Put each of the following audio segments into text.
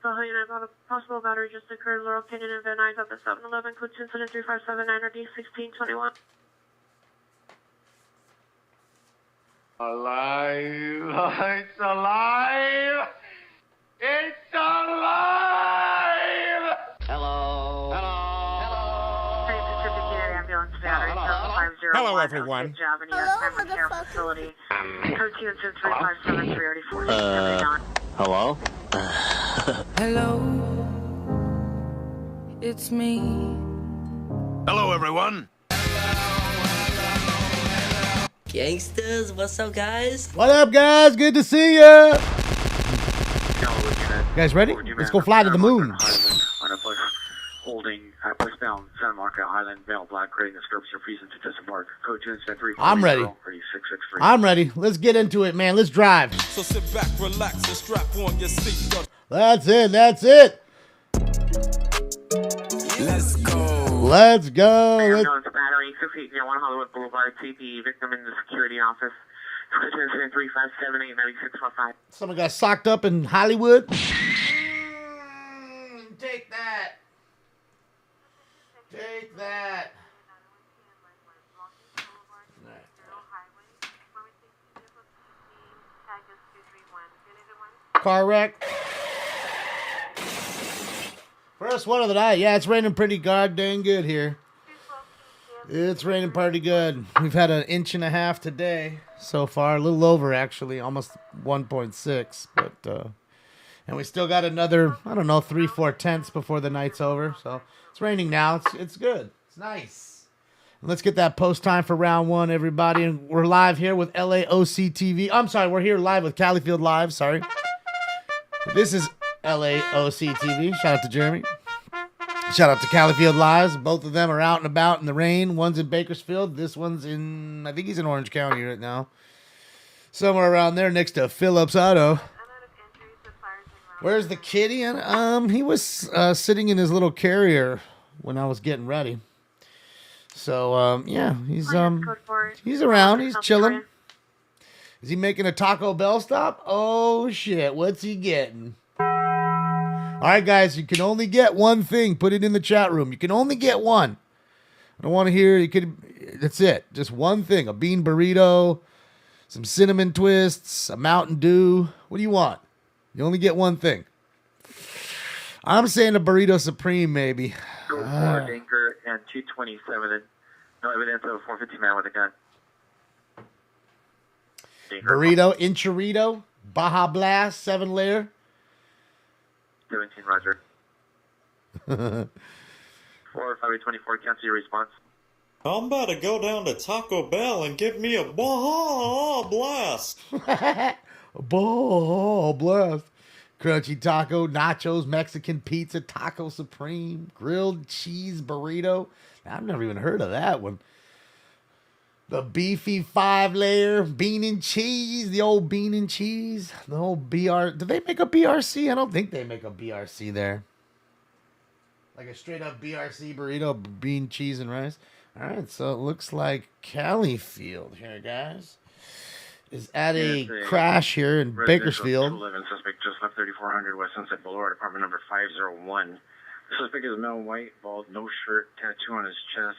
about a possible battery just occurred. Laurel Canyon and Van Nuys at the 7-Eleven. Code incident 3579 or D1621. Alive! It's alive! It's alive! Hello. Hello. Hello, everyone. Hello? Hello, it's me. Hello, everyone. Gangsters, what's up, guys? What up, guys? Good to see ya. You guys ready? Let's go fly to the moon. Holding westbound Santa Monica Highland Vale Black creating the skirts are freezing to disembark. Code 2 I'm ready. I'm ready. Let's get into it, man. Let's drive. So sit back, relax, and strap on your seatbelt. That's it. That's it. Let's go. Let's go. Battery 68 near 1 Hollywood Boulevard. TP victim in the security office. Code 3578 9645. Someone got socked up in Hollywood. Take that. Take that. Car wreck. First one of the night. Yeah, it's raining pretty goddamn good here. It's raining pretty good. We've had 1.5 inches today so far. A little over, actually. Almost 1.6. But, and we still got another, I don't know, 3-4 tenths before the night's over. So it's raining now. It's good. It's nice. Let's get that post time for round one, everybody. And we're live here with LAOC TV. I'm sorry, we're here live with Califield Live. Sorry. This is LAOC TV. Shout out to Jeremy. Shout out to Califield Lives. Both of them are out and about in the rain. One's in Bakersfield. This one's in, I think he's in Orange County right now. Somewhere around there next to Phillips Auto. Where's the kitty? He was sitting in his little carrier when I was getting ready. So, yeah, he's around. He's chilling. Is he making a Taco Bell stop? Oh, shit. What's he getting? All right, guys, you can only get one thing. Put it in the chat room. You can only get one. I don't want to hear, that's it. Just one thing. A bean burrito, some cinnamon twists, a Mountain Dew. What do you want? You only get one thing. I'm saying a burrito supreme, maybe. Go for Anchor and 227. No evidence of a 450 man with a gun. Burrito, enchilada, Baja Blast, 7-layer. 17, Roger. 4-5-24, cancel your response. I'm about to go down to Taco Bell and give me a Baja Blast. Baja Blast. Crunchy taco, nachos, Mexican pizza, taco supreme, grilled cheese burrito. I've never even heard of that one. The beefy 5-layer bean and cheese, the old bean and cheese, the whole BR. Do they make a BRC? I don't think they make a BRC there. Like a straight up BRC burrito, bean, cheese, and rice. All right, so it looks like Califield here, guys, is at a crash here in Bakersfield. Suspect just left 3400 West Sunset Boulevard, apartment number 501. The suspect is male, white, bald, no shirt, tattoo on his chest.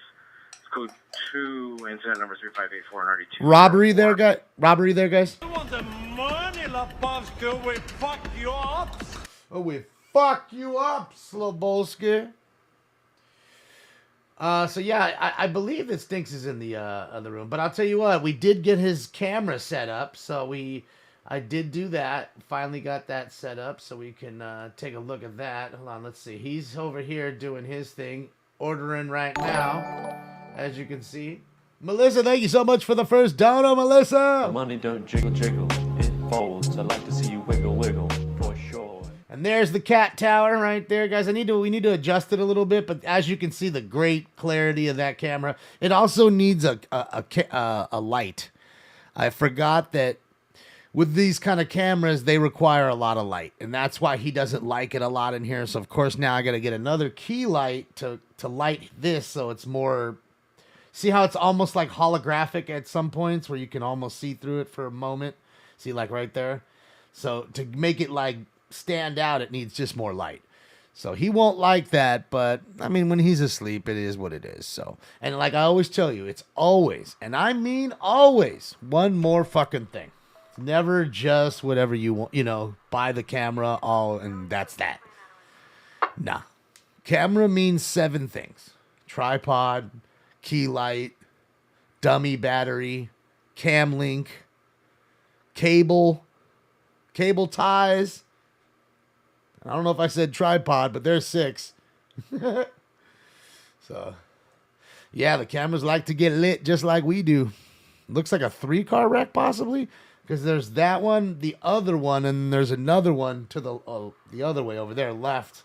Code 2, incident number 3584 and RD2. Robbery there, guys. Robbery there, guys. You want the money, Lebowski? We fuck you up. Oh, we fuck you up, Slobowski. So yeah, I believe that Stinks is in the other room, but I'll tell you what, we did get his camera set up, so I did do that. Finally got that set up, so we can take a look at that. Hold on, let's see. He's over here doing his thing, ordering right now, as you can see. Melissa, thank you so much for the first dono, Melissa. The money don't jiggle jiggle, it folds. I'd like to see you wiggle wiggle for sure. And there's the cat tower right there, guys. We need to adjust it a little bit, but as you can see, the great clarity of that camera. It also needs a light. I forgot that with these kind of cameras, they require a lot of light, and that's why he doesn't like it a lot in here. So of course now I got to get another key light to light this, so it's more. See how it's almost like holographic at some points where you can almost see through it for a moment. See, like right there. So to make it like stand out. It needs just more light. So he won't like that, but I mean, when he's asleep, it is what it is. So, and like I always tell you, it's always, and I mean always, one more fucking thing. It's never just whatever you want, buy the camera, all, and that's that. Nah. Camera means 7 things. Tripod, key light, dummy battery, cam link, cable ties. I don't know if I said tripod, but there's 6. So, yeah, the cameras like to get lit just like we do. Looks like a 3-car wreck, possibly, because there's that one, the other one, and there's another one to the other way over there, left,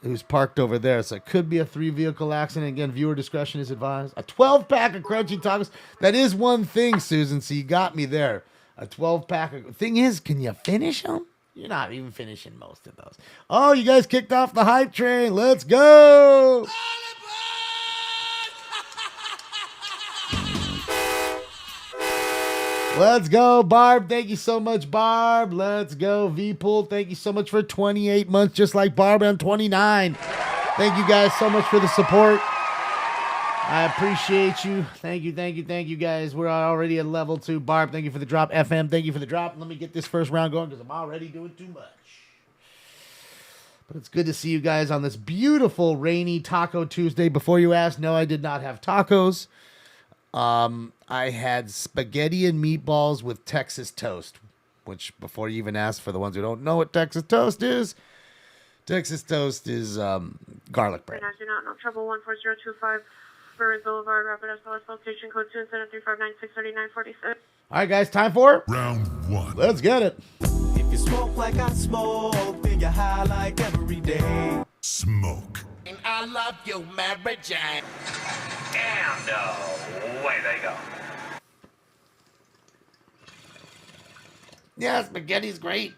who's parked over there. So it could be a 3-vehicle accident. Again, viewer discretion is advised. A 12-pack of crunchy tacos. That is one thing, Susan. So you got me there. A 12-pack. Thing is, can you finish them? You're not even finishing most of those. Oh, you guys kicked off the hype train. Let's go. Let's go, Barb. Thank you so much, Barb. Let's go, V-Pool. Thank you so much for 28 months, just like Barb. I'm 29. Thank you guys so much for the support. I appreciate you. Thank you, guys. We're already at level 2. Barb, thank you for the drop. FM, thank you for the drop. Let me get this first round going because I'm already doing too much. But it's good to see you guys on this beautiful rainy Taco Tuesday. Before you ask, no, I did not have tacos. I had spaghetti and meatballs with Texas toast, which, before you even ask, for the ones who don't know what Texas toast is garlic bread. I do not know. Trouble 14025. Burris Boulevard, Rapid SOS, location code 2 incident 359-639-46. All right, guys, time for Round 1. Let's get it. If you smoke like I smoke, then you're high like every day. Smoke. And I love you, Mary Jane. And away they go. Yeah, spaghetti's great.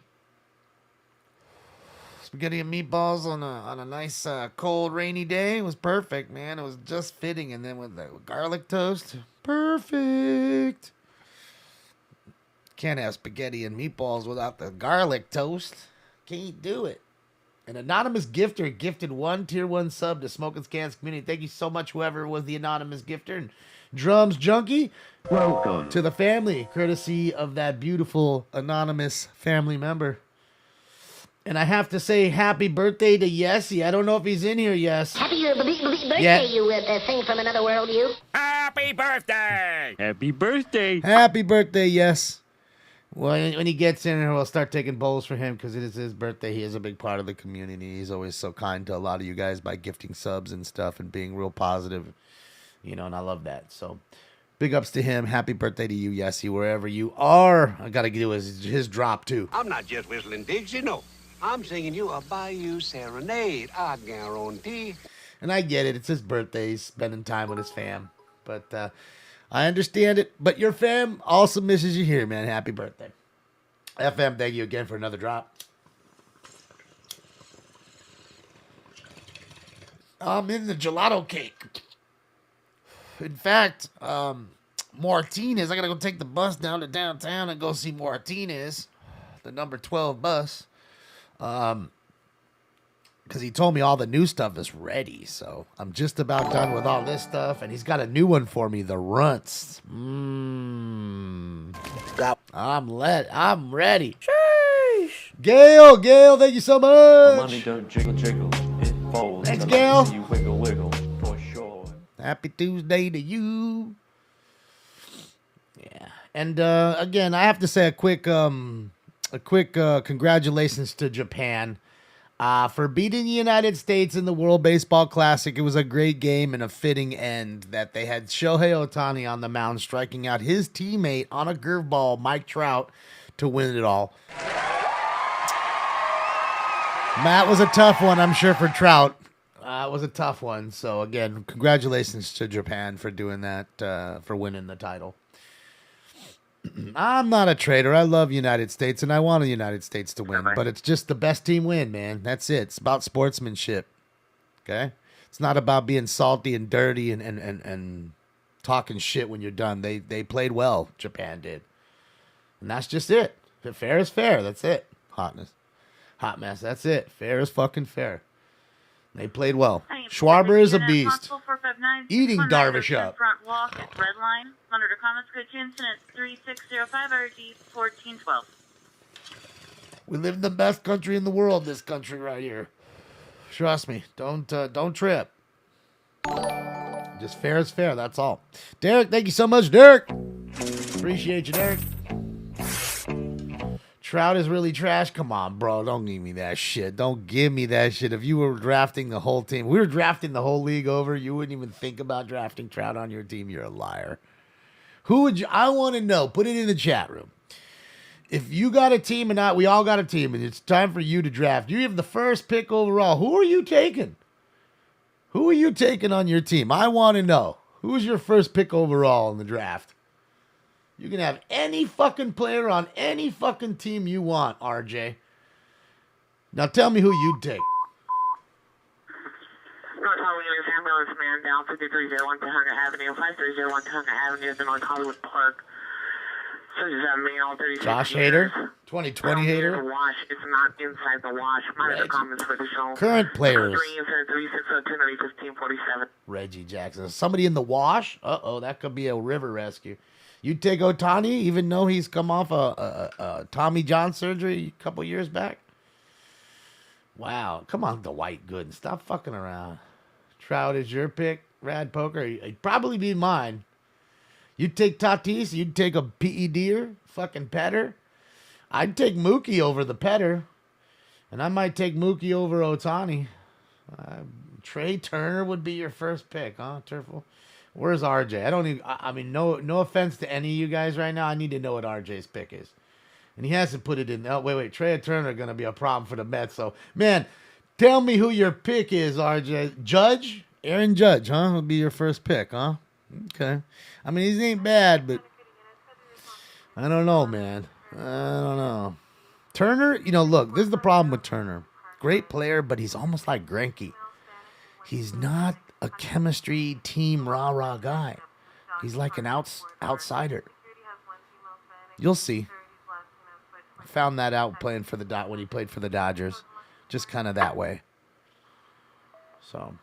Spaghetti and meatballs on a nice cold rainy day. It was perfect, man. It was just fitting. And then with the garlic toast, perfect. Can't have spaghetti and meatballs without the garlic toast. Can't do it. An anonymous gifter gifted 1 tier 1 sub to Smoking Scans community. Thank you so much, whoever was the anonymous gifter. And Drums Junkie, welcome to the family, courtesy of that beautiful anonymous family member. And I have to say happy birthday to Yessie. I don't know if he's in here, Yes. Happy birthday, you thing from another world, you. Happy birthday! Happy birthday. Happy birthday, Yes. Well, when he gets in here, we'll start taking bowls for him because it is his birthday. He is a big part of the community. He's always so kind to a lot of you guys by gifting subs and stuff and being real positive, and I love that. So big ups to him. Happy birthday to you, Yessie, wherever you are. I got to do his drop, too. I'm not just whistling digs, I'm singing you a Bayou Serenade, I guarantee. And I get it. It's his birthday. He's spending time with his fam. But I understand it. But your fam also misses you here, man. Happy birthday. FM, thank you again for another drop. I'm in the gelato cake. In fact, Martinez, I got to go take the bus down to downtown and go see Martinez, the number 12 bus. Because he told me all the new stuff is ready, so I'm just about done with all this stuff, and he's got a new one for me, the Runts. I'm ready. Sheesh. Gail, thank you so much. Money don't jiggle, it folds. Thanks, Gail. You wiggle, for sure. Happy Tuesday to you. Yeah, and again, I have to say a quick congratulations to Japan for beating the United States in the World Baseball Classic. It was a great game and a fitting end that they had Shohei Ohtani on the mound striking out his teammate on a curveball, Mike Trout, to win it all. That was a tough one, I'm sure, for Trout. It was a tough one. So, again, congratulations to Japan for doing that, for winning the title. I'm not a traitor. I love United States, and I want the United States to win. But it's just the best team win, man. That's it. It's about sportsmanship. Okay? It's not about being salty and dirty and talking shit when you're done. They played well. Japan did. And that's just it. If fair is fair. That's it. Hotness. Hot mess. That's it. Fair as fucking fair. They played well. Schwarber is a beast. Eating Darvish up. Front walk at red line. Monitor comments code 2 incident 3605 RG 1412. We live in the best country in the world, this country right here. Trust me. Don't trip. Just fair is fair, that's all. Derek, thank you so much, Derek. Appreciate you, Derek. Trout is really trash. Come on, bro. Don't give me that shit. Don't give me that shit. If you were drafting the whole team, we were drafting the whole league over, you wouldn't even think about drafting Trout on your team. You're a liar. Who would you? I want to know. Put it in the chat room. If you got a team and we all got a team, and it's time for you to draft, you have the first pick overall. Who are you taking? Who are you taking on your team? I want to know. Who's your first pick overall in the draft? You can have any fucking player on any fucking team you want, RJ. Now tell me who you'd take. North Hollywood ambulance man down 5301 Tahunga Avenue, 5301 Tahunga Avenue is in North Hollywood Park. Surgeons have male 36 Josh years. Hader, 2020 Hader. The wash, it's not inside the wash. Monitor comments for the show. Current players. 360-290-1547. Reggie Jackson. Somebody in the wash? Uh-oh, that could be a river rescue. You take Ohtani, even though he's come off a Tommy John surgery a couple years back? Wow. Come on, Dwight Gooden. Stop fucking around. Trout is your pick. Rad Poker. It'd probably be mine. You'd take Tatis. You'd take a PEDer. Fucking Petter. I'd take Mookie over the Petter. And I might take Mookie over Ohtani. Trey Turner would be your first pick, huh, Turfle? Where's RJ? I mean, no offense to any of you guys right now. I need to know what RJ's pick is. And he hasn't put it in. Oh, wait. Trey Turner going to be a problem for the Mets. So, man, tell me who your pick is, RJ. Judge? Aaron Judge, huh? Will be your first pick, huh? Okay. I mean, he ain't bad, but I don't know, man. I don't know. Turner, look, this is the problem with Turner. Great player, but he's almost like Greinke. He's not a chemistry team rah-rah guy. He's like an outsider. You'll see. I found that out playing for when he played for the Dodgers. Just kind of that way. So.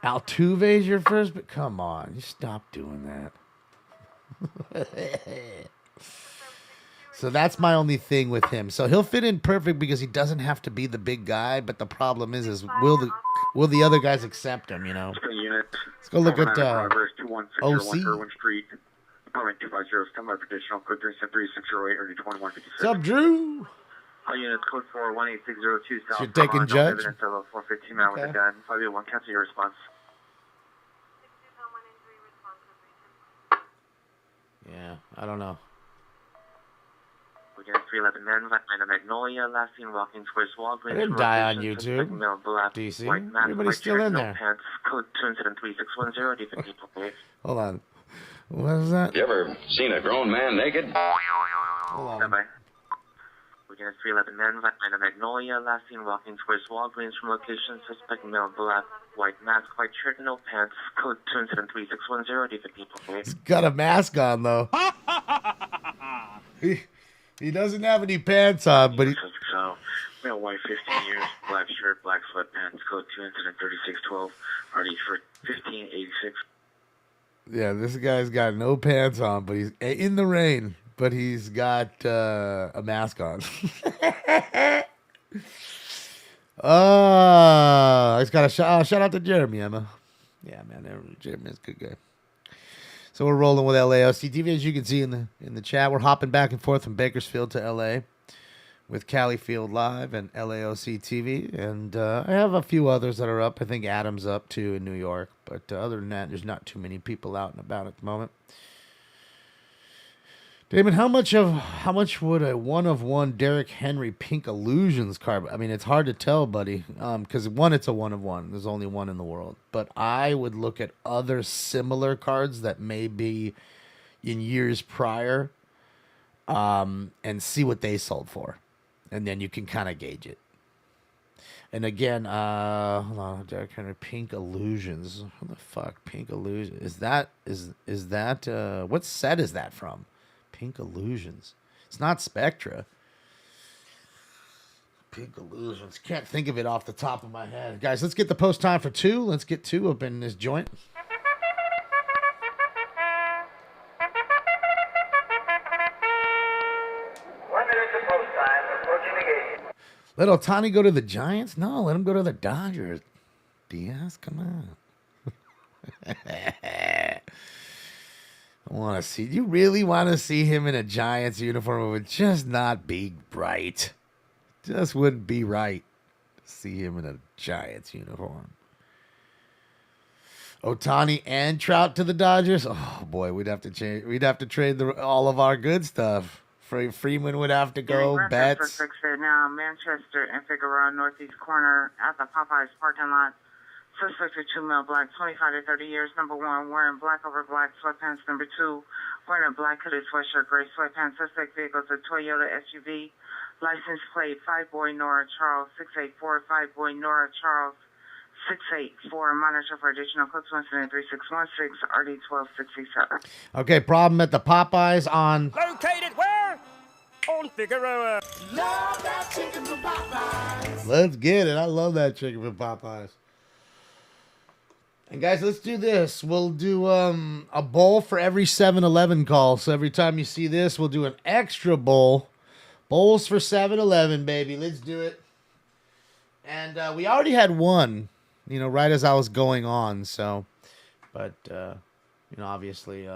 Altuve's your first, but come on. You stop doing that. So that's my only thing with him. So he'll fit in perfect because he doesn't have to be the big guy. But the problem is will the other guys accept him? Let's go look at OC. Street, apartment 250. Standby for additional code 373-608 or 2156. What's up, Drew? All units code 418602 South. So you're taking Judge? Evidence of a 415 man with a gun. 501. Cancel your response. Yeah, I don't know. We got 311 men, Atlanta Magnolia, last seen walking towards Walgreens. I didn't die on YouTube. DC. Everybody's still in there. Pants, code 2 incident 3610, defense Hold on. What is that? You ever seen a grown man naked? Hold on. Bye-bye. We got 311 men, Atlanta Magnolia, last seen walking towards Walgreens from location, suspect male, black, white mask, white shirt, no pants, code 2 incident 3610, defense He's got a mask on, though. He doesn't have any pants on, but he... So, male, white, 15 years, black shirt, black sweatpants, code 2 incident 3612, party for 1586. Yeah, this guy's got no pants on, but he's in the rain, but he's got a mask on. I just got a shout out to Jeremy, Emma. Yeah, man, Jeremy's a good guy. So we're rolling with LAOC TV, as you can see in the chat. We're hopping back and forth from Bakersfield to LA with Cali Field Live and LAOC TV, and I have a few others that are up. I think Adam's up too in New York, but other than that, there's not too many people out and about at the moment. Damon, how much would a 1/1 Derrick Henry Pink Illusions card? I mean, it's hard to tell, buddy, because it's a 1/1. There's only one in the world. But I would look at other similar cards that may be in years prior, and see what they sold for, and then you can kind of gauge it. And again, hold on, Derrick Henry Pink Illusions. What the fuck, Pink Illusions? Is that what set is that from? Pink Illusions. It's not Spectra. Pink Illusions. Can't think of it off the top of my head. Guys, let's get the post time for 2. Let's get 2 up in this joint. Let Ohtani go to the Giants? No, let him go to the Dodgers. Diaz, come on. I want to see. You really want to see him in a Giants uniform? It would just not be right. Just wouldn't be right to see him in a Giants uniform. Ohtani and Trout to the Dodgers. Oh boy, we'd have to change. We'd have to trade all of our good stuff. Freeman would have to go. Betts. Now, Manchester and Figueroa, northeast corner at the Popeyes parking lot. Suspect for 2 male black, 25 to 30 years. Number 1, wearing black over black sweatpants. Number 2, wearing a black hooded sweatshirt, gray sweatpants. Suspect vehicle is a Toyota SUV. License plate 5-boy Nora Charles 684. 5-boy Nora Charles 684. Monitor for additional codes 173-3616 RD 1267. Okay, problem at the Popeyes on. Located where? On Figueroa. Love that chicken from Popeyes. Let's get it. I love that chicken from Popeyes. And guys, let's do this. We'll do a bowl for every 7-Eleven call. So every time you see this, we'll do an extra bowl. Bowls for 7-Eleven, baby. Let's do it. And we already had one, right as I was going on. So, but, obviously,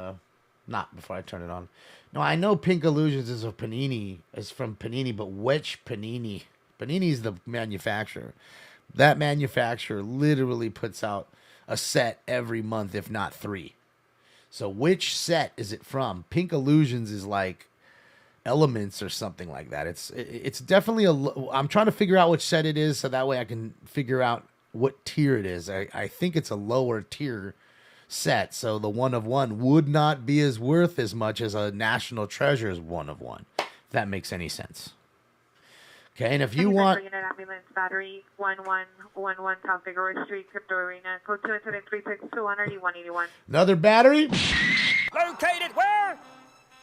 not before I turn it on. No, I know Pink Illusions is from Panini, but which Panini? Panini's the manufacturer. That manufacturer literally puts out a set every month, if not 3. So which set is it from? Pink Illusions is like Elements or something like that. It's definitely I'm trying to figure out which set it is so that way I can figure out what tier it is. I think it's a lower tier set, so the 1 of 1 would not be as worth as much as a National Treasure's 1 of 1. If that makes any sense. Okay, and if you want... Unit ambulance battery 1111 South Figueroa Street, Crypto Arena, code 2 incident 362 181. Another battery? Located where?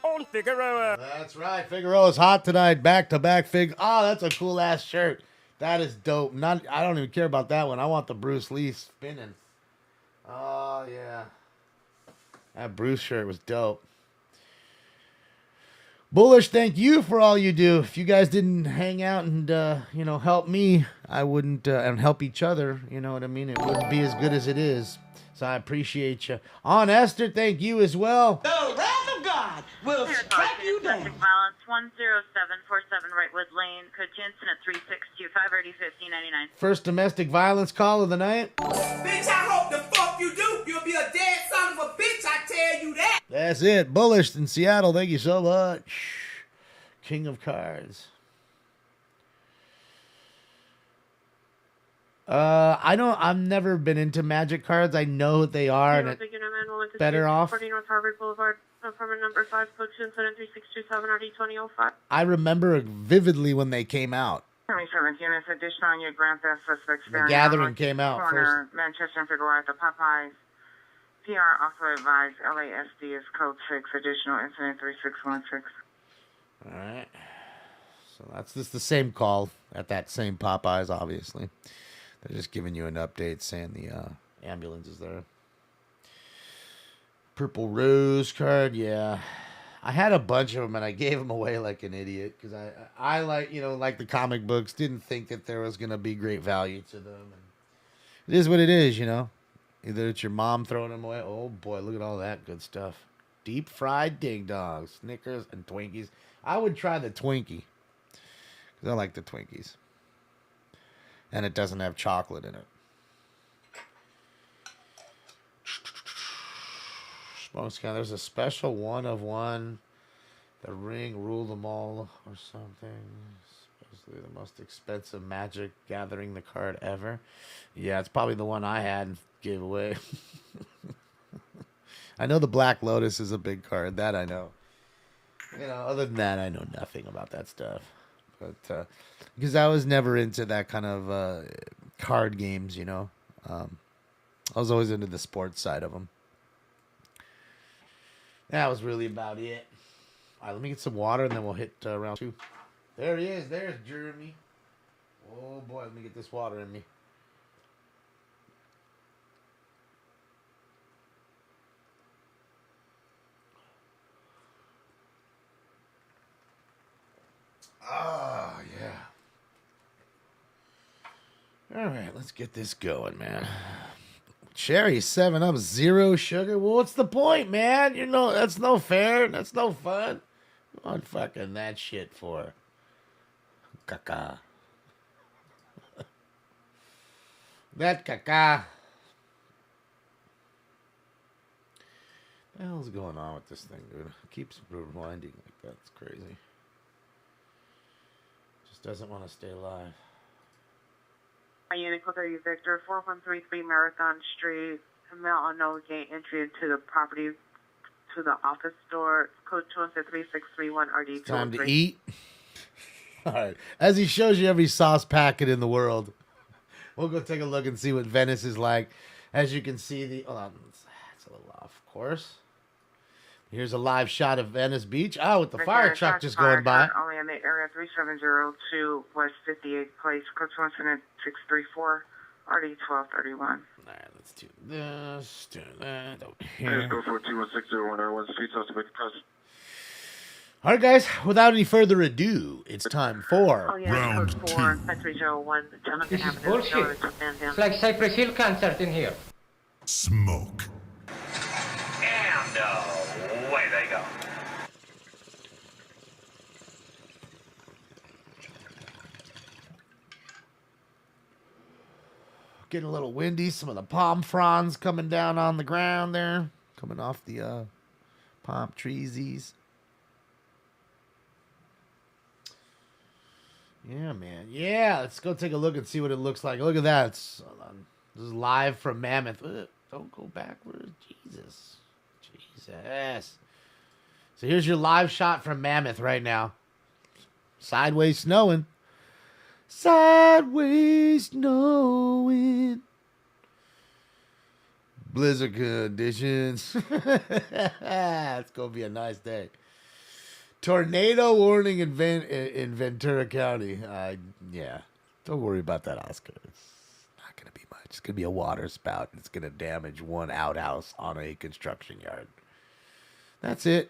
On Figueroa. That's right. Figueroa's hot tonight. Back-to-back Fig. Oh, that's a cool-ass shirt. That is dope. I don't even care about that one. I want the Bruce Lee spinning. Oh, yeah. That Bruce shirt was dope. Bullish, thank you for all you do. If you guys didn't hang out and, help me, I wouldn't, and help each other, you know what I mean? It wouldn't be as good as it is. So I appreciate you. On Esther, thank you as well. The wrath of God will strike you down. Violence 10747 Wrightwood Lane, code 2 incident 3625 RD 1599. First domestic violence call of the night. Bitch, I hope the fuck you do. You'll be a dead son of a bitch, I tell you that. That's it. Bullish in Seattle, thank you so much. King of Cards. I've never been into Magic cards. I know what they are, and it's better off. 40 North Harvard Boulevard, apartment number 5, code 2 incident 3627 RD 2005. I remember vividly when they came out. 27th units, additional on your Grand Theft suspects. The Gathering came out first. Manchester and Figueroa at the Popeyes. PR also advised LASD is code 6, additional incident 3616. All right. So that's just the same call at that same Popeyes, obviously. They're just giving you an update saying the ambulance is there. Purple Rose card, yeah. I had a bunch of them and I gave them away like an idiot because I like, like the comic books, didn't think that there was going to be great value to them. And it is what it is, Either it's your mom throwing them away. Oh boy, look at all that good stuff. Deep fried ding dongs, Snickers, and Twinkies. I would try the Twinkie because I like the Twinkies. And it doesn't have chocolate in it. Smoke Scan. There's a special 1 of 1. The Ring, Rule Them All, or something. Supposedly the most expensive Magic Gathering the card ever. Yeah, it's probably the one I had and gave away. I know the Black Lotus is a big card. That I know. Other than that, I know nothing about that stuff. But because I was never into that kind of card games, I was always into the sports side of them. That was really about it. All right, let me get some water and then we'll hit round 2. There he is. There's Jeremy. Oh boy, let me get this water in me. Oh, yeah. All right, let's get this going, man. Cherry 7 Up, 0 sugar. Well, what's the point, man? You know, that's no fair. That's no fun. What fucking that shit for? Caca. That caca. What the hell's going on with this thing, dude? It keeps rewinding like that. It's crazy. Just doesn't want to stay alive. Unit 30 Victor, 4133 Marathon Street, male unknown gain entry into the property to the office door, code 23631RD. Time to eat. All right. As he shows you every sauce packet in the world, we'll go take a look and see what Venice is like. As you can see, hold on, it's a little off, of course. Here's a live shot of Venice Beach. Oh, with the fire truck just going by. Only in the area 3702 West 58th Place, code 21634 RD 1231. All right, let's do this. Do that over here. Go for 2160101 Street, suspect present. All right, guys. Without any further ado, it's time for round 2. This is bullshit. It's like Cypress Hill concert in here. Smoke. And away they go. Getting a little windy. Some of the palm fronds coming down on the ground there. Coming off the palm treesies. Yeah, man. Yeah, let's go take a look and see what it looks like. Look at that. This is live from Mammoth. Don't go backwards. Jesus. So here's your live shot from Mammoth right now. Sideways snowing. Sideways snowing. Blizzard conditions. It's going to be a nice day. Tornado warning in Ventura County. Yeah. Don't worry about that, Oscar. It's not going to be much. It's going to be a water spout. It's going to damage one outhouse on a construction yard. That's it.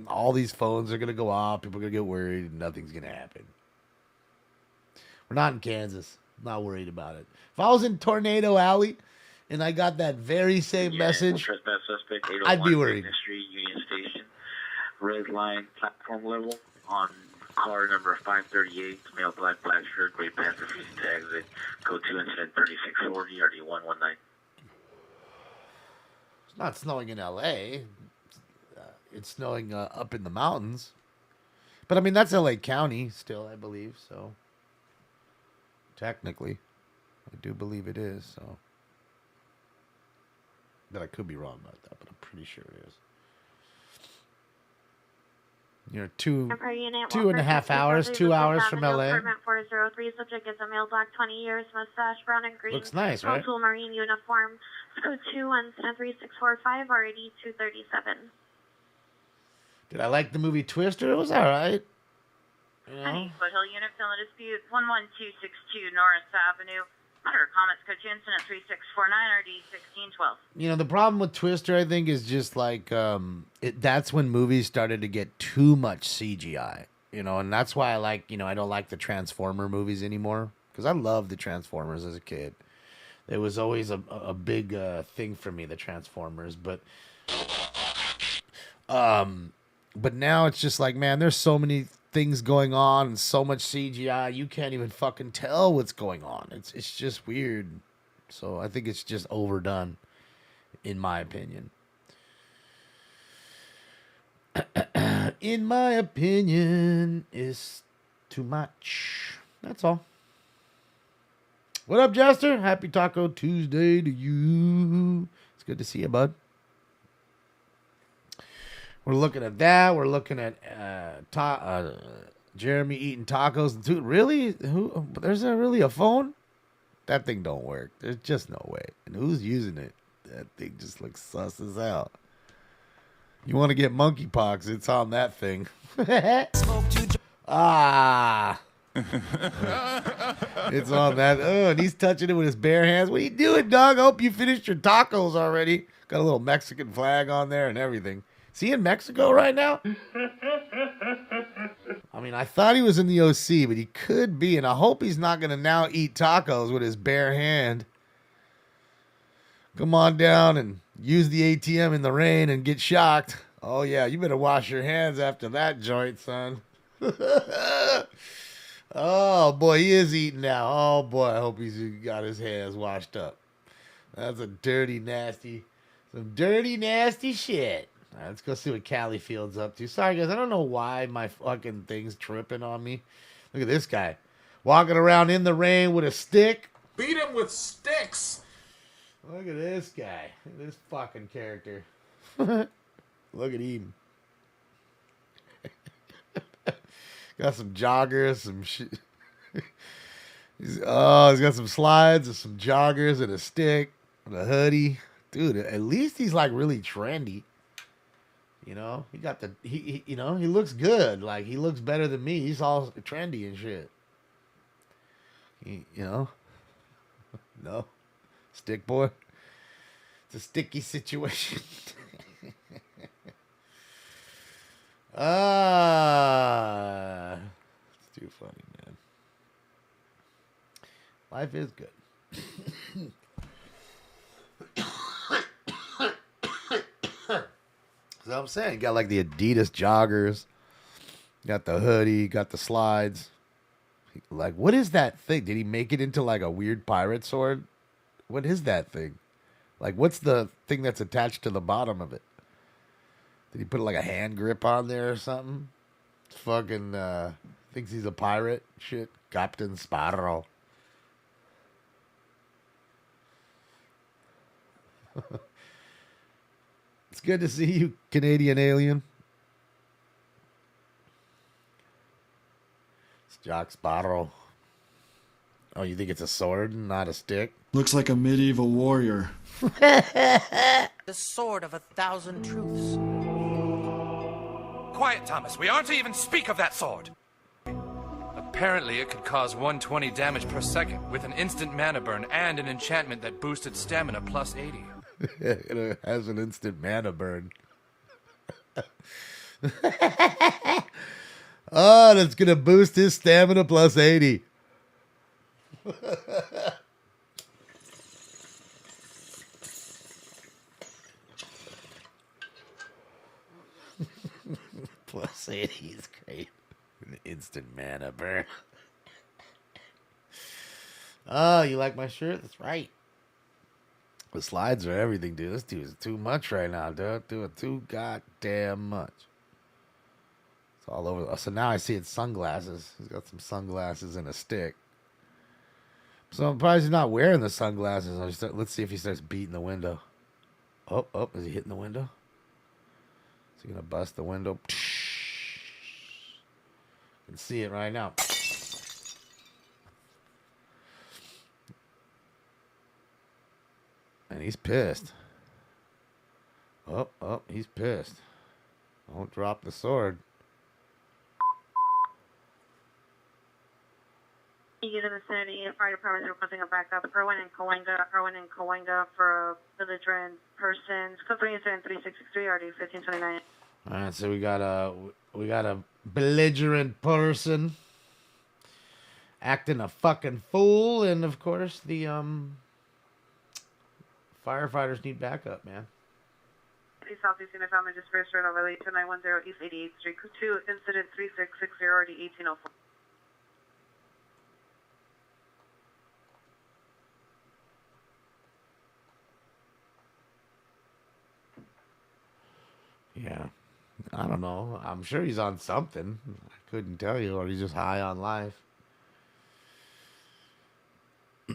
All these phones are going to go off. People are going to get worried. And nothing's going to happen. We're not in Kansas. I'm not worried about it. If I was in Tornado Alley and I got that very same message, Trespass suspect, I'd be worried. Street, Union Station, red line, platform level, on car number 538, male black shirt, gray pants, refusing to exit, code 2 incident 3640, RD 119. It's not snowing in L.A. It's snowing up in the mountains. But, I mean, that's L.A. County still, I believe, so. Technically. I do believe it is, so. But I could be wrong about that, but I'm pretty sure it is. You're 2.5 hours, 2 hours from LA. Apartment 403, subject is a male, black, 20 years, mustache, brown and green. Looks nice, right? Total marine uniform. Code 2113645, RAD 237. Did I like the movie Twister? It was all right. You know? Foothill unit still in dispute. 11262 Norris Avenue. Moderate comments, code 2 incident 3649, RD 1612. You know, the problem with Twister, I think, is just like that's when movies started to get too much CGI. You know, and that's why I don't like the Transformer movies anymore. Because I loved the Transformers as a kid. It was always a big thing for me, the Transformers. But now it's just like, man, there's so many things going on and so much CGI, you can't even fucking tell what's going on. It's just weird. So I think it's just overdone, in my opinion. In my opinion, it's too much. That's all. What up, Jester? Happy Taco Tuesday to you. It's good to see you, bud. We're looking at that. We're looking at Jeremy eating tacos. Dude, really? There's really a phone? That thing don't work. There's just no way. And who's using it? That thing just looks sus as hell. You want to get monkeypox? It's on that thing. It's on that. Oh, and he's touching it with his bare hands. What are you doing, dog? I hope you finished your tacos already. Got a little Mexican flag on there and everything. Is he in Mexico right now? I mean, I thought he was in the OC, but he could be, and I hope he's not going to now eat tacos with his bare hand. Come on down and use the ATM in the rain and get shocked. Oh, yeah, you better wash your hands after that joint, son. Oh, boy, he is eating now. Oh, boy, I hope he's got his hands washed up. That's a dirty, nasty, some dirty, nasty shit. All right, let's go see what Callie Field's up to. Sorry, guys, I don't know why my fucking thing's tripping on me. Look at this guy. Walking around in the rain with a stick. Beat him with sticks. Look at this guy. Look at this fucking character. Look at him. Got some joggers, some shit. He's got some slides and some joggers and a stick and a hoodie. Dude, at least he's like really trendy. You know, he you know, he looks good. Like, he looks better than me. He's all trendy and shit. You know? No. Stick boy. It's a sticky situation. It's too funny, man. Life is good. So I'm saying, got like the Adidas joggers, got the hoodie, got the slides. Like, what is that thing? Did he make it into like a weird pirate sword? What is that thing? Like, what's the thing that's attached to the bottom of it? Did he put like a hand grip on there or something? Fucking thinks he's a pirate. Shit, Captain Sparrow. It's good to see you, Canadian alien. It's Jack Sparrow. Oh, you think it's a sword and not a stick? Looks like a medieval warrior. The sword of 1,000 truths. Quiet, Thomas. We aren't to even speak of that sword. Apparently, it could cause 120 damage per second with an instant mana burn and an enchantment that boosted stamina plus 80. It has an instant mana burn. Oh, that's going to boost his stamina plus 80. Plus 80 is great. An instant mana burn. Oh, you like my shirt? That's right. The slides are everything, dude. This dude is too much right now, dude. Doing too goddamn much. It's all over. So now I see it's sunglasses. He's got some sunglasses and a stick. So I'm surprised he's not wearing the sunglasses. Let's see if he starts beating the window. Oh, is he hitting the window? Is he going to bust the window? You can see it right now. And he's pissed. Oh, he's pissed. Don't drop the sword. You in the vicinity, fire department requesting a backup. Irwin and Coenga for a belligerent person. Code 3 incident 3663 RD 1529. All right, so we got a belligerent person acting a fucking fool, and of course the firefighters need backup, man. Southeast Unit Family Dispersed right over 2910 East 88th Street. Code 2 incident 3660 RD 1804. Yeah. I don't know. I'm sure he's on something. I couldn't tell you, or he's just high on life.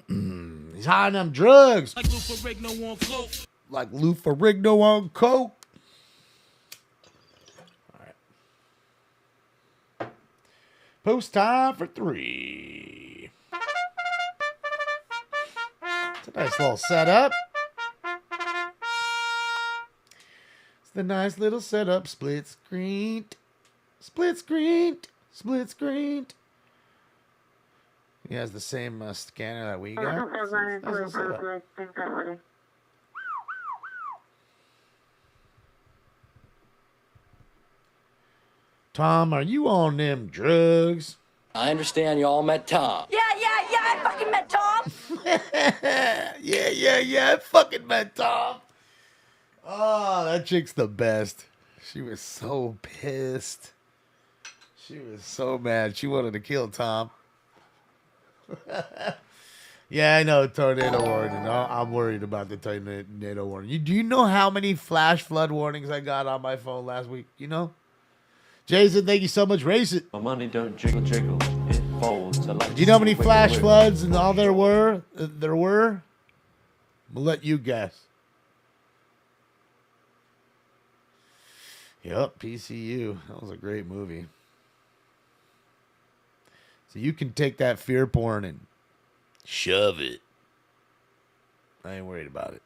He's high on them drugs. Like Lou Ferrigno on coke. Like Lou Ferrigno on coke. All right. Post time for 3. It's a nice little setup. The nice little setup, split screen. He has the same scanner that we got. Tom, are you on them drugs? I understand you all met Tom. Yeah, I fucking met Tom. Yeah, I fucking met Tom. Oh, that chick's the best. She was so pissed. She was so mad. She wanted to kill Tom. Yeah, I know, tornado warning. I'm worried about the tornado warning. Do you know how many flash flood warnings I got on my phone last week? You know? Jason, thank you so much. Race it. My money don't jiggle jiggle, it folds. I like Do you know how many to flash wiggle, floods and all there were? We'll let you guess. Yep, PCU. That was a great movie. So you can take that fear porn and shove it. I ain't worried about it.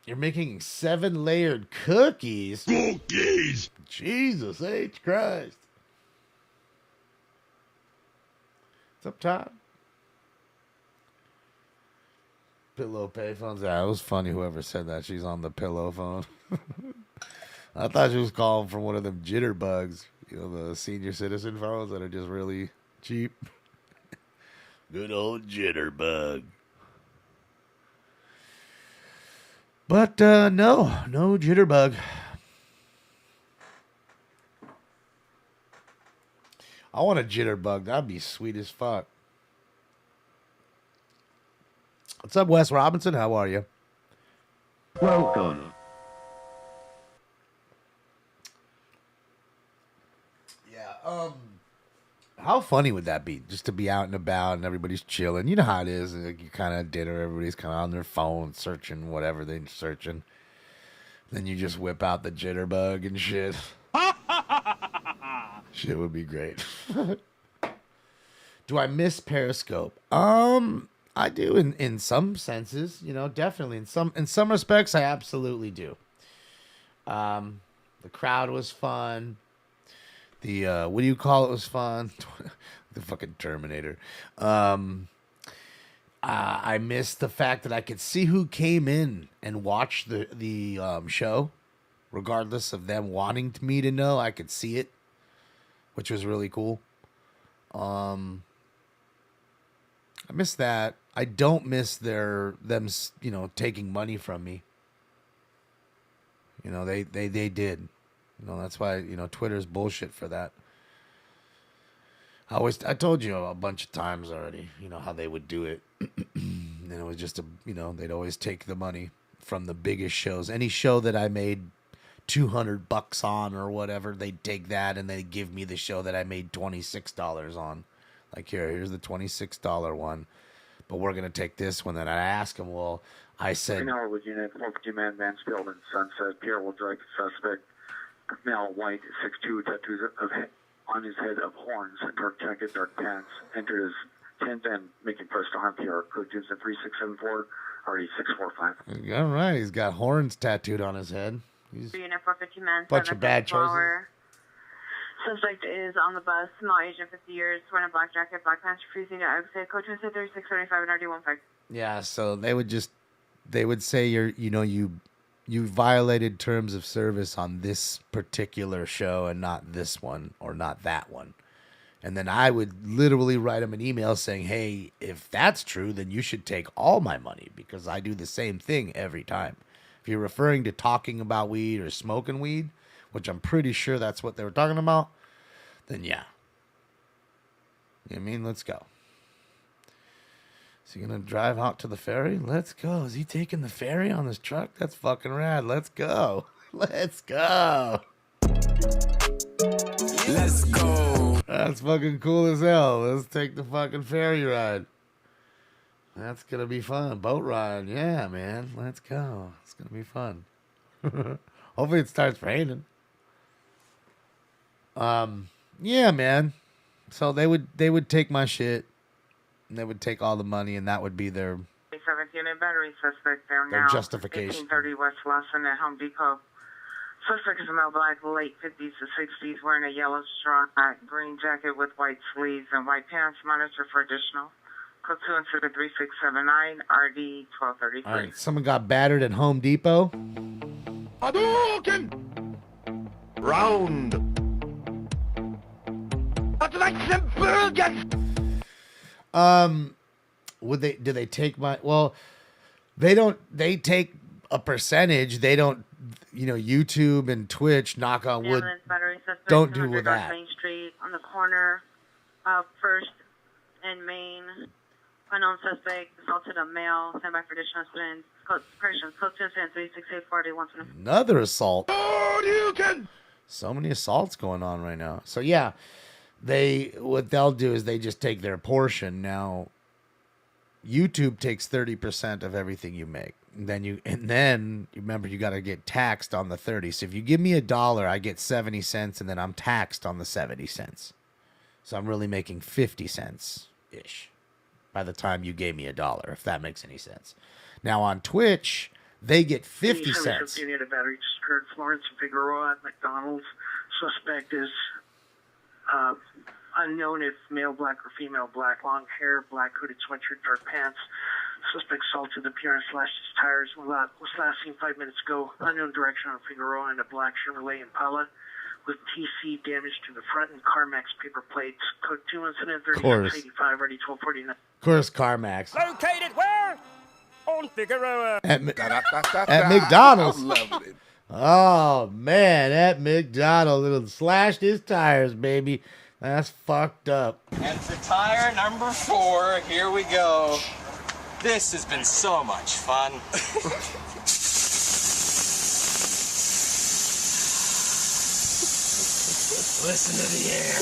You're making 7-layered cookies? Cookies! Jesus H. Christ. What's up, Todd? Pillow payphones. Yeah, it was funny whoever said that. She's on the pillow phone. I thought she was calling from one of them jitterbugs. You know, the senior citizen phones that are just really cheap. Good old jitterbug. But no jitterbug. I want a jitterbug. That'd be sweet as fuck. What's up, Wes Robinson? How are you? Welcome. Yeah, how funny would that be? Just to be out and about and everybody's chilling. You know how it is. Like you kind of at dinner, everybody's kind of on their phone searching whatever they're searching. Then you just whip out the jitterbug and shit. Shit would be great. Do I miss Periscope? I do in some senses, you know, definitely in some respects I absolutely do. The crowd was fun. The what do you call it was fun? The fucking Terminator. I missed the fact that I could see who came in and watched the show, regardless of them wanting me to know. I could see it, which was really cool. I miss that. I don't miss them, you know, taking money from me. You know, they did. You know, that's why, you know, Twitter's bullshit for that. I told you a bunch of times already, you know, how they would do it. And it was just they'd always take the money from the biggest shows. Any show that I made $200 on or whatever, they'd take that and they'd give me the show that I made $26 on. Like, here's the $26 one. But we're going to take this one. And I asked him, well, I said... An hour with unit 42-man Mansfield and Sunset. Pierre will drag the suspect. Male, white, 6'2", tattoos on his head of horns, dark jacket, dark pants. Entered his 10th and making press to harm Pierre. Code tunes at 3674, already 645. All right, he's got horns tattooed on his head. He's Unit 450 man. Bunch of bad choices. Suspect is on the bus, small age of 50 years, wearing a black jacket, black pants, refusing to exit. Code tunes at 3675 and RD15. Yeah, so they would say you violated terms of service on this particular show and not this one or not that one. And then I would literally write them an email saying, hey, if that's true, then you should take all my money because I do the same thing every time. If you're referring to talking about weed or smoking weed, which I'm pretty sure that's what they were talking about, then yeah. You know what I mean? Let's go. Is he going to drive out to the ferry? Let's go. Is he taking the ferry on his truck? That's fucking rad. Let's go. Let's go. Let's go. That's fucking cool as hell. Let's take the fucking ferry ride. That's going to be fun. Boat ride. Yeah, man. Let's go. It's going to be fun. Hopefully it starts raining. Yeah, man. So they would take my shit. And they would take all the money, and that would be their 7th unit battery suspect there their now. justification. 1830 West Lawson at Home Depot. Suspect is a male black, late 50s to 60s, wearing a yellow straw hat, green jacket with white sleeves and white pants. Monitor for additional. Code 2 incident 3679, RD 1233. All right, someone got battered at Home Depot. Hadouken! Round. What's like some burgers? Do they take well, they take a percentage. They don't, YouTube and Twitch, knock on wood, don't do with that. Main Street on the corner of 1st and Main. Unknown suspect assaulted a male. Stand by for additional incidents. Code 2 incident 36840 Another assault. So many assaults going on right now. So yeah, what they'll do is they just take their portion. Now, YouTube takes 30% of everything you make. And then remember, you got to get taxed on the 30. So if you give me $1, I get 70 cents, and then I'm taxed on the 70 cents. So I'm really making 50 cents ish by the time you gave me $1, if that makes any sense. Now on Twitch, they get 50 cents. The battery just occurred. Florence and Figueroa at McDonald's. Suspect is unknown if male black or female black. Long hair, black hooded sweatshirt, dark pants. Suspect assaulted the appearance, slashed his tires. Was last seen 5 minutes ago. Unknown direction on Figueroa and a black Chevrolet Impala with TC damage to the front and CarMax paper plates. Code 2 incident 3685, ready 1249. Of course, CarMax. Located where? On Figueroa. At McDonald's. Oh, man, at McDonald's. It slashed his tires, baby. That's fucked up. And for tire number 4, here we go. This has been so much fun. Listen to the air.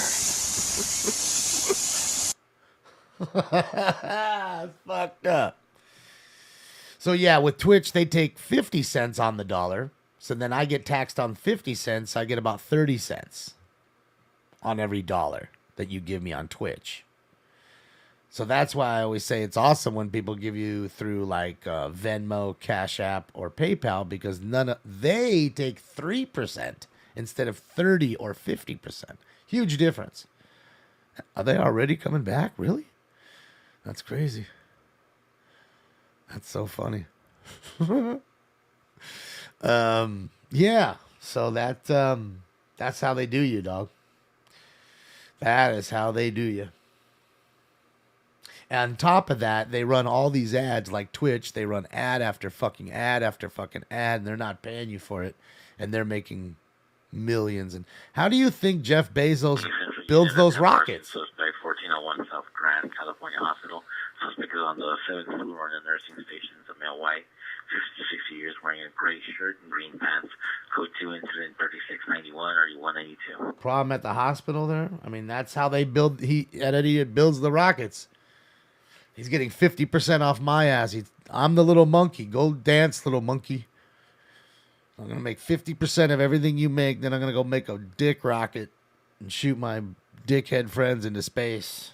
It's fucked up. So yeah, with Twitch, they take 50 cents on the dollar. So then I get taxed on 50 cents. I get about 30 cents on every dollar that you give me on Twitch. So that's why I always say it's awesome when people give you through like Venmo, Cash App, or PayPal, because they take 3% instead of 30 or 50%. Huge difference. Are they already coming back? Really? That's crazy. That's so funny. Yeah. So that's how they do you, dog. That is how they do you. And on top of that, they run all these ads like Twitch. They run ad after fucking ad after fucking ad, and they're not paying you for it. And they're making millions. And how do you think Jeff Bezos builds those rockets? Suspect 1401 South Grand, California Hospital. Suspect is on the 7th floor in the nursing station. It's a male white, 50 years, wearing a gray shirt and green pants. Code 2 incident 3691 or 182. Problem at the hospital there? I mean, that's how they build. That idiot builds the rockets. He's getting 50% off my ass. I'm the little monkey. Go dance, little monkey. I'm going to make 50% of everything you make. Then I'm going to go make a dick rocket and shoot my dickhead friends into space.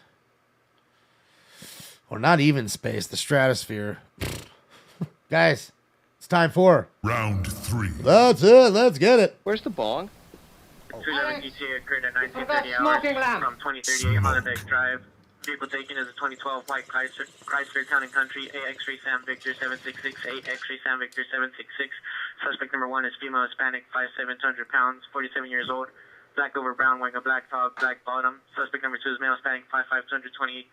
Or not even space, the stratosphere. Guys, it's time for round 3. That's it. Let's get it. Where's the bong? 211 GTA occurred at 1930 hours from 2038 Holiday Drive. Vehicle taken is a 2012 white Chrysler Town and Country, A X-ray Sam Victor 766, A X-ray Sam Victor 766. Suspect number 1 is female Hispanic, 5'7", 200 pounds, 47 years old, black over brown, wearing a black top, black bottom. Suspect number 2 is male Hispanic, 5'5", 220,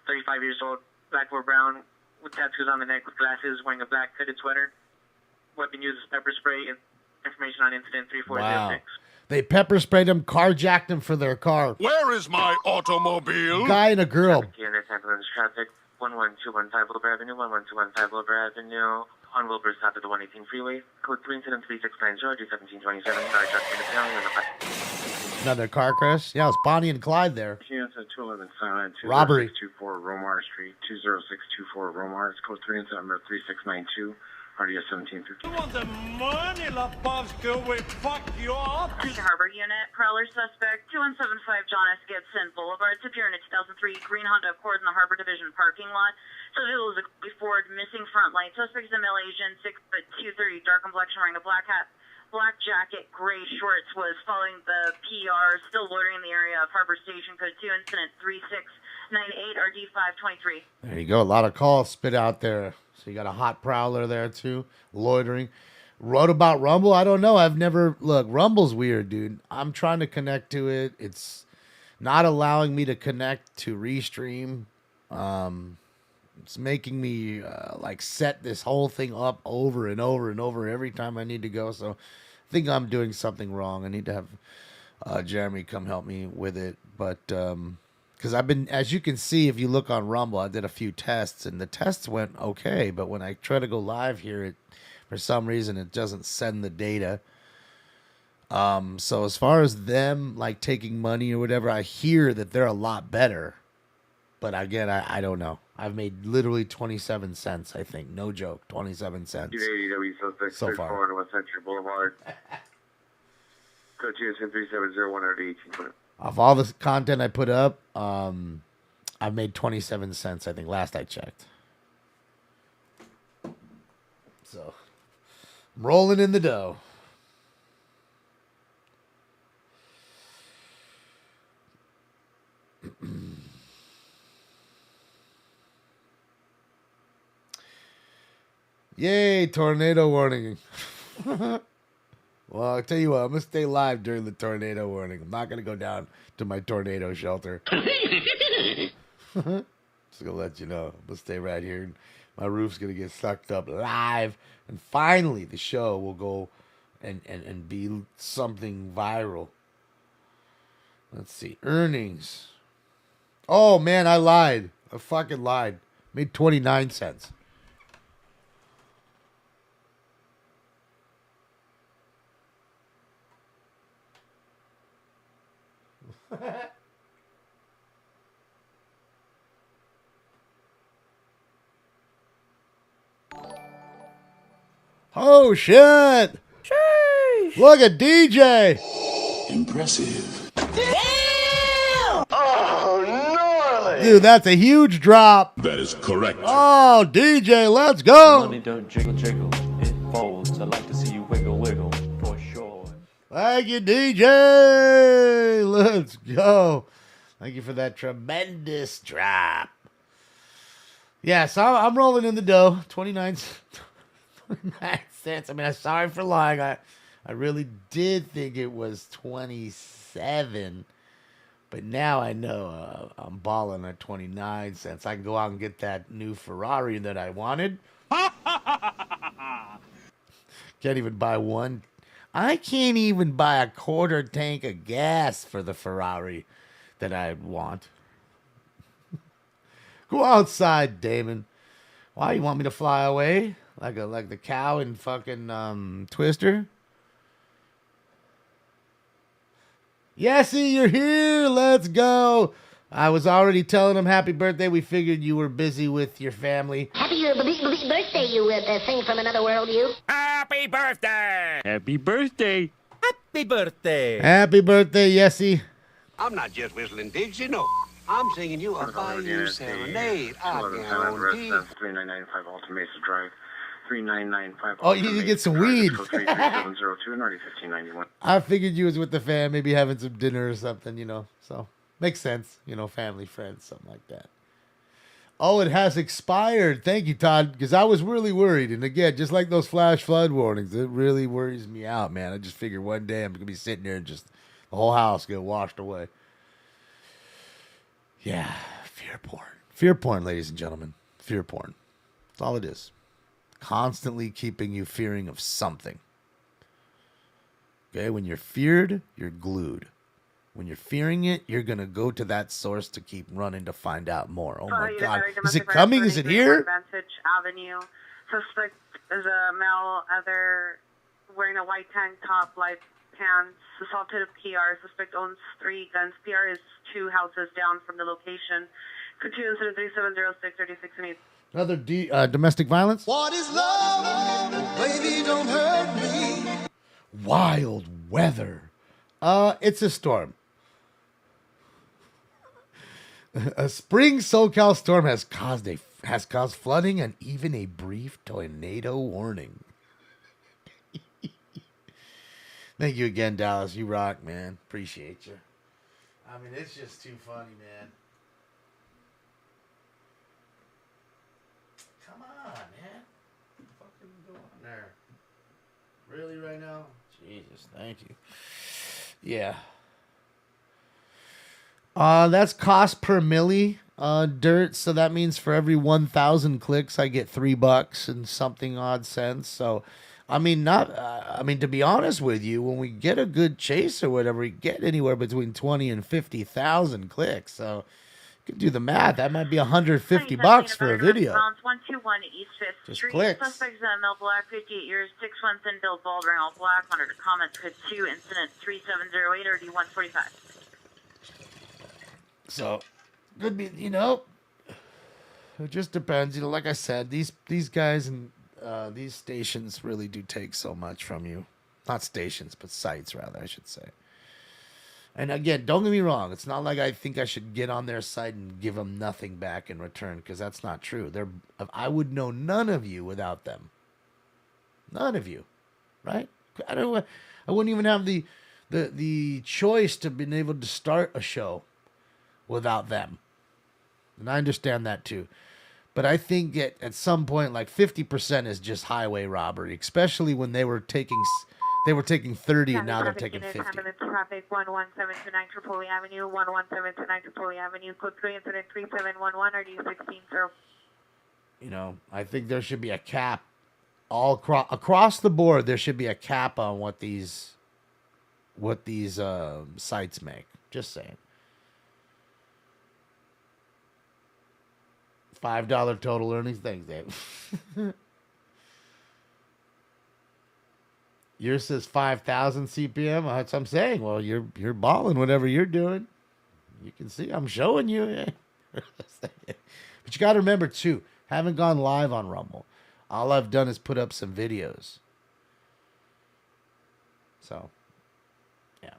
35 years old, black over brown, with tattoos on the neck, with glasses, wearing a black hooded sweater. Weapon used is pepper spray. Information on incident 3406. Wow. They pepper sprayed him, carjacked him for their car. Where is my automobile? Guy and a girl. Traffic 1121 Wilbur Avenue, 1121 Wilbur Avenue, on Wilbur south of the 118 freeway. Code 3 incident 3690, 1727. Sorry, Another car crash? Yeah, it was Bonnie and Clyde there. 211 Silent, Robbery. 20624 Romar Street, 20624 Romar. It's code 3 incident number 3692. RDS 1750. You want the money, Lebowski? We fuck you up. Harbor Unit, prowler suspect, 2175 John S. Gibson Boulevard. It's appearing in 2003 green Honda Accord in the Harbor Division parking lot. So it was a Ford missing front light. Suspect is a male Asian, 6'2", 30, dark complexion, wearing a black hat, black jacket, gray shorts, was following the PR, still loitering in the area of Harbor Station, code 2, incident 3698, RD 523. There you go. A lot of calls spit out there. So you got a hot prowler there too, loitering. Wrote about Rumble? I don't know. I've never... Look, Rumble's weird, dude. I'm trying to connect to it. It's not allowing me to connect to Restream. It's making me like set this whole thing up over and over and over every time I need to go. So I think I'm doing something wrong. I need to have Jeremy come help me with it. But because I've been, as you can see, if you look on Rumble, I did a few tests and the tests went okay. But when I try to go live here, it for some reason it doesn't send the data. So as far as them like taking money or whatever, I hear that they're a lot better. But again, I don't know. I've made literally 27 cents, I think. No joke, 27 cents. So far. West Century Boulevard. Code 2-370-118. Of all the content I put up, I've made 27 cents, I think, last I checked. So, I'm rolling in the dough. Yay, tornado warning. Well, I'll tell you what, I'm going to stay live during the tornado warning. I'm not going to go down to my tornado shelter. Just going to let you know. I'm going to stay right here. My roof's going to get sucked up live. And finally, the show will go and be something viral. Let's see. Earnings. Oh, man, I lied. I fucking lied. Made 29 cents. Oh shit! Sheesh. Look at DJ. Impressive. Damn! Oh, gnarly! Dude, that's a huge drop. That is correct. Oh, DJ, let's go. Money don't jiggle jiggle, it folds. I like to see you wiggle wiggle for sure. Thank you, DJ. Let's go. Thank you for that tremendous drop. Yeah, so I'm rolling in the dough. 29 cents. I mean, I'm sorry for lying. I really did think it was 27. But now I know I'm balling at 29 cents. I can go out and get that new Ferrari that I wanted. Can't even buy one. I can't even buy a quarter tank of gas for the Ferrari that I want. Go outside, Damon. Why, you want me to fly away? Like the cow in fucking Twister? Yesy, you're here. Let's go. I was already telling him happy birthday. We figured you were busy with your family. Happy birthday, you thing from another world, you. Happy birthday! Happy birthday! Happy birthday! Happy birthday, Yesy. I'm not just whistling digs, you know. I'm singing you a Bayou Serenade. I guarantee. 3995 Alta Mesa Drive. 3995. Oh, you need to get some weed. 3372 and already 1591. I figured you was with the fam, maybe having some dinner or something, you know. So, makes sense. You know, family, friends, something like that. Oh, it has expired. Thank you, Todd, because I was really worried. And again, just like those flash flood warnings, it really worries me out, man. I just figured one day I'm going to be sitting there and just the whole house get washed away. Yeah, fear porn. Fear porn, ladies and gentlemen. Fear porn. That's all it is. Constantly keeping you fearing of something. Okay, when you're feared, you're glued. When you're fearing it, you're going to go to that source to keep running to find out more. Oh my God. Is it coming? Is it here? Vantage Avenue. Suspect is a male, other wearing a white tank top, light pants, assaulted a PR. Suspect owns 3 guns. PR is 2 houses down from the location. Continue incident 3706 36 and 8. Another domestic violence? What is love? Baby, don't hurt me. Wild weather. It's a storm. A spring SoCal storm has caused flooding and even a brief tornado warning. Thank you again, Dallas. You rock, man. Appreciate you. I mean, it's just too funny, man. Come on, man. What the fuck are you doing there? Really, right now? Jesus, thank you. Yeah. That's cost per milli, dirt. So that means for every 1,000 clicks, I get $3 and something odd cents. So, I mean, to be honest with you, when we get a good chase or whatever, we get anywhere between 20 and 50,000 clicks. So, you can do the math. That might be $150 for a video. 121 East 5th Just Street. clicks. Suspect male black, 58 years, 6 months in, build bald, ring all black. Monitor comments code 2, incident 3708 or D145. So, could be, it just depends. Like I said, these guys and these stations really do take so much from you. Not stations, but sites, rather, I should say. And again, don't get me wrong. It's not like I think I should get on their site and give them nothing back in return, because that's not true. I would know none of you without them. None of you, right? I wouldn't even have the choice to been able to start a show without them. And I understand that too. But I think at some point, like 50% is just highway robbery, especially when they were taking 30 and now they're taking 50. Traffic 11729 Tripoli Avenue, 11729 Tripoli Avenue, code 3, incident 3711, RD 160. I think there should be a cap across the board. There should be a cap on what these sites make. Just saying. $5 total earnings. Thanks, Dave. Yours says 5,000 CPM. That's what I'm saying. Well, you're balling whatever you're doing. You can see I'm showing you. But you got to remember too, haven't gone live on Rumble. All I've done is put up some videos. So, yeah.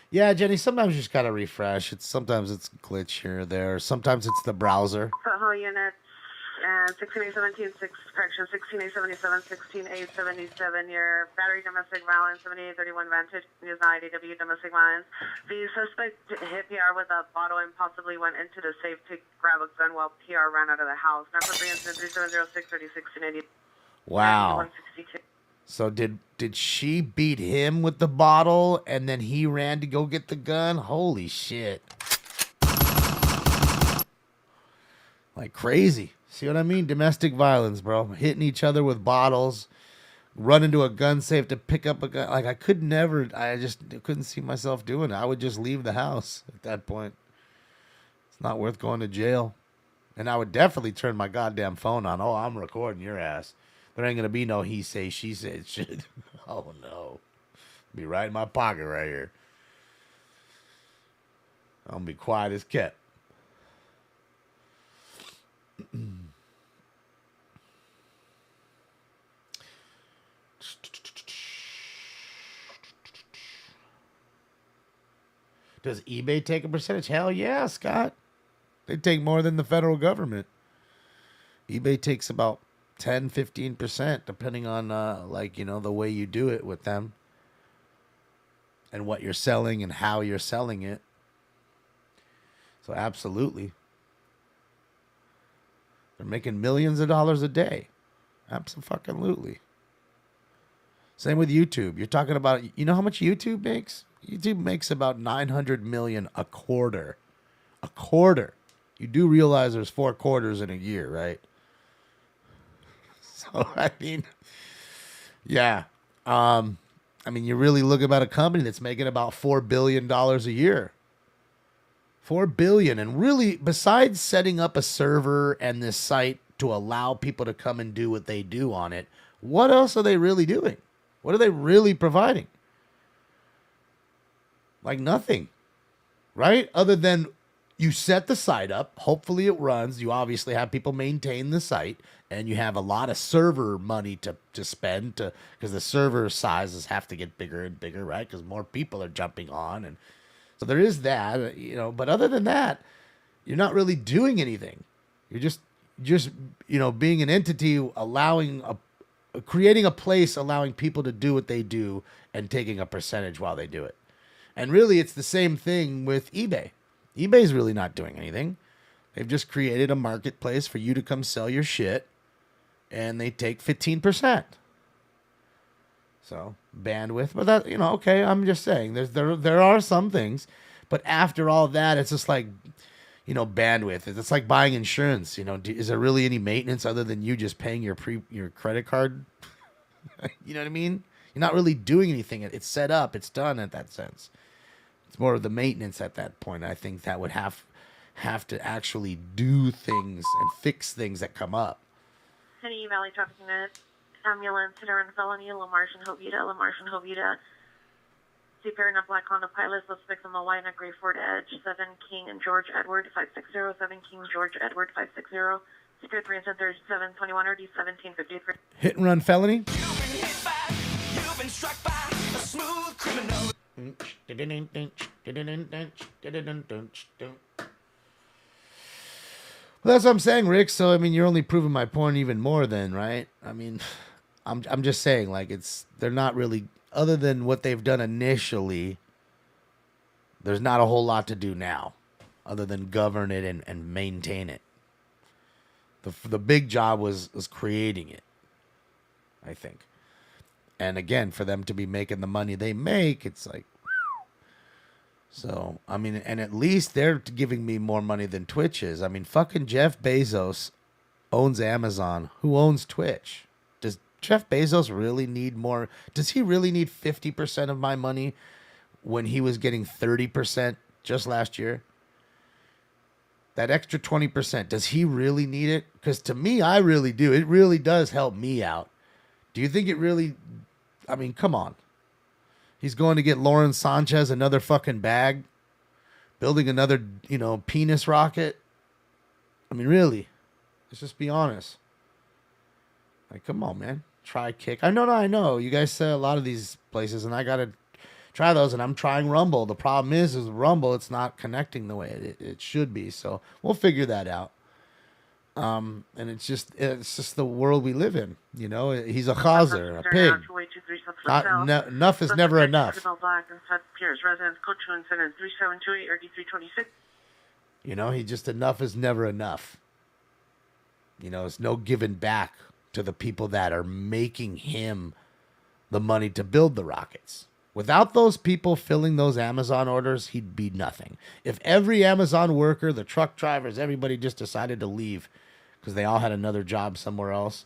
Yeah, Jenny, sometimes you just got to refresh. Sometimes it's a glitch here or there. Sometimes it's the browser. Foothill unit, 16817, 16877, 16877, your battery domestic violence, 7831 Vantage, is not IDW domestic violence. The suspect hit PR with a bottle and possibly went into the safe to grab a gun while PR ran out of the house. Number 3 incident 3706 3680. Wow. 162. So did she beat him with the bottle and then he ran to go get the gun? Holy shit. Like crazy. See what I mean? Domestic violence, bro. Hitting each other with bottles, run into a gun safe to pick up a gun. Like I just couldn't see myself doing it. I would just leave the house at that point. It's not worth going to jail. And I would definitely turn my goddamn phone on. Oh, I'm recording your ass. There ain't going to be no he say, she said shit. Oh, no. Be right in my pocket right here. I'm going to be quiet as kept. Does eBay take a percentage? Hell yeah, Scott. They take more than the federal government. eBay takes about 10-15%, depending on the way you do it with them and what you're selling and how you're selling it. So absolutely. They're making millions of dollars a day. Absolutely. Same with YouTube. You're talking about, you know how much YouTube makes? YouTube makes about 900 million a quarter. A quarter. You do realize there's 4 quarters in a year, right? So, I mean, yeah. You really look about a company that's making about $4 billion a year. $4 billion. And really, besides setting up a server and this site to allow people to come and do what they do on it, what else are they really doing? What are they really providing? Like nothing, right? Other than you set the site up, hopefully it runs. You obviously have people maintain the site, and you have a lot of server money to spend because the server sizes have to get bigger and bigger, right? Because more people are jumping on, and so there is that, But other than that, you're not really doing anything. You're just being an entity, allowing creating a place allowing people to do what they do and taking a percentage while they do it. And really, it's the same thing with eBay. eBay's really not doing anything. They've just created a marketplace for you to come sell your shit, and they take 15%. So, bandwidth. But that, okay, I'm just saying, there are some things. But after all that, it's just like, bandwidth. It's like buying insurance. Is there really any maintenance other than you just paying your credit card? You know what I mean? You're not really doing anything. It's set up. It's done at that sense. It's more of the maintenance at that point. I think that would have to actually do things and fix things that come up. City Valley Traffic Unit, ambulance, hitter and felony, La Martian Hovita, La Martian Hovita. Seafarer in a black Honda Pilot, suspects on the white and a gray Ford Edge, 7 King and George Edward, 560, 7 King George Edward, 560. Secure 3 and 37, 21 RD, 1753. Hit and run felony? You've been struck by a smooth criminal. Well, that's what I'm saying, Rick. So, you're only proving my point even more then, right? I'm just saying, like, they're not really, other than what they've done initially, there's not a whole lot to do now, other than govern it and maintain it. The big job was creating it, I think. And again, for them to be making the money they make, it's like, so, and at least they're giving me more money than Twitch is. Fucking Jeff Bezos owns Amazon. Who owns Twitch? Does Jeff Bezos really need more? Does he really need 50% of my money when he was getting 30% just last year? That extra 20%, does he really need it? Because to me, I really do. It really does help me out. Do you think it really... come on. He's going to get Lauren Sanchez another fucking bag, building another, penis rocket. Really. Let's just be honest. Like, come on, man. Try Kick. I know. You guys say a lot of these places, and I got to try those, and I'm trying Rumble. The problem is Rumble, it's not connecting the way it should be. So we'll figure that out. And it's just the world we live in. He's a chazer, a pig. Enough is never enough. He just enough is never enough. It's no giving back to the people that are making him the money to build the rockets. Without those people filling those Amazon orders, he'd be nothing. If every Amazon worker, the truck drivers, everybody just decided to leave because they all had another job somewhere else,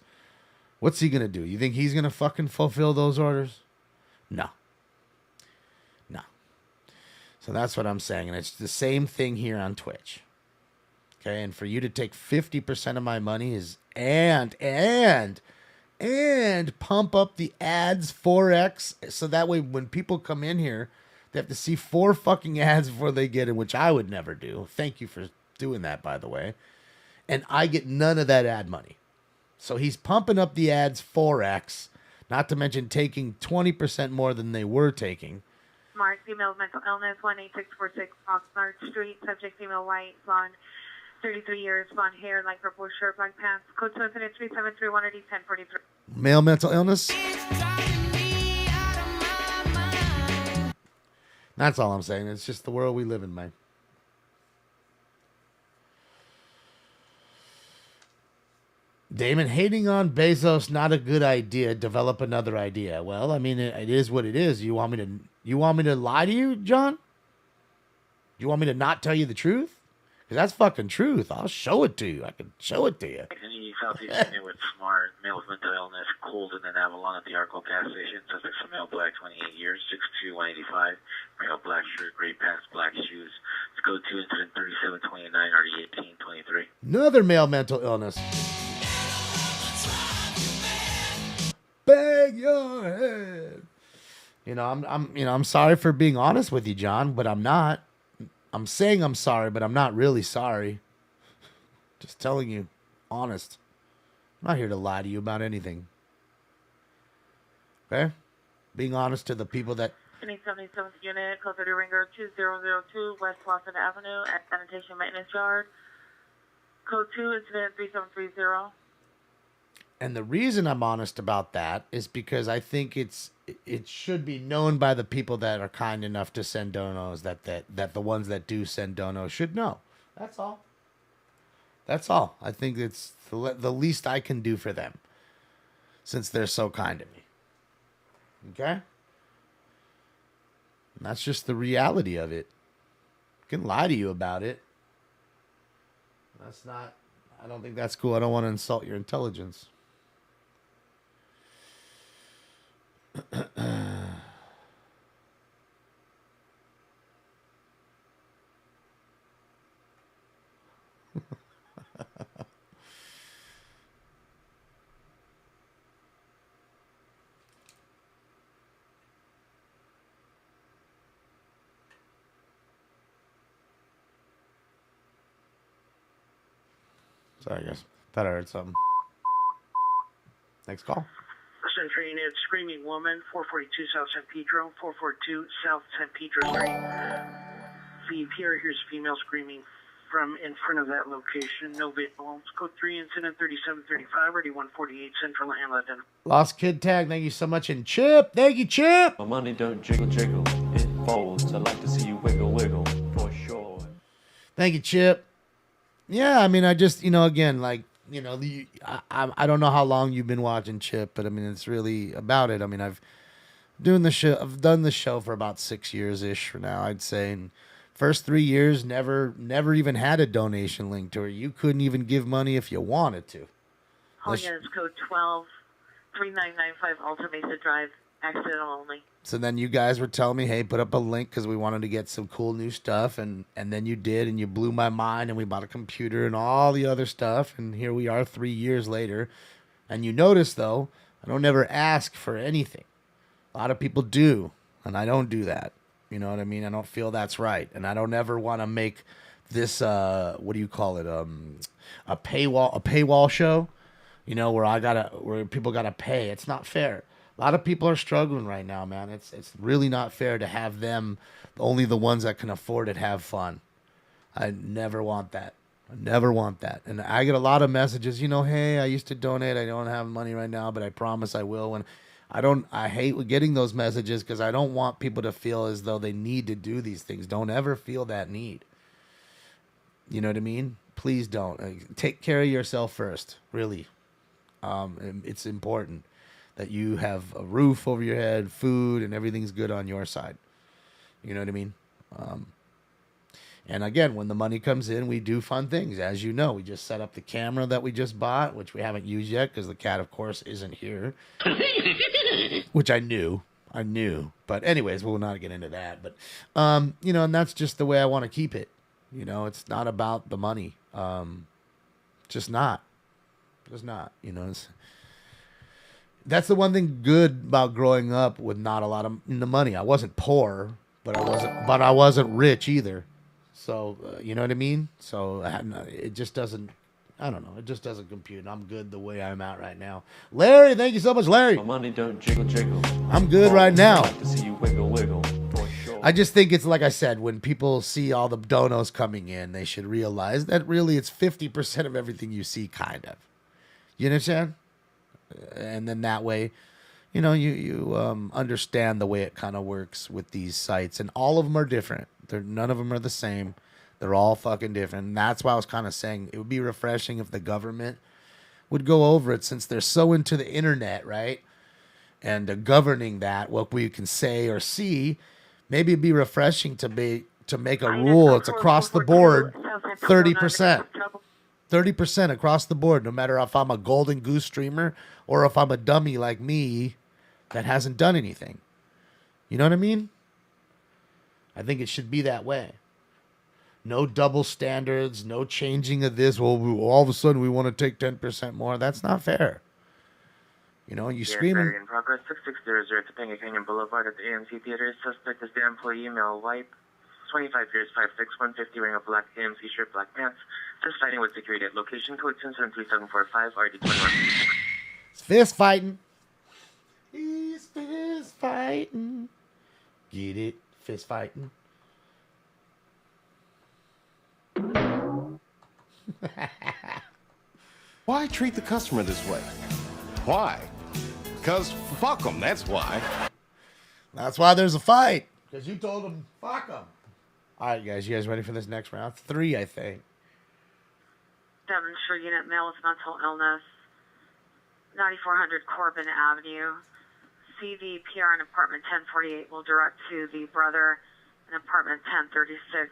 what's he going to do? You think he's going to fucking fulfill those orders? No. So that's what I'm saying. And it's the same thing here on Twitch. Okay. And for you to take 50% of my money is, and pump up the ads 4x. So that way when people come in here, they have to see 4 fucking ads before they get in, which I would never do. Thank you for doing that, by the way. And I get none of that ad money. So he's pumping up the ads 4x, not to mention taking 20% more than they were taking. Mark, female, mental illness, 18646 Oxnard Street. Subject, female, white, blonde, 33 years, blonde hair, light purple shirt, black pants. Code 23731 RD 1043. Male mental illness. That's all I'm saying. It's just the world we live in, man. Damon, hating on Bezos, not a good idea. Develop another idea. Well, it is what it is. You want me to lie to you, John? You want me to not tell you the truth? Because that's fucking truth. I'll show it to you. I can show it to you. Any Southeast Indian with smart, male with mental illness, Colden and Avalon at the Arco gas station. Suspects for male, black, 28 years, 6'2", 185. Male, black shirt, gray pants, black shoes. Let's go to incident 3729, RD 1823. Another male mental illness. Bang your head. I'm sorry for being honest with you, John, but I'm not. I'm saying I'm sorry, but I'm not really sorry. Just telling you, honest. I'm not here to lie to you about anything. Okay? Being honest to the people that... 77th Unit, closer to Ringer 2002, West Flosset Avenue, at Sanitation Maintenance Yard. Code 2, incident 3730. And the reason I'm honest about that is because I think it should be known by the people that are kind enough to send donos that the ones that do send donos should know. That's all. That's all. I think it's the least I can do for them since they're so kind to me. Okay? And that's just the reality of it. I can lie to you about it. That's not, I don't think that's cool. I don't want to insult your intelligence. Sorry, guys. Thought I heard something. Next call. Central Unit, Screaming Woman, 442 South San Pedro, 442 South San Pedro Street. The Pierre here's female screaming from in front of that location. No vehicles. Code 3, incident 3735, ready 148 Central and London. Lost Kid Tag, thank you so much. And Chip, thank you, Chip. My money don't jiggle jiggle, it folds. I like to see you wiggle wiggle, for sure. Thank you, Chip. Yeah, I mean, I just, again, like, I don't know how long you've been watching Chip, but I mean, it's really about it. I mean, I've done the show for about 6 years ish for now, I'd say. And first 3 years, never even had a donation link to her. You couldn't even give money if you wanted to. Oh, yeah, it's code 123995 Alta Mesa Drive, accidental only. So then you guys were telling me, hey, put up a link because we wanted to get some cool new stuff. And then you did, and you blew my mind, and we bought a computer and all the other stuff. And here we are 3 years later. And you notice, though, I don't ever ask for anything. A lot of people do, and I don't do that. You know what I mean? I don't feel that's right. And I don't ever want to make this, what do you call it, a paywall show, where people gotta pay. It's not fair. A lot of people are struggling right now, man. It's really not fair to have them, only the ones that can afford it, have fun. I never want that. I never want that. And I get a lot of messages, hey, I used to donate. I don't have money right now, but I promise I will. And I hate getting those messages because I don't want people to feel as though they need to do these things. Don't ever feel that need. You know what I mean? Please don't. Take care of yourself first, really. It's important that you have a roof over your head, food, and everything's good on your side. You know what I mean? And again, when the money comes in, we do fun things. As you know, we just set up the camera that we just bought, which we haven't used yet because the cat, of course, isn't here. Which I knew. But anyways, we'll not get into that. But, and that's just the way I want to keep it. It's not about the money. Just not. That's the one thing good about growing up with not a lot of money. I wasn't poor, but I wasn't rich either. So, you know what I mean? So it just doesn't, I don't know. It just doesn't compute. I'm good the way I'm at right now. Larry, thank you so much, Larry. My money don't jiggle jiggle. I'm good right now. I like to see you wiggle wiggle, for sure. I just think it's like I said, when people see all the donos coming in, they should realize that really it's 50% of everything you see, kind of. You understand? And then that way, you understand the way it kind of works with these sites. And all of them are different. None of them are the same. They're all fucking different. And that's why I was kind of saying it would be refreshing if the government would go over it, since they're so into the internet, right? And governing that, what we can say or see. Maybe it'd be refreshing to make a rule. It's across the board, 30%. 30% across the board, no matter if I'm a golden goose streamer or if I'm a dummy like me that hasn't done anything. You know what I mean? I think it should be that way. No double standards, no changing of this. Well, all of a sudden we want to take 10% more. That's not fair. You screaming. In progress, 6600 Topanga Canyon Boulevard at the AMC Theater. Suspect is the employee, male, white, 25 years, 5'6", 150, wearing a black AMC shirt, black pants. Just fighting with security at location code 73745 RD21. Fist fighting. He's fist fighting. Get it? Fist fighting. Why treat the customer this way? Why? Because fuck them, that's why. That's why there's a fight. Because you told them, fuck them. All right, guys. You guys ready for this next round? 3, I think. Devonshire unit male with mental illness. 9400 Corbin Avenue. CVPR in apartment 1048 will direct to the brother in apartment 1036.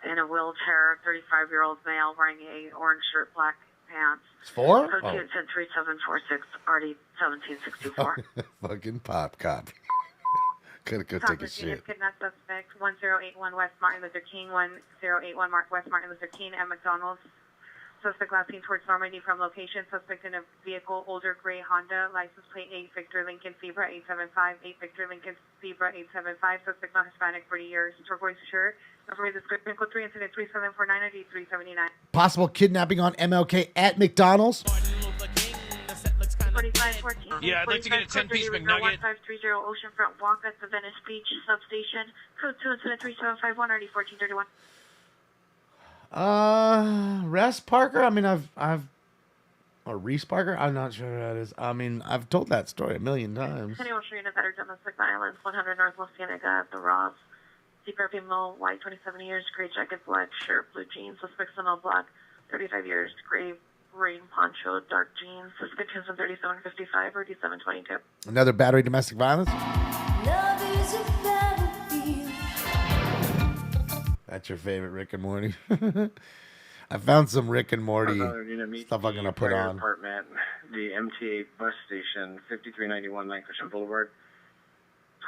In a wheelchair, 35-year-old male wearing a orange shirt, black pants. It's 4? Code 3746, RD 1764. Fucking pop cop. Gotta go take a shit. Kidnapped suspect 1081 West Martin Luther King, 1081 West Martin Luther King at McDonald's. Suspect last seen towards Normandy from location. Suspect in a vehicle, older gray Honda, license plate 8 Victor Lincoln Zebra 875, 8 Victor Lincoln Zebra 875. Suspect not Hispanic, 40 years, turquoise shirt. Information description code 3 incident 3749 ID 379. Possible kidnapping on MLK at McDonald's. 4514. Yeah, I'd like to get a 10-piece McNugget. 1530 Oceanfront Walk at the Venice Beach substation. Code 2 incident 3751 RD 1431. Rest Parker. I mean, or Reese Parker. I'm not sure who that is. I mean, I've told that story a million times. Continual street of better domestic violence. 100 North Los Cienega at the Ross. Deeper female, white, 27 years, gray jacket, black shirt, blue jeans. Suspects in all black, 35 years, gray rain poncho, dark jeans. Suspects in 3755 or D722. Another battery domestic violence. Love is a battlefield. That's your favorite Rick and Morty. I found some Rick and Morty stuff I'm gonna put on. Apartment, the MTA bus station, 5391 Lancaster Boulevard.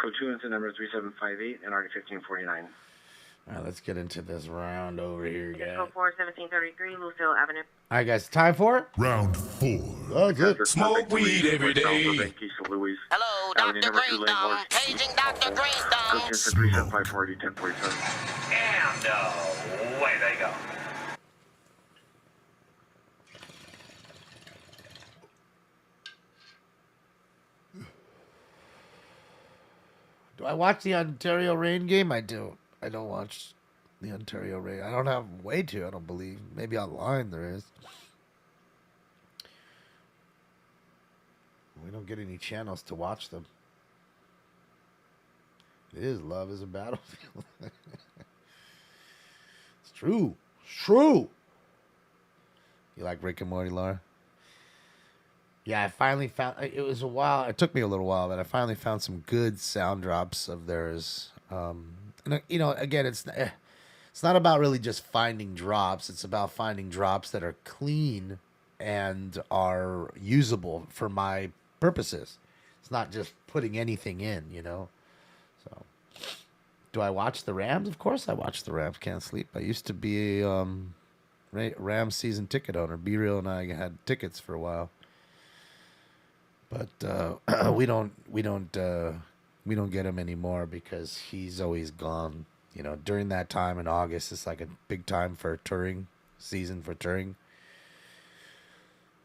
Code 2 incident number 3758 and RD 1549. All right, let's get into this round over here, guys. Code 4 1733 Lucille Avenue. All right, guys, time for it. Round 4. Oh, good. Smoke weed every day. Hello, Dr. Greystone. Paging Dr. Greystone. Code 3754 RD 1047. And away they go. Do I watch the Ontario Reign game? I do. I don't watch the Ontario Reign. I don't have a way to, I don't believe. Maybe online there is. We don't get any channels to watch them. It is Love is a Battlefield. It's true. It's true. You like Rick and Morty, Laura? Yeah, I finally found, it was a while, it took me a little while, but I finally found some good sound drops of theirs. And, you know, again, it's not about really just finding drops. It's about finding drops that are clean and are usable for my purposes. It's not just putting anything in, you know. So, do I watch the Rams? Of course I watch the Rams. Can't sleep. I used to be a Rams season ticket owner. B-Real and I had tickets for a while. But we don't get him anymore because he's always gone. You know, during that time in August, it's like a big time for touring season for touring.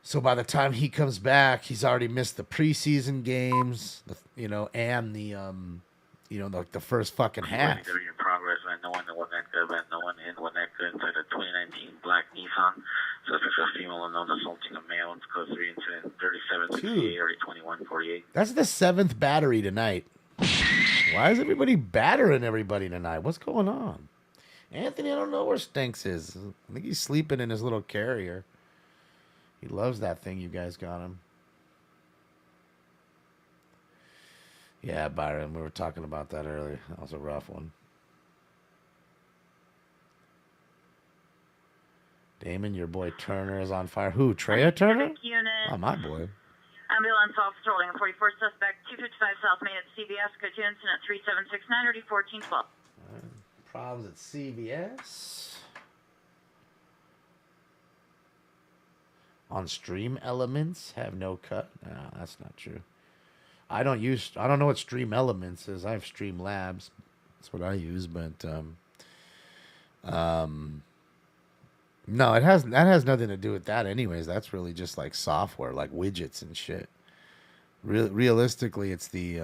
So by the time he comes back, he's already missed the preseason games, and the first fucking half. In progress, and no one in Winnetka inside a 2019 black Nissan. Suspect a female unknown assaulting a male. It's code 3 incident 3768 or 2148. That's the 7th battery tonight. Why is everybody battering everybody tonight? What's going on? Anthony, I don't know where Stinks is. I think he's sleeping in his little carrier. He loves that thing you guys got him. Yeah, Byron, we were talking about that earlier. That was a rough one. Damon, your boy Turner is on fire. Who, Treya Turner? Unit. Oh, my boy. Ambulance officer holding a 44 suspect, 255 South Main at CVS, code 2 incident 3769 or 1412. Problems at CVS. On Stream Elements, have no cut. No, that's not true. I don't know what Stream Elements is. I have Stream Labs. That's what I use, but no, that has nothing to do with that anyways. That's really just like software, like widgets and shit. Realistically, it's the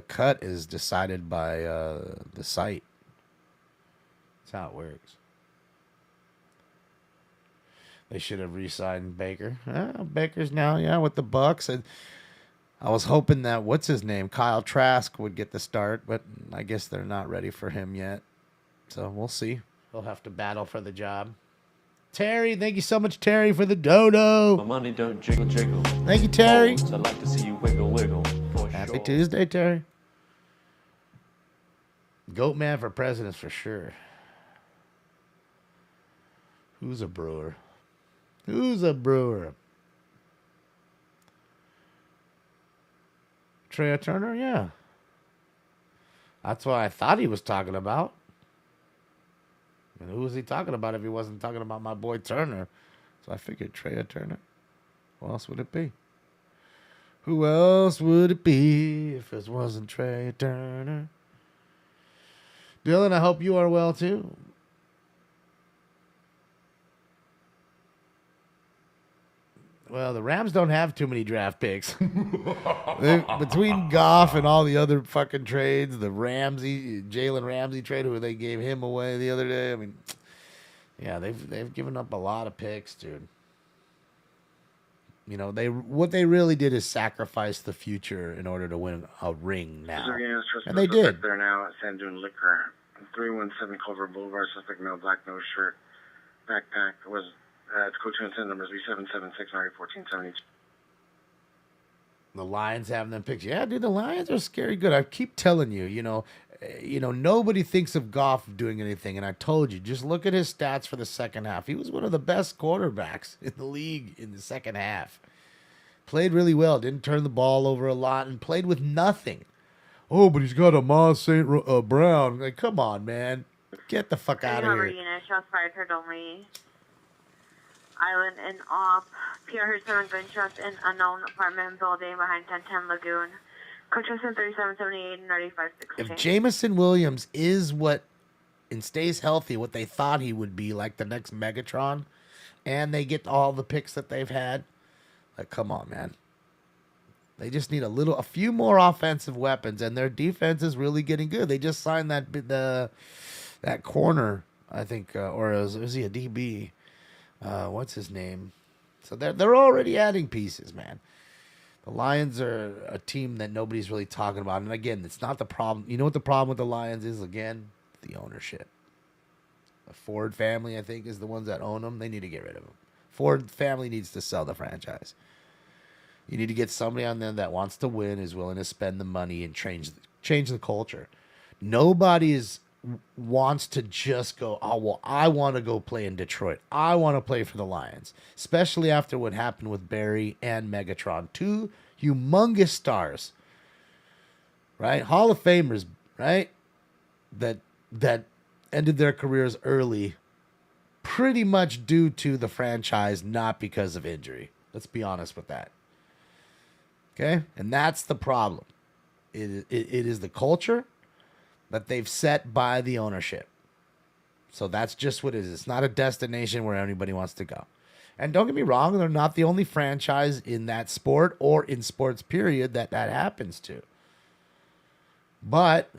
cut is decided by the site. That's how it works. They should have re-signed Baker. Baker's now, yeah, with the Bucks. And I was hoping that, what's his name, Kyle Trask would get the start, but I guess they're not ready for him yet. So we'll see. He'll have to battle for the job. Terry, thank you so much, Terry, for the dodo. My money don't jiggle jiggle. Thank you, Terry. I'd like to see you wiggle wiggle. Happy Tuesday, Terry. Goat man for president for sure. Who's a brewer? Who's a brewer? Trey Turner, yeah. That's what I thought he was talking about. And who was he talking about if he wasn't talking about my boy Turner? So I figured Trey Turner. Who else would it be? Who else would it be if it wasn't Trey Turner? Dylan, I hope you are well too. Well, the Rams don't have too many draft picks. Between Goff and all the other fucking trades, the Jalen Ramsey trade, who they gave him away the other day. I mean, yeah, they've given up a lot of picks, dude. You know, what they really did is sacrifice the future in order to win a ring now. And they did. They're now at Sand Dune Liquor, 317 Culver Boulevard, suspect male, black nose shirt, backpack, was code 2 and numbers 3776 1470. The Lions having them picks. Yeah, dude, the Lions are scary good. I keep telling you, you know, nobody thinks of Goff doing anything. And I told you, just look at his stats for the second half. He was one of the best quarterbacks in the league in the second half. Played really well. Didn't turn the ball over a lot and played with nothing. Oh, but he's got Amon St. Brown. Like, come on, man. Get the fuck out of here. Unit, shots fired, heard only. Island and op. PR heard 7 gunshots in unknown apartment building behind 1010 Lagoon. Contraction 3778 and 9560. If Jamison Williams is and stays healthy, what they thought he would be, like the next Megatron, and they get all the picks that they've had, like, come on, man. They just need a few more offensive weapons, and their defense is really getting good. They just signed that corner, I think, or is he a DB? What's his name? So they're already adding pieces, man. The Lions are a team that nobody's really talking about. And again, it's not the problem. You know what the problem with the Lions is? Again, the ownership. The Ford family, I think, is the ones that own them. They need to get rid of them. Ford family needs to sell the franchise. You need to get somebody on there that wants to win, is willing to spend the money and change the culture. Nobody wants to just go, oh, well, I want to go play in Detroit. I want to play for the Lions, especially after what happened with Barry and Megatron. Two humongous stars, right? Hall of Famers, right? That ended their careers early, pretty much due to the franchise, not because of injury. Let's be honest with that. Okay? And that's the problem. It is the culture that they've set by the ownership. So that's just what it is. It's not a destination where anybody wants to go. And don't get me wrong, they're not the only franchise in that sport or in sports period that happens to. But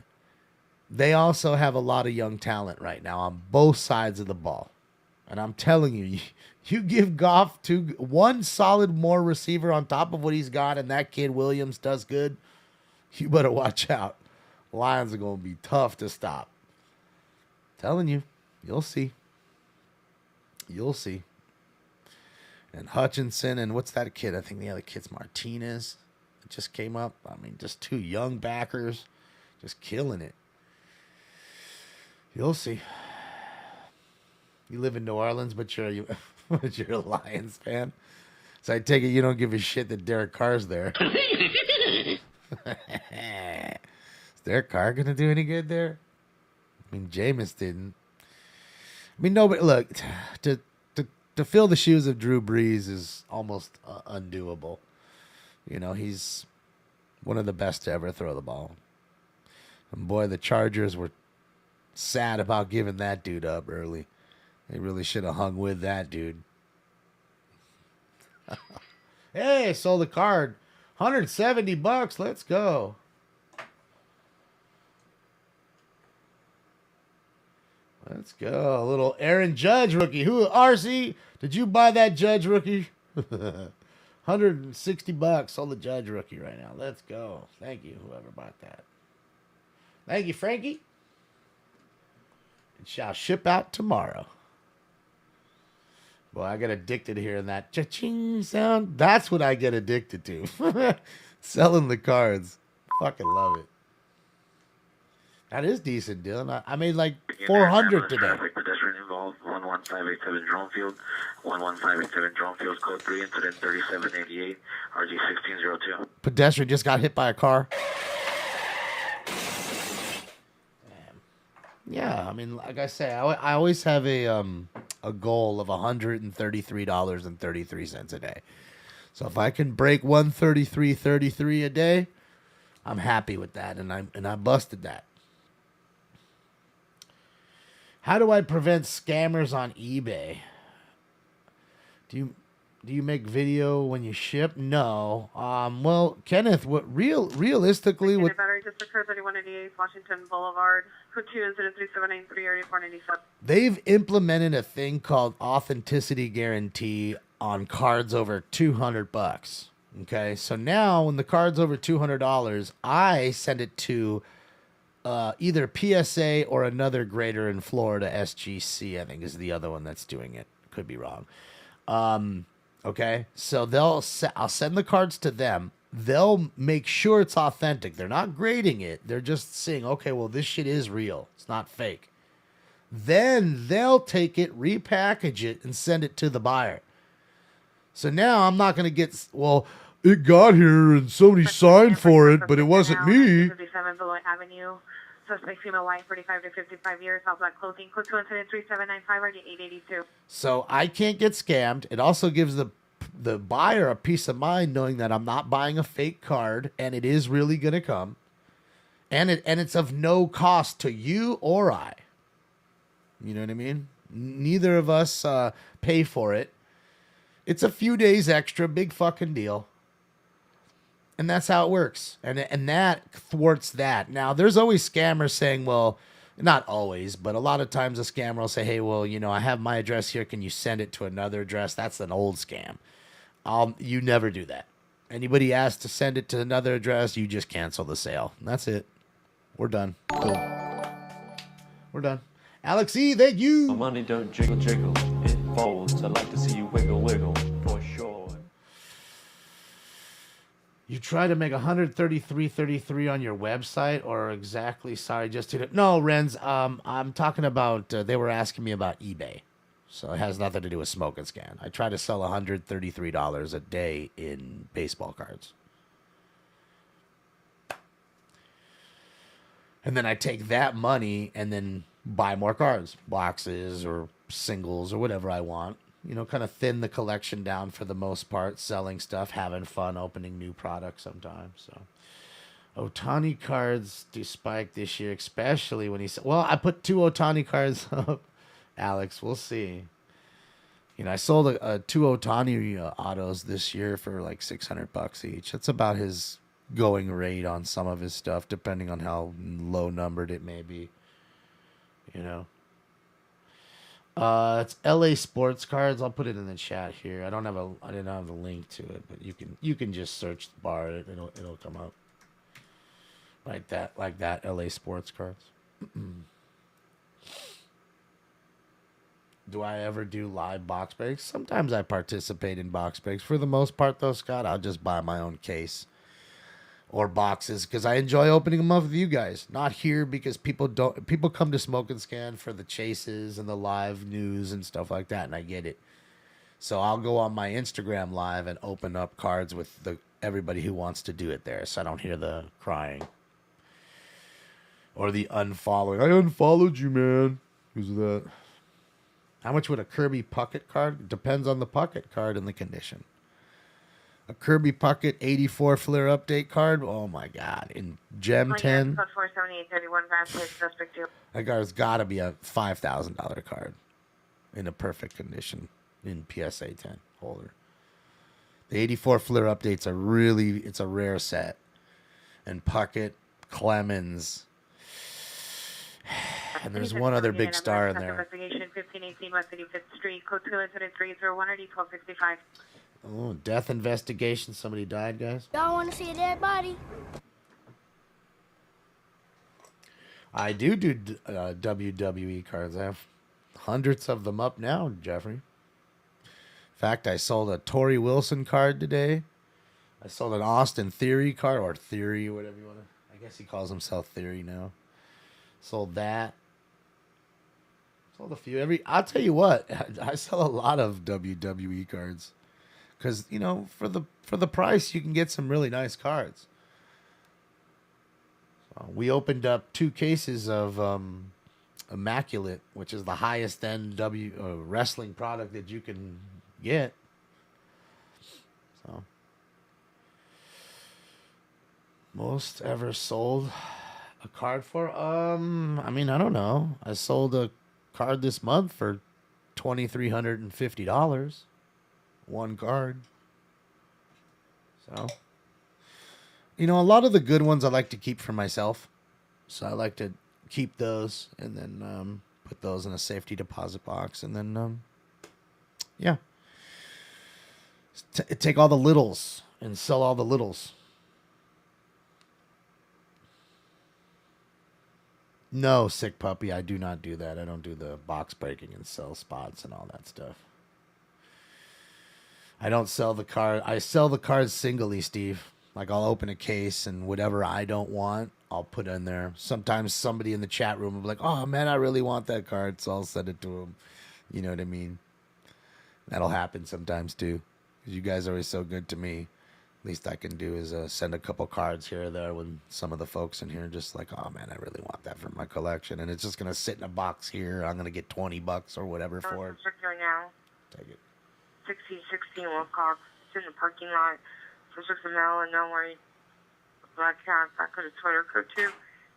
they also have a lot of young talent right now on both sides of the ball. And I'm telling you, you give Goff one solid more receiver on top of what he's got, and that kid Williams does good, you better watch out. Lions are going to be tough to stop. Telling you, you'll see. You'll see. And Hutchinson, and what's that kid? I think the other kid's Martinez. It just came up. I mean, just two young backers, just killing it. You'll see. You live in New Orleans, but you're a Lions fan. So I take it you don't give a shit that Derek Carr's there. Derek Carr gonna do any good there? I mean, Jameis didn't. I mean, nobody. Look, to fill the shoes of Drew Brees is almost undoable. You know, he's one of the best to ever throw the ball. And boy, the Chargers were sad about giving that dude up early. They really should have hung with that dude. Hey, I sold the card. $170. Let's go. Let's go. A little Aaron Judge rookie. Who, RC? Did you buy that Judge rookie? $160 on the Judge rookie right now. Let's go. Thank you, whoever bought that. Thank you, Frankie. It shall ship out tomorrow. Boy, I get addicted to hearing that cha-ching sound. That's what I get addicted to. Selling the cards. Fucking love it. That is decent, Dylan. I made like 400 today. Traffic, pedestrian involved, 11587 drone field, 11587 drone field, code 3, incident 3788, RG1602. Pedestrian just got hit by a car. Yeah, I mean, like I say, I always have a goal of $133.33 a day. So if I can break 133.33 a day, I'm happy with that, and I busted that. How do I prevent scammers on eBay? Do you make video when you ship? No. Well, Kenneth, realistically, what battery just occurred 3188 Washington Boulevard. Code 2 incident 3793 8497. They've implemented a thing called authenticity guarantee on cards over $200. Okay, so now when the card's over $200, I send it to either PSA or another grader in Florida, SGC, I think is the other one that's doing it. Could be wrong. Okay, so I'll send the cards to them. They'll make sure it's authentic. They're not grading it. They're just saying, okay, well, this shit is real. It's not fake. Then they'll take it, repackage it, and send it to the buyer. So now I'm not going to get, well, it got here and somebody signed for it, but it wasn't me. 57 Beloit Avenue. Suspect female, white, 45 to 55 years, all black clothing. Code 2 incident 3795 RD 882. So I can't get scammed. It also gives the buyer a peace of mind knowing that I'm not buying a fake card and it is really going to come. And it's of no cost to you or I. You know what I mean? Neither of us pay for it. It's a few days extra, big fucking deal. And that's how it works. And that thwarts that. Now, there's always scammers saying, well, not always, but a lot of times a scammer will say, hey, well, you know, I have my address here. Can you send it to another address? That's an old scam. You never do that. Anybody asks to send it to another address, you just cancel the sale. That's it. We're done. Boom. We're done. Alex E., thank you. My money don't jiggle, jiggle. It folds. I like to see you wiggle, wiggle. For sure. You try to make 133.33 on your website, or exactly? Sorry, just to no, Renz. I'm talking about. They were asking me about eBay, so it has nothing to do with Smoke and Scan. I try to sell $133 a day in baseball cards, and then I take that money and then buy more cards, boxes or singles or whatever I want. You know, kind of thin the collection down for the most part, selling stuff, having fun, opening new products sometimes. So, Ohtani cards do spike this year, especially when he said, well, I put 2 Ohtani cards up, Alex. We'll see. You know, I sold a 2 Ohtani autos this year for like $600 each. That's about his going rate on some of his stuff, depending on how low numbered it may be. You know. It's LA Sports Cards. I'll put it in the chat here. I didn't have the link to it, but you can just search the bar. It'll come up like that. LA Sports Cards. Do I ever do live box breaks? Sometimes I participate in box breaks. For the most part, though, Scott, I'll just buy my own case or boxes because I enjoy opening them up with you guys. Not here because people come to Smoke and Scan for the chases and the live news and stuff like that, and I get it. So I'll go on my Instagram live and open up cards with everybody who wants to do it there, so I don't hear the crying or the unfollowing. I unfollowed you, man. Who's that? How much would a Kirby Puckett card? Depends on the Puckett card and the condition. A Kirby Puckett 84 Flair update card. Oh my God! In Gem 10. Code 47831 Vantage suspect deal. That card's got to be a $5,000 card in a perfect condition in PSA 10 holder. The 84 Flair updates are it's a rare set. And Puckett, Clemens. And there's one other big star in there. Investigation 1518 West 85th Street, code 20301 1265. Oh, death investigation. Somebody died, guys. Y'all want to see a dead body? I do WWE cards. I have hundreds of them up now, Jeffrey. In fact, I sold a Torrie Wilson card today. I sold an Austin Theory card, or Theory, whatever you want to. I guess he calls himself Theory now. Sold that. Sold a few. I'll tell you what, I sell a lot of WWE cards. Because, you know, for the price, you can get some really nice cards. So we opened up 2 cases of Immaculate, which is the highest end wrestling product that you can get. So, most ever sold a card for? I mean, I don't know. I sold a card this month for $2,350. One card. So, you know, a lot of the good ones I like to keep for myself. So I like to keep those and then put those in a safety deposit box. And then, yeah. Take all the littles and sell all the littles. No, sick puppy, I do not do that. I don't do the box breaking and sell spots and all that stuff. I don't sell the card. I sell the cards singly, Steve. Like, I'll open a case and whatever I don't want, I'll put in there. Sometimes somebody in the chat room will be like, oh, man, I really want that card, so I'll send it to them. You know what I mean? That'll happen sometimes, too. Because you guys are always so good to me. Least I can do is send a couple cards here or there when some of the folks in here are just like, oh, man, I really want that for my collection. And it's just going to sit in a box here. I'm going to get $20 or whatever for it. Now. Take it. 1616 Wilcox. It's in the parking lot. So it's a mail and no worry. Black cat. Back to the Twitter code 2.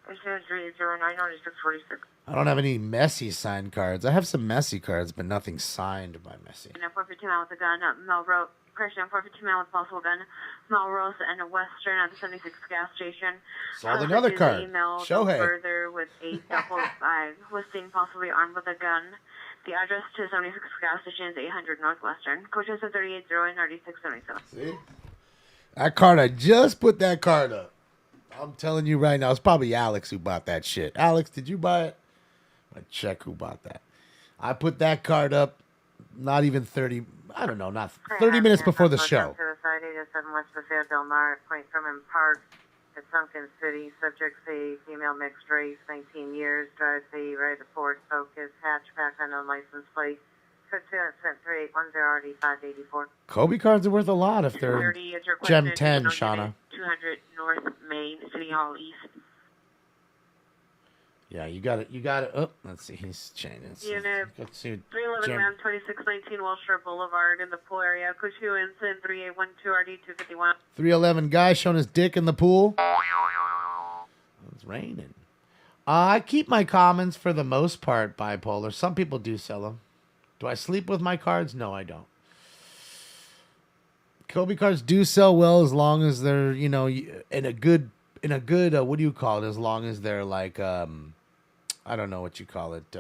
Incident 3099646. I don't have any Messi signed cards. I have some Messi cards, but nothing signed by Messi. And a 452 man with a gun. Melrose. Christian 452 man with possible gun. Melrose and a Western at the 76 gas station. Sold another card. Shohei. Further with a duffel bag. Listing possibly armed with a gun. The address to 76 gas station is 800 Northwestern. Coach is 380 9677. See? That card, I just put that card up. I'm telling you right now, it's probably Alex who bought that shit. Alex, did you buy it? I check who bought that. I put that card up not even 30, I don't know, not 30 minutes before the show. Suicide 807 West Paseo Del Mar, Point Fermin Park, at Sunken City. Subjects a female mixed race, 19 years, drives a Red Ford Focus, hatchback, unknown license plate. Code 2 584. Kobe cards are worth a lot if they're Gem 10, Shauna. 200 North Main, City Hall East. Yeah, you got it. Oh, let's see. He's changing. Unit let's see. 311 Ram 2619 Walshire Boulevard in the pool area. Kuchu Ensign 3812 RD 251. 311 guy showing his dick in the pool. It's raining. I keep my commons for the most part, bipolar. Some people do sell them. Do I sleep with my cards? No, I don't. Kobe cards do sell well as long as they're, you know, in a good, what do you call it? As long as they're like, I don't know what you call it.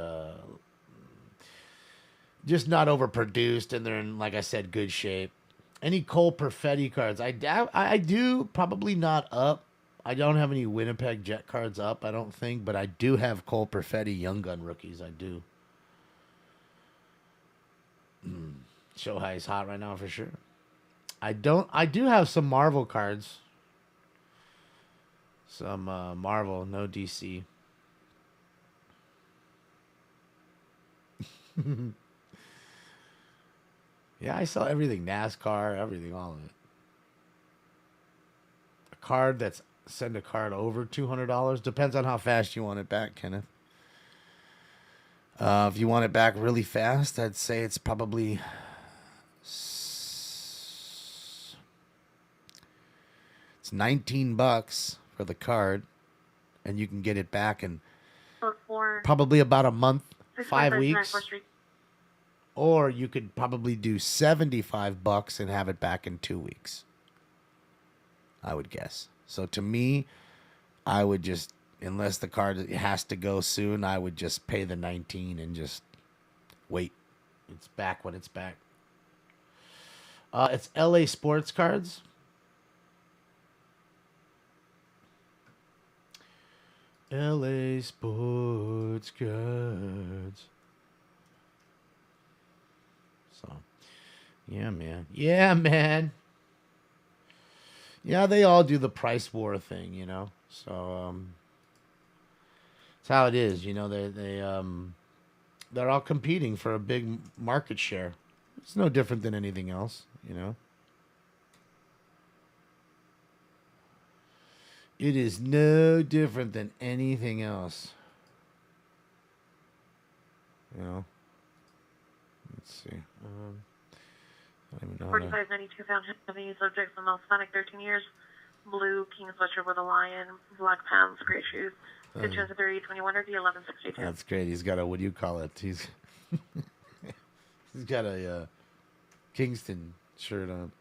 Just not overproduced and they're in, like I said, good shape. Any Cole Perfetti cards? I do, probably not up. I don't have any Winnipeg Jet cards up, I don't think, but I do have Cole Perfetti Young Gun rookies. I do. Shohei's hot right now for sure. I do have some Marvel cards. Some Marvel, no DC. Yeah, I sell everything. NASCAR, everything, all of it. A card that's send a card over $200. Depends on how fast you want it back, Kenneth. If you want it back really fast, I'd say it's probably it's $19 for the card, and you can get it back in probably about a month, 5 weeks. Or you could probably do $75 and have it back in 2 weeks. I would guess. So to me, I would just unless the card has to go soon, I would just pay the 19 and just wait. It's back when it's back. It's LA Sports Cards. LA Sports Cards. So, yeah, man. Yeah, man. Yeah, they all do the price war thing, you know. So, it's how it is, you know. They're all competing for a big market share. It's no different than anything else, you know. It is no different than anything else. You know. Let's see. I don't even know. 4592 Fountain Avenue, subject the most Sonic 13 years. Blue King sweatshirt with a lion, black pants, gray shoes. Pictures of 3021 or D1162. That's great. He's got a, what do you call it? He's got a Kingston shirt on.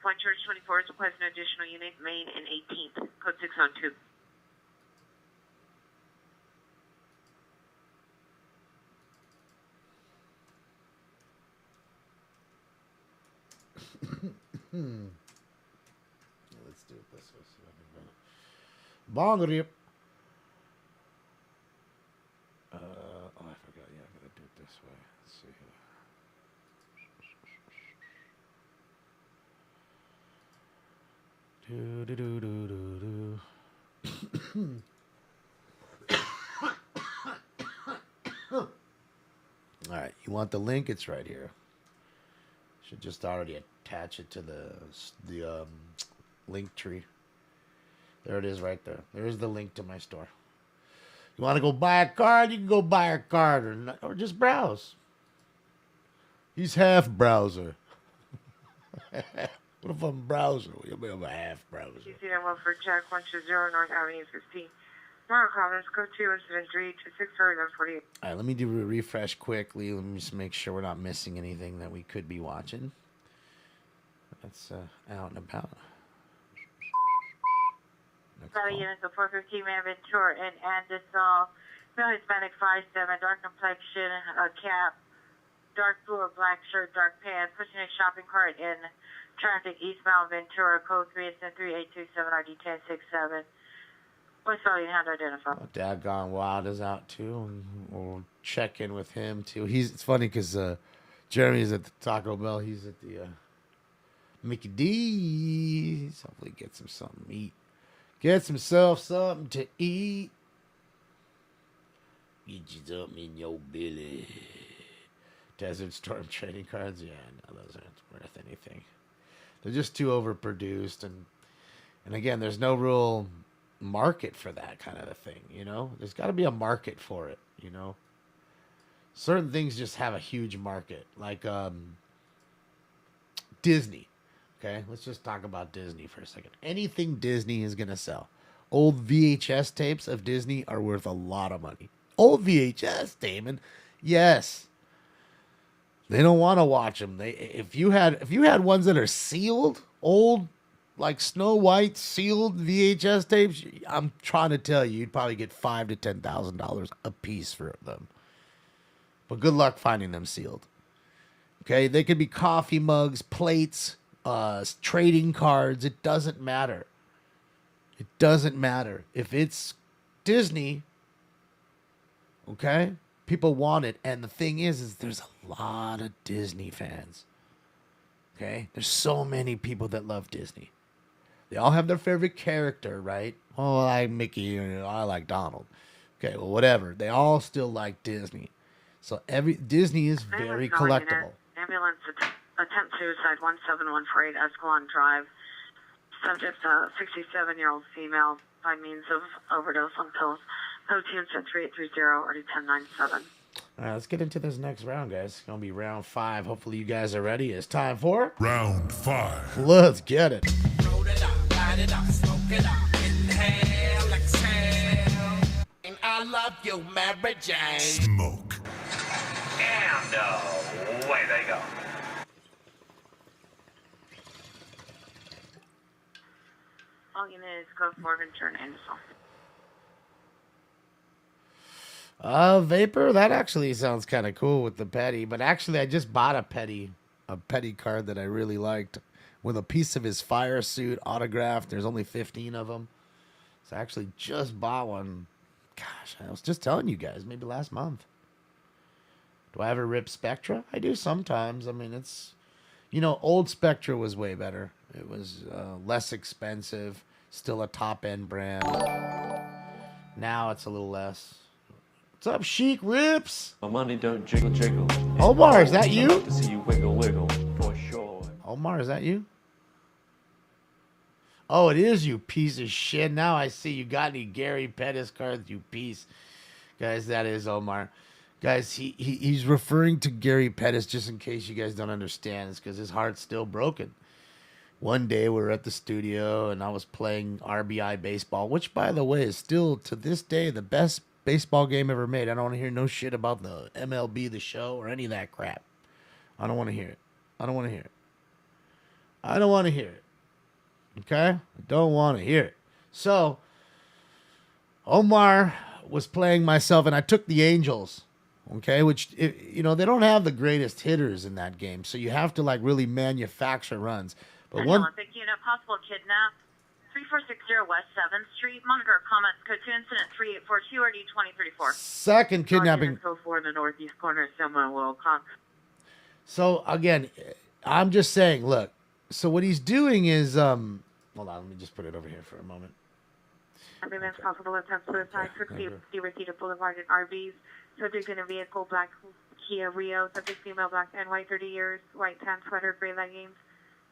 Flight Church 24 requires an additional unit, Main and 18th, code 602. Let's do it this way. Bong rip. I forgot. Yeah, I gotta do it this way. Let's see here. Do do do do do do. All right, you want the link? It's right here. Should just already attach it to the link tree. There it is right there. There's the link to my store. You want to go buy a card? You can go buy a card or just browse. He's half browser. What if I'm browser? I'm a half browser. You see that one for Jack 120 North Avenue 15. Tomorrow comments, code 2 incident 3 to 648. All right, let me do a refresh quickly. Let me just make sure we're not missing anything that we could be watching. That's out and about. Sorry, units of 415 Man Ventura and Andesol. Male Hispanic 5'7", dark complexion, cap, dark blue or black shirt, dark pants, pushing a shopping cart in traffic eastbound Ventura, code 3 and 3827 RD 1067. What's all you have to identify? Daggone Wild is out too, and we'll check in with him too. It's funny because Jeremy's at the Taco Bell. He's at the Mickey D's. Hopefully, gets him something to eat. Gets himself something to eat. Get you something in your belly. Desert Storm trading cards. Yeah, no, those aren't worth anything. They're just too overproduced, and again, there's no real market for that kind of a thing, you know. There's got to be a market for it, you know. Certain things just have a huge market, like Disney. Okay, let's just talk about Disney for a second. Anything Disney is gonna sell. Old VHS tapes of Disney are worth a lot of money. Old VHS, Damon. Yes. They don't want to watch them. If you had ones that are sealed, old, like Snow White sealed VHS tapes, I'm trying to tell you, you'd probably get $5,000 to $10,000 a piece for them. But good luck finding them sealed. Okay, they could be coffee mugs, plates, trading cards. It doesn't matter. It doesn't matter. If it's Disney, okay, people want it. And the thing is there's a lot of Disney fans. Okay, there's so many people that love Disney. They all have their favorite character, right? Oh, I like Mickey, I like Donald. Okay, well, whatever. They all still like Disney. So Disney is very collectible. Ambulance attempt suicide 17148 Escalon Drive. Subject 67-year-old female by means of overdose on pills. Code 3830 already 1097. All right, let's get into this next round, guys. It's going to be round 5. Hopefully you guys are ready. It's time for round 5. Let's get it. Roll it up, light it up, smoke it up, inhale, exhale. And I love you, Mary Jane. Smoke. And away they go. All units, code 4, Ventura and Anderson. Vapor, that actually sounds kind of cool with the petty. But actually, I just bought a petty card that I really liked with a piece of his fire suit autographed. There's only 15 of them. So I actually just bought one. Gosh, I was just telling you guys, maybe last month. Do I ever rip Spectra? I do sometimes. I mean, it's, you know, old Spectra was way better. It was less expensive, still a top-end brand. Now it's a little less. What's up, Chic Rips? My money don't jiggle jiggle. Omar, is that you? I'd like to see you wiggle wiggle, for sure. Omar, is that you? Oh, it is, you piece of shit. Now I see you got any Gary Pettis cards, you piece. Guys, that is Omar. Guys, he's referring to Gary Pettis, just in case you guys don't understand. It's because his heart's still broken. One day we were at the studio and I was playing RBI baseball, which, by the way, is still, to this day, the best baseball game ever made. I don't want to hear no shit about the MLB, the show, or any of that crap. I don't want to hear it. I don't want to hear it. I don't want to hear it. Okay? I don't want to hear it. So, Omar was playing myself, and I took the Angels. Okay? Which, you know, they don't have the greatest hitters in that game, so you have to, like, really manufacture runs. But one... Olympic unit, possible kidnap. 3460 West 7th Street. Monitor comments. Code 2 incident 3842 RD 2034. Second kidnapping. Code 4 in the northeast corner of Selma Wilcox. So, again, I'm just saying, look. So what he's doing is, hold on, let me just put it over here for a moment. Ambulance possible attempt suicide. 60 Rosita Boulevard in RVs. Subject in a vehicle, black Kia Rio. Subject female, black and white, 30 years, white tan sweater, gray leggings.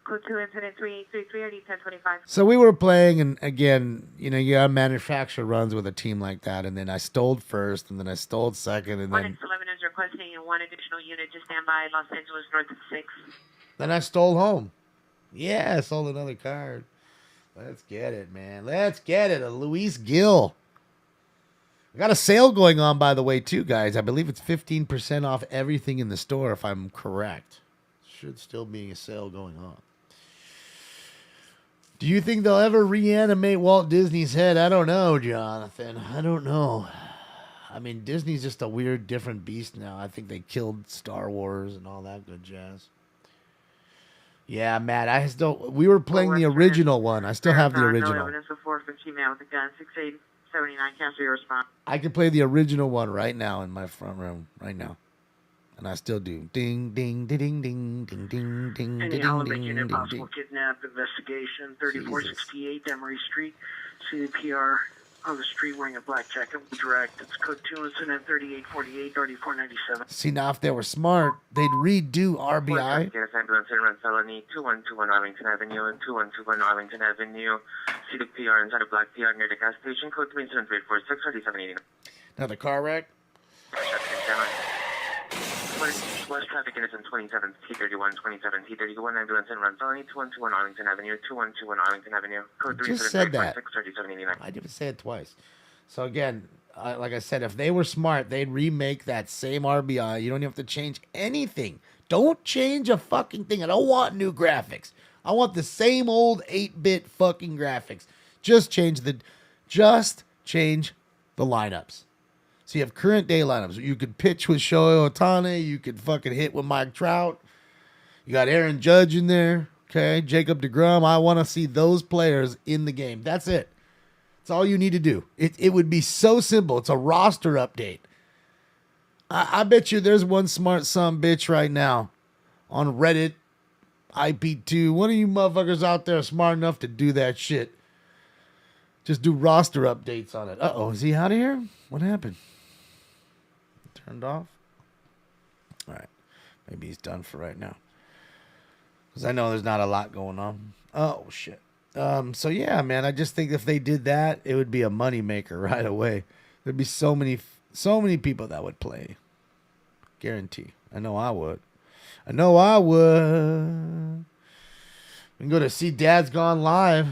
Code 2 incident 3833 RD 1025. So we were playing, and again, you know, you gotta manufacture runs with a team like that, and then I stole first, and then I stole second, and then 1X11 is requesting one additional unit to stand by Los Angeles north of 6. Then I stole home. Yeah, I sold another card. Let's get it, man. Let's get it. A Luis Gil. I got a sale going on, by the way, too, guys. I believe it's 15% off everything in the store, if I'm correct. Should still be a sale going on. Do you think they'll ever reanimate Walt Disney's head? I don't know, Jonathan. I don't know. I mean, Disney's just a weird, different beast now. I think they killed Star Wars and all that good jazz. Yeah, Matt, we were playing the original one. I still have the original. No evidence of 450 man with a gun. 6879, cancel your response. I can play the original one right now in my front room, right now. And I still do. Ding, ding, ding, ding, ding, ding, ding, Any ding, Olympic ding, unit, ding, possible ding. kidnap investigation. 3468 Emery Street. CDPR on the street wearing a black jacket. Direct. It's code 2 incident 3848 RD 497. See, now if they were smart, they'd redo RBI. Ambulance in run felony 2121 Arlington Avenue and 2121 Arlington Avenue. CDPR inside a black PR near the gas station. Code 3 incident 346 RD 789. Now the car wreck. West traffic innocent 27 T31 27 T31 ambulance in run felony 2121 Arlington Avenue 2121 Arlington Avenue. Code 3 Just said that. 3789. I didn't say it twice. So again, like I said, if they were smart, they'd remake that same RBI. You don't even have to change anything. Don't change a fucking thing. I don't want new graphics. I want the same old 8-bit fucking graphics. Just change the lineups. So you have current day lineups. You could pitch with Shohei Ohtani. You could fucking hit with Mike Trout. You got Aaron Judge in there. Okay, Jacob deGrom. I want to see those players in the game. That's it. That's all you need to do. It would be so simple. It's a roster update. I bet you there's one smart son bitch right now on Reddit, IP2. One of you motherfuckers out there smart enough to do that shit. Just do roster updates on it. Uh-oh, is he out of here? What happened? Turned off? All right. Maybe he's done for right now. Because I know there's not a lot going on. Oh, shit. So, yeah, man, I just think if they did that, it would be a moneymaker right away. There'd be so many people that would play. Guarantee. I know I would. We can go to see Dad's Gone Live.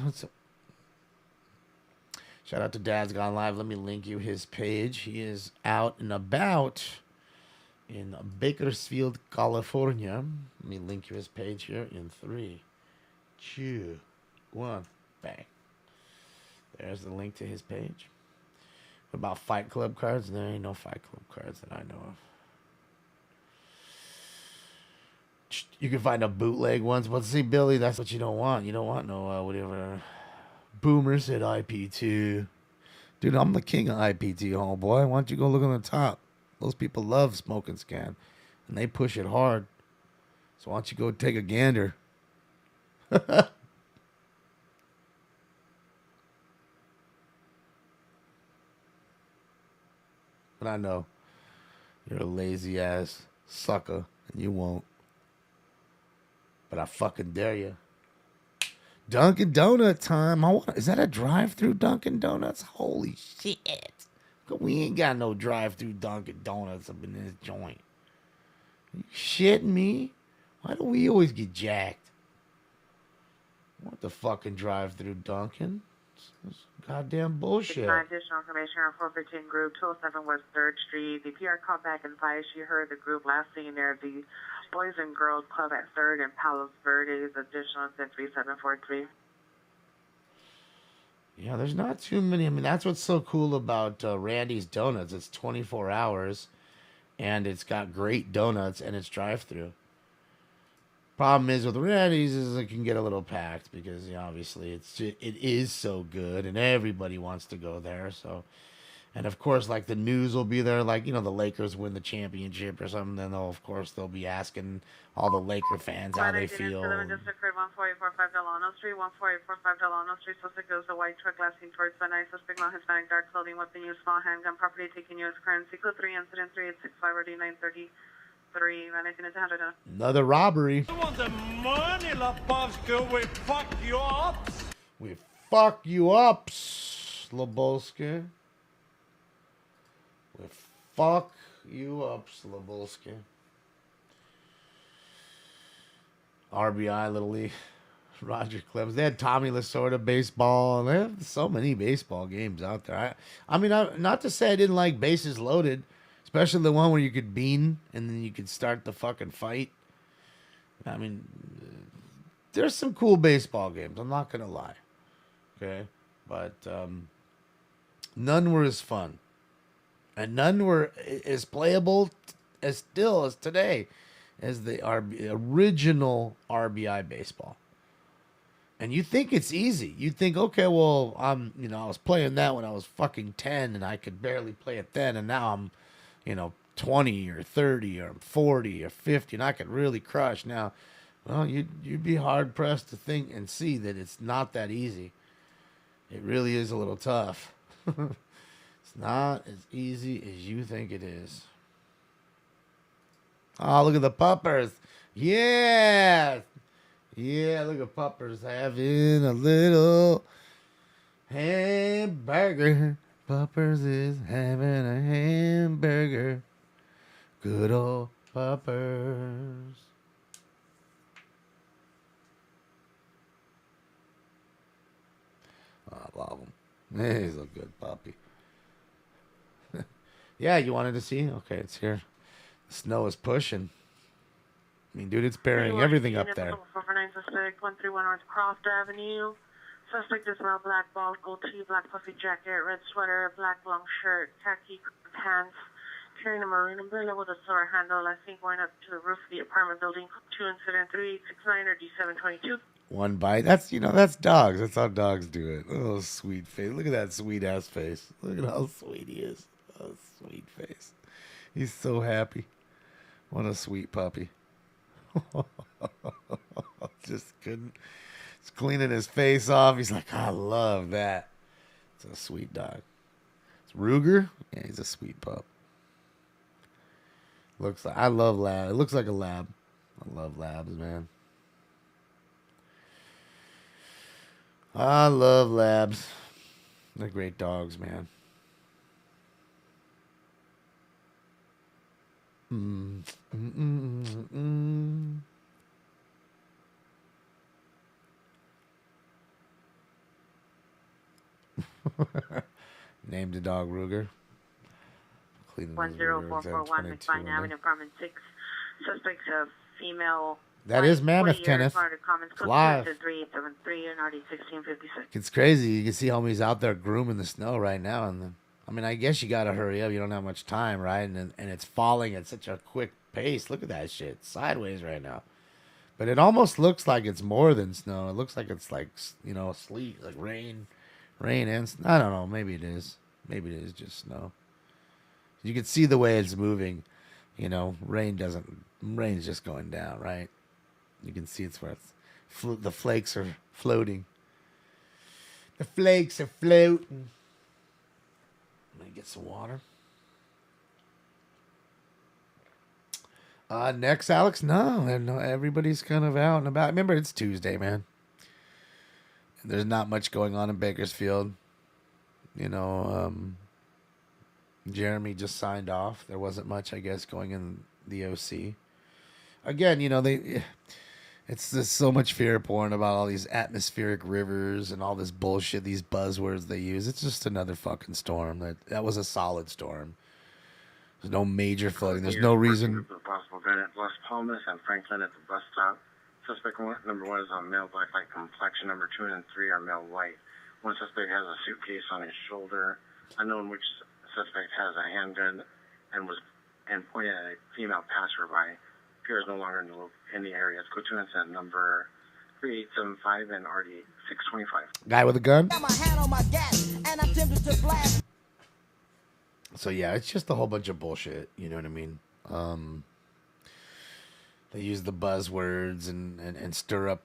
Shout out to Dad's Gone Live. Let me link you his page. He is out and about in Bakersfield, California. Let me link you his page here in 3, 2, 1. Bang. There's the link to his page. What about Fight Club cards? There ain't no Fight Club cards that I know of. You can find a bootleg ones, but see, Billy, that's what you don't want. You don't want no whatever. Boomer said IP2. Dude, I'm the king of IPT, homeboy. Why don't you go look on the top? Those people love Smoking Scan, and they push it hard. So why don't you go take a gander? But I know you're a lazy ass sucker, and you won't. But I fucking dare you. Dunkin' Donut time. Is that a drive-through Dunkin' Donuts? Holy shit. We ain't got no drive-through Dunkin' Donuts up in this joint. Are you shitting me? Why do we always get jacked? What the fucking drive-through Dunkin'? It's goddamn bullshit. Additional information on 415 Group, 207 West 3rd Street. The PR called back and advised she heard the group last seen there at the Boys and Girls Club at 3rd and Palos Verdes. Additional 3743. Yeah, there's not too many. I mean, that's what's so cool about Randy's Donuts. It's 24 hours, and it's got great donuts, and it's drive-through. Problem is with Randy's is it can get a little packed because obviously it is so good, and everybody wants to go there. So, and of course, like the news will be there, like the Lakers win the championship or something. Then they'll be asking all the Laker fans how they feel. Just occurred 14845 Delano Street, 14845 Delano Street. Suspect goes the white truck lasting towards the night. Suspect male Hispanic, dark clothing, weapon used, small handgun, property taken U.S. currency. Code 3 incident 3865 RD 933. Another robbery. You want the money, Lebowski? We fuck you up. We fuck you up, Slabowski. We fuck you up, Slabowski. RBI, Little League. Roger Clemens. They had Tommy Lasorda baseball. And they have so many baseball games out there. I mean, not to say I didn't like Bases Loaded. Especially the one where you could bean and then you could start the fucking fight. I mean, there's some cool baseball games. I'm not going to lie. Okay? But none were as fun. And none were as playable as today as the original RBI baseball. And you think it's easy. You think, okay, well, I was playing that when I was fucking 10 and I could barely play it then. And now I'm 20 or 30 or 40 or 50, and I could really crush. Now, well, you'd be hard pressed to think and see that it's not that easy. It really is a little tough. It's not as easy as you think it is. Oh, look at the puppers. Yeah. Yeah, look at puppers having a little hamburger. Puppers is having a hamburger. Good old Puppers. I love him. He's a good puppy. Yeah, you wanted to see? Okay, it's here. The snow is pushing. I mean, dude, it's burying everything up there. 449 suspect, 131 North Croft Avenue. Suspect is male, black bald, gold tee, black puffy jacket, red sweater, black long shirt, khaki pants, carrying a maroon umbrella with a silver handle. I think going up to the roof of the apartment building. 2 incident 3869 or D722. One bite. That's dogs. That's how dogs do it. Oh, sweet face. Look at that sweet ass face. Look at how sweet he is. Oh, sweet face. He's so happy. What a sweet puppy. Just couldn't. He's cleaning his face off. He's like, I love that. It's a sweet dog. It's Ruger. Yeah, he's a sweet pup. I love lab. It looks like a lab. I love labs, man. I love labs. They're great dogs, man. Named the dog Ruger. 10441 McFine Avenue, apartment 6. Suspect's a female That is Mammoth, 40 years, Kenneth. Florida Commons, It's code live. 3873 and RD 1656. It's crazy. You can see homies out there grooming the snow right now. And I mean, I guess you got to hurry up. You don't have much time, right? And it's falling at such a quick pace. Look at that shit. It's sideways right now. But it almost looks like it's more than snow. It looks like it's like, sleet, like rain and snow. I don't know. Maybe it is. Maybe it is just snow. You can see the way it's moving. Rain's just going down, right? You can see it's where the flakes are floating. The flakes are floating. Let me get some water. Next, Alex? No, everybody's kind of out and about. Remember, it's Tuesday, man. There's not much going on in Bakersfield. Jeremy just signed off. There wasn't much, I guess, going in the OC. Again, it's just so much fear porn about all these atmospheric rivers and all this bullshit, these buzzwords they use. It's just another fucking storm. That was a solid storm. There's no major flooding. There's no reason. Possible event at Las Palmas and Franklin at the bus stop. Suspect number 1 is on male black light complexion. Number 2 and 3 are male white. One suspect has a suitcase on his shoulder. Unknown which suspect has a handgun and pointed at a female passerby. Appears no longer in the area. Let's go to incident number 3875 and RD 625. Guy with a gun? So yeah, it's just a whole bunch of bullshit. You know what I mean? They use the buzzwords and stir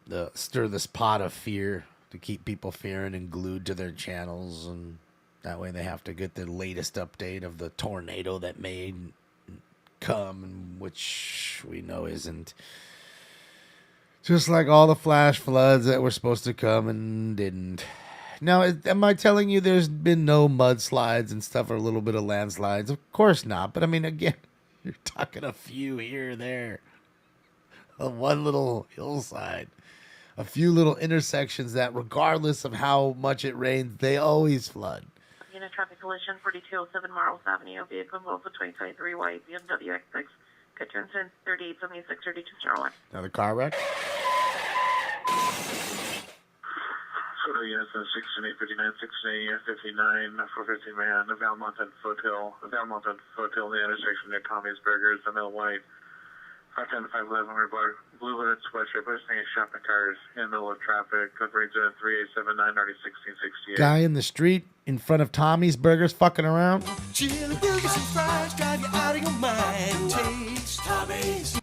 this pot of fear to keep people fearing and glued to their channels, and that way they have to get the latest update of the tornado that may come, which we know isn't. Just like all the flash floods that were supposed to come and didn't. Now, am I telling you there's been no mudslides and stuff or a little bit of landslides? Of course not. But I mean, again, you're talking a few here or there. One little hillside. A few little intersections that, regardless of how much it rains, they always flood. In a traffic collision, 4207 Marls Avenue. Vehicle involved with 2023 white BMW X6. Get to incident 3876 3201. Another car wreck? So, yes, 6859, 659, 450 man, the Valmont and Foothill, the intersection near Tommy's Burgers, the Mill White, 510 511, blue hooded sweatshirt, posting shopping cars in the middle of traffic, covering zone 3879, already 1668. Guy in the street in front of Tommy's Burgers fucking around? Chili burgers and fries drive you out of your mind. Taste Tommy's.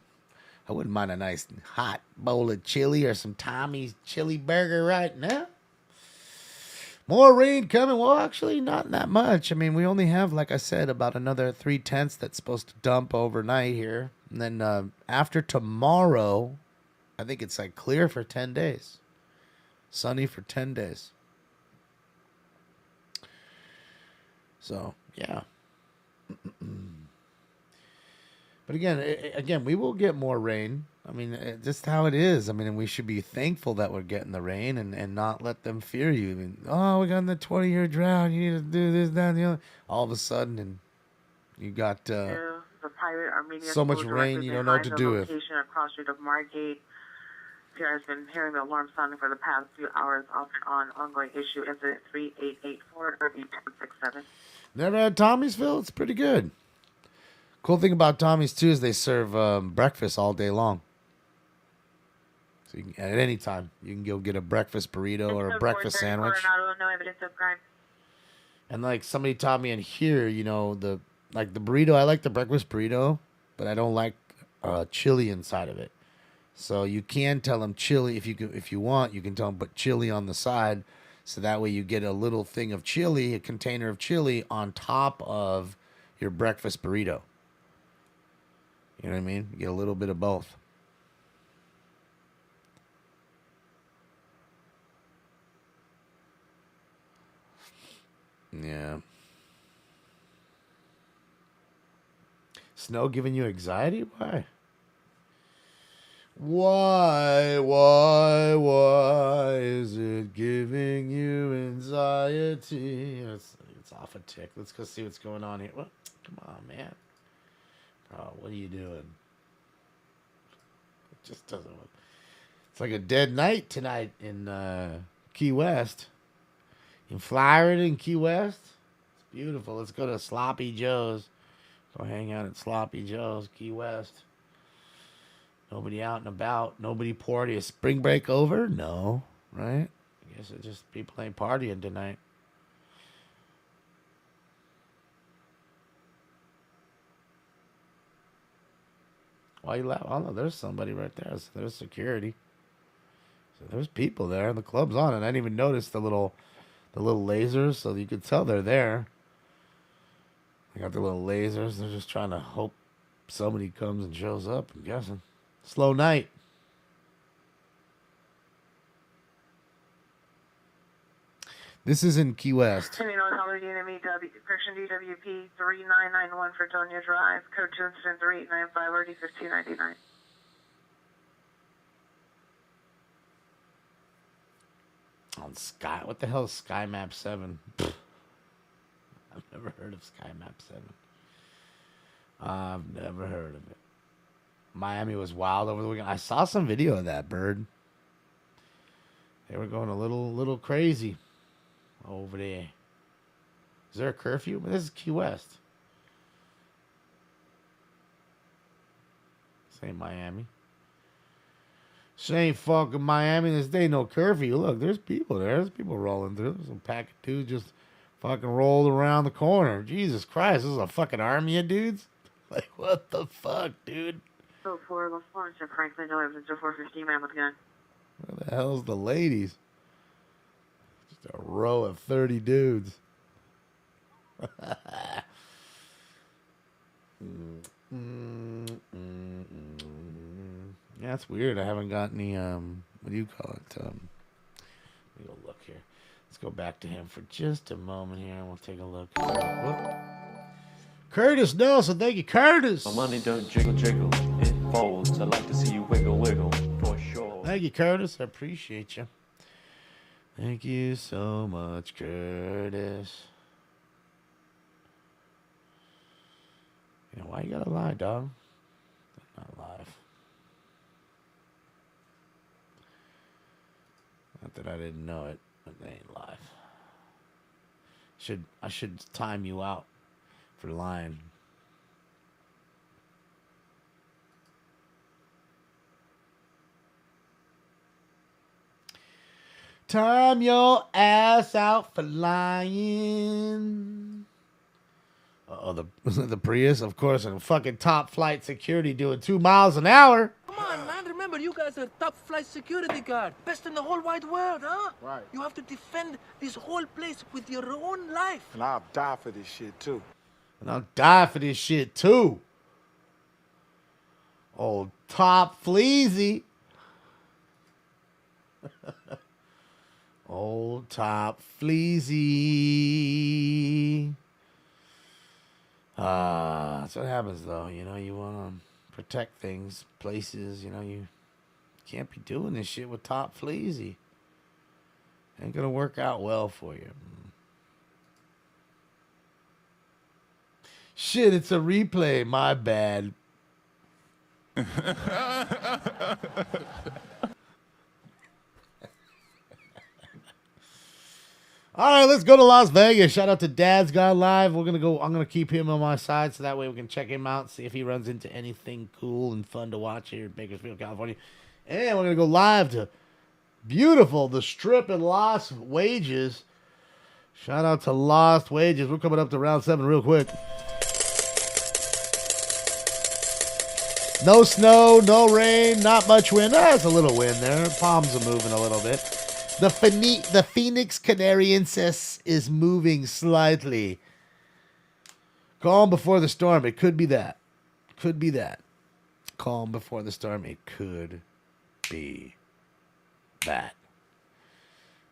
I wouldn't mind a nice hot bowl of chili or some Tommy's chili burger right now. More rain coming. Well, actually, not that much. I mean, we only have, like I said, about another 3/10 that's supposed to dump overnight here. And then after tomorrow, I think it's like clear for 10 days. Sunny for 10 days. So, yeah. But again, we will get more rain. I mean, just how it is. I mean, we should be thankful that we're getting the rain and not let them fear you. I mean, oh, we got in the 20-year drought. You need to do this, that, and the other. All of a sudden, and you got the private Armenian so much rain, you don't know what to do with. Location across street of Margate. PR has been hearing the alarm sounding for the past few hours off and on. Ongoing issue incident 3884 or 8267. Never had Tommy'sville? It's pretty good. Cool thing about Tommy's, too, is they serve breakfast all day long. So you can, at any time, you can go get a breakfast burrito or a breakfast sandwich. No evidence of crime. And like somebody taught me in here, the burrito, I like the breakfast burrito, but I don't like chili inside of it. So you can tell them chili if you want. You can tell them put chili on the side, so that way you get a little thing of chili, a container of chili on top of your breakfast burrito. You know what I mean? You get a little bit of both. Yeah. Snow giving you anxiety? Why? Why is it giving you anxiety? It's off a tick. Let's go see what's going on here. What? Come on, man. Oh, what are you doing? Just doesn't look. It's like a dead night tonight in Key West. In Florida and Key West. It's beautiful. Let's go to Sloppy Joe's. Go hang out at Sloppy Joe's, Key West. Nobody out and about. Nobody partying. Is spring break over? No. Right? I guess it's just people ain't partying tonight. Why you laugh? Oh, no, there's somebody right there. So there's security. So there's people there. The club's on, and I didn't even notice the little lasers, so you could tell they're there. They got the little lasers. They're just trying to hope somebody comes and shows up, I'm guessing. Slow night. This is in Key West. Terminal Holiday Unit correction DWP 3991 Fredonia Drive, code 2 incident 3895, RD 1599. On Sky, what the hell is Sky Map 7? I've never heard of Sky Map 7. I've never heard of it. Miami was wild over the weekend. I saw some video of that, Bird. They were going a little crazy over there. Is there a curfew? This is Key West. This ain't Miami. This ain't fucking Miami. This ain't no curfew. Look, there's people there. There's people rolling through. There's some pack of dudes just fucking rolled around the corner. Jesus Christ, this is a fucking army of dudes? Like, what the fuck, dude? So for Los Florence and Franklin, no evidence of 415 man with gun. Where the hell's the ladies? Just a row of 30 dudes. Yeah, that's weird. I haven't got any, what do you call it? Let me go look here. Let's go back to him for just a moment here, and we'll take a look. Whoop. Curtis Nelson, thank you, Curtis. My money don't jiggle, jiggle. It folds. I like to see you wiggle, wiggle, for sure. Thank you, Curtis. I appreciate you. Thank you so much, Curtis. You know, why you gotta lie, dog? That's not live. Not that I didn't know it, but they ain't live. I should time you out for lying. Time your ass out for lying. Uh-oh, the Prius, of course, and fucking top flight security doing 2 miles an hour. Come on, man. Remember, you guys are top flight security guard. Best in the whole wide world, huh? Right. You have to defend this whole place with your own life. And I'll die for this shit, too. Old Top Fleazy. Old Top Fleazy. That's what happens, though. You know, you want to protect things, places. You know, you can't be doing this shit with Top Fleazy. Ain't going to work out well for you. Shit, it's a replay. My bad. All right, let's go to Las Vegas. Shout out to Dad's Gone Live. I'm gonna keep him on my side so that way we can check him out, see if he runs into anything cool and fun to watch here in Bakersfield, California. And we're gonna go live to beautiful the Strip in Lost Wages. Shout out to Lost Wages. We're coming up to round 7 real quick. No snow, no rain, not much wind. There's a little wind there. Palms are moving a little bit. The Phoenix Canariensis is moving slightly. Calm before the storm. It could be that. Could be that. Calm before the storm. It could be that.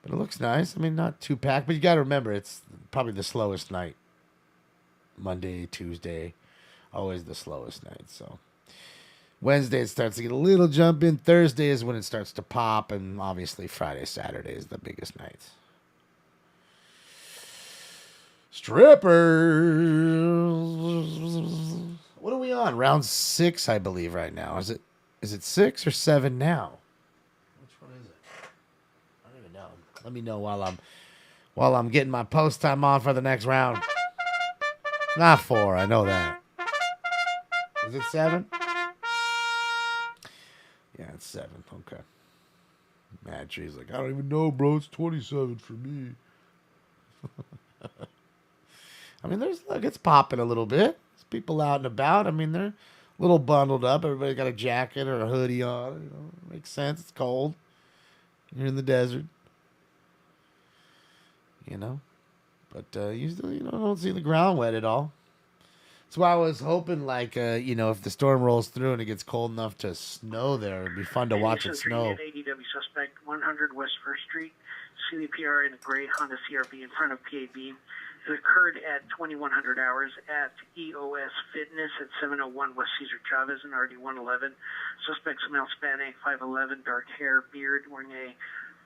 But it looks nice. I mean, not too packed. But you got to remember, it's probably the slowest night. Monday, Tuesday. Always the slowest night. So Wednesday it starts to get a little jump in. Thursday is when it starts to pop. And obviously Friday, Saturday is the biggest nights. Strippers. What are we on? Round 6, I believe, right now. Is Is it 6 or 7 now? Which one is it? I don't even know. Let me know while I'm getting my post time on for the next round. Not 4, I know that. Is it 7? Yeah, it's 7. Okay. Mad Tree's like, I don't even know, bro. It's 27 for me. I mean, it's popping a little bit. There's people out and about. I mean, they're a little bundled up. Everybody got a jacket or a hoodie on. You know, makes sense. It's cold. You're in the desert. You know, but you still, don't see the ground wet at all. That's why I was hoping, like, if the storm rolls through and it gets cold enough to snow there, it'd be fun to watch it snow. ADW suspect 100 West 1st Street. CDPR in a gray Honda CRV in front of PAB. It occurred at 2100 hours at EOS Fitness at 701 West Cesar Chavez in RD 111. Suspect's male Hispanic, 5'11", dark hair, beard, wearing a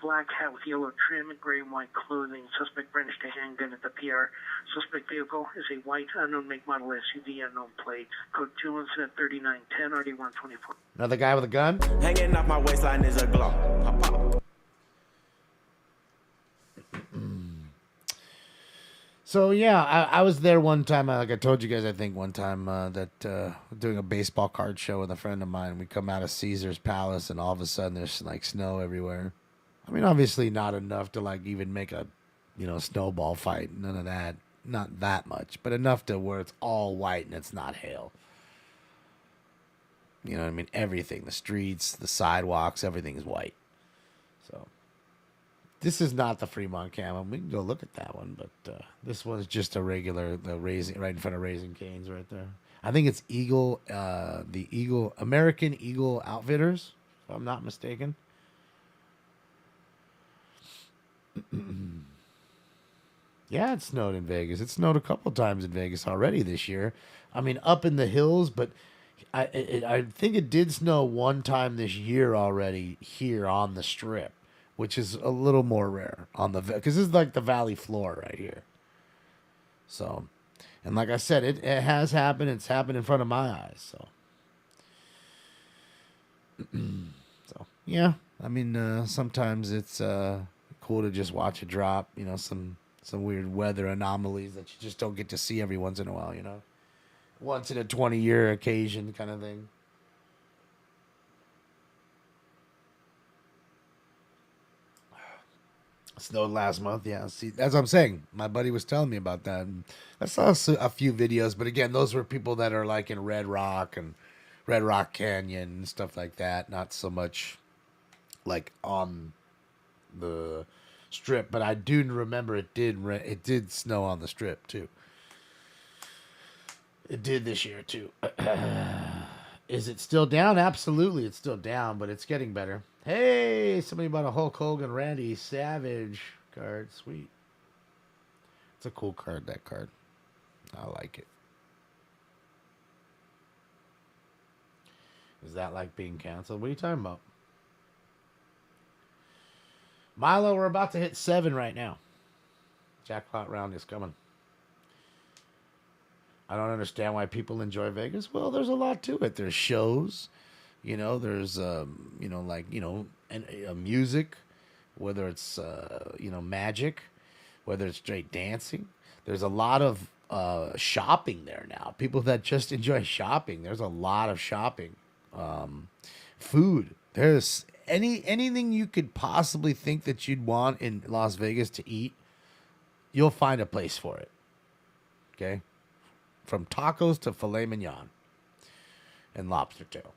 black hat with yellow trim and gray and white clothing. Suspect brandished a handgun at the PR. Suspect vehicle is a white unknown make model SUV, unknown plate. Code 217 at 3910 RD 124. Another guy with a gun? Hanging off my waistline is a glow. Pop, pop. So, yeah, I was there one time, like I told you guys, I think one time, doing a baseball card show with a friend of mine. We come out of Caesar's Palace, and all of a sudden there's, like, snow everywhere. I mean, obviously not enough to, like, even make a, snowball fight. None of that. Not that much, but enough to where it's all white and it's not hail. You know what I mean? Everything, the streets, the sidewalks, everything is white. So... this is not the Fremont Camo. We can go look at that one, but this one's just a regular, right in front of Raising Cane's right there. I think it's American Eagle Outfitters, if I'm not mistaken. Yeah, it snowed in Vegas. It snowed a couple times in Vegas already this year. I mean, up in the hills, but I think it did snow one time this year already here on the Strip, which is a little more rare because this is like the valley floor right here. So, and like I said, it has happened. It's happened in front of my eyes. So, yeah. I mean, sometimes it's cool to just watch it drop. Some weird weather anomalies that you just don't get to see every once in a while. Once in a 20-year occasion kind of thing. Snowed last month, yeah. See, as I'm saying, my buddy was telling me about that. And I saw a few videos, but again, those were people that are like in Red Rock and Red Rock Canyon and stuff like that. Not so much like on the Strip, but I do remember it did snow on the Strip too. It did this year too. Is it still down? Absolutely, it's still down, but it's getting better. Hey, somebody bought a Hulk Hogan Randy Savage card. Sweet. It's a cool card, that card. I like it. Is that like being canceled? What are you talking about? Milo, we're about to hit 7 right now. Jackpot round is coming. I don't understand why people enjoy Vegas. Well, there's a lot to it. There's shows. There's, music, whether it's, magic, whether it's straight dancing. There's a lot of shopping there now. People that just enjoy shopping. There's a lot of shopping. Food. There's anything you could possibly think that you'd want in Las Vegas to eat, you'll find a place for it. Okay? From tacos to filet mignon and lobster tail.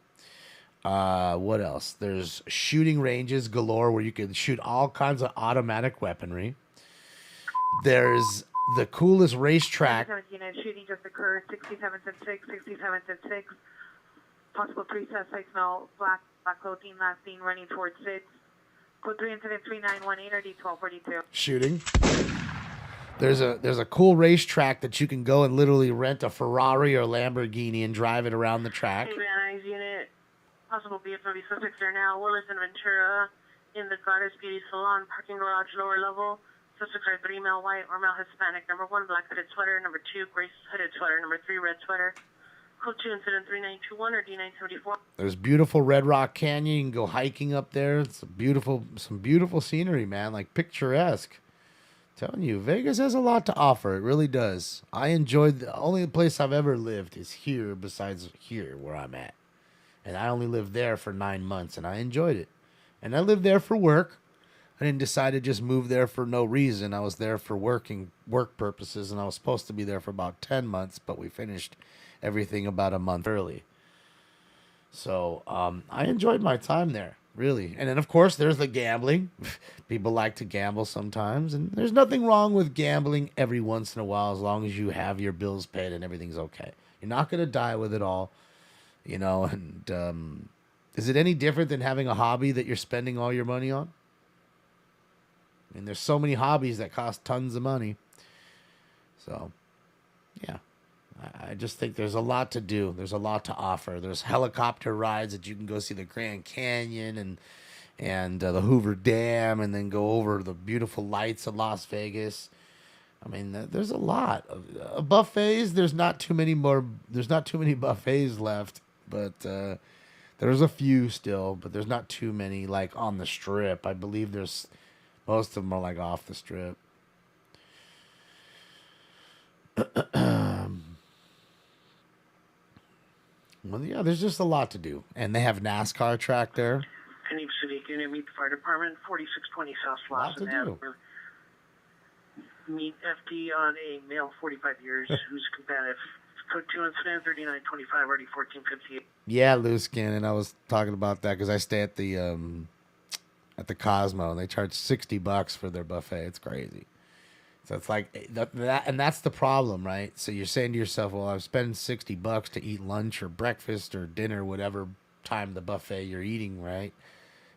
What else? There's shooting ranges galore where you can shoot all kinds of automatic weaponry. There's the coolest racetrack. 17 shooting just occurred. 67th and 6. 67th and 6. Possible 3 suspects. Smell black clothing. Last seen running towards 6. Code 3 incident 3918 or D1242. Shooting. There's a cool racetrack that you can go and literally rent a Ferrari or Lamborghini and drive it around the track. Hey, Van Nuys unit. Possible BFW suspects are now Willis and Ventura in the Goddess Beauty Salon parking garage lower level. Suspects are 3 male white or male Hispanic. Number 1 black hooded sweater. Number 2 gray hooded sweater. Number 3 red sweater. Code 2 incident 3921 or D974. There's beautiful Red Rock Canyon. You can go hiking up there. It's some beautiful scenery, man. Like picturesque. Telling you, Vegas has a lot to offer. It really does. I enjoyed the only place I've ever lived is here, besides here where I'm at. And I only lived there for 9 months, and I enjoyed it. And I lived there for work. I didn't decide to just move there for no reason. I was there for work purposes, and I was supposed to be there for about 10 months, but we finished everything about a month early. So I enjoyed my time there, really. And then, of course, there's the gambling. People like to gamble sometimes, and there's nothing wrong with gambling every once in a while as long as you have your bills paid and everything's okay. You're not going to die with it all, you know. And is it any different than having a hobby that you're spending all your money on? I mean, there's so many hobbies that cost tons of money. So, yeah. I just think there's a lot to do. There's a lot to offer. There's helicopter rides that you can go see the Grand Canyon and the Hoover Dam, and then go over the beautiful lights of Las Vegas. I mean, there's a lot of buffets. There's not too many buffets left, but there's a few still. But there's not too many like on the Strip. I believe most of them are like off the Strip. Well, yeah, there's just a lot to do. And they have NASCAR track there. Phoenix City, can you meet the fire department? 4620 South Slauson Avenue. Meet FD on a male, 45 years, who's combative. Code 2 incident, 3925, already 1458. Yeah, loose skin, and I was talking about that because I stay at the Cosmo, and they charge $60 for their buffet. It's crazy. So it's like that, and that's the problem, right? So you're saying to yourself, well, I'm spending $60 to eat lunch or breakfast or dinner, whatever time the buffet you're eating, right?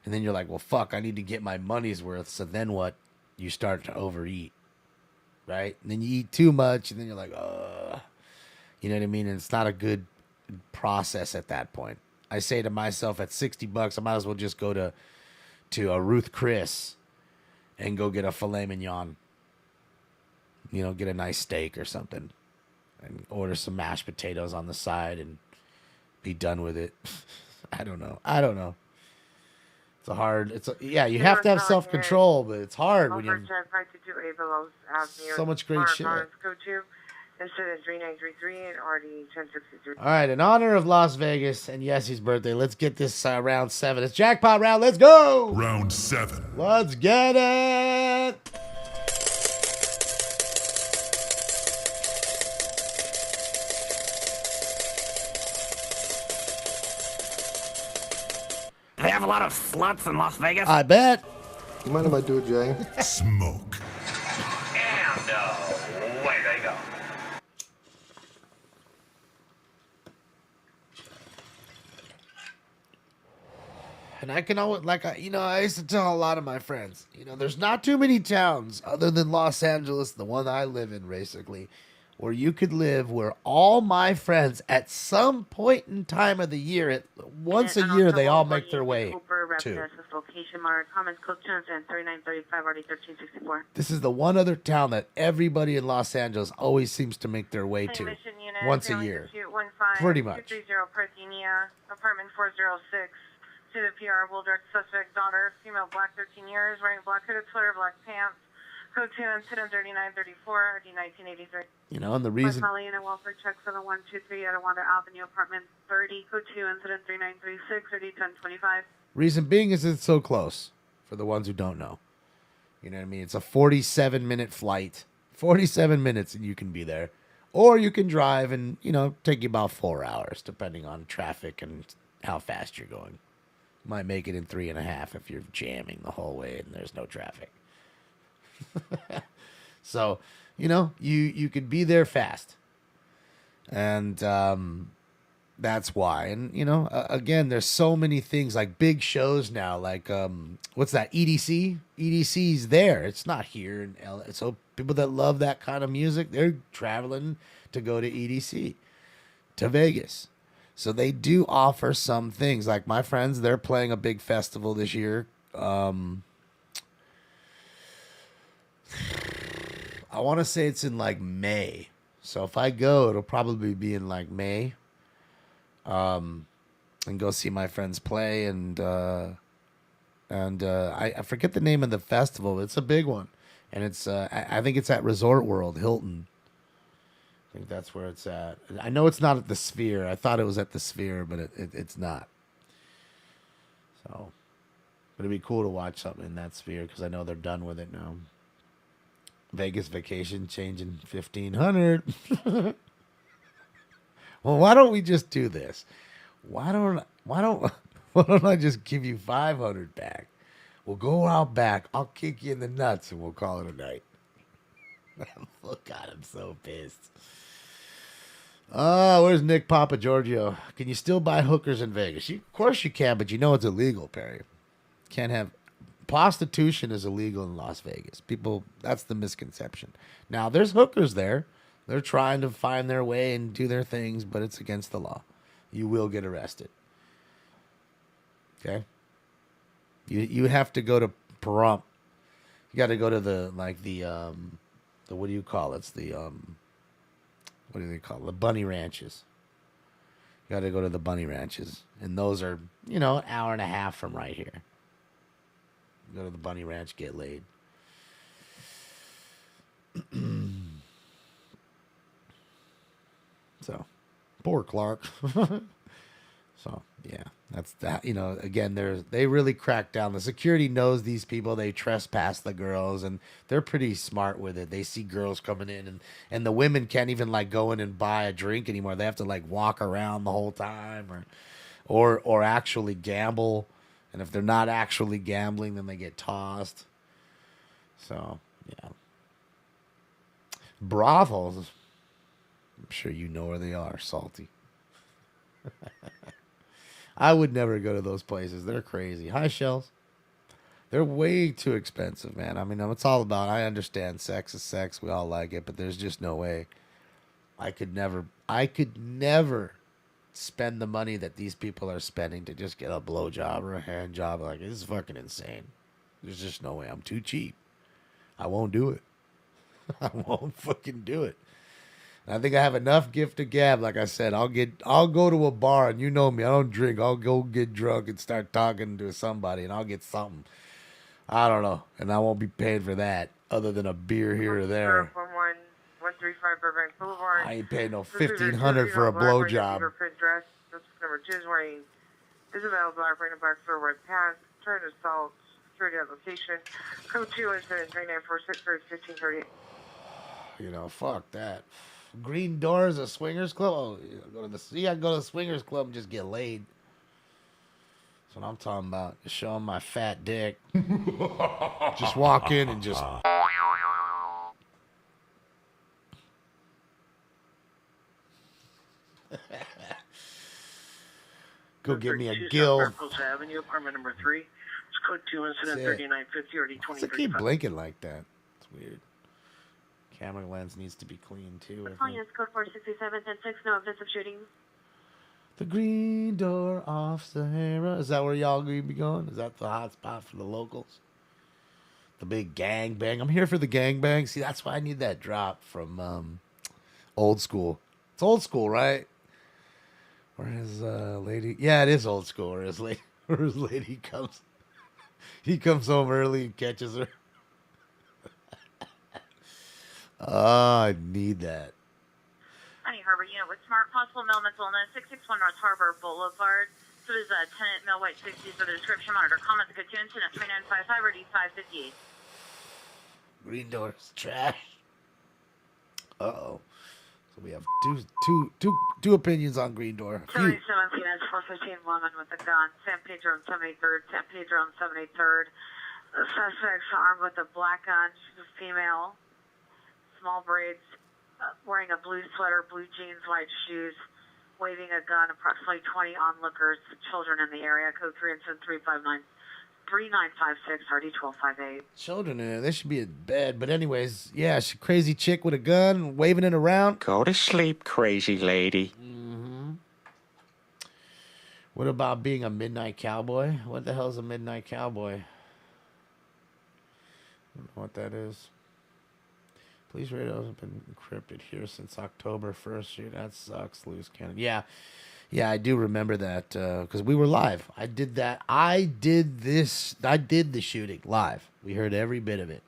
And then you're like, well, fuck, I need to get my money's worth. So then what? You start to overeat, right? And then you eat too much, and then you're like, you know what I mean? And it's not a good process at that point. I say to myself, at $60, I might as well just go to a Ruth Chris and go get a filet mignon. You know, get a nice steak or something and order some mashed potatoes on the side and be done with it. I don't know. You have to have self-control, but it's hard when you have so much great shit. All right, in honor of Las Vegas and Yessie's birthday, let's get this round 7. It's jackpot round. Let's go. Round 7. Let's get it. They have a lot of sluts in Las Vegas. I bet. You mind if I do it, Jay? Smoke. And away they go. And I can always, I used to tell a lot of my friends, there's not too many towns other than Los Angeles, the one I live in, basically, where you could live, where all my friends at some point in time of the year, once a year, they all make their way to. This is the one other town that everybody in Los Angeles always seems to make their way to once a year. Pretty much. Apartment 406. To the PR, will direct suspect daughter, female, black, 13 years, wearing black hooded sweater, black pants. Code 2 incident 3934, RD 1983. And the reason. Paulina, welfare check 7123 at Awanda Avenue, apartment 30. Code 2 incident 3936, RD 1025. Reason being is it's so close for the ones who don't know. You know what I mean? It's a 47-minute flight. 47 minutes and you can be there. Or you can drive and, take you about 4 hours, depending on traffic and how fast you're going. Might make it in 3.5 if you're jamming the whole way and there's no traffic. So, you could be there fast. And that's why. And, again, there's so many things like big shows now. Like, what's that, EDC? EDC's there. It's not here in LA. So people that love that kind of music, they're traveling to go to EDC, to Vegas. So they do offer some things. Like my friends, they're playing a big festival this year. I want to say it's in like May. So if I go, it'll probably be in like May. and go see my friends play. And I forget the name of the festival. But it's a big one, and it's I think it's at Resort World Hilton. I think that's where it's at. I know it's not at the Sphere. I thought it was at the Sphere, but it's not. So, but it'd be cool to watch something in that Sphere because I know they're done with it now. Vegas vacation changing 1,500. Well, why don't we just do this? Why don't I just give you 500 back? We'll go out back. I'll kick you in the nuts and we'll call it a night. Oh God, I'm so pissed. Oh, where's Nick Papa Giorgio? Can you still buy hookers in Vegas? Of course you can, but you know it's illegal, Perry. Can't have prostitution is illegal in Las Vegas. People, that's the misconception. Now there's hookers there. They're trying to find their way and do their things, but it's against the law. You will get arrested. Okay? You have to go to Pahrump. You got to go to the what do you call it? It's the what do they call it? The bunny ranches. You got to go to the bunny ranches, and those are an hour and a half from right here. Go to the bunny ranch, get laid. So, poor Clark. So, yeah, that's that. Again, they really crack down. The security knows these people. They trespass the girls, and they're pretty smart with it. They see girls coming in, and the women can't even go in and buy a drink anymore. They have to walk around the whole time, or actually gamble. And if they're not actually gambling, then they get tossed. So, yeah. Brothels. I'm sure you know where they are, Salty. I would never go to those places. They're crazy. Hi, Shells. They're way too expensive, man. I mean, it's all about, I understand sex is sex. We all like it, but there's just no way. I could never spend the money that these people are spending to just get a blowjob or a hand job. This is fucking insane. There's just no way. I'm too cheap. I won't do it. I won't fucking do it. And I think I have enough gift to gab. Like I said, I'll go to a bar, and you know me, I don't drink. I'll go get drunk and start talking to somebody, and I'll get something. I don't know, and I won't be paid for that other than a beer here or there. 135 Burbank Boulevard. I ain't paying no $1,500 for a blowjob. Dress. Number 2 is wearing Isabel Black, wearing a black fur red pants, trying to assault security application. Code 2 incident 3946 1530. Fuck that. Green Doors, a swingers club. Oh, you gotta go to the swingers club and just get laid. That's what I'm talking about. Just showing my fat dick. Just walk in and just. Go give me a gill. Avenue, apartment number 3. It's code 2 incident 3950 or What's it keep blinking like that? It's weird. Camera lens needs to be clean too. Yes, code 467-10-6. No evidence of shooting. The Green Door off Sahara. Is that where y'all gonna be going? Is that the hot spot for the locals? The big gang bang. I'm here for the gang bang. See, that's why I need that drop from Old School. It's Old School, right? Where his lady? Yeah, it is Old School. Where his lady comes. He comes home early and catches her. Oh, I need that. Honey Harbor unit with smart possible mail mental illness 661 North Harbor Boulevard. So it is tenant mail white 60 for the description monitor. Comments good to incident 2955 or D558. Green Door's trash. Uh-oh. So we have two opinions on Green Door. 77 Phoenix 415 woman with a gun. San Pedro on 73rd. San Pedro on 73rd. The suspect's armed with a black gun. She's a female. Small braids. Wearing a blue sweater, blue jeans, white shoes. Waving a gun. Approximately 20 onlookers. Children in the area. Code 3 incident 3956 RD1258. Children in there, they should be in bed. But anyways, yeah, she's a crazy chick with a gun, waving it around. Go to sleep, crazy lady. Mm-hmm. What about being a midnight cowboy? What the hell's a midnight cowboy? I don't know what that is. Police radios have been encrypted here since October 1st. That sucks, loose cannon. Yeah. Yeah, I do remember that because we were live. I did that. I did the shooting live. We heard every bit of it.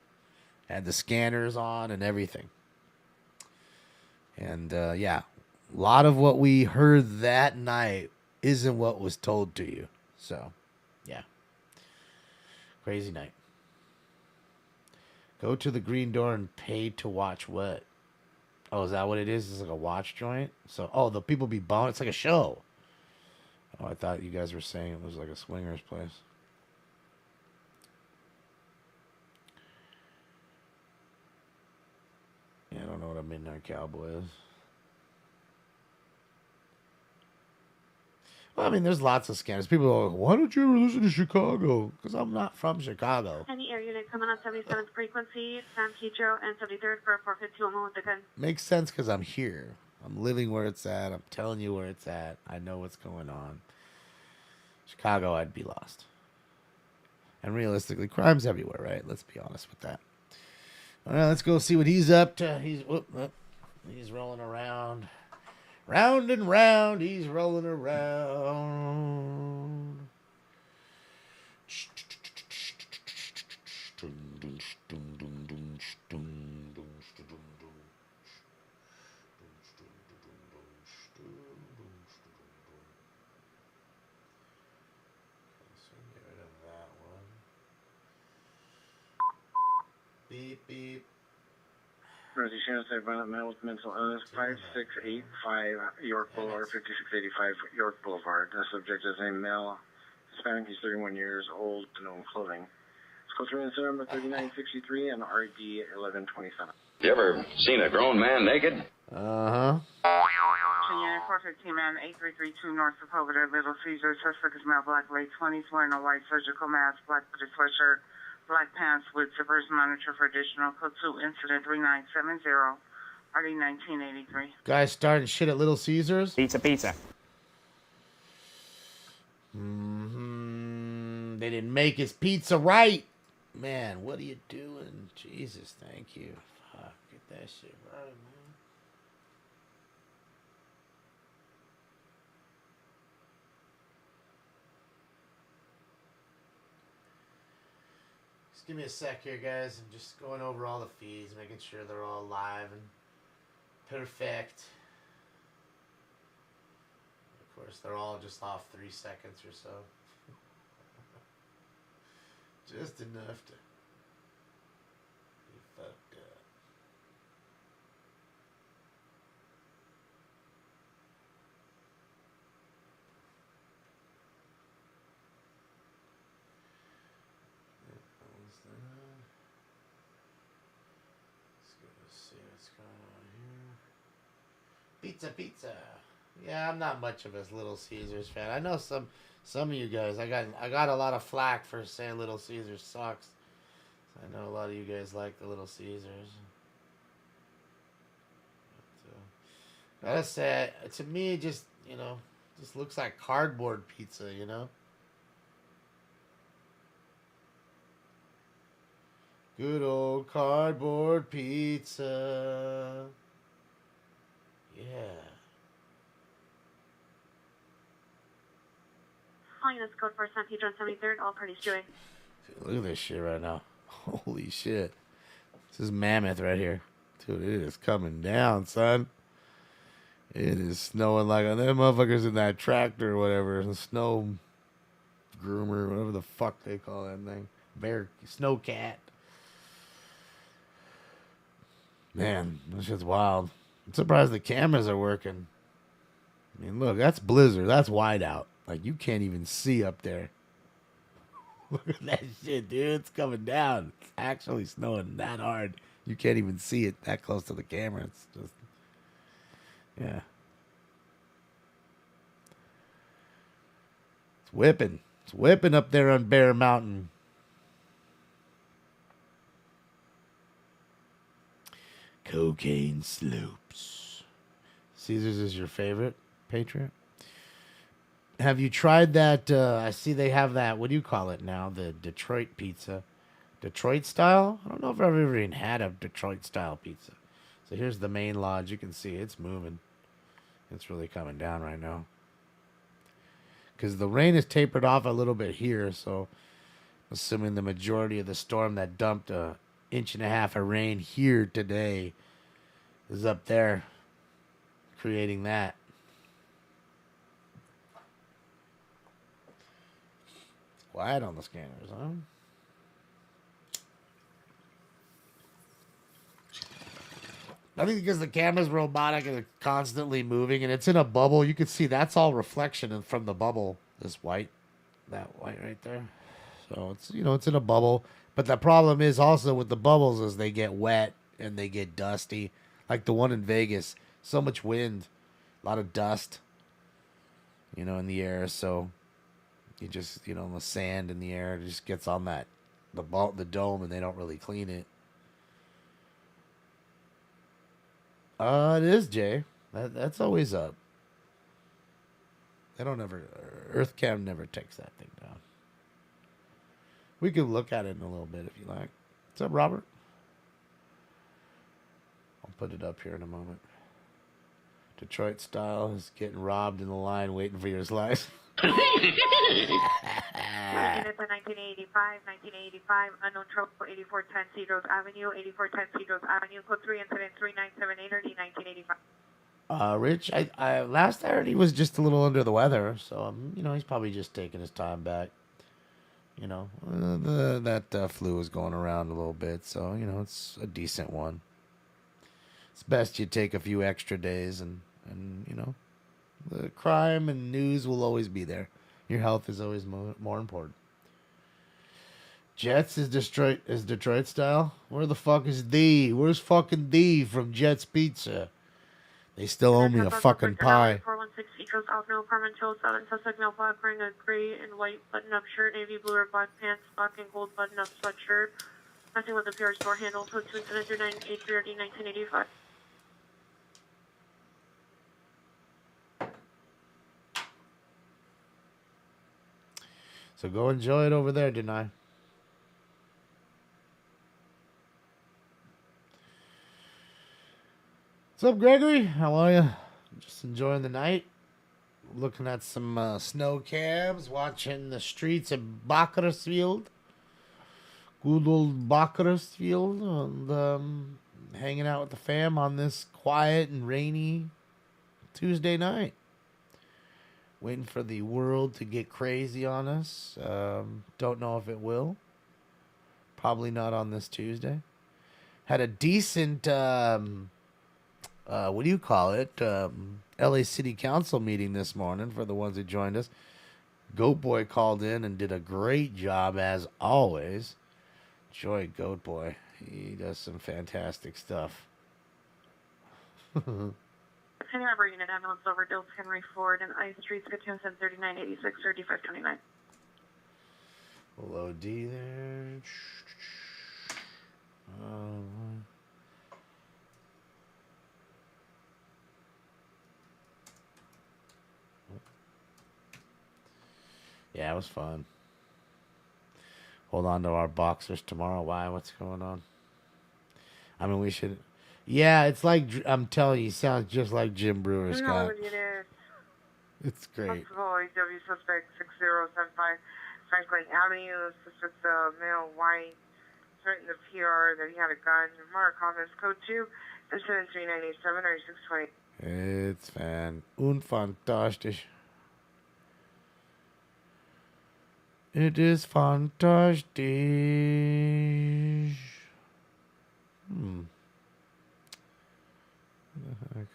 Had the scanners on and everything. And yeah, a lot of what we heard that night isn't what was told to you. So, yeah. Crazy night. Go to the green door and pay to watch what? Oh, is that what it is? It's like a watch joint? So, oh, the people be bumming. It's like a show. Oh, I thought you guys were saying it was like a swingers place. Yeah, I don't know what a Midnight Cowboy is. Well, I mean, there's lots of scanners. People are like, why don't you ever listen to Chicago? Because I'm not from Chicago. Any air unit coming on 77th frequency, San Pedro and 73rd for a 452 with the gun. Makes sense because I'm here. I'm living where it's at. I'm telling you where it's at. I know what's going on. Chicago, I'd be lost. And realistically, crime's everywhere, right? Let's be honest with that. All right, let's go see what he's up to. He's rolling around. Round and round, he's rolling around. Beep, beep. Northeast United States violent male with mental illness, 5685 York Boulevard, 5685 York Boulevard. The subject is a male, Hispanic, he's 31 years old, no clothing. Let's go through incident number 3963 and RD 1127. You ever seen a grown man naked? Uh-huh. Unit 415 man 8332 North Sepulveda, Little Caesar. Suspect is male, black, late 20s, wearing a white surgical mask, black footed sweatshirt, black pants with zippers. Monitor for additional. Code 2 incident 3970 RD 1983. Guys starting shit at Little Caesars. Pizza, pizza. Mm-hmm. They didn't make his pizza right. Man, what are you doing? Jesus, thank you. Fuck, get that shit right, man. Just give me a sec here, guys. I'm just going over all the feeds, making sure they're all live and perfect. Of course, they're all just off 3 seconds or so. Just enough to be fucked up. Pizza, pizza. Yeah, I'm not much of a Little Caesars fan. I know some of you guys. I got a lot of flack for saying Little Caesars sucks. I know a lot of you guys like the Little Caesars. But, gotta say, to me, it just just looks like cardboard pizza. Good old cardboard pizza. Yeah. Calling this code for San Pedro and 73rd, all parties doing. Look at this shit right now. Holy shit. This is mammoth right here. Dude, it is coming down, son. It is snowing like them motherfuckers in that tractor or whatever. The snow groomer, whatever the fuck they call that thing. Snow cat. Man, this shit's wild. I'm surprised the cameras are working. I mean, look, that's blizzard. That's whiteout. Like, you can't even see up there. Look at that shit, dude. It's coming down. It's actually snowing that hard. You can't even see it that close to the camera. It's just, yeah. It's whipping. It's whipping up there on Bear Mountain. Cocaine slopes. Caesars is your favorite, Patriot? Have you tried that? I see they have that. What do you call it now? The Detroit pizza. Detroit style? I don't know if I've ever even had a Detroit style pizza. So here's the main lodge. You can see it's moving. It's really coming down right now. because the rain is tapered off a little bit here. So, assuming the majority of the storm that dumped 1.5 inches of rain here today is up there, creating that. Quiet on the scanners, huh? I think because the camera's robotic and it's constantly moving and it's in a bubble, you can see that's all reflection from the bubble. This white, that white right there. So it's, you know, it's in a bubble. But the problem is also with the bubbles is they get wet and they get dusty. Like the one in Vegas, so much wind, a lot of dust, you know, in the air. So you just, you know, the sand in the air, it just gets on that, the dome, and they don't really clean it. It is, Jay. That's always up. They don't ever, EarthCam never takes that thing down. We could look at it in a little bit if you like. What's up, Robert? I'll put it up here in a moment. Detroit style is getting robbed in the line waiting for your slice. 1985, unknown trouble, 8410 Cedros Avenue, 8410 Cedros Avenue, code 3, incident 3978, or 1985. Rich, I last I heard he was just a little under the weather, so you know, he's probably just taking his time back. You know, that flu was going around a little bit, so you know, it's a decent one. It's best you take a few extra days, and you know, the crime and news will always be there. Your health is always more important. Jets is Detroit style. Where the fuck is thee? Where's fucking thee from Jets Pizza? They still owe me a fucking pie. 416 Eco's Avenue, apartment 207, suspect male black, wearing a gray and white button-up shirt, navy blue or black pants, black and gold button-up sweatshirt. Nothing with the PR store handle, code 2 incident 3983 or 1985. So go enjoy it over there, didn't I? What's up, Gregory? How are you? Just enjoying the night. Looking at some snow cams. Watching the streets of Bakersfield. Good old Bakersfield. And hanging out with the fam on this quiet and rainy Tuesday night. Waiting for the world to get crazy on us. Don't know if it will. Probably not on this Tuesday. Had a decent... what do you call it? LA City Council meeting this morning for the ones who joined us. Goat Boy called in and did a great job as always. Enjoy Goat Boy. He does some fantastic stuff. Any number unit ambulance overdose Henry Ford and I Streets, Katoon 3986 3529. Hello, D there. Yeah, it was fun. Hold on to our boxers tomorrow. Why? What's going on? I mean, we should... Yeah, it's like... I'm telling you, it sounds just like Jim Brewer, Scott. It's great. Possible EW suspect 6075 Franklin Avenue. Suspect male white. Threatened the PR that he had a gun. More comments. Code 2 incident 3987 or 620. It's fantastisch. It is fantastisch. What the heck?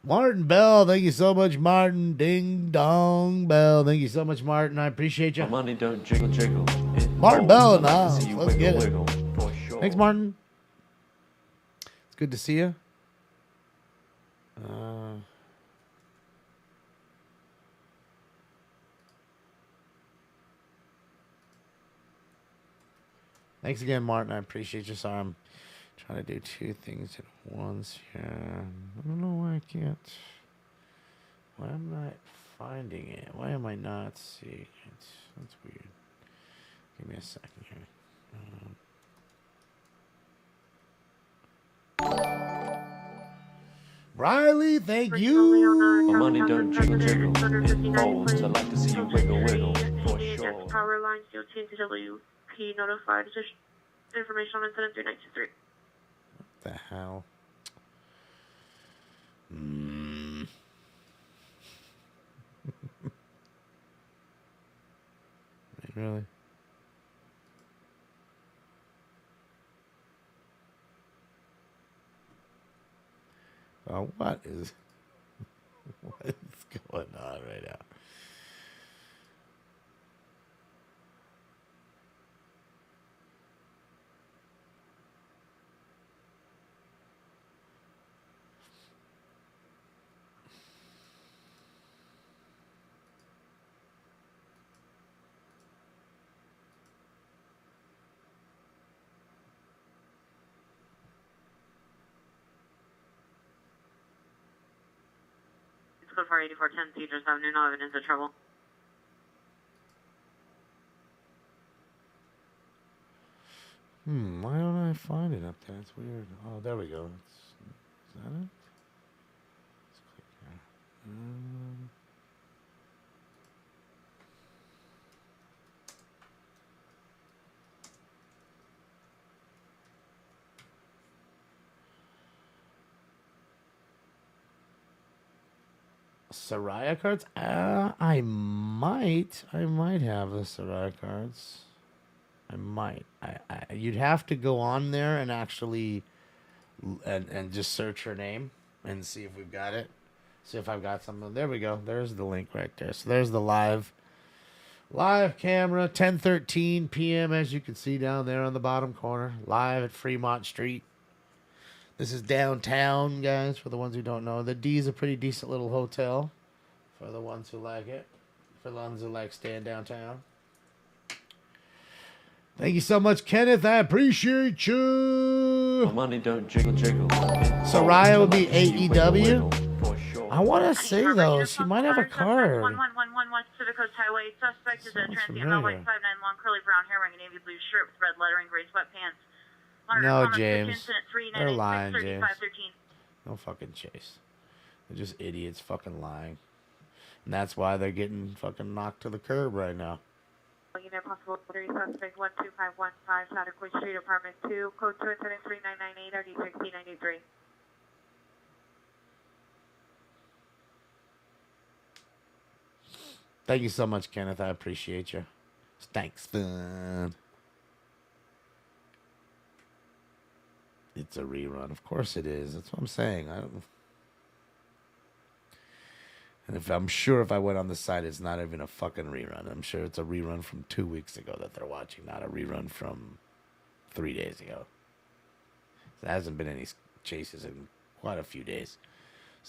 Martin Bell, thank you so much, Martin. Ding dong bell. Thank you so much, Martin. I appreciate you. Money don't jiggle jiggle. Martin Bell in the house. You Let's get it. wiggle, for sure. Thanks, Martin. It's good to see you. Thanks again, Martin. I appreciate you. Sorry, I'm trying to do two things at once here. I don't know why I can't. Why am I not finding it? Why am I not seeing it? That's weird. Give me a second here. Riley, thank you. My money don't jiggle jiggle. It folds. I like to see you wiggle wiggle for sure. Power lines, DOT and WP notified. Information on incident 3923. What the hell? Really? What is going on right now? Code for 8410, Cedars Avenue, no evidence of trouble. Why don't I find it up there? It's weird. Oh, there we go. Is that it? Let's click here. Soraya cards? I might have the Soraya cards. I might. You'd have to go on there and actually and just search her name and see if we've got it. See if I've got something. There we go. There's the link right there. So there's the live camera, 10:13 p.m. as you can see down there on the bottom corner, live at Fremont Street. This is downtown, guys, for the ones who don't know. The D is a pretty decent little hotel for the ones who like it, for the ones who like staying downtown. Thank you so much, Kenneth. I appreciate you. My money don't jiggle jiggle. Soraya will be AEW. I want to say, though, she might have a card. 1111 Pacific Coast Highway. Suspect is a transient male, white, 5'9", long, curly brown hair, wearing a navy blue shirt with red lettering, gray sweatpants. No, James. They're lying, James. No fucking chase. They're just idiots fucking lying. And that's why they're getting fucking knocked to the curb right now. Unit possible 3, suspect 12515, Santa Street, apartment 2, code 2 incident 3998, RD 1693. Thank you so much, Kenneth. I appreciate you. Thanks, fun. It's a rerun. Of course it is. That's what I'm saying. And I'm sure if I went on the site, it's not even a fucking rerun. I'm sure it's a rerun from 2 weeks ago that they're watching, not a rerun from 3 days ago. There hasn't been any chases in quite a few days.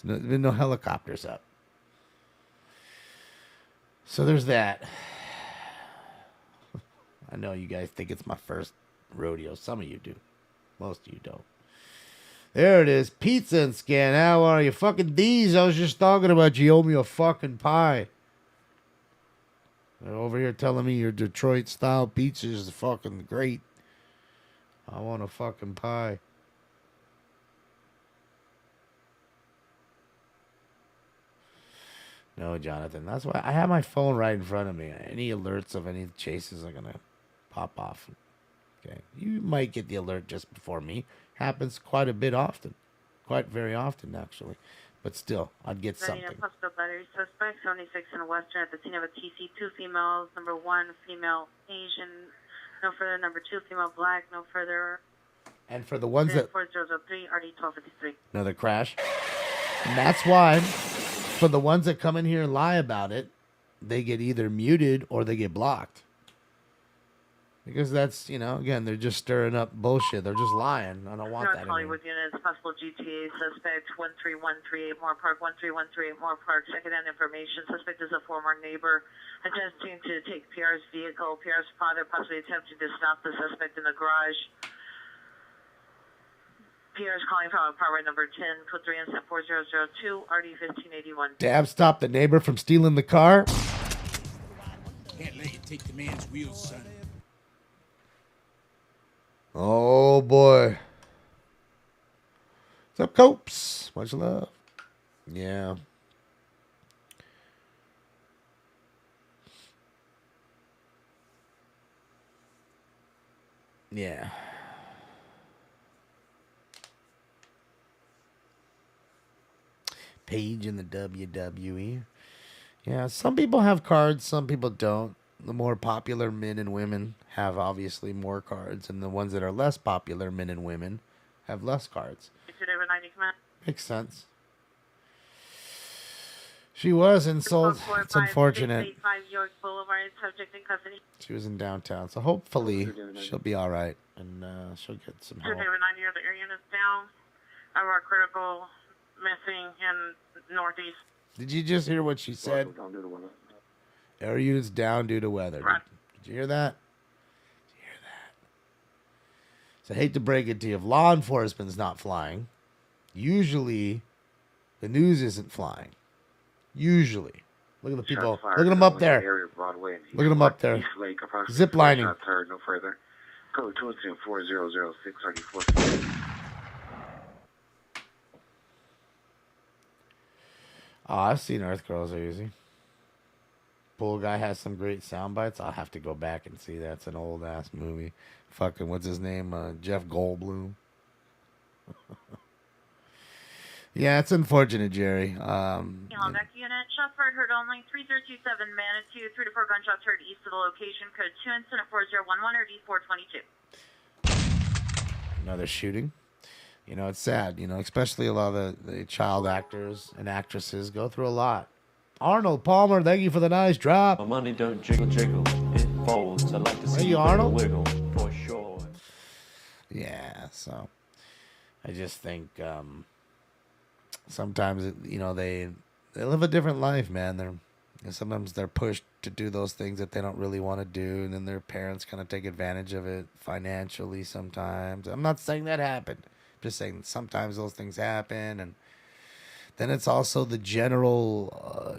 There's been no helicopters up. So there's that. I know you guys think it's my first rodeo. Some of you do. Most of you don't. There it is. Pizza and Scan. How are you? Fucking D's. I was just talking about you owe me a fucking pie. They're over here telling me your Detroit style pizza is fucking great. I want a fucking pie. No, Jonathan. That's why I have my phone right in front of me. Any alerts of any chases are going to pop off. Okay. You might get the alert just before me. Happens quite a bit often. Quite very often, actually. But still, I'd get something. Postal battery suspect, 76 in the Western, at the scene of a TC, 2 females, number 1, female Asian, no further, number 2, female black, no further. And for the ones that... 4003, RD 1253. Another crash. And that's why, for the ones that come in here and lie about it, they get either muted or they get blocked. Because that's, you know, again, they're just stirring up bullshit. They're just lying. I don't want North that. Hollywood units, possible GTA suspect, 13138 Moore Park, 13138 Moore Park. Second-hand information. Suspect is a former neighbor attempting to take PR's vehicle. PR's father possibly attempting to stop the suspect in the garage. PR's calling from apartment number 10, code 3 and 4002, RD 1581. Dab stopped the neighbor from stealing the car. Can't let you take the man's wheels, son. Oh, boy. What's up, Copes? Much love. Yeah. Yeah. Page in the WWE. Yeah, some people have cards, some people don't. The more popular men and women have obviously more cards, and the ones that are less popular men and women have less cards. Makes sense. She was insulted. It's unfortunate. She was in downtown, so hopefully she'll be all right and she'll get some help. 290 here, the area unit's down. Our critical missing in northeast. Did you just hear what she said? Air units down due to weather. Did you hear that? So I hate to break it to you. If law enforcement's not flying, usually the news isn't flying. Usually. Look at the people. Look at them up there. Look at them up there. Zip lining. No further. Code 2400634. Oh, I've seen Earth Girls Are Easy. Pool Guy has some great sound bites. I'll have to go back and see. That's an old ass movie. Fucking what's his name? Jeff Goldblum. Yeah, it's unfortunate, Jerry. Back unit, shots fired heard only 3027 Manitou, 3 to 4 gunshots heard east of the location, code 2 incident 4011 or D422. Another shooting. You know, it's sad, you know, especially a lot of the child actors and actresses go through a lot. Arnold Palmer, thank you for the nice drop. My money don't jiggle, jiggle. It folds. I like to see you, Arnold? wiggle, for sure. Yeah, so I just think sometimes, you know, they live a different life, man. Sometimes they're pushed to do those things that they don't really want to do, and then their parents kind of take advantage of it financially sometimes. I'm not saying that happened. I'm just saying sometimes those things happen, and then it's also the general,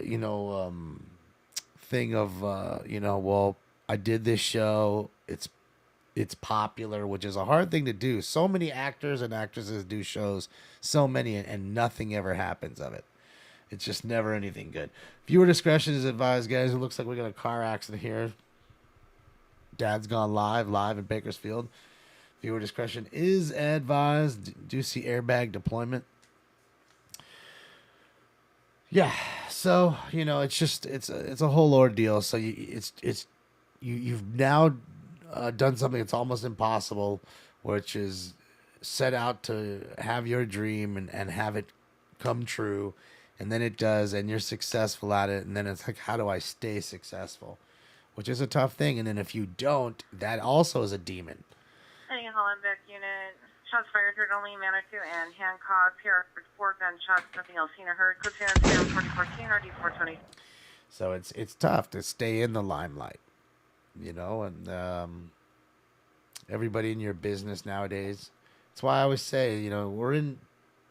thing of, well, I did this show. It's popular, which is a hard thing to do. So many actors and actresses do shows, so many, and nothing ever happens of it. It's just never anything good. Viewer discretion is advised, guys. It looks like we got a car accident here. Dad's gone live in Bakersfield. Viewer discretion is advised. Do see airbag deployment. Yeah, so it's just it's a whole ordeal. So you've now done something that's almost impossible, which is set out to have your dream and have it come true, and then it does, and you're successful at it, and then it's like, how do I stay successful? Which is a tough thing, and then if you don't, that also is a demon. Heading Hollenbeck unit. Shots fired heard only Manitou and Hancock. Here 4 gunshots. Nothing else seen or heard. Code 4014 or D420. So it's tough to stay in the limelight, and everybody in your business nowadays. That's why I always say, we're in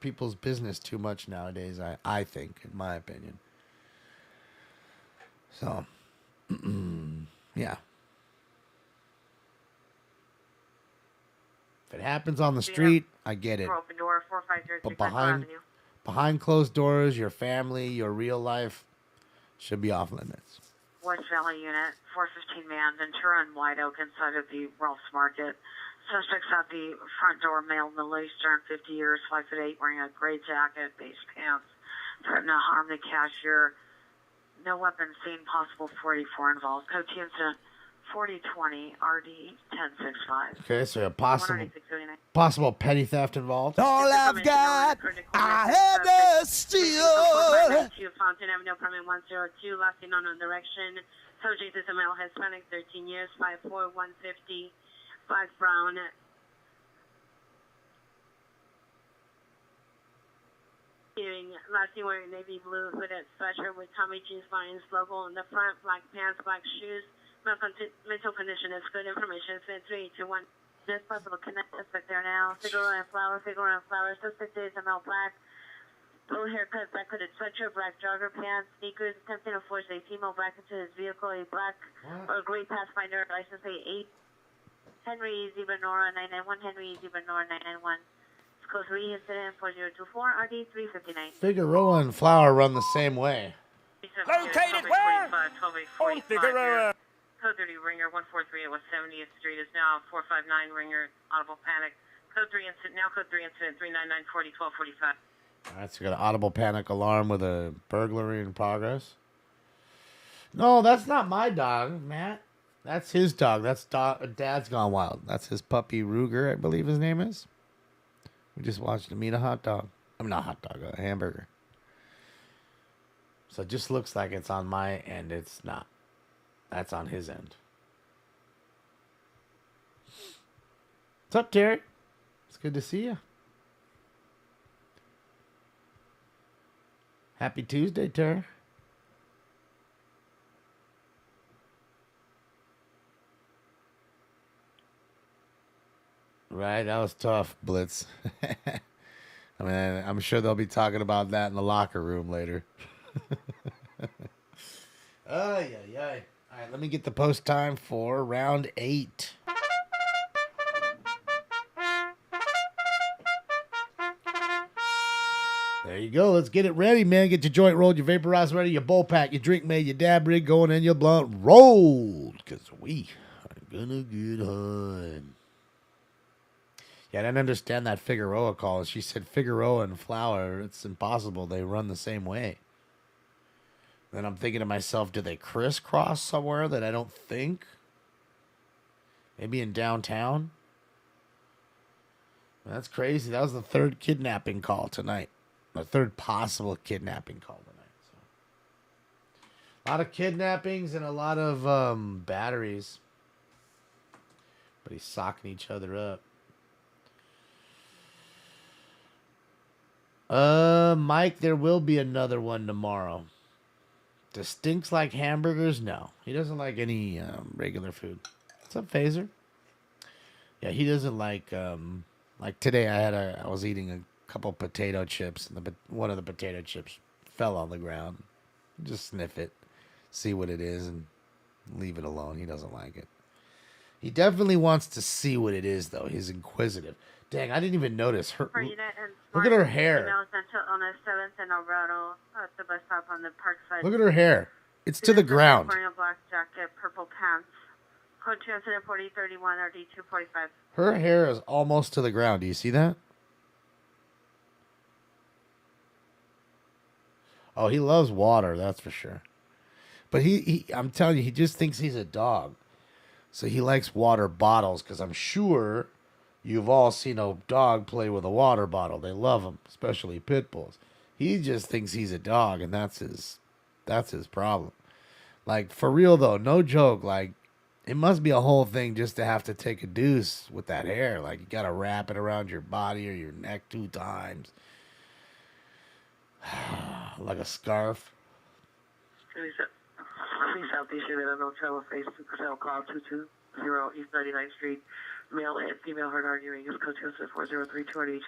people's business too much nowadays, I think, in my opinion. So, yeah. If it happens on the street, I get it. Open door, 450 But behind closed doors, your family, your real life should be off limits. West Valley unit, 415 man, Ventura and White Oak inside of the Ralph's Market. Suspects at the front door, male, Middle Eastern, 50 years, 5'8", wearing a gray jacket, beige pants, threatened to harm the cashier. No weapon seen, possible 484 involved. Code T incident 4020 RD 1065. Okay, so a possible petty theft involved. All I've got, I had to steal. Fountain Avenue, permit 102, last seen unknown direction. Subject is a male, Hispanic, 13 years, 5'4", 150, black, brown. Last seen wearing navy blue hooded sweatshirt with Tommy Jeans Vines logo on the front, black pants, black shoes. Mental condition is good. Information is 321. This possible connect suspect there now. Figure and flower. Suspect is a male, black. Blue haircut, black hooded sweatshirt, black jogger pants, sneakers, attempting to force a female back into his vehicle, a black or gray Pathfinder, license plate 8. Henry Zebra Nora 991, Henry Zebra Nora 991. Code 3 incident 4024 RD 359. Figueroa and Flower run the same way. Located where? On Figueroa. Code 30 Ringer 1438 West 70th Street is now 459 Ringer Audible Panic. Code 3 incident, now code 3 incident 399 40 1245. All right, so you got an audible panic alarm with a burglary in progress. No, that's not my dog, Matt. That's his dog. That's Dad's Gone Wild. That's his puppy Ruger, I believe his name is. We just watched him eat a hot dog. I mean, not a hot dog, a hamburger. So it just looks like it's on my end. It's not. That's on his end. What's up, Terry? It's good to see you. Happy Tuesday, Terry. Right, that was tough, Blitz. I mean, I'm sure they'll be talking about that in the locker room later. Ay. All right, let me get the post time for round 8. There you go. Let's get it ready, man. Get your joint rolled, your vaporizer ready, your bowl pack, your drink made, your dab rig going, and your blunt rolled. Because we are gonna get high. Yeah, I didn't understand that Figueroa call. She said Figueroa and Flower, it's impossible. They run the same way. Then I'm thinking to myself, do they crisscross somewhere that I don't think? Maybe in downtown? That's crazy. That was the third kidnapping call tonight. The third possible kidnapping call tonight. So. A lot of kidnappings and a lot of batteries. But he's socking each other up. Mike, there will be another one tomorrow. Does Stinks like hamburgers? No. He doesn't like any regular food. What's up, Phaser? Yeah, he doesn't like today I was eating a couple potato chips and one of the potato chips fell on the ground. Just sniff it, see what it is, and leave it alone. He doesn't like it. He definitely wants to see what it is, though. He's inquisitive. Dang, I didn't even notice her. Look at her hair. On the 7th and Alvarado at the bus stop on the park side. Look at her hair. It's to the ground. Black jacket, purple pants. Code 2 incident 4031 RD 245. Her hair is almost to the ground. Do you see that? Oh, he loves water, that's for sure. But I'm telling you, he just thinks he's a dog. So he likes water bottles, because I'm sure you've all seen a dog play with a water bottle. They love them, especially pit bulls. He just thinks he's a dog, and that's his problem. Like, for real, though, no joke. Like, it must be a whole thing just to have to take a deuce with that hair. Like, you got to wrap it around your body or your neck 2 times. Like a scarf. Southeast Unit Hotel Facebook cell call 220 East 99th Street. Male and female heard arguing is code 403 20.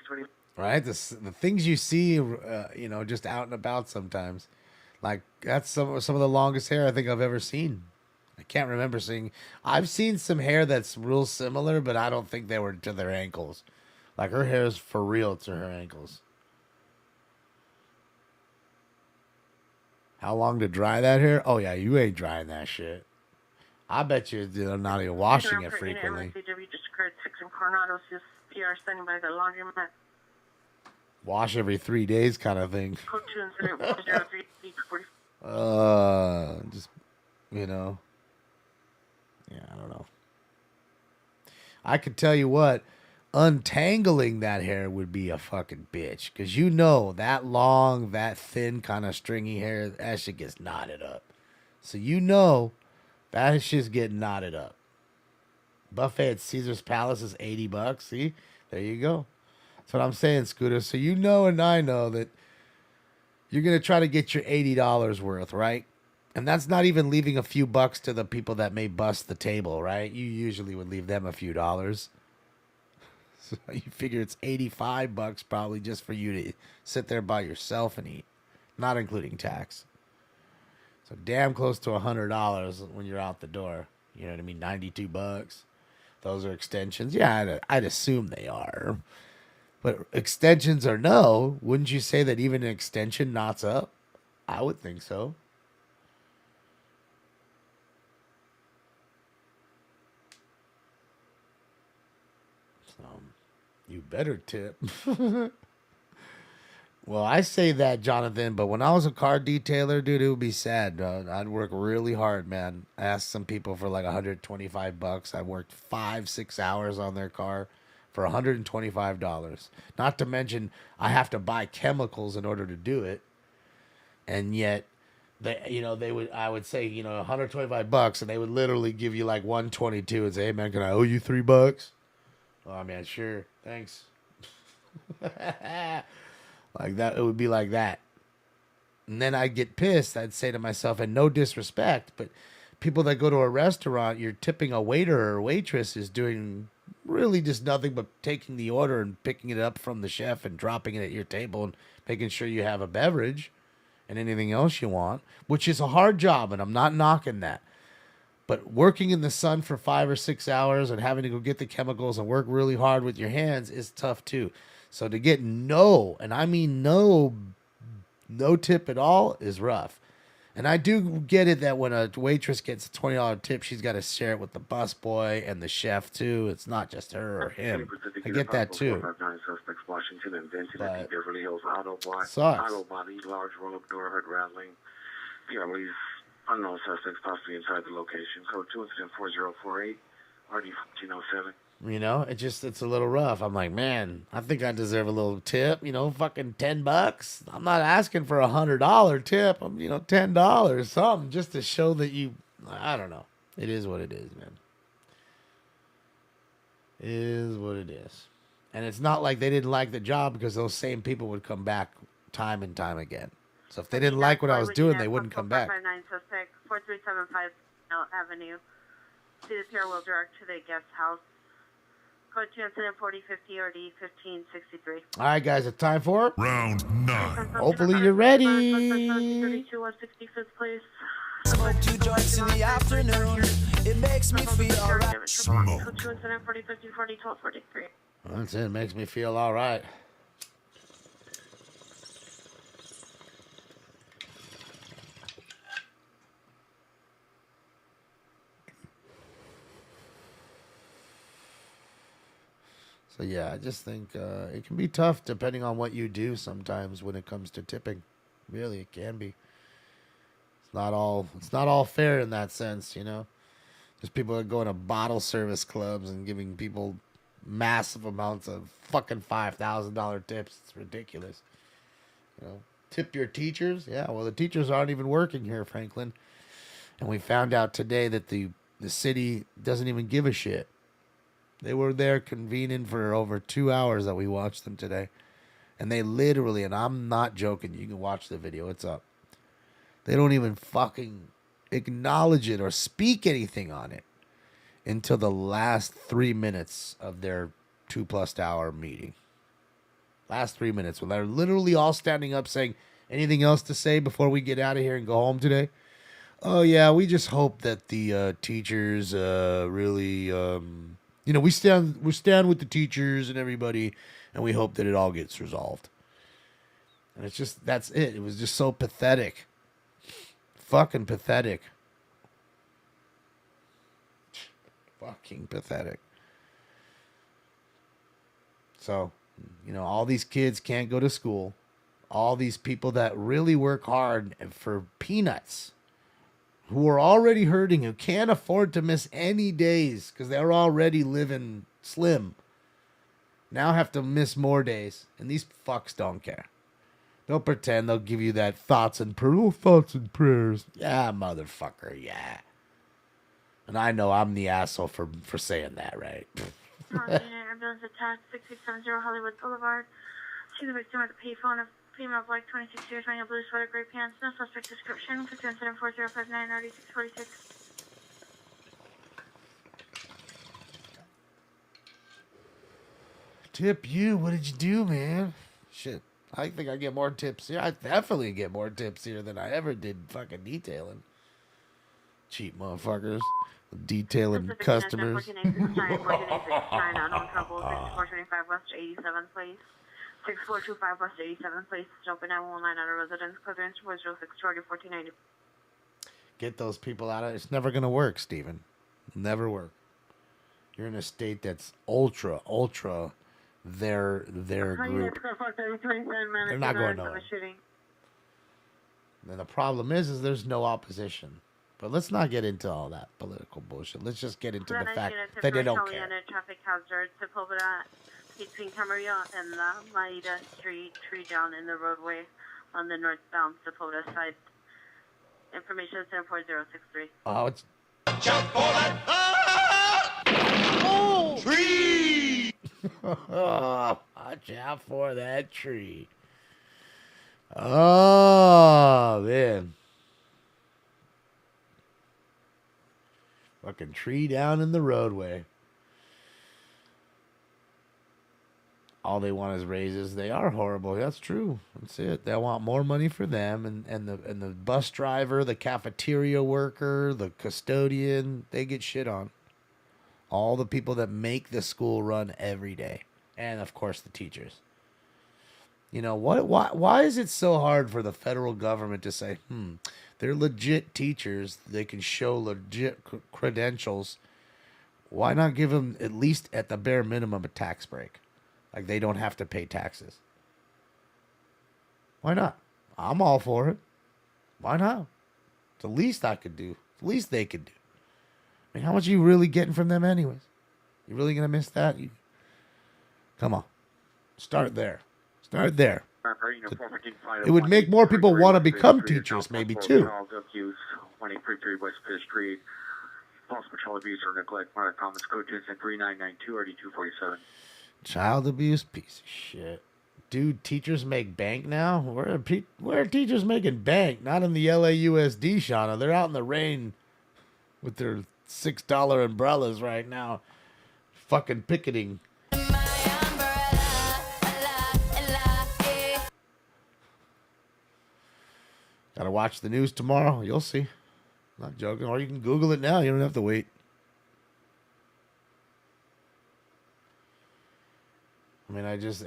Right? The things you see, just out and about sometimes. Like, that's some of the longest hair I think I've ever seen. I can't remember seeing. I've seen some hair that's real similar, but I don't think they were to their ankles. Like, her hair is for real to her ankles. How long to dry that hair? Oh, yeah, you ain't drying that shit. I bet you're not even washing it frequently. Just occurred 6 in Coronado. PR standing by the laundromat. Wash every 3 days kind of thing. Code 2 incident 403 just, Yeah, I don't know. I could tell you what, untangling that hair would be a fucking bitch. Because that long, that thin kind of stringy hair, that shit gets knotted up. So that shit's getting knotted up. Buffet at Caesar's Palace is $80. See? There you go. That's what I'm saying, Scooter. So and I know that you're going to try to get your $80 worth, right? And that's not even leaving a few bucks to the people that may bust the table, right? You usually would leave them a few dollars. So you figure it's $85 probably just for you to sit there by yourself and eat, not including tax. So damn close to $100 when you're out the door. You know what I mean? $92. Those are extensions. Yeah, I'd assume they are. But extensions or no, wouldn't you say that even an extension knots up? I would think so. You better tip. Well, I say that, Jonathan, but when I was a car detailer, dude, it would be sad. I'd work really hard, man. I asked some people for like $125. I worked 5-6 hours on their car for $125. Not to mention, I have to buy chemicals in order to do it, and yet, I would say, $125, and they would literally give you like 122 and say, "Hey, man, can I owe you $3?" Oh man, sure, thanks. Like that, it would be like that. And then I'd get pissed. I'd say to myself, and no disrespect, but people that go to a restaurant, you're tipping a waiter or waitress is doing really just nothing but taking the order and picking it up from the chef and dropping it at your table and making sure you have a beverage and anything else you want, which is a hard job, and I'm not knocking that. But working in the sun for 5 or 6 hours and having to go get the chemicals and work really hard with your hands is tough too. So to get no, and I mean no tip at all is rough. And I do get it that when a waitress gets a $20 tip, she's got to share it with the busboy and the chef too. It's not just her or him. I get that too. Suspects Washington invented at the Beverly Hills auto sucks. body, large roll-up door, heard rattling. Families, unknown suspects possibly inside the location. Code 2 incident 4048, RD 1407. It's a little rough. I'm like, man, I think I deserve a little tip. Fucking $10. I'm not asking for $100 tip. I'm, $10, something, just to show that I don't know. It is what it is, man. It is what it is. And it's not like they didn't like the job, because those same people would come back time and time again. So if they didn't like what I was doing, they wouldn't come back. 459 suspect, 4375 Avenue. See the pier will direct to the guest house. Code 2 incident 4050 RD 1563. All right, guys, it's time for round 9. Hopefully you're ready. 32 165th place. Smoke 2 joints in the afternoon. It makes me feel alright. Smoke. Code 2 incident 4050 40 1243. That's it. Makes me feel all right. So yeah, I just think it can be tough depending on what you do sometimes when it comes to tipping. Really, it can be. It's not all fair in that sense, There's people that go into bottle service clubs and giving people massive amounts of fucking $5,000 tips. It's ridiculous. Tip your teachers? Yeah, well, the teachers aren't even working here, Franklin. And we found out today that the city doesn't even give a shit. They were there convening for over 2 hours that we watched them today. And they literally, and I'm not joking, you can watch the video, it's up. They don't even fucking acknowledge it or speak anything on it until the last 3 minutes of their 2+ hour meeting. Last 3 minutes, when they're literally all standing up saying, anything else to say before we get out of here and go home today? Oh yeah, we just hope that the teachers really... we stand with the teachers and everybody, and we hope that it all gets resolved. And it's just, that's it. It was just so pathetic. Fucking pathetic. Fucking pathetic. So, all these kids can't go to school. All these people that really work hard for peanuts, who are already hurting, who can't afford to miss any days because they're already living slim, now have to miss more days. And these fucks don't care. They'll pretend they'll give you that thoughts and prayers. Yeah, motherfucker, yeah. And I know I'm the asshole for saying that, right? Ambulance attack 6670 Hollywood Boulevard. See the victim at the payphone of female black 26 years wearing a blue sweater, gray pants, no suspect description. incident 4059 RD 646. Tip you? What did you do, man? Shit. I think I get more tips here. I definitely get more tips here than I ever did fucking detailing. Cheap motherfuckers. Detailing customers. 1486 unknown trouble, 6425 West 87th Place. 6425 West 87th Place. Open 919 at a residence. Clearance was 0640 1490. Get those people out of it. It's never going to work, Steven. Never work. You're in a state that's ultra their group. They're not going nowhere. And the problem is there's no opposition. But let's not get into all that political bullshit. Let's just get into the fact that they don't care. Traffic hazard to Pobeda between Camarillo and La Maida Street, tree down in the roadway on the northbound Sepulveda side. Information is 14063. Oh, it's... Jump for that! Oh! Tree! Watch out for that tree. Oh, man. Fucking tree down in the roadway. All they want is raises. They are horrible. That's true. That's it. They want more money for them, and the bus driver, the cafeteria worker, the custodian, they get shit on. All the people that make the school run every day, and of course the teachers. You know what? Why is it so hard for the federal government to say, they're legit teachers, they can show legit credentials? Why not give them at least at the bare minimum a tax break? Like they don't have to pay taxes. Why not? I'm all for it. Why not? It's the least I could do. It's the least they could do. I mean, how much are you really getting from them anyways? You really going to miss that? Come on. Start there. Start there. It would make more people want to become teachers, maybe, too. Child abuse, piece of shit. Dude, teachers make bank now? Where are teachers making bank? Not in the LAUSD, Shauna. They're out in the rain with their $6 umbrellas right now. Fucking picketing. Gotta watch the news tomorrow. You'll see. Not joking. Or you can Google it now. You don't have to wait. I mean, it's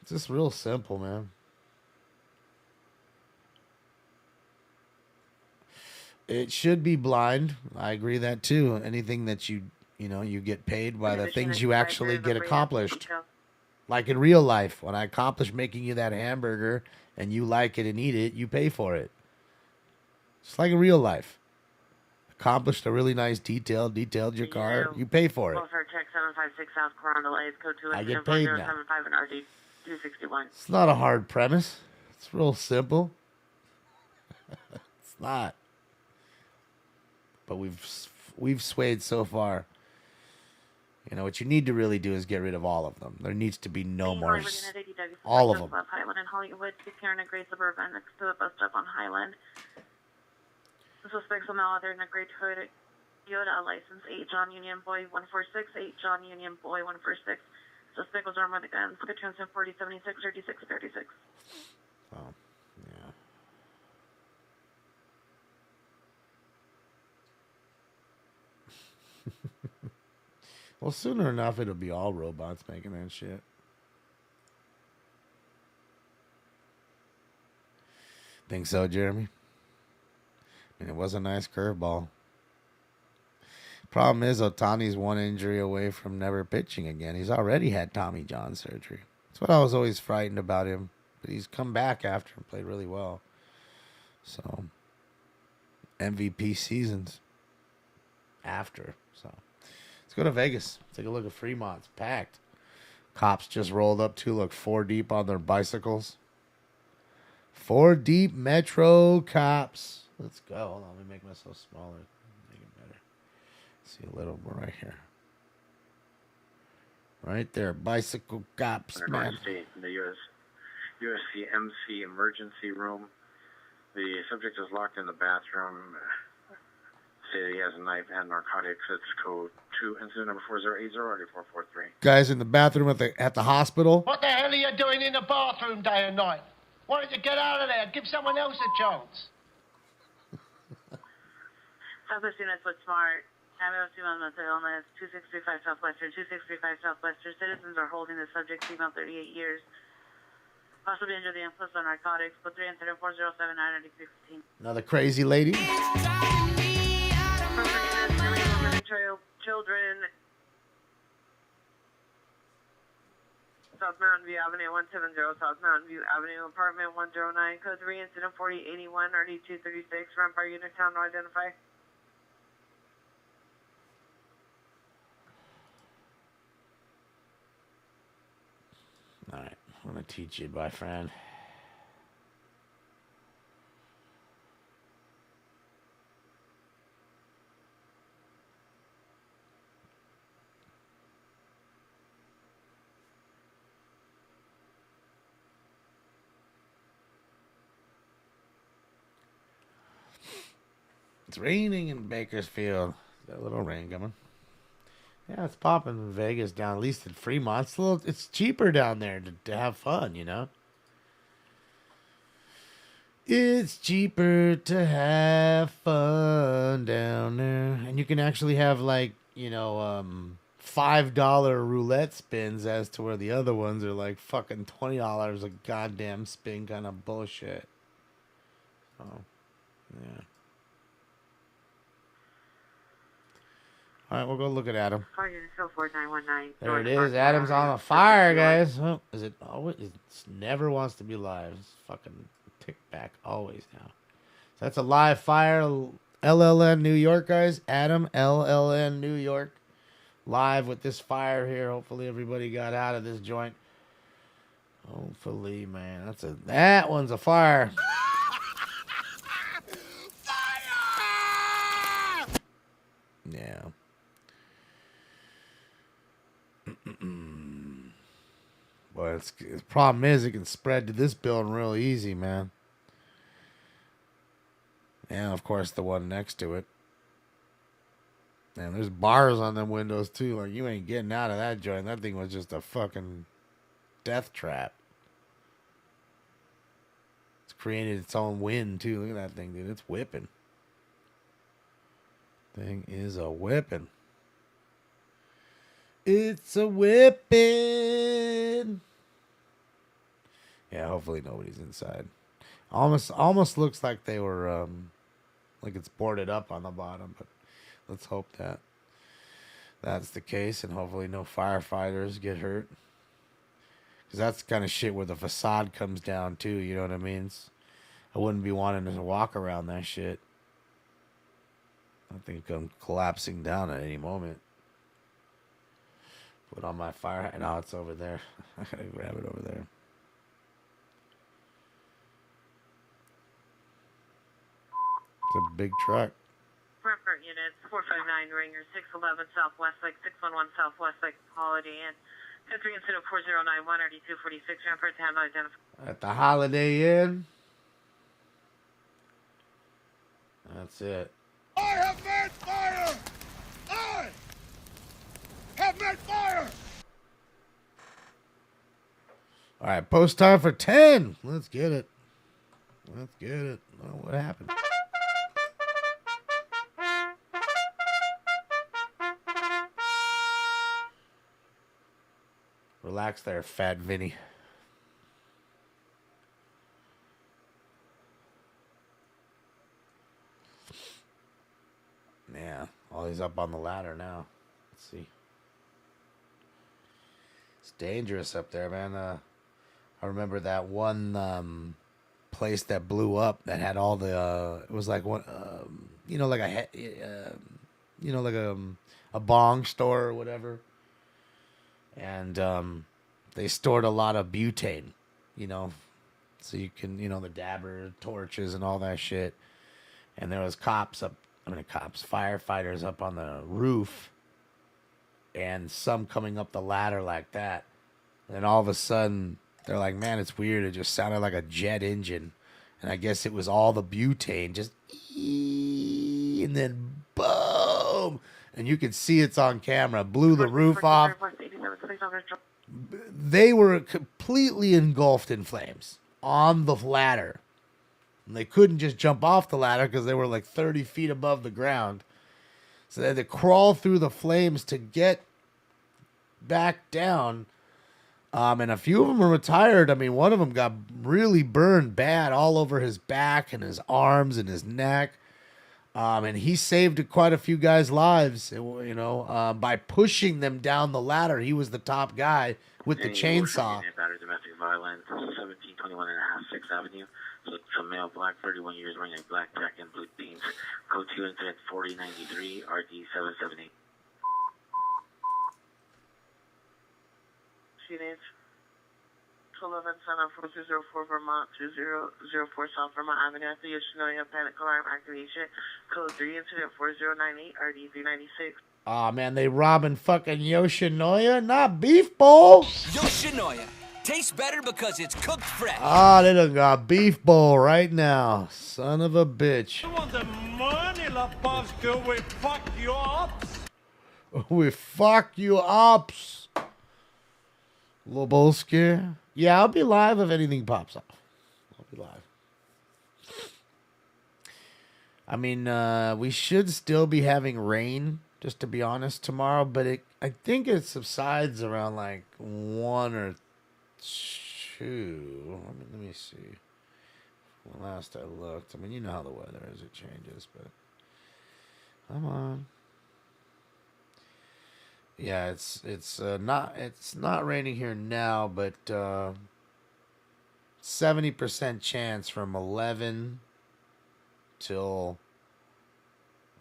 just real simple, man. It should be blind. I agree that too. Anything that you get paid by the things you actually get accomplished. Like in real life, when I accomplish making you that hamburger and you like it and eat it, you pay for it. It's like in real life. Accomplished a really nice detailed your car, you pay for it. Check 756 South Coronado Lays, code 2 I get paid now. 075 and RD 261. It's not a hard premise. It's real simple. It's not. But we've swayed so far. You know, what you need to really do is get rid of all of them. There needs to be no more. All of them. Highland and Hollywood, securing a gray Suburban next to the bus stop on Highland. The suspects will now other in a gray Toyota license 8 John Union Boy 146, 8 John Union Boy 146. Suspect was armed with a gun. Platoon 4076 36 36. Oh, yeah. Well, sooner enough, it'll be all robots making that shit. Think so, Jeremy? I mean, it was a nice curveball. Problem is, Otani's one injury away from never pitching again. He's already had Tommy John surgery. That's what I was always frightened about him. But he's come back after and played really well. So, MVP seasons after. So, let's go to Vegas. Take a look at Fremont. It's packed. Cops just rolled up too. Look, 4 deep on their bicycles. 4 deep Metro cops. Let's go. Hold on, let me make myself smaller. Make it better. See a little more right here. Right there, bicycle cops, man. State in the USC MC emergency room. The subject is locked in the bathroom. Say he has a knife and narcotics. It's code 2, incident number 4080 443. Guys in the bathroom at the hospital. What the hell are you doing in the bathroom day and night? Why don't you get out of there? Give someone else a chance. Southwest units with Smart. Ambulance female mental illness. 2635 Southwestern. 2635 Southwestern. Citizens are holding the subject female 38 years. Possibly under the influence of narcotics. Put 3 incident 407 996. Another crazy lady. Children. South Mountain View Avenue 170, South Mountain View Avenue, apartment 109, code 3, incident 4081, RD236, Rampart Unit Town, no identify. All right, I'm going to teach you, my friend. It's raining in Bakersfield. Got a little rain coming. Yeah, it's popping in Vegas down, at least in Fremont. It's cheaper down there to have fun, you know? It's cheaper to have fun down there. And you can actually have, like, you know, $5 roulette spins as to where the other ones are like fucking $20 a goddamn spin kind of bullshit. So, yeah. All right, we'll go look at Adam. There it is. Adam's on a fire, guys. Oh, is it always? It never wants to be live. It's fucking tick back always now. So that's a live fire. LLN New York, guys. Adam, LLN New York. Live with this fire here. Hopefully everybody got out of this joint. Hopefully, man. That one's a fire. Fire! Yeah. But the problem is it can spread to this building real easy, man. And of course the one next to it. And there's bars on them windows too. Like, you ain't getting out of that joint. That thing was just a fucking death trap. It's created its own wind too. Look at that thing, dude. It's whipping. Thing is a whipping. It's a whipping. Yeah, hopefully nobody's inside. Almost looks like they were like it's boarded up on the bottom, but let's hope that that's the case, and hopefully no firefighters get hurt. Because that's the kind of shit where the facade comes down too, you know what I mean? I wouldn't be wanting to walk around that shit. I think I'm collapsing down at any moment. Put on my fire hat. No, it's over there. I gotta grab it over there. It's a big truck. Rampart units 459 Ringer 611 Southwest Lake 611 Southwest Lake Holiday Inn. 3 incident 4091 RD246 Rampart Town identified. At the Holiday Inn. That's it. I have made fire! I have made fire! All right, post time for 10. Let's get it. Let's get it. Oh, what happened? Relax there, Fat Vinny. Yeah, oh, he's up on the ladder now. Let's see. It's dangerous up there, man. I remember that one place that blew up that had all the. It was like one, you know, like a bong store or whatever. And they stored a lot of butane, you know, so you can, you know, the dabber torches and all that shit. And there was firefighters up on the roof, and some coming up the ladder like that. And then all of a sudden, they're like, man, it's weird. It just sounded like a jet engine. And I guess it was all the butane, just, and then boom. And you can see it's on camera. Blew the roof off. They were completely engulfed in flames on the ladder. And they couldn't just jump off the ladder because they were like 30 feet above the ground. So they had to crawl through the flames to get back down. And a few of them were retired. I mean, one of them got really burned bad all over his back and his arms and his neck. And he saved quite a few guys' lives, by pushing them down the ladder. He was the top guy with the chainsaw. Domestic violence, 1721 and a half 6th Avenue. So it's a male, black, 31 years, wearing a black jacket and blue jeans. Code 2 incident 4093, RD 778. Teenage. 211 4204 Vermont 2004 South Vermont Avenue. After Yoshinoya panic alarm activation. Code 3 incident 4098, RD 396. Aw, man, they robbing fucking Yoshinoya, not Beef Bowl. Yoshinoya. Tastes better because it's cooked fresh. Ah, they done got Beef Bowl right now. Son of a bitch. You want the money, Lebowski? We fuck you up. We fuck you ups. Lebowski. Yeah, I'll be live if anything pops up. I'll be live. I mean, we should still be having rain, just to be honest, tomorrow. But I think it subsides around like 1 or 2. Let me see. Well, last I looked, I mean, you know how the weather is. It changes, but come on. Yeah, it's not raining here now, but 70% chance from 11 till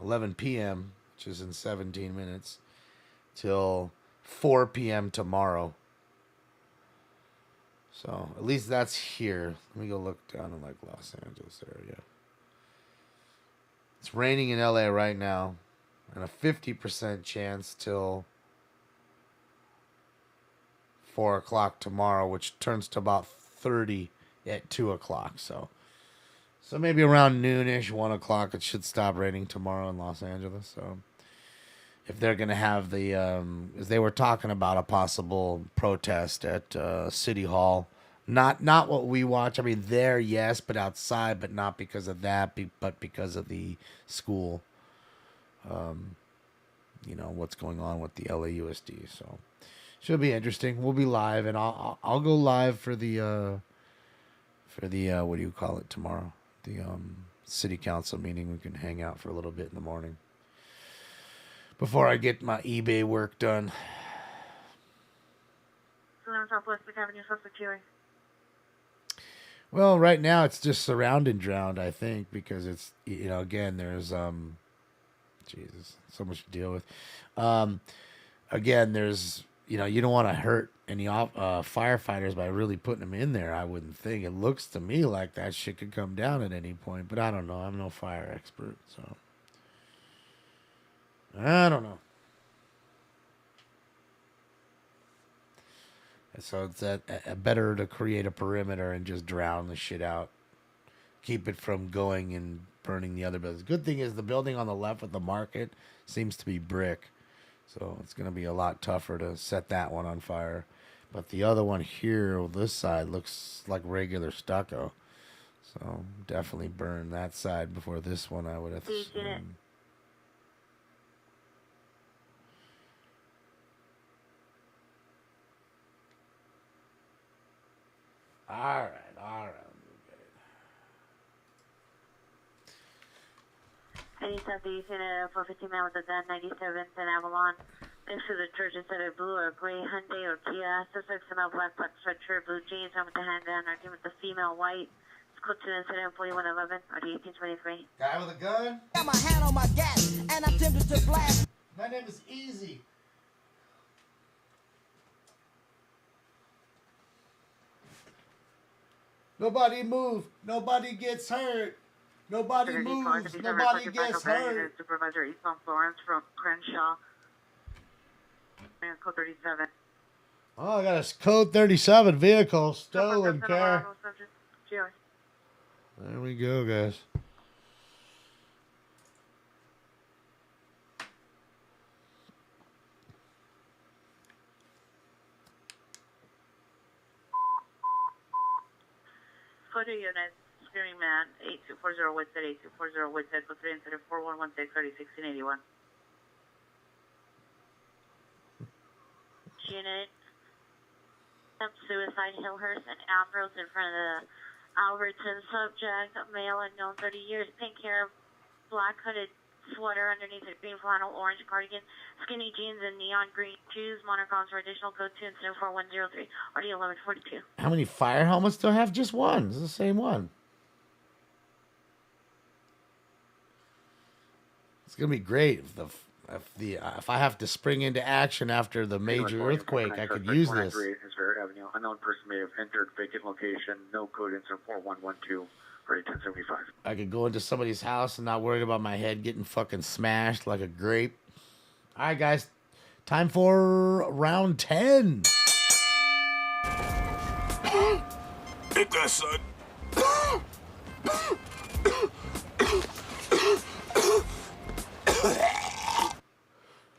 11 p.m., which is in 17 minutes, till 4 p.m. tomorrow. So at least that's here. Let me go look down in like Los Angeles area. It's raining in LA right now, and a 50% chance till 4 o'clock tomorrow, which turns to about 30 at 2 o'clock. So maybe around noonish, 1 o'clock, it should stop raining tomorrow in Los Angeles. So if they're going to have the, as they were talking about a possible protest at City Hall, not what we watch. I mean, there, yes, but outside, but not because of that, but because of the school, what's going on with the LAUSD. So should be interesting. We'll be live, and I'll go live for the what do you call it tomorrow? The city council meeting. We can hang out for a little bit in the morning before I get my eBay work done. Southwest Avenue, Sussex Highway. Well, right now it's just surround and drowned, I think, because it's, again, there's Jesus, so much to deal with. Again, there's, you don't want to hurt any firefighters by really putting them in there, I wouldn't think. It looks to me like that shit could come down at any point, but I don't know. I'm no fire expert, so I don't know. So it's better to create a perimeter and just drown the shit out. Keep it from going and burning the other buildings. Good thing is the building on the left with the market seems to be brick. So it's going to be a lot tougher to set that one on fire. But the other one here, this side, looks like regular stucco. So definitely burn that side before this one, I would have assumed. All right. Any Southeast in a 450 man with a gun, 97th and Avalon. Next to the church instead of blue or gray Hyundai or Kia. Suspects in a black sweatshirt, blue jeans, armed with a handgun, arguing with the female white. It's close to incident 4111 or the 1823. Guy with a gun? Got my hand on my gas and I'm tempted to blast. My name is Easy. Nobody move. Nobody gets hurt. Nobody moves. Nobody gets hurt. Supervisor Eastbound Florence from Crenshaw. Code 37. Oh, I got a code 37 vehicle stolen car. There we go, guys. Photo units Screaming Man, 8240 Whitshead, 8240 Whitshead, go 3 incident 4116, 301681. Unit, suicide, Hillhurst and Ambrose in front of the Albertson subject, male unknown, 30 years, pink hair, black hooded sweater underneath a green flannel, orange cardigan, skinny jeans and neon green shoes, monocoms for additional code 2 incident 4103, RD 1142. How many fire helmets do I have? Just one. It's the same one. It's gonna be great if I have to spring into action after the major earthquake. I could use this. Avenue. Unknown person may have entered vacant location. No code incident 4112. Ready 1075. I could go into somebody's house and not worry about my head getting fucking smashed like a grape. All right, guys. Time for round 10. Hit that, son.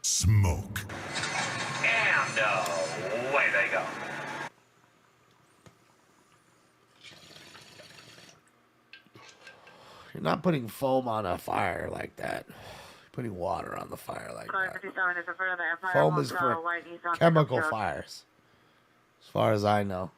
Smoke. And away they go. You're not putting foam on a fire like that. You're putting water on the fire like that. 57 is in front of the Empire Foam is Hotel, for White East on chemical Pickup Truck. fires, as far as I know.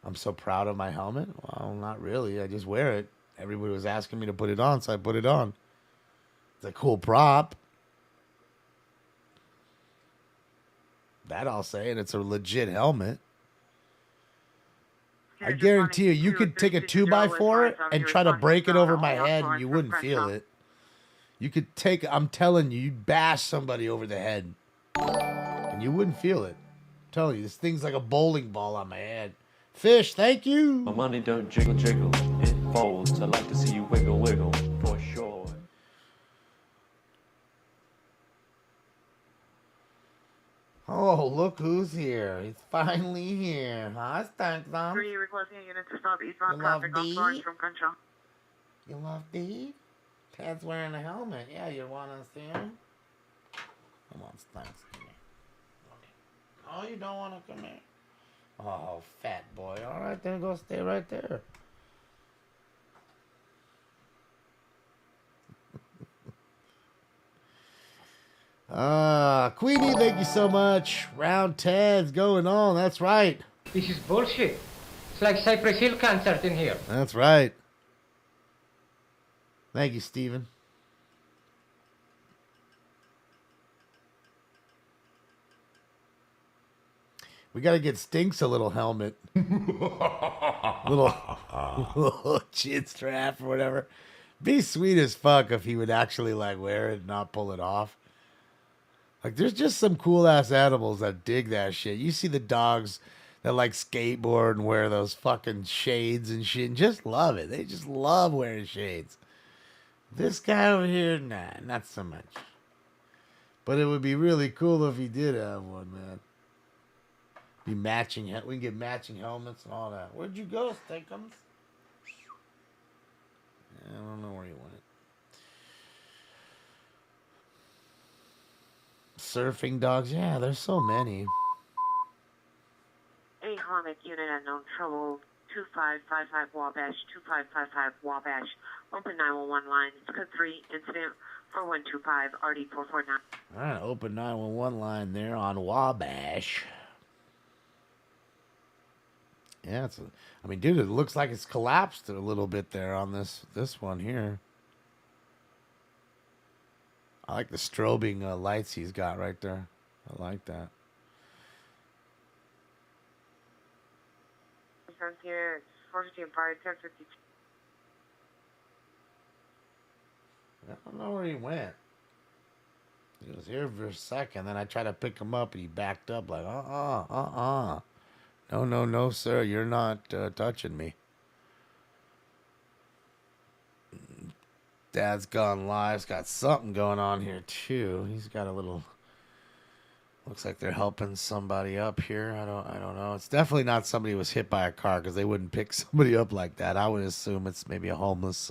I'm so proud of my helmet. Well, not really. I just wear it. Everybody was asking me to put it on, so I put it on. It's a cool prop. That I'll say, and it's a legit helmet. I guarantee you could take a 2x4 and try to break it over my head and you wouldn't feel it. You could take, I'm telling you, you'd bash somebody over the head and you wouldn't feel it. I'm telling you, this thing's like a bowling ball on my head. Fish, thank you. My money don't jiggle jiggle, it folds. I like to see you wiggle wiggle, for sure. Oh, look who's here. He's finally here. Hi, Stank-Thumb. 3 requesting a unit to stop eastbound You love traffic on D? Florence from Crenshaw. You love D? Ted's wearing a helmet. Yeah, you want to see him? Come on, Stunts. Come here. Oh, you don't want to come here? Oh, fat boy. All right, then go stay right there. Queenie, thank you so much. Round 10's going on. That's right. This is bullshit. It's like Cypress Hill concert in here. That's right. Thank you, Steven. We got to get Stinks a little helmet. little chin strap or whatever. Be sweet as fuck if he would actually like wear it and not pull it off. Like, there's just some cool ass animals that dig that shit. You see the dogs that like skateboard and wear those fucking shades and shit and just love it. They just love wearing shades. This guy over here, nah, not so much. But it would be really cool if he did have one, man. Be matching. We can get matching helmets and all that. Where'd you go, Stinkums? I don't know where you went. Surfing dogs, yeah, there's so many. A Hornet unit unknown trouble 2555 Wabash 2555 Wabash. Open 911 line. It's code 3 incident 4125 RD 449. All right, open 911 line there on Wabash. Yeah, I mean, dude, it looks like it's collapsed a little bit there on this one here. I like the strobing lights he's got right there. I like that. Here, 450 Empire 1052. I don't know where he went. He was here for a second, then I tried to pick him up and he backed up like, No, sir, you're not touching me. Dad's Gone Live's got something going on here too. He's got a little. Looks like they're helping somebody up here. I don't know. It's definitely not somebody who was hit by a car because they wouldn't pick somebody up like that. I would assume it's maybe a homeless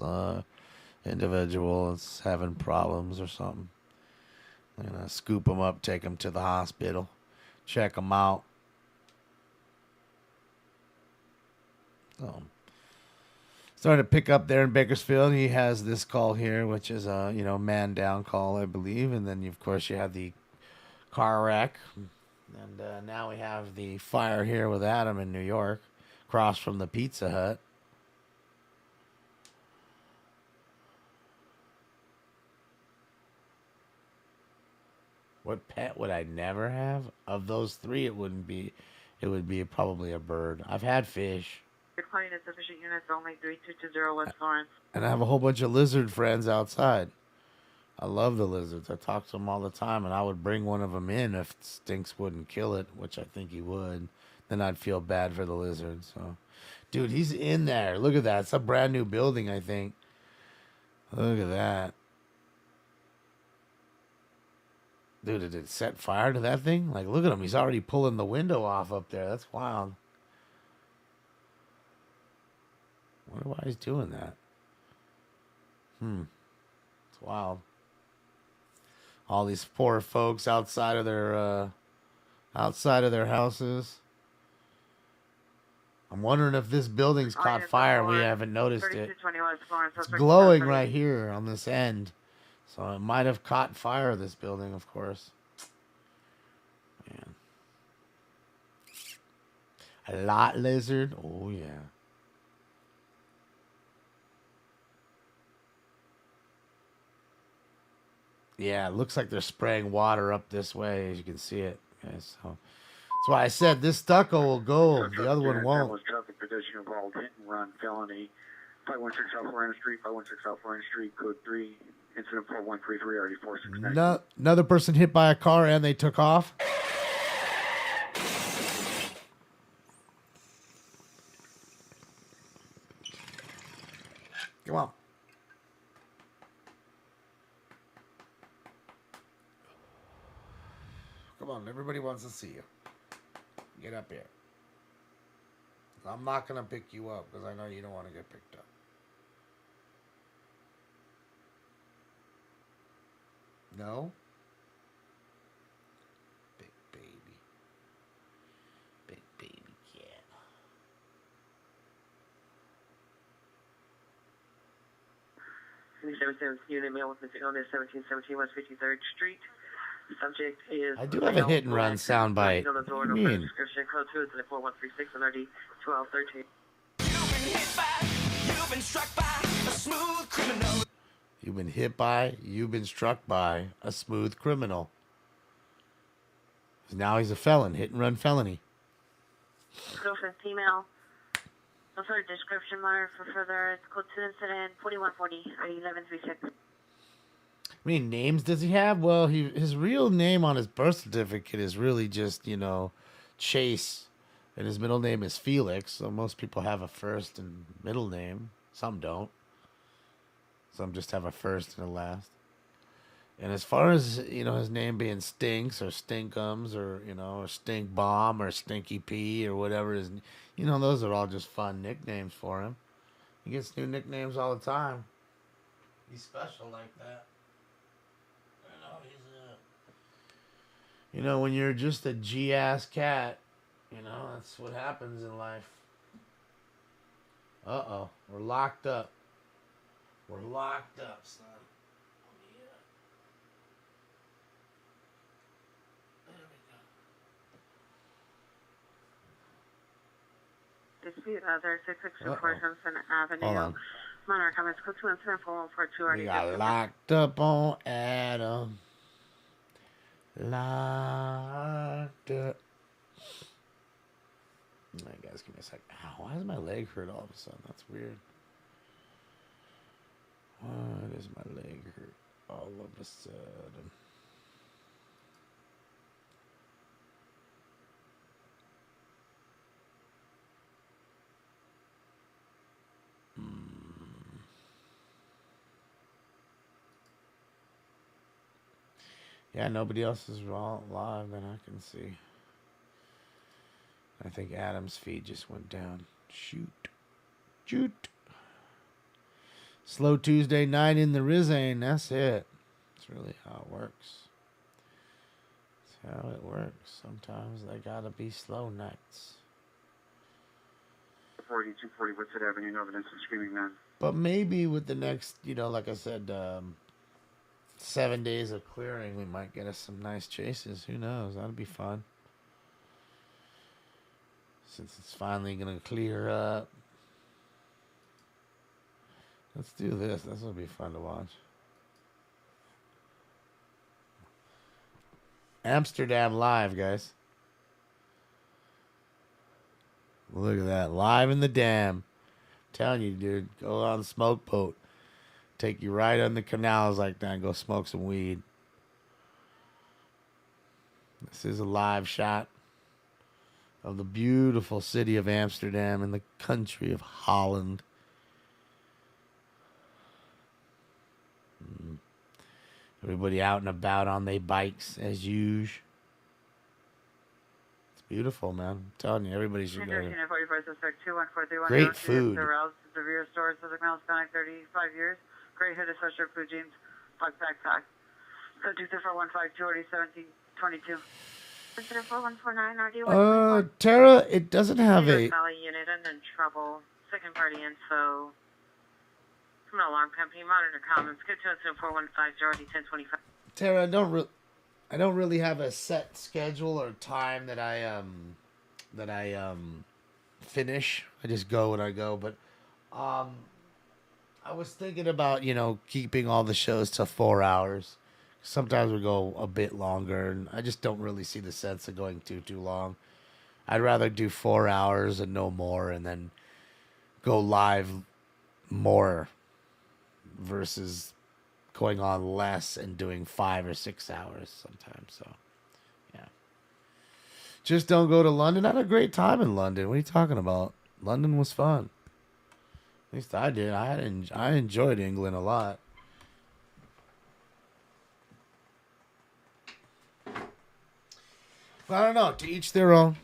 individual that's having problems or something. They're gonna scoop them up, take them to the hospital. check him out. Starting to pick up there in Bakersfield. He has this call here, which is a man down call, I believe, and then of course you have the car wreck, and now we have the fire here with Adam in New York, across from the Pizza Hut. What pet would I never have? Of those three, it would be probably a bird. I've had fish. You're calling insufficient units only 3220 West Florence. And I have a whole bunch of lizard friends outside. I love the lizards. I talk to them all the time, and I would bring one of them in if Stinks wouldn't kill it, which I think he would. Then I'd feel bad for the lizard. So, dude, he's in there. Look at that. It's a brand new building, I think. Look at that. Dude, did it set fire to that thing? Like, look at him. He's already pulling the window off up there. That's wild. I wonder why he's doing that. It's wild. All these poor folks outside of their houses. I'm wondering if this building's caught fire and we haven't noticed it. It's glowing right here on this end. So it might have caught fire, this building, of course. Man. A lot lizard. Oh, yeah. Yeah, it looks like they're spraying water up this way, as you can see it. Guys. So that's why I said this stucco will go, the other one won't. Was traffic pedestrian involved hit and run felony. 516 South Florida Street, 516 South Florida Street, code 3, incident 4133, already 469. Another person hit by a car and they took off. Come on. Come on, everybody wants to see you. Get up here. I'm not going to pick you up because I know you don't want to get picked up. No? Big baby. Big baby cat. Unit male with missing illness, 1717 West 53rd Street. Subject is. I do have a hit and run soundbite. What do you mean? Description code 2 is 4136 and RD 1213. You've been struck by a smooth criminal. You've been struck by a smooth criminal. Now he's a felon, hit and run felony. Girlfriend female. No further description marker for further. It's code 2 incident 4140 RD 1136. I mean, names does he have? Well, his real name on his birth certificate is really just, Chase. And his middle name is Felix. So most people have a first and middle name. Some don't. Some just have a first and a last. And as far as, his name being Stinks or Stinkums or, or Stink Bomb or Stinky P or whatever is, those are all just fun nicknames for him. He gets new nicknames all the time. He's special like that. When you're just a G-ass cat, that's what happens in life. Uh-oh. We're locked up. We're locked up, son. Dispute other 6624 Hudson Avenue. Hold on. Monarch comments code 2 incident 4142 RD. We got locked up on Adam. Locked up. Alright, guys, give me a sec. Ow, why does my leg hurt all of a sudden? That's weird. Why does my leg hurt all of a sudden? Yeah, nobody else is live that I can see. I think Adam's feed just went down. Shoot. Slow Tuesday night in the Rizane. That's it. That's really how it works. That's How it works. Sometimes they gotta be slow nights. 240 Woodford Avenue, no evidence of screaming man. But maybe with the next, like I said, 7 days of clearing, we might get us some nice chases. Who knows? That'd be fun. Since it's finally gonna clear up. Let's do this. This will be fun to watch. Amsterdam live, guys. Look at that. Live in the dam. Telling you, dude. Go on the smoke boat. Take you right on the canals like that and go smoke some weed. This is a live shot of the beautiful city of Amsterdam in the country of Holland. Everybody out and about on their bikes as usual. It's beautiful, man. I'm telling you, everybody should go there. Great food. Severe storage subject male Hispanic 35 years. Gray hooded sweatshirt, blue jeans, black backpack. So 23415 1722. Consider 4149 RD1. Tara, it doesn't have a... Valley unit and in trouble. Second party info. From an alarm company. Monitor comments. Go to us at 4150 1025. Tara, I don't really have a set schedule or time that I finish. I just go when I go. But I was thinking about, keeping all the shows to 4 hours. Sometimes we go a bit longer, and I just don't really see the sense of going too long. I'd rather do 4 hours and no more, and then go live more versus going on less and doing 5 or 6 hours sometimes. So, yeah. Just don't go to London. I had a great time in London. What are you talking about? London was fun. At least I did. I enjoyed England a lot. I don't know. To each their own.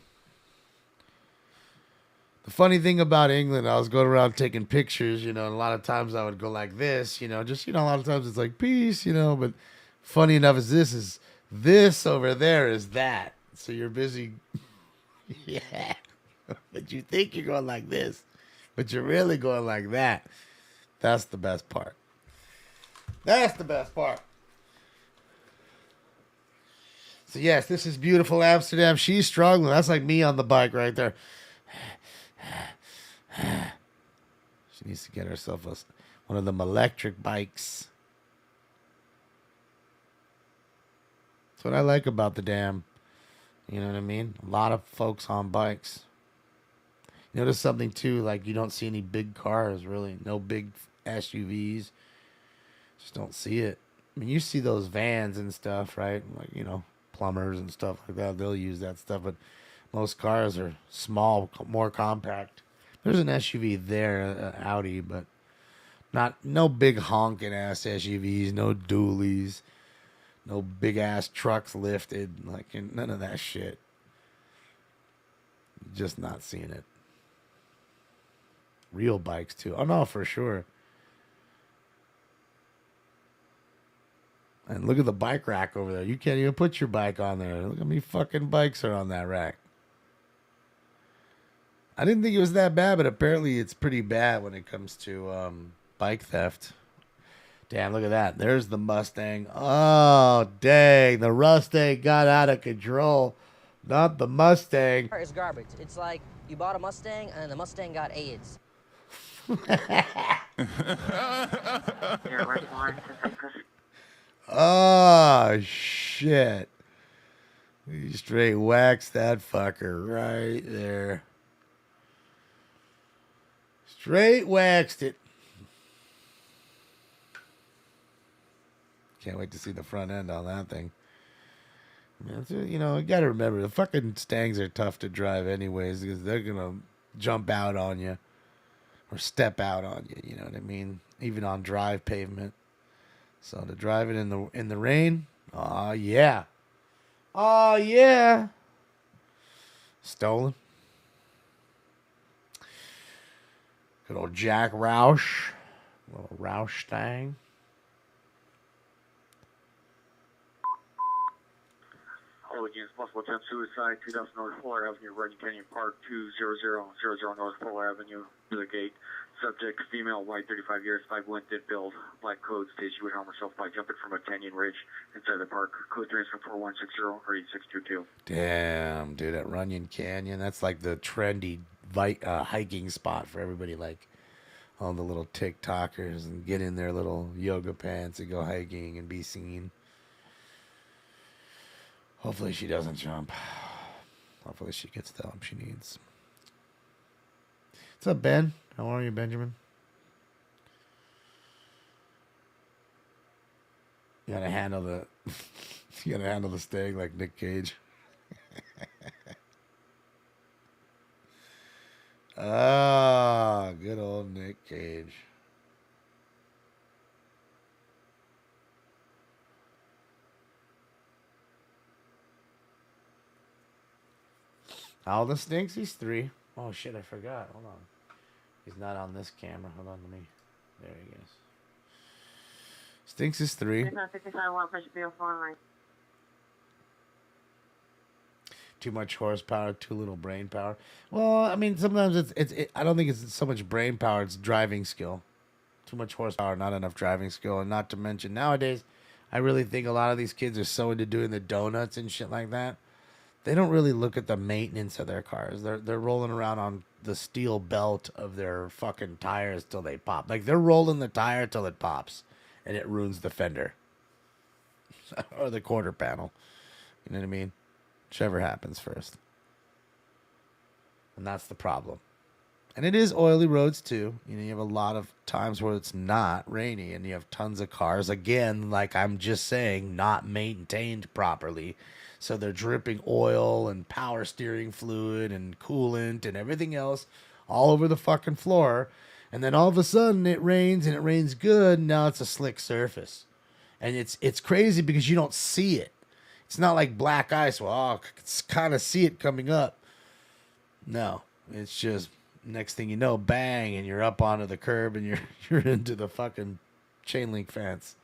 The funny thing about England, I was going around taking pictures, and a lot of times I would go like this, a lot of times it's like peace, but funny enough is this over there is that. So you're busy. Yeah. But you think you're going like this, but you're really going like that. That's the best part. That's the best part. So, yes, this is beautiful Amsterdam. She's struggling. That's like me on the bike right there. She needs to get herself one of them electric bikes. That's what I like about the dam. You know what I mean? A lot of folks on bikes. Notice something, too, like you don't see any big cars, really. No big SUVs. Just don't see it. I mean, you see those vans and stuff, right? Like, plumbers and stuff like that, they'll use that stuff, but most cars are small, more compact. There's an SUV there, Audi, but no big honking ass SUVs, no dualies, no big ass trucks lifted, like none of that shit. Just not seeing it. Real bikes too. Oh no, for sure. And look at the bike rack over there. You can't even put your bike on there. Look how many fucking bikes are on that rack. I didn't think it was that bad, but apparently it's pretty bad when it comes to bike theft. Damn, look at that. There's the Mustang. Oh, dang. The Mustang got out of control. Not the Mustang. It's garbage. It's like you bought a Mustang and the Mustang got AIDS. Oh, shit. You straight waxed that fucker right there. Straight waxed it. Can't wait to see the front end on that thing. You got to remember, the fucking Stangs are tough to drive anyways because they're going to jump out on you or step out on you, you know what I mean? Even on drive pavement. So to drive it in the rain, oh yeah. Oh yeah. Stolen. Good old Jack Roush. Little Roush thing. OG possible attempt suicide, 2000 North Fuller Avenue, Runyon Canyon Park, 20000 North Fuller Avenue, to the gate. Subject, female, white, 35 years, 5'1", did build, black code, states she would harm herself by jumping from a canyon ridge inside the park. Code 3 is from 4160 or 8622. Damn, dude, at Runyon Canyon, that's like the trendy hiking spot for everybody, like all the little TikTokers, and get in their little yoga pants and go hiking and be seen. Hopefully she doesn't jump. Hopefully she gets the help she needs. What's up, Ben? How are you, Benjamin? You gotta handle the you gotta handle the stag like Nick Cage. Ah, good old Nick Cage. How old is Stinks? He's 3. Oh shit, I forgot. Hold on. He's not on this camera. Hold on, let me. There he is. Stinks is 3. Too much horsepower, too little brain power. Well, I mean, sometimes I don't think it's so much brain power, it's driving skill. Too much horsepower, not enough driving skill. And not to mention, nowadays, I really think a lot of these kids are so into doing the donuts and shit like that. They don't really look at the maintenance of their cars. They're rolling around on the steel belt of their fucking tires till they pop. Like, they're rolling the tire till it pops, and it ruins the fender. Or the quarter panel. You know what I mean? Whichever happens first. And that's the problem. And it is oily roads too. You know, you have a lot of times where it's not rainy and you have tons of cars, again, like I'm just saying, not maintained properly. So they're dripping oil and power steering fluid and coolant and everything else all over the fucking floor. And then all of a sudden it rains, and it rains good, and now it's a slick surface. And it's crazy because you don't see it. It's not like black ice. Well, I can kind of see it coming up. No, it's just next thing you know, bang, and you're up onto the curb, and you're into the fucking chain link fence.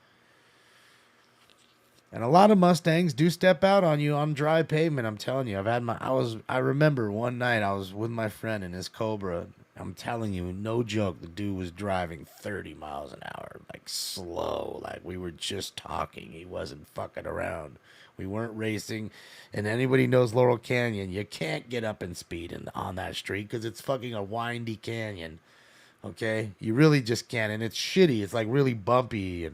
And a lot of Mustangs do step out on you on dry pavement. I'm telling you, I remember one night I was with my friend in his Cobra. I'm telling you, no joke, the dude was driving 30 miles an hour, like slow, like we were just talking. He wasn't fucking around. We weren't racing. And anybody knows Laurel Canyon, you can't get up in speed on that street because it's fucking a windy canyon. Okay? You really just can't. And it's shitty. It's like really bumpy.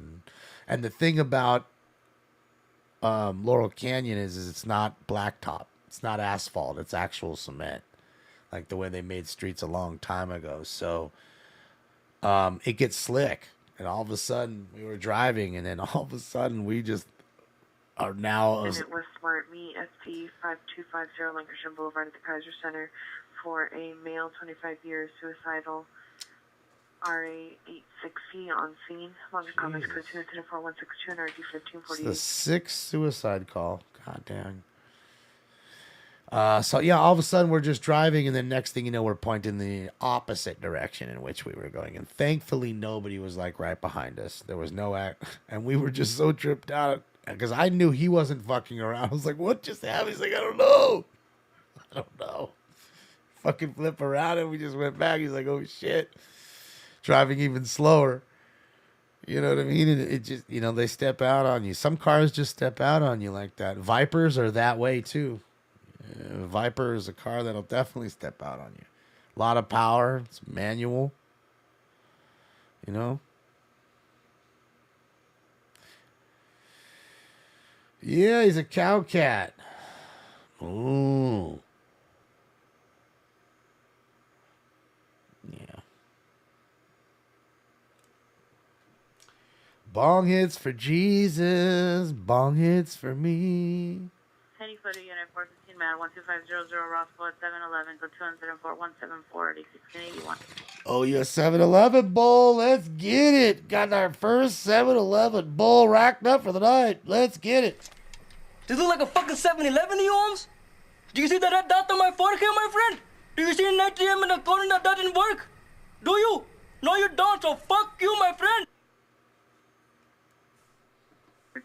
And the thing about Laurel Canyon is it's not blacktop. It's not asphalt. It's actual cement. Like the way they made streets a long time ago. So it gets slick. And all of a sudden we were driving, and then all of a sudden we just are now. And it was Smart Me SP 5250 Lancashire Boulevard at the Kaiser Center for a male, 25 years, suicidal, RA 860 on scene. Longer comments code 24162 and RG 1548. The 6th suicide call. God damn. So yeah, all of a sudden we're just driving, and then next thing you know, we're pointing the opposite direction in which we were going. And thankfully, nobody was like right behind us. There was no and we were just so tripped out because I knew he wasn't fucking around. I was like, "What just happened?" He's like, "I don't know. I don't know." Fucking flip around, and we just went back. He's like, "Oh shit!" Driving even slower. You know what I mean? It just, you know, they step out on you. Some cars just step out on you like that. Vipers are that way too. Viper is a car that'll definitely step out on you. A lot of power. It's manual. You know? Yeah, he's a cow cat. Ooh. Yeah. Bong hits for Jesus. Bong hits for me. Penny Photo Unit 415 Man 12500 Roswell at 711. Go 274 174 8681. Oh, you're a 7-Eleven bull. Let's get it. Got our first 7-Eleven bull racked up for the night. Let's get it. This look like a fucking 7-Eleven, you Holmes? Do you see that red dot on my forehead, my friend? Do you see an ATM in the corner that doesn't work? Do you? No, you don't, so fuck you, my friend.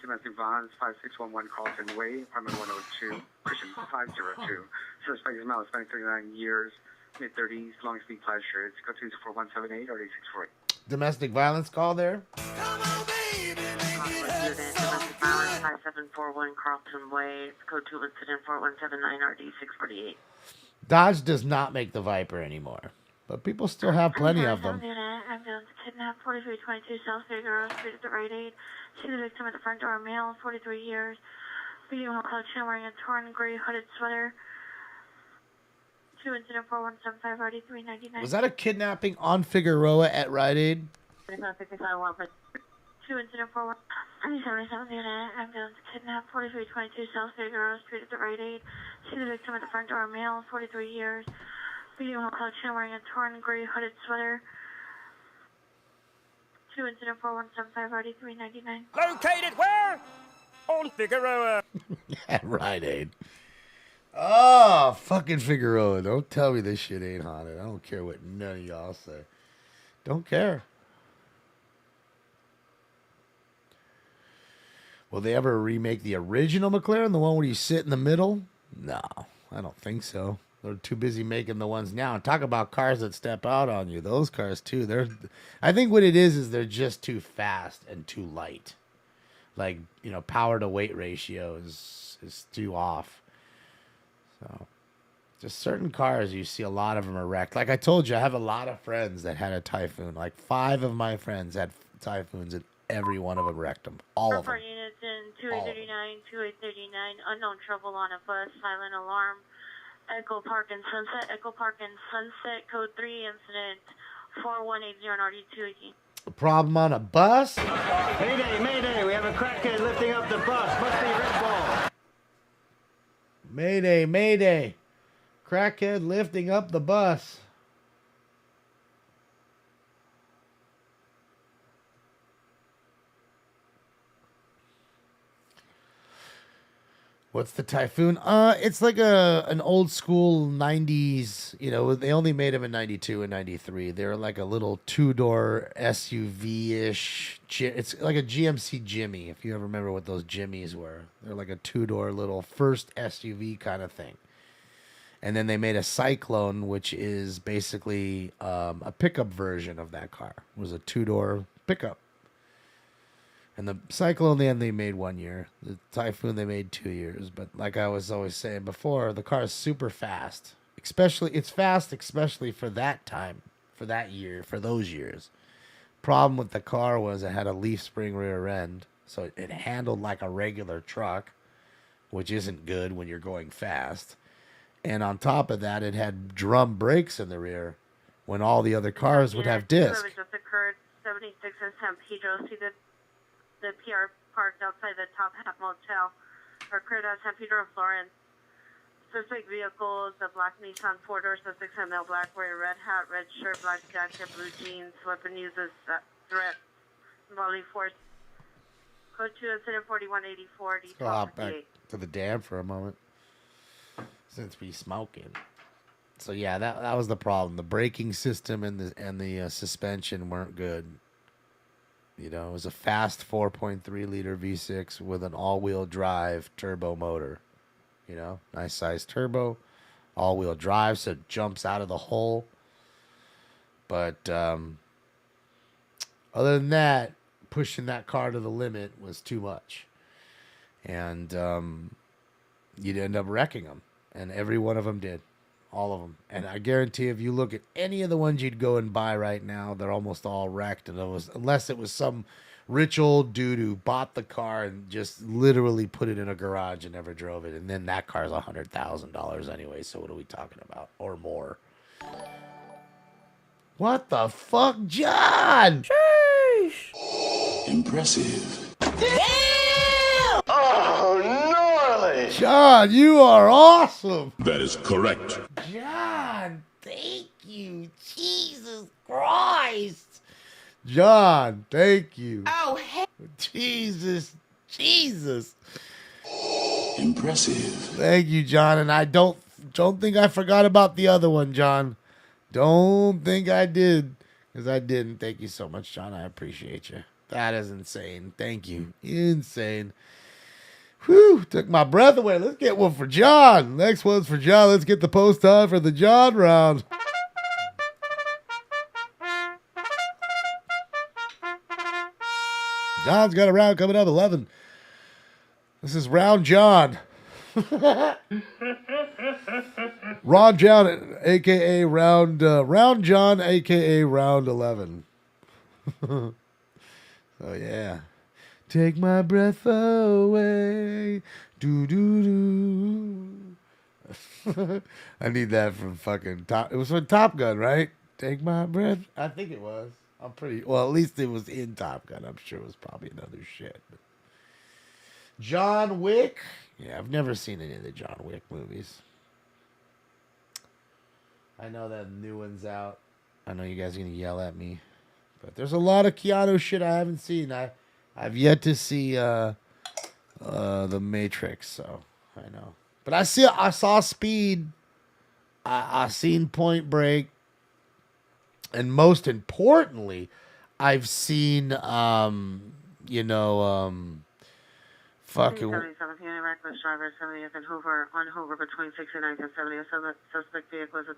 domestic violence, 5611 Carlton Way, apartment 102, Christian 502. Suspect is male, spending 39 years, mid-30s, long speed plaid shirts. Go to 4178 or 8648. Domestic violence call there. Domestic violence, 5741 Carlton Way, code 2 incident 4179 RD648. Dodge does not make the Viper anymore, but people still have plenty of them. Ambulance kidnapped 4322 South Figueroa Street at the Rite Aid. See the victim at the front door, male, 43 years. Female chin wearing a torn gray hooded sweater. 2 incident 4175 RD399. Was that a kidnapping on Figueroa at Rite Aid? 2 incident 41. 77 unit ambulance kidnapped 4322 South Figueroa Street at the Rite Aid. See the victim at the front door, male, 43 years. Female chin wearing a torn gray hooded sweater. 2 incident 4175 RD399. Located where? On Figueroa. At Rite Aid. Oh, fucking Figueroa. Don't tell me this shit ain't haunted. I don't care what none of y'all say. Don't care. Will they ever remake the original McLaren, the one where you sit in the middle? No, I don't think so. They're too busy making the ones now. And talk about cars that step out on you. Those cars, too. I think what it is they're just too fast and too light. Like, power to weight ratio is too off. So, just certain cars, you see a lot of them are wrecked. Like I told you, I have a lot of friends that had a Typhoon. Like 5 of my friends had Typhoons, and every one of them wrecked them. All of them. Units in 2839, 2839, unknown trouble on a bus, silent alarm. Echo Park and Sunset, code 3, incident 4180 on RD218. A problem on a bus? Mayday, mayday, we have a crackhead lifting up the bus. Must be Red Ball. Mayday, mayday. Crackhead lifting up the bus. What's the Typhoon? It's like an old school 90s, they only made them in 92 and 93. They're like a little 2-door SUV-ish. It's like a GMC Jimmy, if you ever remember what those Jimmys were. They're like a 2-door little first SUV kind of thing. And then they made a Cyclone, which is basically a pickup version of that car. It was a 2-door pickup. And the Cyclone, they made 1 year. The Typhoon, they made 2 years. But like I was always saying before, the car is super fast. It's fast, especially for that time, for that year, for those years. Problem with the car was it had a leaf spring rear end, so it handled like a regular truck, which isn't good when you're going fast. And on top of that, it had drum brakes in the rear when all the other cars would have disc. Service just occurred 76 in San Pedro. See the PR parked outside the Top Hat Motel, occurred at San Pedro, Florence. Suspect vehicle is a black Nissan 4-door. Suspect had male black, wearing red hat, red shirt, black jacket, blue jeans. Weapon uses threat involving force. Code 2 incident 4184. Let's go hop back to the dam for a moment, since we smoking. So yeah, that was the problem. The braking system and the suspension weren't good. It was a fast 4.3 liter V6 with an all-wheel drive turbo motor. Nice size turbo, all-wheel drive, so it jumps out of the hole. But other than that, pushing that car to the limit was too much. And you'd end up wrecking them. And every one of them did. All of them. And I guarantee if you look at any of the ones you'd go and buy right now, they're almost all wrecked. And unless it was some rich old dude who bought the car and just literally put it in a garage and never drove it. And then that car's $100,000 anyway. So what are we talking about? Or more. What the fuck, John? Sheesh. Impressive. Damn! Oh, gnarly! John, you are awesome. That is correct. John, thank you. Jesus Christ. John, thank you. Oh, hey. Jesus. Impressive. Thank you, John. And I don't think I forgot about the other one, John. Don't think I did. Because I didn't. Thank you so much, John. I appreciate you. That is insane. Thank you. Insane. Whew, took my breath away. Let's get one for John. Next one's for John. Let's get the post time for the John round. John's got a round coming up 11. This is round John. Ron John, a.k.a. round John, a.k.a. round 11. Oh, yeah. Take my breath away. Do. I need that from fucking Top. It was from Top Gun, right? Take my breath. I think it was. I'm pretty. Well, at least it was in Top Gun. I'm sure it was probably another shit. John Wick. Yeah, I've never seen any of the John Wick movies. I know that new one's out. I know you guys are gonna yell at me, but there's a lot of Keanu shit I haven't seen. I've yet to see The Matrix, so I know. But I saw Speed. I seen Point Break, and most importantly, I've seen fucking 77 p.m. reckless driver 70th and Hoover on Hoover between 69th and 70th. Suspect vehicle is a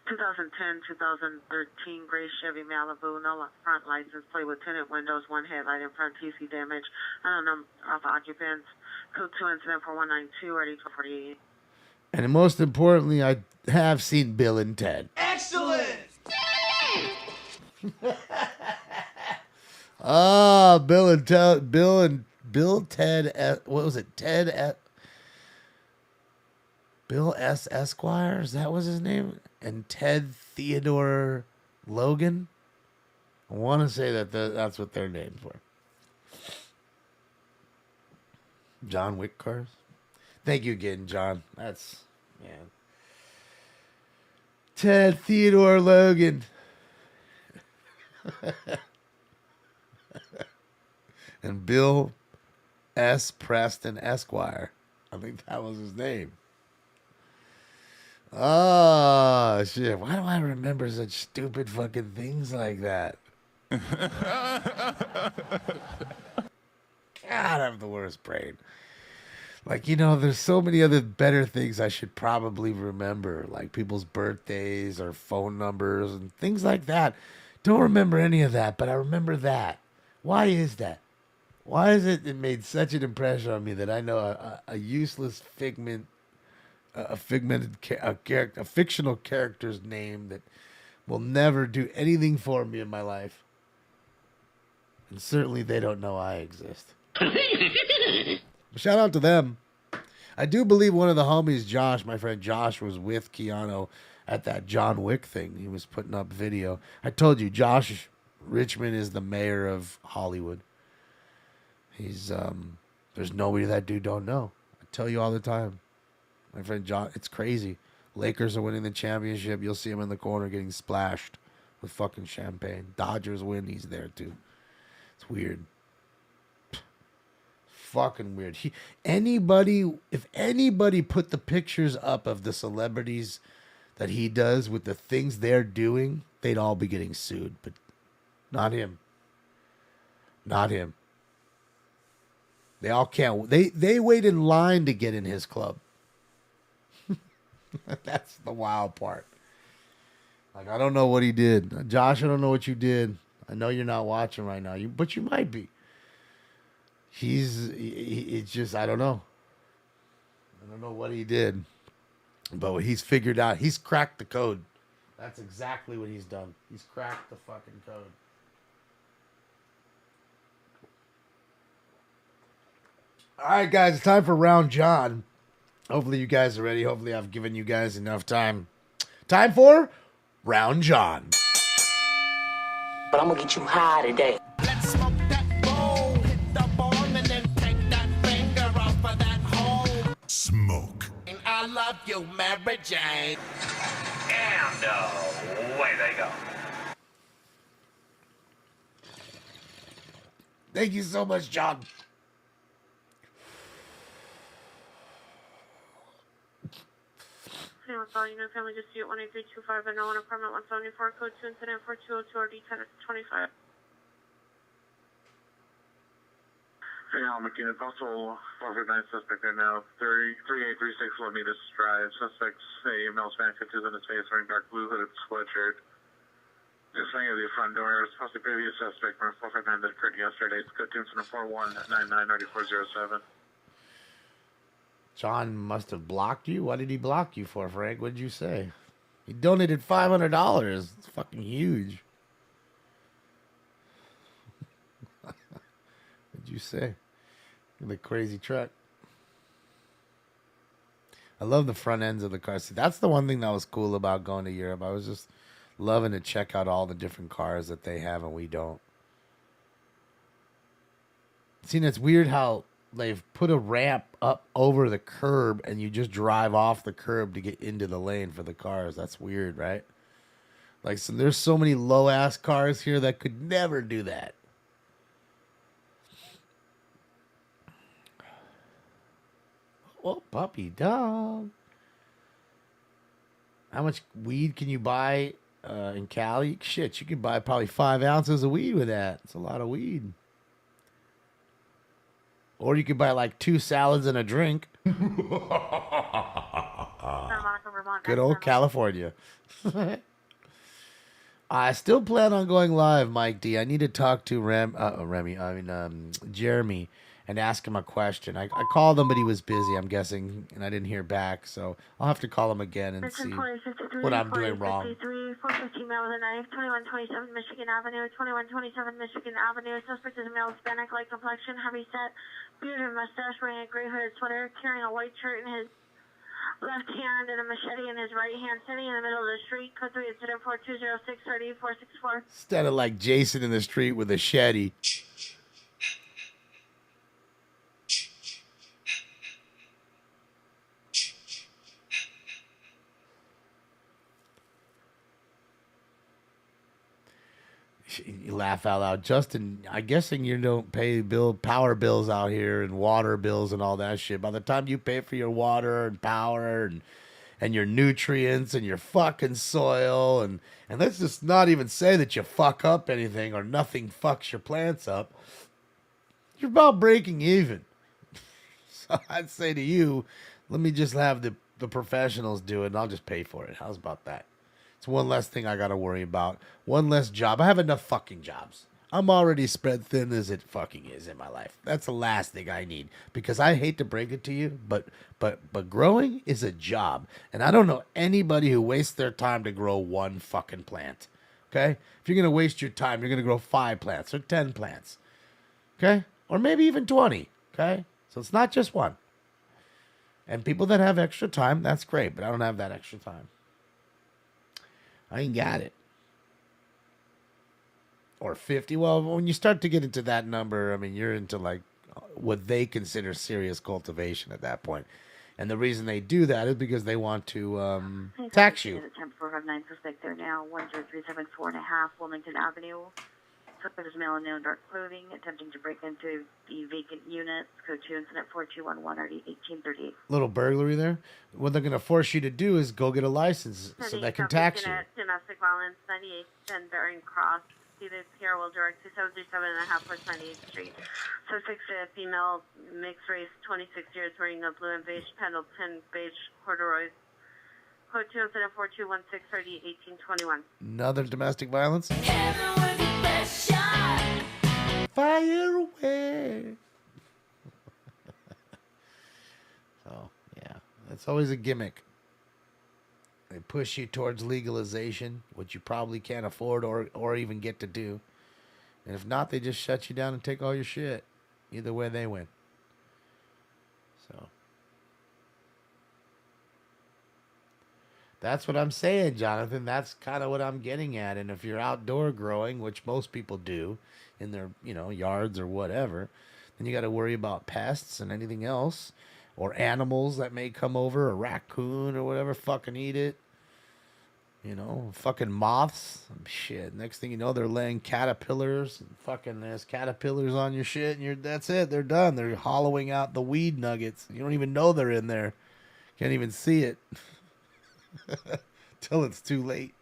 2010-2013 gray Chevy Malibu. No front license plate with tinted windows, one headlight in front, TC damage. I don't know of occupants. Code 2 incident for 192 ready for 48. And most importantly, I have seen Bill and Ted. Excellent! Bill Ted, what was it? Bill S. Esquire? Is that was his name? And Ted Theodore Logan? I want to say that's what their names were. John Wick cars? Thank you again, John. That's, man. Ted Theodore Logan. And Bill S. Preston Esquire. I think that was his name. Oh, shit. Why do I remember such stupid fucking things like that? God, I have the worst brain. Like, there's so many other better things I should probably remember, like people's birthdays or phone numbers and things like that. Don't remember any of that, but I remember that. Why is that? Why is it made such an impression on me that I know a useless figment, a fictional character's name that will never do anything for me in my life? And certainly they don't know I exist. Shout out to them. I do believe one of the homies, Josh, my friend Josh, was with Keanu at that John Wick thing. He was putting up video. I told you, Josh Richmond is the mayor of Hollywood. He's there's nobody that dude don't know. I tell you all the time. My friend John, it's crazy. Lakers are winning the championship. You'll see him in the corner getting splashed with fucking champagne. Dodgers win, he's there too. It's weird. Fucking weird. If anybody put the pictures up of the celebrities that he does with the things they're doing, they'd all be getting sued, but not him. Not him. They all can't. They wait in line to get in his club. That's the wild part. Like, I don't know what he did. Josh, I don't know what you did. I know you're not watching right now, but you might be. It's just, I don't know. I don't know what he did. But he's figured out, he's cracked the code. That's exactly what he's done. He's cracked the fucking code. All right, guys, it's time for Round John. Hopefully you guys are ready. Hopefully I've given you guys enough time. Time for Round John. But I'm gonna get you high today. Let's smoke that bowl, hit the ball, and then take that finger off of that hole. Smoke. And I love you, Mary Jane. And away they go. Thank you so much, John. Family dispute 18325 and 01 apartment 174 code 2 incident 4202 RD 1025. Fail McKinnon, possible 459 suspect there now. 3836 Lamitas Drive. Suspect's a male Spanish tattoos on his face, wearing dark blue hooded sweatshirt. Just saying of the front door. It's supposed to be previous suspect from 459 that occurred yesterday. It's code Tombstone 41999407. John must have blocked you. What did he block you for, Frank? What did you say? He donated $500. It's fucking huge. What'd you say? The crazy truck. I love the front ends of the car. See, that's the one thing that was cool about going to Europe. I was just loving to check out all the different cars that they have and we don't. See, it's weird how they've put a ramp up over the curb and you just drive off the curb to get into the lane for the cars. That's weird, right? Like, so there's so many low-ass cars here that could never do that. Oh, puppy dog. How much weed can you buy in Cali? Shit, you can buy probably 5 ounces of weed with that. It's a lot of weed. Or you could buy like 2 salads and a drink. Good old California. I still plan on going live, Mike D. I need to talk to Jeremy and ask him a question. I called him, but he was busy, I'm guessing, and I didn't hear back. So I'll have to call him again and see what I'm doing wrong. 415 male with a knife, 2127 Michigan Avenue, 2127 Michigan Avenue. Suspect is a male Hispanic, light complexion, heavy set, beard and mustache, wearing a gray hooded sweater, carrying a white shirt in his left hand and a machete in his right hand, sitting in the middle of the street. Code 3 incident 4206 464. Instead of like Jason in the street with a machete. You laugh out loud. Justin, I'm guessing you don't pay power bills out here and water bills and all that shit. By the time you pay for your water and power and your nutrients and your fucking soil and let's just not even say that you fuck up anything or nothing fucks your plants up, you're about breaking even. So I'd say to you, let me just have the professionals do it and I'll just pay for it. How's about that? It's one less thing I got to worry about. One less job. I have enough fucking jobs. I'm already spread thin as it fucking is in my life. That's the last thing I need. Because I hate to break it to you, but growing is a job. And I don't know anybody who wastes their time to grow one fucking plant. Okay? If you're going to waste your time, you're going to grow 5 plants or 10 plants. Okay? Or maybe even 20. Okay? So it's not just one. And people that have extra time, that's great. But I don't have that extra time. I ain't got it. Or 50. Well, when you start to get into that number, I mean, you're into like what they consider serious cultivation at that point. And the reason they do that is because they want to tax you. 10-459 suspect there now, 10374.5 Wilmington Avenue. Suspect is male in known dark clothing, attempting to break into the vacant unit. Code 2 incident 4211 RD 1838. Little burglary there. What they're going to force you to do is go get a license so they can tax you. Domestic violence, 98th and Bearing Cross. See the PR will direct to 737.5 West 98th Street. Suspect's a female, mixed race, 26 years, wearing a blue and beige Pendleton beige corduroy. Code 2 incident 4216 RD 1821. Another domestic violence. Fire away. So, yeah, that's always a gimmick. They push you towards legalization, which you probably can't afford or even get to do. And if not, they just shut you down and take all your shit. Either way, they win. So, that's what I'm saying, Jonathan. That's kind of what I'm getting at. And if you're outdoor growing, which most people do in their, yards or whatever, then you got to worry about pests and anything else or animals that may come over, a raccoon or whatever, fucking eat it. Fucking moths. Shit. Next thing you know, they're laying caterpillars and fucking there's caterpillars on your shit and that's it. They're done. They're hollowing out the weed nuggets. You don't even know they're in there. Can't even see it. Till it's too late.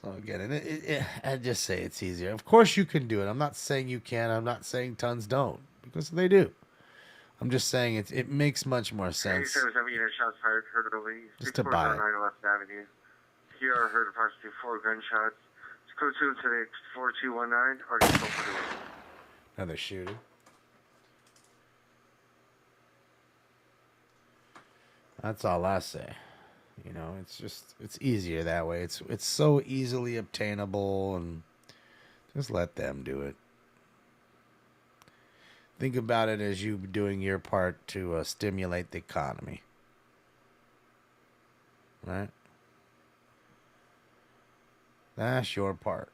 So again, I just say it's easier. Of course you can do it. I'm not saying you can. I'm not saying tons don't. because they do. I'm just saying it makes much more sense 87 unit shots fired, heard over east. just to buy it. 649 West Avenue. Here heard approximately 4 gunshots. It's code 2 to the 4219, already still pretty well. Another shooting. That's all I say. You know, it's easier that way. It's so easily obtainable, and just let them do it. Think about it as you doing your part to stimulate the economy. Right? That's your part.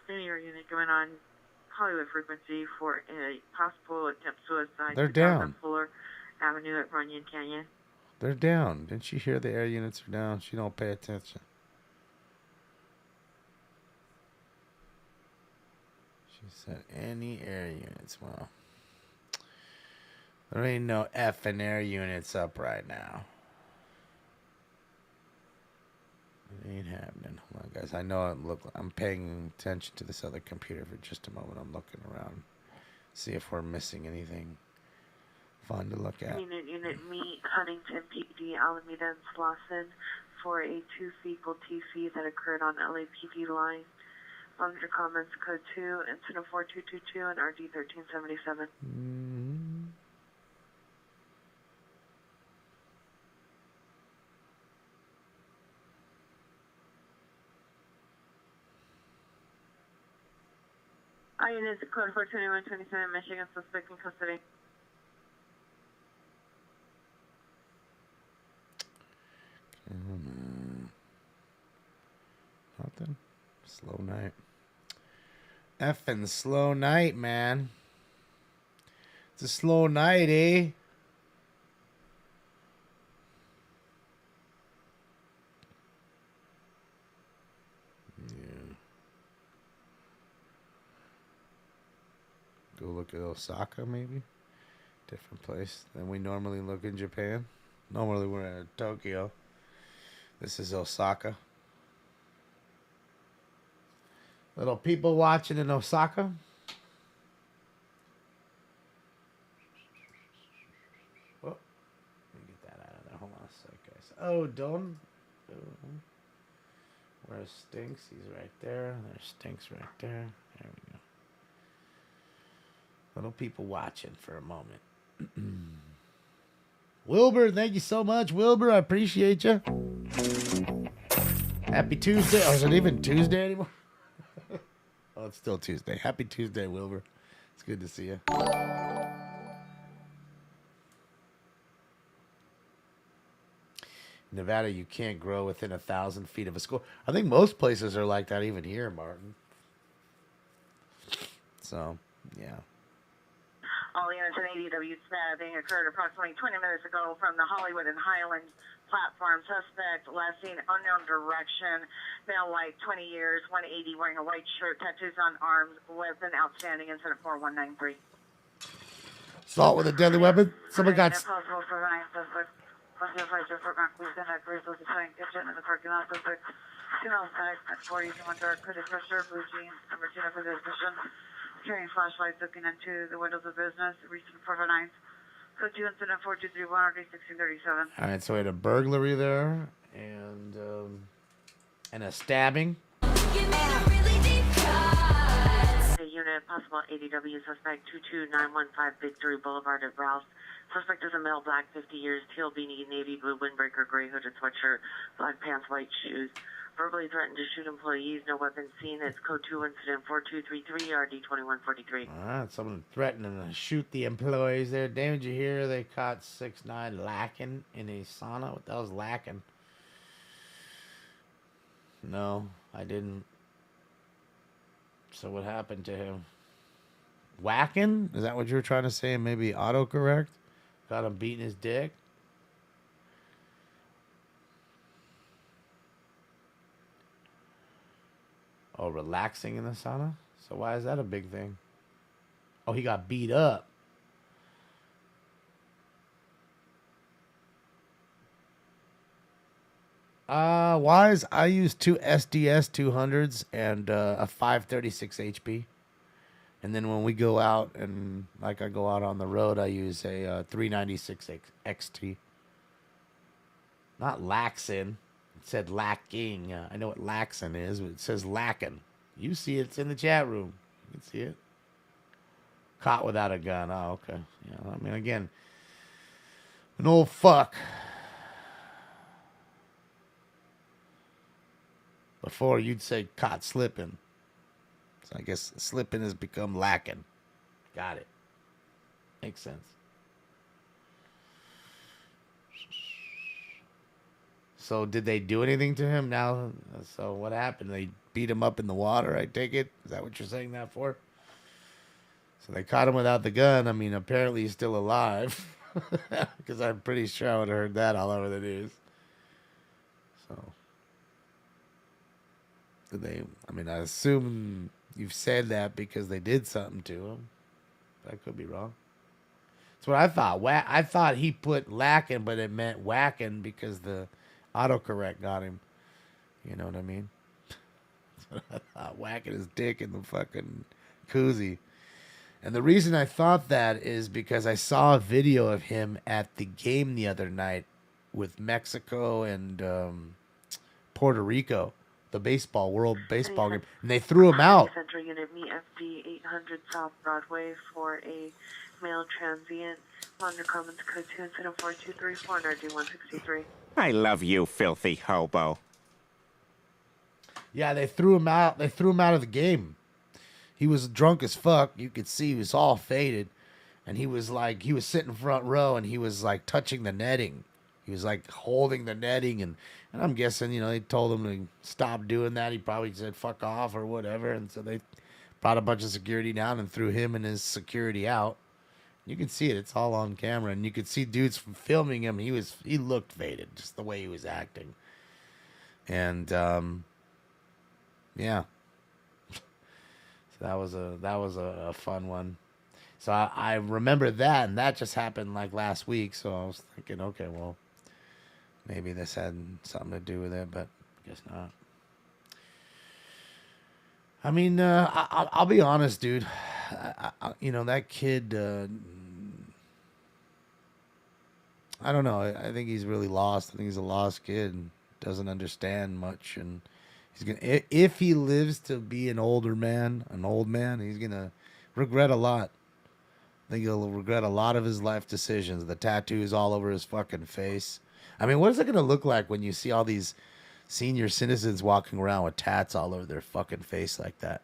Any unit going on Hollywood frequency for a possible attempt suicide. They're down. Fuller Avenue at Runyon Canyon. They're down. Didn't you hear the air units are down? She don't pay attention. She said any air units. Well, there ain't no effing air units up right now. It ain't happening. Hold on, guys. I know I'm paying attention to this other computer for just a moment. I'm looking around. See if we're missing anything fun to look at. Unit meet Huntington PD Alameda and Slauson for a 2 vehicle TC that occurred on LAPD line. Under comments code 2, incident 4222 and RD 1377. Units code 42127, Michigan, suspect in custody. Nothing. Slow night. Effing slow night, man. It's a slow night, eh? Go look at Osaka, maybe. Different place than we normally look in Japan. Normally we're at Tokyo. This is Osaka. Little people watching in Osaka. Oh, let me get that out of there. Hold on a sec, guys. Oh, Don. Where's Stinks? He's right there. There's Stinks right there. There we go. Little people watching for a moment. Wilbur, thank you so much, Wilbur. I appreciate you. Happy Tuesday. Oh, is it even Tuesday anymore? Oh, it's still Tuesday. Happy Tuesday, Wilbur. It's good to see you. Nevada, you can't grow within 1,000 feet of a school. I think most places are like that, even here, Martin. So, yeah. All units in ADW stabbing occurred approximately 20 minutes ago from the Hollywood and Highland platform. Suspect last seen unknown direction. Male, white, 20 years, 180, wearing a white shirt, tattoos on arms, weapon outstanding, incident 4193. Assault with a deadly weapon? Someone got... Possible for Ryan suspect. Classified for conclusion that Grace was assigned kitchen in the parking lot. Suspect, female side, at 40, someone dark, hooded pressure, blue jeans, number 2 for this position. Carrying flashlights looking into the windows of business. Recent 449. Code 2 incident 4231 RD 1637. All right, so we had a burglary there and a stabbing. A unit possible ADW suspect 22915 Victory Boulevard at Rouse. Suspect is a male, black, 50 years, teal beanie, navy blue windbreaker, gray hooded sweatshirt, black pants, white shoes. Verbally threatened to shoot employees. No weapons seen. It's code 2 incident 4233 RD 2143. All right, someone threatening to shoot the employees there. Damn, did you hear they caught 6ix9ine lacking in a sauna? What the hell's lacking? No, I didn't. So what happened to him? Whacking? Is that what you were trying to say? Maybe autocorrect? Got him beating his dick? Oh, relaxing in the sauna? So why is that a big thing? Oh, he got beat up. Wise, I use two SDS 200s and a 536 HP. And then when we go out and like I go out on the road, I use a 396 XT. Not Laxin. It said lacking. I know what Laxin is, but it says lacking. You see it. It's in the chat room. You can see it. Caught without a gun. Oh, okay. Yeah, I mean, again, an old fuck. Before you'd say caught slipping. So I guess slipping has become lacking. Got it. Makes sense. So did they do anything to him now? So what happened? They beat him up in the water, I take it? Is that what you're saying that for? So they caught him without the gun. I mean, apparently he's still alive. Because I'm pretty sure I would have heard that all over the news. So. Did they, I mean, I assume you've said that because they did something to him. I could be wrong. That's what I thought. I thought he put lacking, but it meant whacking because the autocorrect got him. You know what I mean? That's what I thought. Whacking his dick in the fucking koozie. And the reason I thought that is because I saw a video of him at the game the other night with Mexico and Puerto Rico. The World Baseball game. And they threw him out. Center unit, meet FD 800 South Broadway for a male transient. London Commons code 2 incident 4234 and RD 163. I love you, filthy hobo. Yeah, they threw him out. They threw him out of the game. He was drunk as fuck. You could see he was all faded. And he was sitting front row and he was like touching the netting. He was like holding the netting and I'm guessing, they told him to stop doing that. He probably said fuck off or whatever. And so they brought a bunch of security down and threw him and his security out. You can see it. It's all on camera. And you could see dudes from filming him. He looked faded, just the way he was acting. And, yeah. So that was a fun one. So I remember that, and that just happened like last week. So I was thinking, okay, well, maybe this had something to do with it, but I guess not. I mean, I'll be honest, dude. That kid, I don't know. I think he's really lost. I think he's a lost kid and doesn't understand much. And he's gonna, if he lives to be an old man, he's gonna regret a lot. I think he'll regret a lot of his life decisions. The tattoos all over his fucking face. I mean, what is it going to look like when you see all these senior citizens walking around with tats all over their fucking face like that?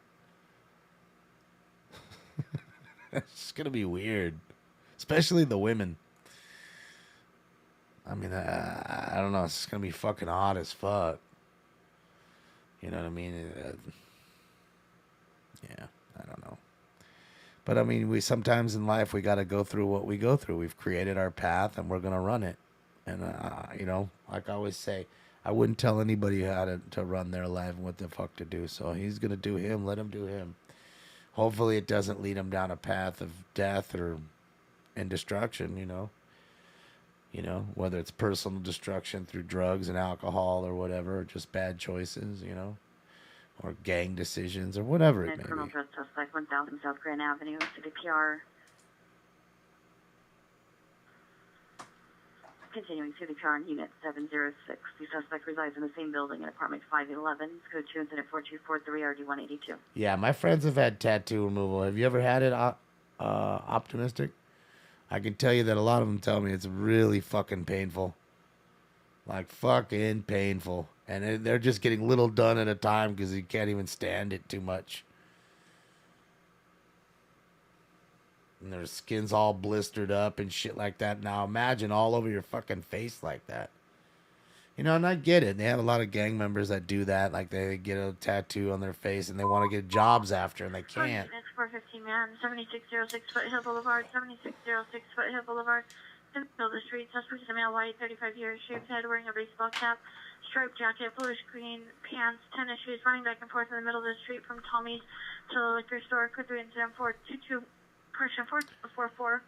It's going to be weird. Especially the women. I mean, I don't know. It's going to be fucking hot as fuck. You know what I mean? Yeah, I don't know. But I mean, sometimes in life we got to go through what we go through. We've created our path and we're going to run it. And, like I always say, I wouldn't tell anybody how to run their life and what the fuck to do. So he's going to do him. Let him do him. Hopefully it doesn't lead him down a path of death and destruction, whether it's personal destruction through drugs and alcohol or whatever, or just bad choices, or gang decisions or whatever it may Criminal be. drug suspect 1000 South Grand Avenue, City PR. Continuing through the car on Unit 706. The suspect resides in the same building in apartment 511. Code 2 incident 4243 RD 182. Yeah, my friends have had tattoo removal. Have you ever had it, Optimistic? I can tell you that a lot of them tell me it's really fucking painful. Like, fucking painful. And they're just getting little done at a time because you can't even stand it too much. And their skin's all blistered up and shit like that. Now imagine all over your fucking face like that. And I get it. They have a lot of gang members that do that. Like they get a tattoo on their face and they want to get jobs after and they can't. Next 415 man, 7606 Foothill Boulevard, 7606 Foothill Boulevard. Middle of the street, suspect is a male, white, 35 years, shaved head, wearing a baseball cap, striped jacket, bluish green pants, tennis shoes, running back and forth in the middle of the street from Tommy's to the liquor store. Code 3 incident 422. Person 444.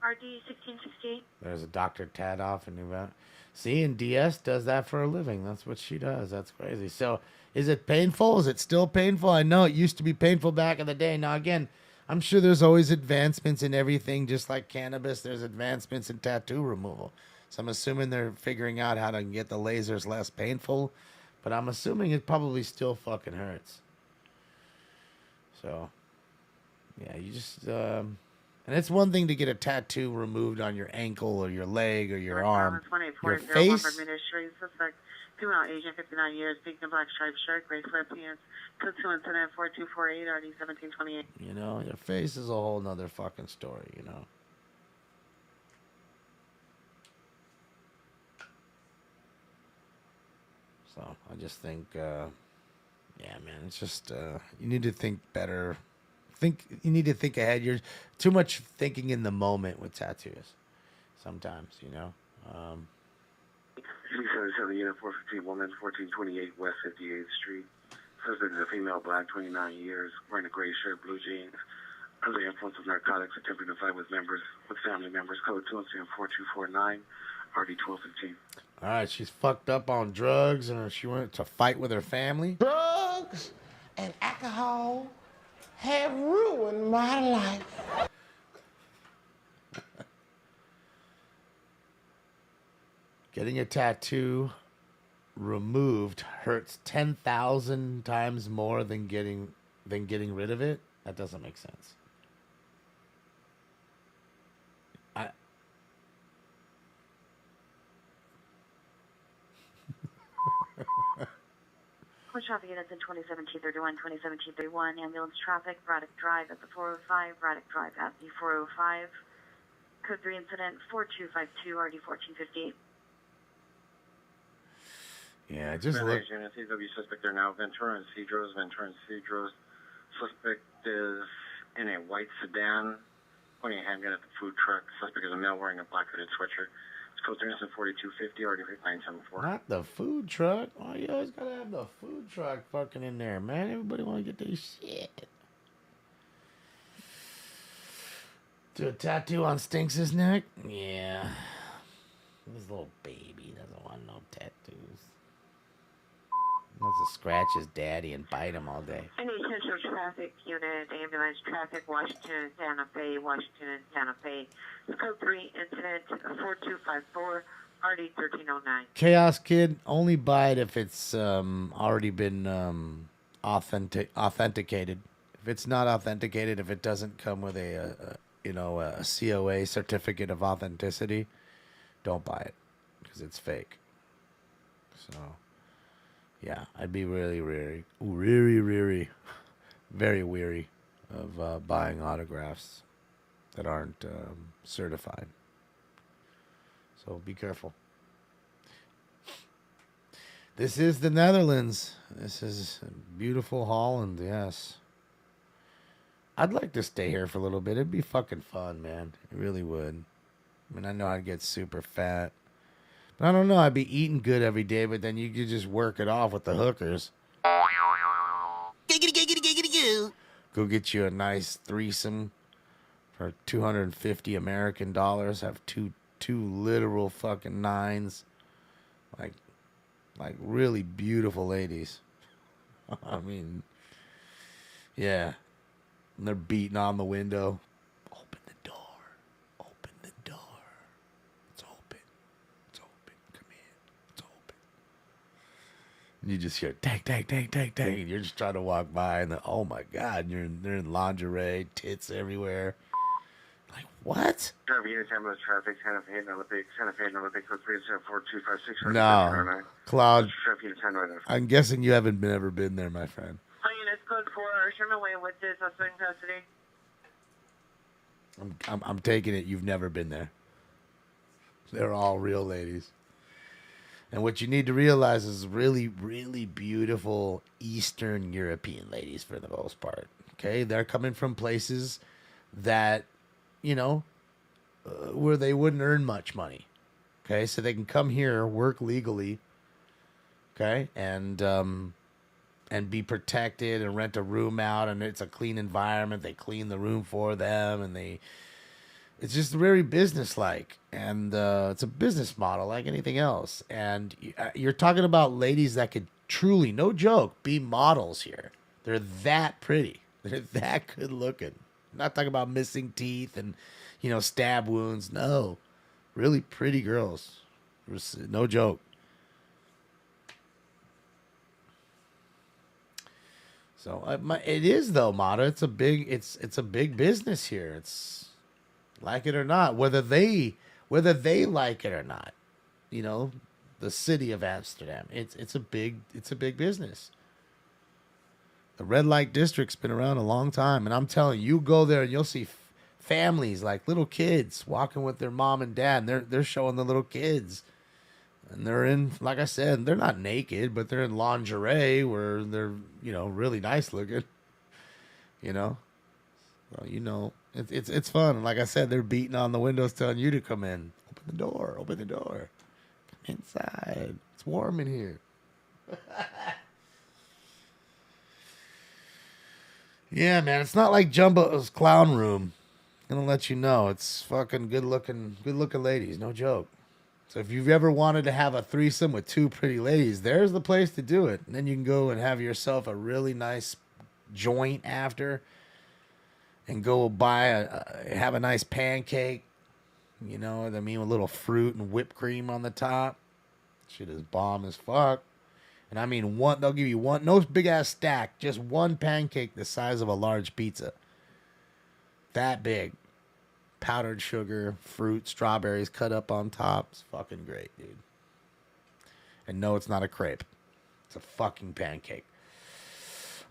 RD 1668. There's a Dr. Tadoff in New Valley. See, and DS does that for a living. That's what she does. That's crazy. So, is it painful? Is it still painful? I know it used to be painful back in the day. Now, again, I'm sure there's always advancements in everything, just like cannabis. There's advancements in tattoo removal. So I'm assuming they're figuring out how to get the lasers less painful. But I'm assuming it probably still fucking hurts. So, yeah, you just... and it's one thing to get a tattoo removed on your ankle or your leg or your arm. Your face... Suspect, female, Asian, 59 years, pink and black striped shirt, gray sweatpants, code 2 incident 4248, RD 1728. You know, your face is a whole nother fucking story, you know. So, I just think, yeah, man, it's just, you need to think better. You need to think ahead. You're too much thinking in the moment with tattoos sometimes, you know. 377 Unit 415 woman, 1428 West 58th Street. Suspect is a female, black, 29 years, wearing a gray shirt, blue jeans, under the influence of narcotics, attempting to fight with family members, code 24249, RD 1215. All right, she's fucked up on drugs and she went to fight with her family. Drugs and alcohol have ruined my life. Getting a tattoo removed hurts 10,000 times more than getting rid of it. That doesn't make sense. Core traffic units in 2017-31, 2017-31, ambulance traffic, Braddock Drive at the 405, Braddock Drive at the 405. Code 3 incident 4252, RD 1458. Yeah, just look. CW suspect are now Ventura and Cedros. Suspect is in a white sedan, pointing a handgun at the food truck. Suspect is a male wearing a black hooded sweatshirt. It's code 3 4250, RD 974. Not the food truck. Why you always gotta have the food truck fucking in there, man? Everybody wanna get their shit. Do a tattoo on Stinks' neck? Yeah. This little baby doesn't want no tattoos. He wants to scratch his daddy and bite him all day. Any essential traffic unit, ambulance traffic, Washington, Santa Fe, Code 3 incident 4254, RD 1309. Chaos Kid, only buy it if it's already been authenticated. If it's not authenticated, if it doesn't come with a COA, certificate of authenticity, don't buy it because it's fake. So, yeah, I'd be really very weary of buying autographs that aren't certified. So be careful. This is the Netherlands. This is beautiful Holland, yes. I'd like to stay here for a little bit. It'd be fucking fun, man. It really would. I mean, I know I'd get super fat. But I don't know. I'd be eating good every day, but then you could just work it off with the hookers. Go get you a nice threesome for $250 American dollars. Have two literal fucking nines. Like really beautiful ladies. I mean, yeah. And they're beating on the window. Open the door. Open the door. It's open. It's open. Come in. It's open. And you just hear dang, dang, dang, dang, dang. And you're just trying to walk by and oh my God, they're in lingerie, tits everywhere. Like what? Ambulance traffic, Santa Fe and Olympic, code 3742566. No. Cloud. I'm guessing you haven't ever been there, my friend. Units code 4, Sherman Way with this suspect in custody. I'm taking it you've never been there. They're all real ladies. And what you need to realize is really beautiful Eastern European ladies for the most part. Okay? They're coming from places that, where they wouldn't earn much money. Okay? So they can come here, work legally. Okay? And be protected and rent a room out, and it's a clean environment. They clean the room for them, and It's just very businesslike, and it's a business model like anything else. And you're talking about ladies that could truly, no joke, be models here. They're that pretty. They're that good looking. I'm not talking about missing teeth and, stab wounds. No, really pretty girls. No joke. So it is though, Mata. It's a big business here. It's like it or not, whether they like it or not. The city of Amsterdam. It's a big business. The red light district's been around a long time, and I'm telling you, go there and you'll see families like little kids walking with their mom and dad. And they're showing the little kids, and they're in, like I said, they're not naked, but they're in lingerie where they're really nice looking. Well, it's fun. And like I said, they're beating on the windows, telling you to come in. Open the door. Open the door. Come inside. It's warm in here. Yeah, man, it's not like Jumbo's Clown Room. I'm gonna let you know, it's fucking good looking ladies, no joke. So if you've ever wanted to have a threesome with two pretty ladies, there's the place to do it. And then you can go and have yourself a really nice joint after, and go have a nice pancake. You know what I mean, with a little fruit and whipped cream on the top. Shit is bomb as fuck. And I mean they'll give you one, no big ass stack, just one pancake the size of a large pizza. That big. Powdered sugar, fruit, strawberries cut up on top. It's fucking great, dude. And no, it's not a crepe. It's a fucking pancake.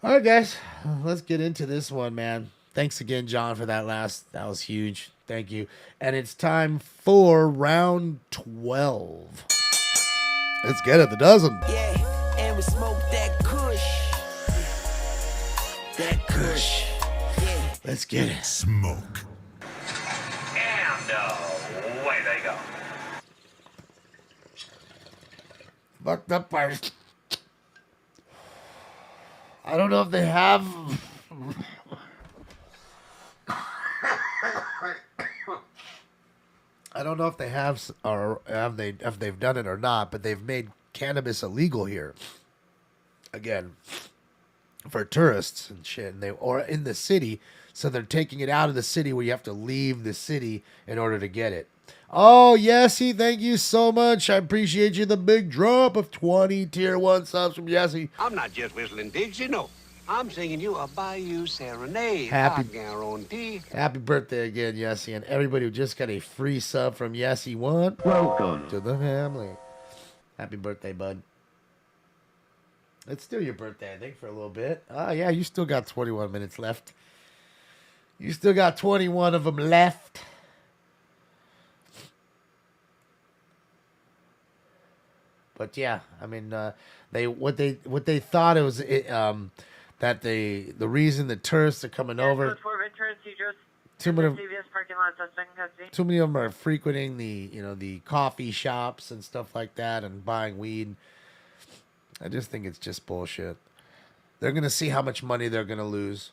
All right, guys. Let's get into this one, man. Thanks again, John, for that was huge. Thank you. And it's time for round 12. Let's get it, the dozen. Yeah. And we smoke that kush. That kush. Yeah. Let's get it. Smoke. And away they go. Fucked up part. I don't know if they have. I don't know if they have or if they've done it or not, but they've made cannabis illegal here. Again, for tourists and shit, or in the city, so they're taking it out of the city where you have to leave the city in order to get it. Oh, Yessie, thank you so much. I appreciate you. The big drop of 20 tier 1 subs from Yessie. I'm not just whistling digs, I'm singing you a Bayou Serenade. Happy birthday again, Yessie, and everybody who just got a free sub from Yessie1. Welcome to the family. Happy birthday, bud. It's still your birthday, I think, for a little bit. Oh, yeah, you still got 21 minutes left. You still got 21 of them left. But yeah, I mean, what they thought it was that the reason the tourists are coming over. Too many of them are frequenting the coffee shops and stuff like that and buying weed. I just think it's just bullshit. They're gonna see how much money they're gonna lose.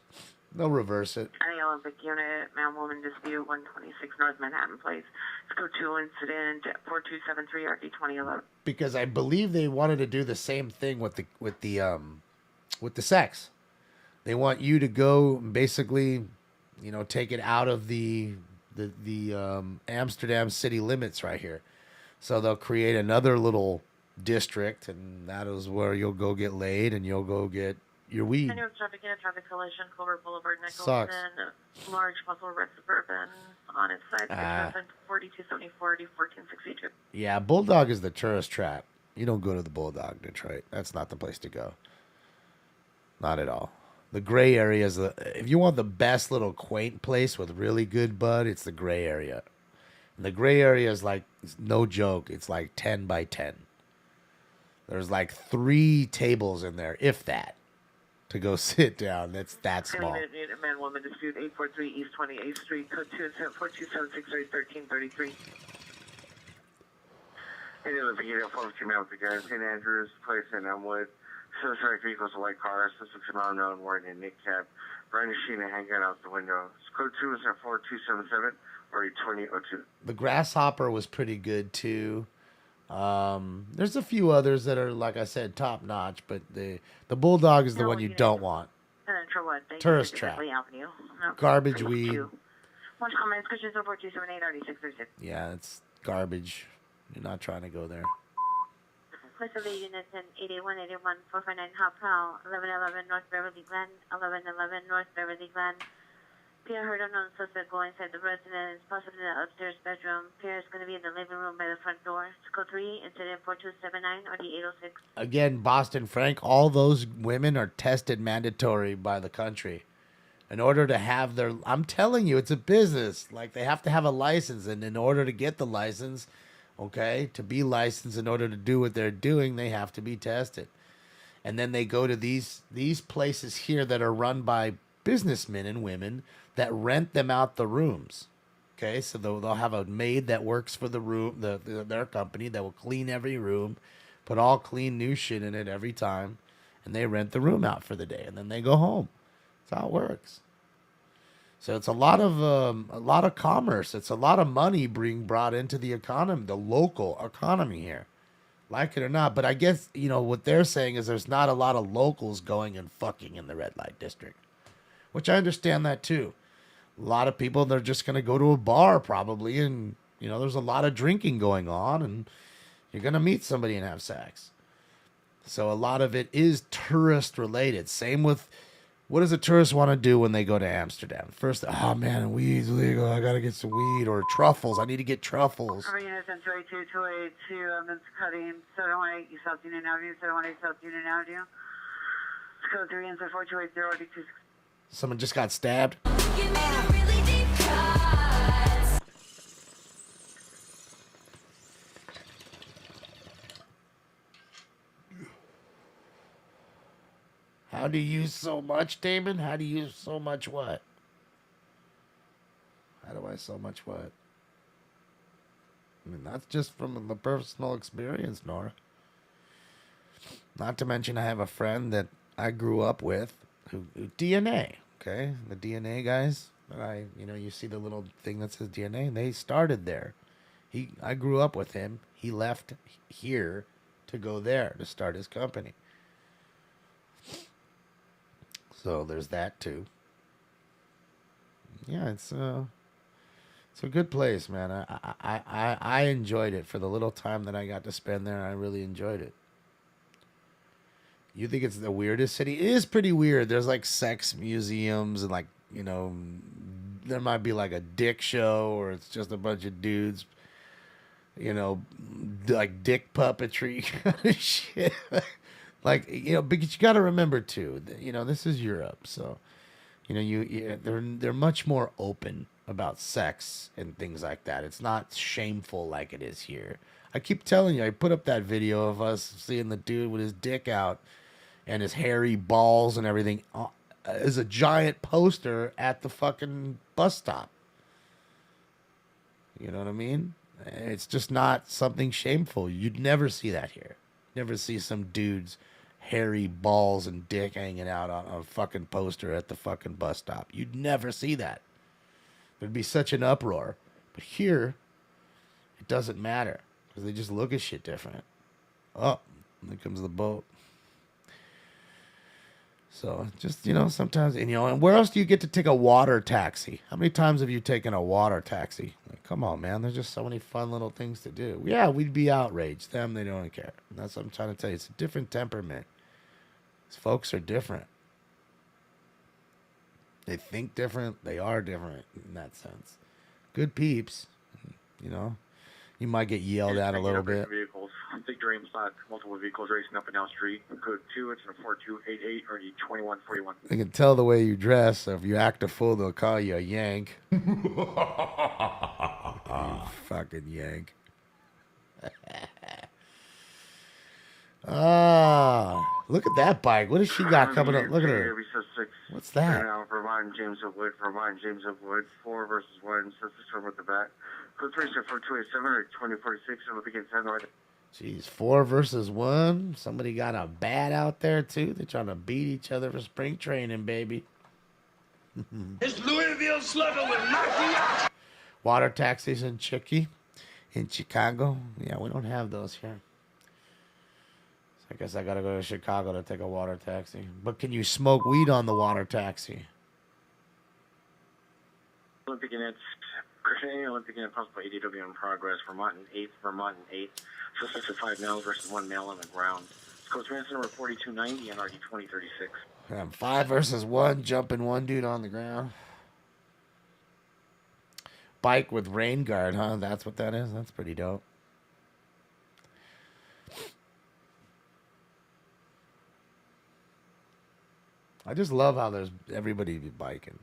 They'll reverse it. Any Olympic unit, man-woman dispute, 126 North Manhattan Place. Scope 2 incident, 4273 RD 2011. Because I believe they wanted to do the same thing with the sex. They want you to go and basically, take it out of the Amsterdam city limits right here. So they'll create another little district, and that is where you'll go get laid and you'll go get your weed. Continuous traffic in a traffic collision, Colbert Boulevard, Nicholson. Sucks. Large muscle red Suburban on its side. 4274 RD 1462. Yeah, Bulldog is the tourist trap. You don't go to the Bulldog, Detroit. That's not the place to go. Not at all. The gray area is if you want the best little quaint place with really good bud, it's the gray area. And the gray area is like, no joke, it's like 10 by 10. There's like 3 tables in there, if that, to go sit down. That's that small. Man-woman dispute, 843 East 28th Street, code 4276 1333. Hey, look, you know, folks, you met with the guys, St. Andrews Place in Elmwood. Suspect vehicle's a white car. Suspect's an unknown wearing a knickknap. Brandishing a handgun out the window. Code 2 is at 4277 or 2002. The Grasshopper was pretty good too. There's a few others that are, like I said, top notch, but the Bulldog is the one you don't want. Tourist trap. Garbage weed. One comment, Christian 428 RD636. Yeah, it's garbage. You're not trying to go there. Place of the units in 8181 459 Hot Prowl, 1111 North Beverly Glen, 1111 North Beverly Glen. Pierre heard unknown suspect go inside the residence, possibly in the upstairs bedroom. Pierre is going to be in the living room by the front door. Code 3, incident 4279 or the 806. Again, Boston Frank, all those women are tested mandatory by the country. In order to have their, I'm telling you, it's a business. Like, they have to have a license, and in order to get the license, okay, to be licensed, in order to do what they're doing, they have to be tested. And then they go to these places here that are run by businessmen and women that rent them out the rooms. Okay, so they'll have a maid that works for the room, their company, that will clean every room, put all clean new shit in it every time, and they rent the room out for the day, and then they go home. That's how it works. So it's a lot of commerce. It's a lot of money being brought into the economy, the local economy here, like it or not. But I guess, you know, what they're saying is there's not a lot of locals going and fucking in the red light district, which I understand that too. A lot of people, they're just going to go to a bar probably, and, you know, there's a lot of drinking going on, and you're going to meet somebody and have sex. So a lot of it is tourist related. Same with, what does a tourist want to do when they go to Amsterdam? First, oh man, weed's legal. I got to get some weed, or truffles. I need to get truffles. Units in 282, Evidence Cutting, 718 South Union Avenue, 718 South Union Avenue. Code 3 inside 4280 RD26. Someone just got stabbed. How do you use so much, Damon? How do you use so much what? How do I so much what? I mean, that's just from the personal experience, Nora. Not to mention I have a friend that I grew up with who DNA, okay? The DNA guys, you see the little thing that says DNA, they started there. I grew up with him. He left here to go there to start his company. So there's that too. Yeah, it's a good place, man. I enjoyed it for the little time that I got to spend there. I really enjoyed it. You think it's the weirdest city? It is pretty weird. There's like sex museums and, like, you know, there might be like a dick show, or it's just a bunch of dudes, you know, like dick puppetry kind of shit. Like, you know, because you got to remember too, you know, this is Europe, so, you know, they're much more open about sex and things like that. It's not shameful like it is here. I keep telling you, I put up that video of us seeing the dude with his dick out and his hairy balls and everything as a giant poster at the fucking bus stop. You know what I mean? It's just not something shameful. You'd never see that here. Never see some dude's hairy balls and dick hanging out on a fucking poster at the fucking bus stop. You'd never see that. It'd be such an uproar. But here, it doesn't matter, because they just look at shit different. Oh, there comes the boat. So just, you know, sometimes, and, you know, and where else do you get to take a water taxi? How many times have you taken a water taxi? Like, come on, man. There's just so many fun little things to do. Yeah, we'd be outraged. Them, they don't care. And that's what I'm trying to tell you. It's a different temperament. These folks are different. They think different. They are different in that sense. Good peeps, you know. You might get yelled at a little bit. Vehicles. Big Dream Slack, multiple vehicles racing up and down street. Code 2, it's a 4288 or the 2141. They can tell the way you dress. So if you act a fool, they'll call you a yank. You fucking yank. Look at that bike. What has she got coming up? Look at her. What's that? Vermont James of Wood, 4 versus 1, suspect from with the back. Code 3 for 287 or 2046, and looking at 10 north. Jeez, 4 versus 1. Somebody got a bat out there, too. They're trying to beat each other for spring training, baby. This Louisville slugger will knock you out. Water taxis in Chicago. Yeah, we don't have those here. So I guess I got to go to Chicago to take a water taxi. But can you smoke weed on the water taxi? Olympic Units, Christian Olympic Unit possible ADW in progress. Vermont in 8th, Vermont in 8th. Suspects of 5 males versus 1 male on the ground. Code transfer number 4290 and RD 2036. 5 versus 1, jumping one dude on the ground. Bike with rain guard, huh? That's what that is? That's pretty dope. I just love how there's everybody be biking.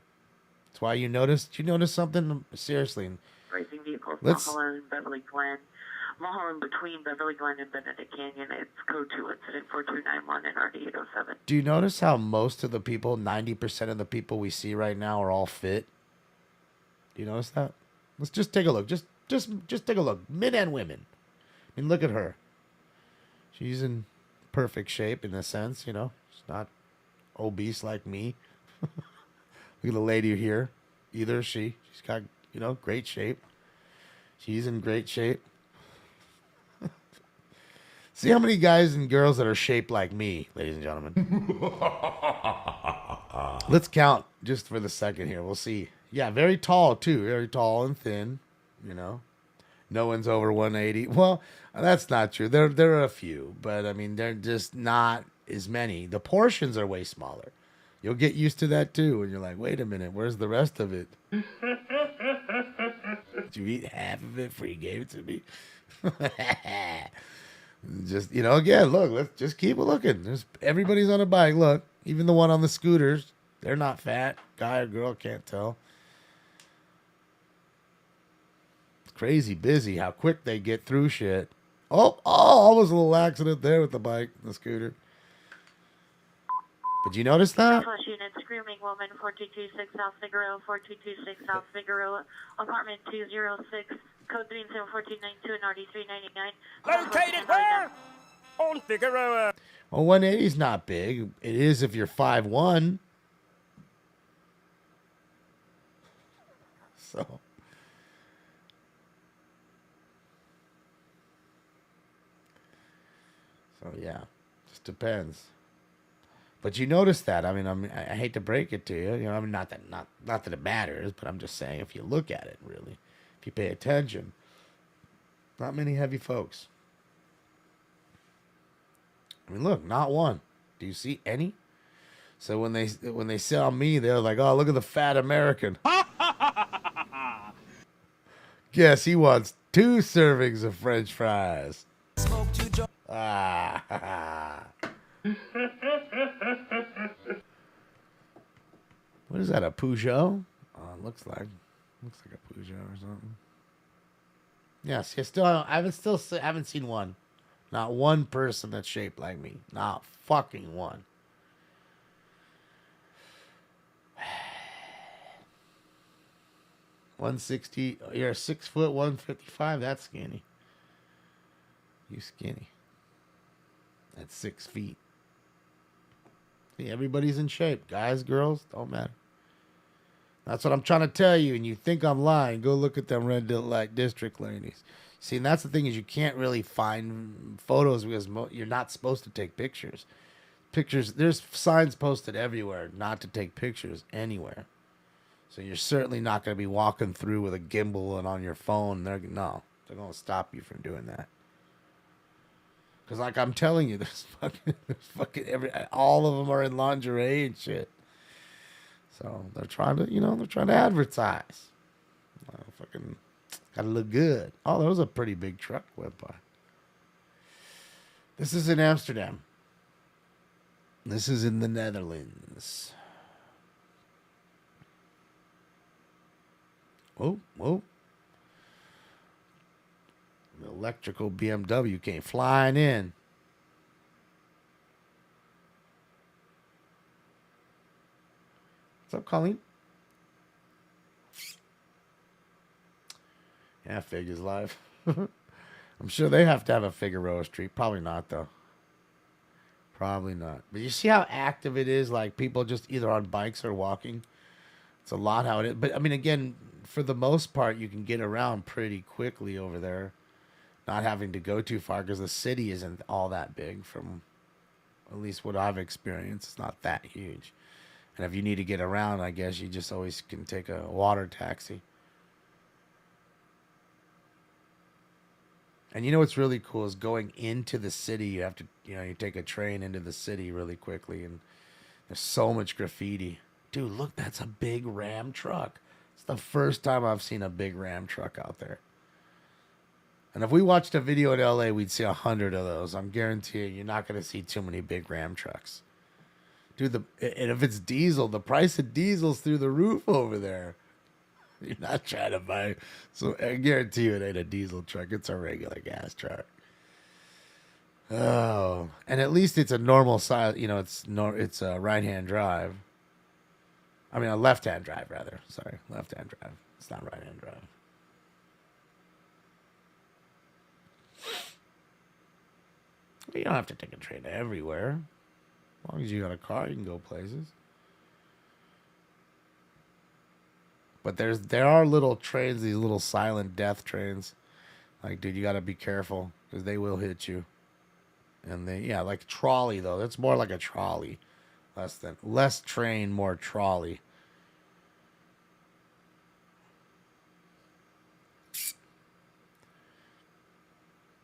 That's why you noticed. You notice something? Seriously. Racing vehicles, Let's- Mulholland, Beverly Glen. Mulholland between Beverly Glen and Benedict Canyon. It's code 2 incident 4291 and RD 807. Do you notice how most of the people, 90% of the people we see right now are all fit? Do you notice that? Let's just take a look. Just take a look. Men and women. I mean, look at her. She's in perfect shape in a sense, you know. She's not obese like me. Look at the lady here. Either is she. She's got, you know, great shape. She's in great shape. See how many guys and girls that are shaped like me, ladies and gentlemen. Let's count just for the second here. We'll see. Yeah, very tall, too. Very tall and thin, you know. No one's over 180. Well, that's not true. There are a few, but, I mean, they're just not as many. The portions are way smaller. You'll get used to that, too, and you're like, wait a minute, where's the rest of it? Did you eat half of it before you gave it to me? Just, you know, again, look, let's just keep looking. Everybody's on a bike. Look, even the one on the scooters, they're not fat. Guy or girl, can't tell. It's crazy busy how quick they get through shit. Oh, almost a little accident there with the bike and the scooter. Did you notice that? Plus unit screaming woman 4226 South Figueroa 4226 South Figueroa apartment 206 code 371492 and RD 399. Located where? On Figueroa. Well, 180 is not big. It is if you're 5'1". So. Yeah, just depends. But you notice that. I mean, I hate to break it to you. You know, I mean, not that it matters, but I'm just saying if you look at it, really, if you pay attention, not many heavy folks. I mean, look, not one. Do you see any? So when they saw me, they're like, "Oh, look at the fat American." Guess he wants 2 servings of French fries. What is that, a Peugeot? Oh, it looks like a Peugeot or something. Yes, I haven't seen one. Not one person that's shaped like me. Not fucking one. $160. You're 6 foot 155. That's skinny. You skinny. That's 6 feet. See, everybody's in shape. Guys, girls, don't matter. That's what I'm trying to tell you. And you think I'm lying, go look at them red light district ladies. See, and that's the thing is you can't really find photos because you're not supposed to take pictures. There's signs posted everywhere not to take pictures anywhere. So you're certainly not going to be walking through with a gimbal and on your phone. They're going to stop you from doing that. Because like I'm telling you, there's fucking all of them are in lingerie and shit. So they're trying to advertise. Fucking gotta look good. Oh, there was a pretty big truck went by. This is in Amsterdam. This is in the Netherlands. Whoa. The electrical BMW came flying in. What's up, Colleen? Yeah, Fig is live. I'm I'm sure they have to have a Figueroa Street. Probably not, though. Probably not. But you see how active it is? Like, people just either on bikes or walking. It's a lot how it is. But, I mean, again, for the most part, you can get around pretty quickly over there. Not having to go too far because the city isn't all that big from at least what I've experienced. It's not that huge. And if you need to get around, I guess you just always can take a water taxi. And you know what's really cool is going into the city. You have to, you take a train into the city really quickly. And there's so much graffiti. Dude, look, that's a big Ram truck. It's the first time I've seen a big Ram truck out there. And if we watched a video in LA, we'd see 100 of those. I'm guaranteeing you're not going to see too many big Ram trucks. Dude, and if it's diesel, the price of diesel's through the roof over there. You're not trying to buy. So I guarantee you it ain't a diesel truck. It's a regular gas truck. Oh, and at least it's a normal size. It's a right-hand drive. I mean, a left-hand drive, rather. Sorry, left-hand drive. It's not right-hand drive. You don't have to take a train everywhere. As long as you got a car, you can go places. But there are little trains, these little silent death trains. Like, dude, you got to be careful because they will hit you. And like trolley, though. That's more like a trolley. Less train, more trolley.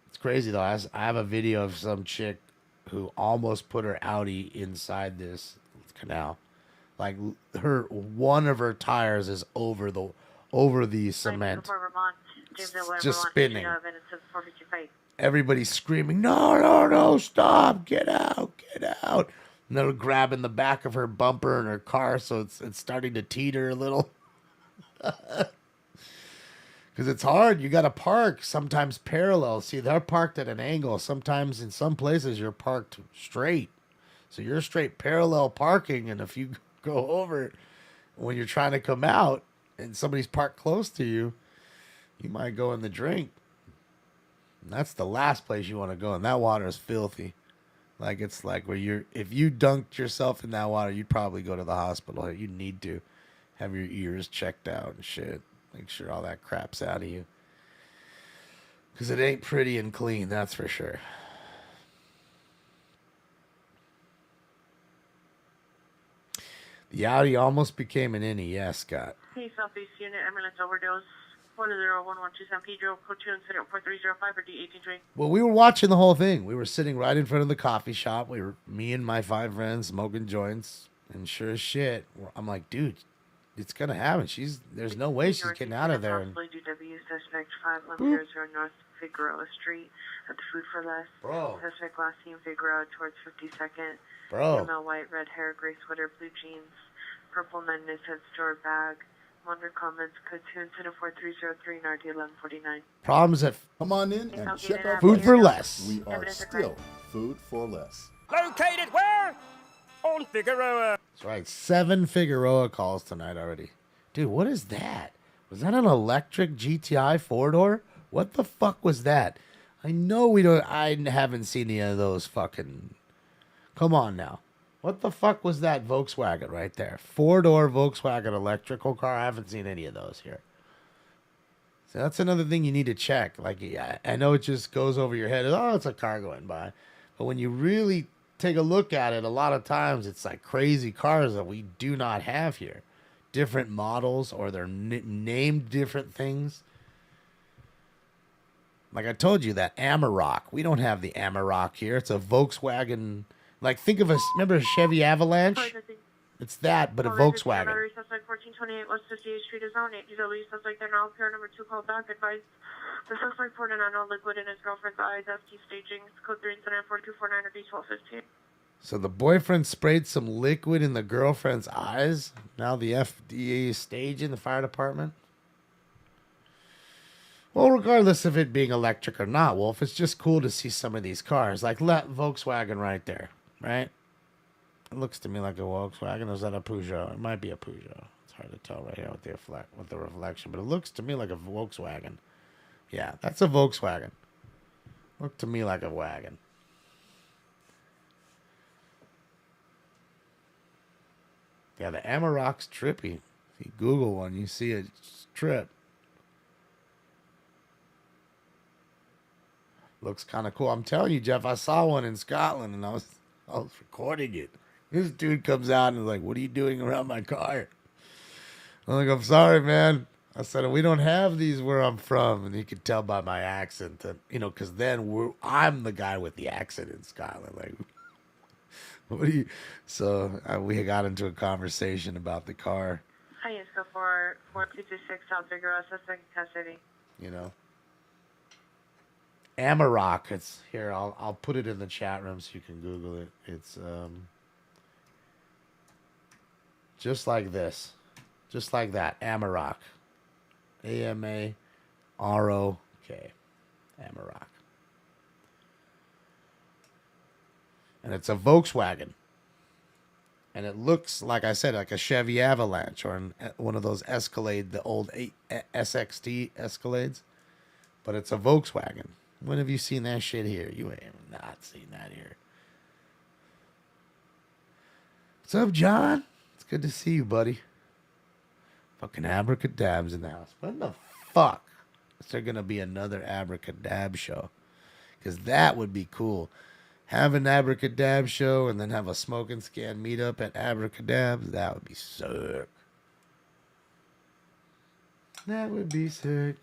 It's crazy, though. I have a video of some chick who almost put her Audi inside this canal. Like, one of her tires is over the cement. Just spinning. Everybody's screaming, no, stop, get out. And they're grabbing the back of her bumper in her car, so it's starting to teeter a little. Because it's hard. You got to park sometimes parallel. See, they're parked at an angle. Sometimes in some places you're parked straight. So you're straight parallel parking, and if you go over it when you're trying to come out and somebody's parked close to you, you might go in the drink. And that's the last place you want to go, and that water is filthy. Like, it's like where if you dunked yourself in that water, you'd probably go to the hospital. You need to have your ears checked out and shit. Make sure all that crap's out of you. Because it ain't pretty and clean, that's for sure. The Audi almost became an innie. Yeah, Scott. Hey, Southeast Unit, ambulance overdose. 40112 San Pedro, code 2 incident 4305 or D18 Well, we were watching the whole thing. We were sitting right in front of the coffee shop. Me and my 5 friends smoking joints. And sure as shit, I'm like, dude, it's going to happen. There's no way she's getting out of there. DW, suspect 5100 North Figueroa Street at the Food for Less. Bro. Suspect last seen Figueroa towards 52nd. Bro. Female, white, red hair, gray sweater, blue jeans, purple Mendes head store bag. Wonder comments, code 2 incident 4303 and RD 1149. Problems at Come on in and check out Food for Less. We are still Food for Less. Located where? On Figueroa. That's right. 7 Figueroa calls tonight already. Dude, what is that? Was that an electric GTI 4-door? What the fuck was that? I know I haven't seen any of those fucking... Come on now. What the fuck was that Volkswagen right there? 4-door Volkswagen electrical car. I haven't seen any of those here. So that's another thing you need to check. Like, I know it just goes over your head. Oh, it's a car going by. But when you really take a look at it, a lot of times it's like crazy cars that we do not have here. Different models, or they're named different things. Like I told you, that Amarok. We don't have the Amarok here. It's a Volkswagen... Like, think of remember a Chevy Avalanche? It's that, but a Volkswagen. Suspect 1428 West 58th Street is on 8DW. Suspect then all pair number 2 called back. Advised the suspect poured an unknown liquid in his girlfriend's eyes. FT staging. Code 3 incident 4249 or D1215. So the boyfriend sprayed some liquid in the girlfriend's eyes. Now the FDA is staging the fire department. Well, regardless of it being electric or not, Wolf, it's just cool to see some of these cars. Like that Volkswagen right there. Right? It looks to me like a Volkswagen. Or is that a Peugeot? It might be a Peugeot. It's hard to tell right here with the reflection. But it looks to me like a Volkswagen. Yeah, that's a Volkswagen. Looked to me like a wagon. Yeah, the Amarok's trippy. If you Google one, you see a trip. Looks kind of cool. I'm telling you, Jeff, I saw one in Scotland and I was recording it. This dude comes out and is like, "What are you doing around my car?" I'm like, "I'm sorry, man." I said, "We don't have these where I'm from." And you could tell by my accent that, because then I'm the guy with the accent in Scotland. Like, what do you? So we got into a conversation about the car. Hi, yes, go for 4226 South Figueroa, suspect in custody. Amarok. It's here. I'll put it in the chat room so you can Google it. It's just like this, just like that. Amarok, AMAROK, Amarok, and it's a Volkswagen, and it looks like I said like a Chevy Avalanche or one of those Escalade, the old SXT Escalades, but it's a Volkswagen. When have you seen that shit here? You ain't not seen that here. What's up, John? It's good to see you, buddy. Fucking Abracadab's in the house. When the fuck is there going to be another Abracadab show? Because that would be cool. Have an Abracadab show and then have a smoke and scan meetup at Abracadab's. That would be sick. That would be sick.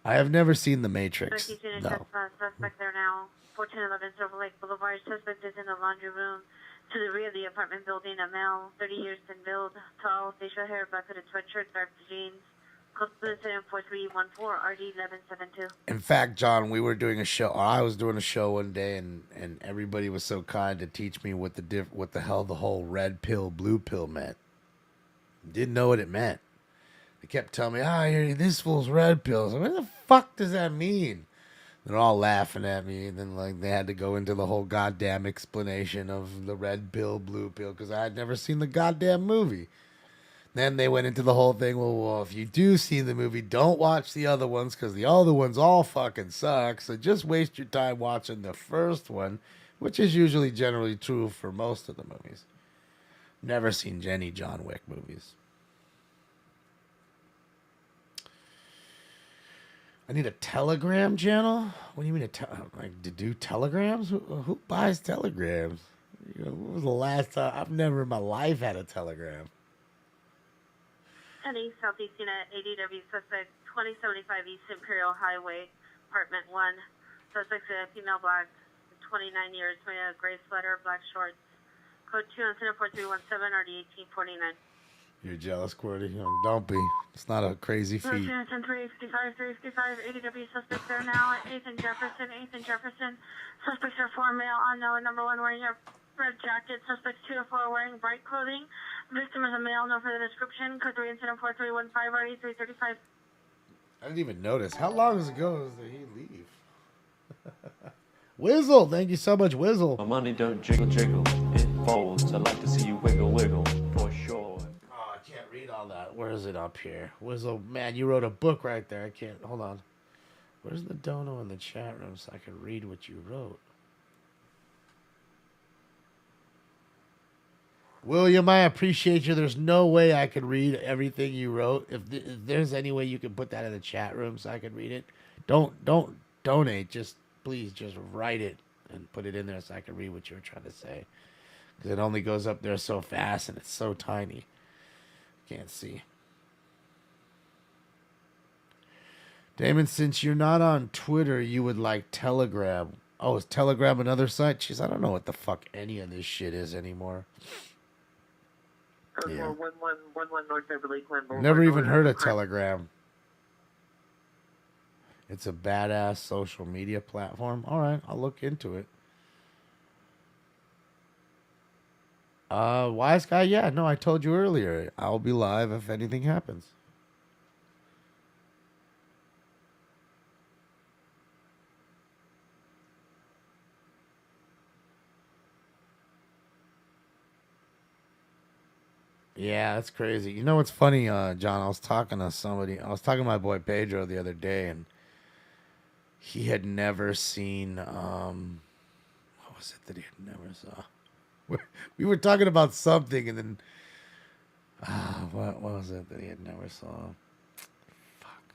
I have never seen The Matrix. No. Suspect there now. 1411 Silver Lake Boulevard. Suspect is in the laundry room. To the rear of the apartment building, a male, 30 years thin build, tall, facial hair, black hooded sweatshirt, dark jeans. Code to the 4314 RD 1172. In fact, John, we were doing a show. I was doing a show one day, and everybody was so kind to teach me what the hell the whole red pill, blue pill meant. Didn't know what it meant. They kept telling me, this fool's red pills. What the fuck does that mean? They're all laughing at me, and then they had to go into the whole goddamn explanation of the red pill, blue pill, because I had never seen the goddamn movie. Then they went into the whole thing, well, if you do see the movie, don't watch the other ones, because the other ones all fucking suck, so just waste your time watching the first one, which is usually generally true for most of the movies. Never seen any John Wick movies. I need a Telegram channel? What do you mean to do telegrams? Who buys telegrams? When was the last time? I've never in my life had a telegram. 10 East Southeast Unit, ADW suspect, 2075 East Imperial Highway, apartment 1. Suspect is a female black, 29 years, wearing a gray sweater, black shorts. Code 2 on Center 4317 RD 1849. You're jealous, Qwerty? Don't be. It's not a crazy feat. 355, 355, ADW suspects there now at 8th and Jefferson, 8th and Jefferson. Suspects are 4 male, unknown, number 1 wearing a red jacket. Suspects 2 to 4 wearing bright clothing. Victim is a male, no further description. Code 3 incident 4315, RD 335. I didn't even notice. How long ago did he leave? Whizzle, thank you so much, Whizzle. My money don't jiggle jiggle, it folds. I'd like to see you wiggle wiggle, for sure. Oh, I can't read all that. Where is it up here? Whizzle, man, you wrote a book right there. I can't, hold on. Where's the dono in the chat room so I can read what you wrote? William, I appreciate you. There's no way I could read everything you wrote. If there's any way you can put that in the chat room so I can read it, don't donate. Just please just write it and put it in there so I can read what you were trying to say. Because it only goes up there so fast and it's so tiny. Can't see. Damon, since you're not on Twitter, you would like Telegram. Oh, is Telegram another site? Jeez, I don't know what the fuck any of this shit is anymore. Yeah. 1111 North Beverly Glen Boulevard. Never even heard of Telegram. It's a badass social media platform. All right, I'll look into it. Wise guy, yeah, no, I told you earlier. I'll be live if anything happens. Yeah, that's crazy. You know what's funny, John? I was talking to my boy Pedro the other day, and he had never seen, what was it that he had never saw? We were talking about something, and then, what was it that he had never saw? Fuck.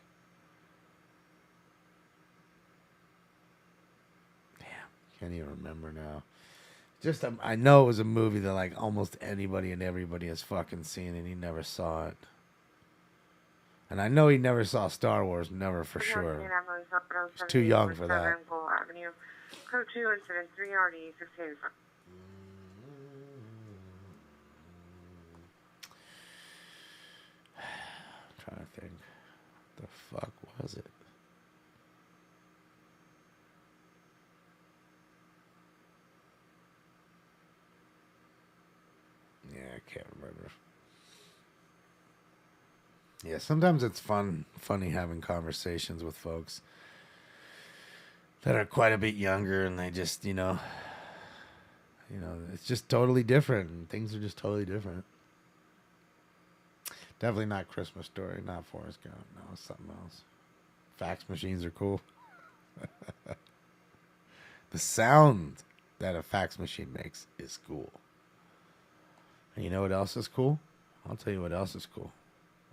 Damn, can't even remember now. Just, I know it was a movie that, like, almost anybody and everybody has fucking seen, and he never saw it. And I know he never saw Star Wars, never for sure. He's too young for that. Code 2, incident 3, RD 685. I'm trying to think. What the fuck was it? Yeah, I can't remember. Yeah, sometimes it's funny having conversations with folks that are quite a bit younger, and they just, it's just totally different, and things are just totally different. Definitely not Christmas Story, not Forrest Gump. No, it's something else. Fax machines are cool. The sound that a fax machine makes is cool. And you know what else is cool? I'll tell you what else is cool.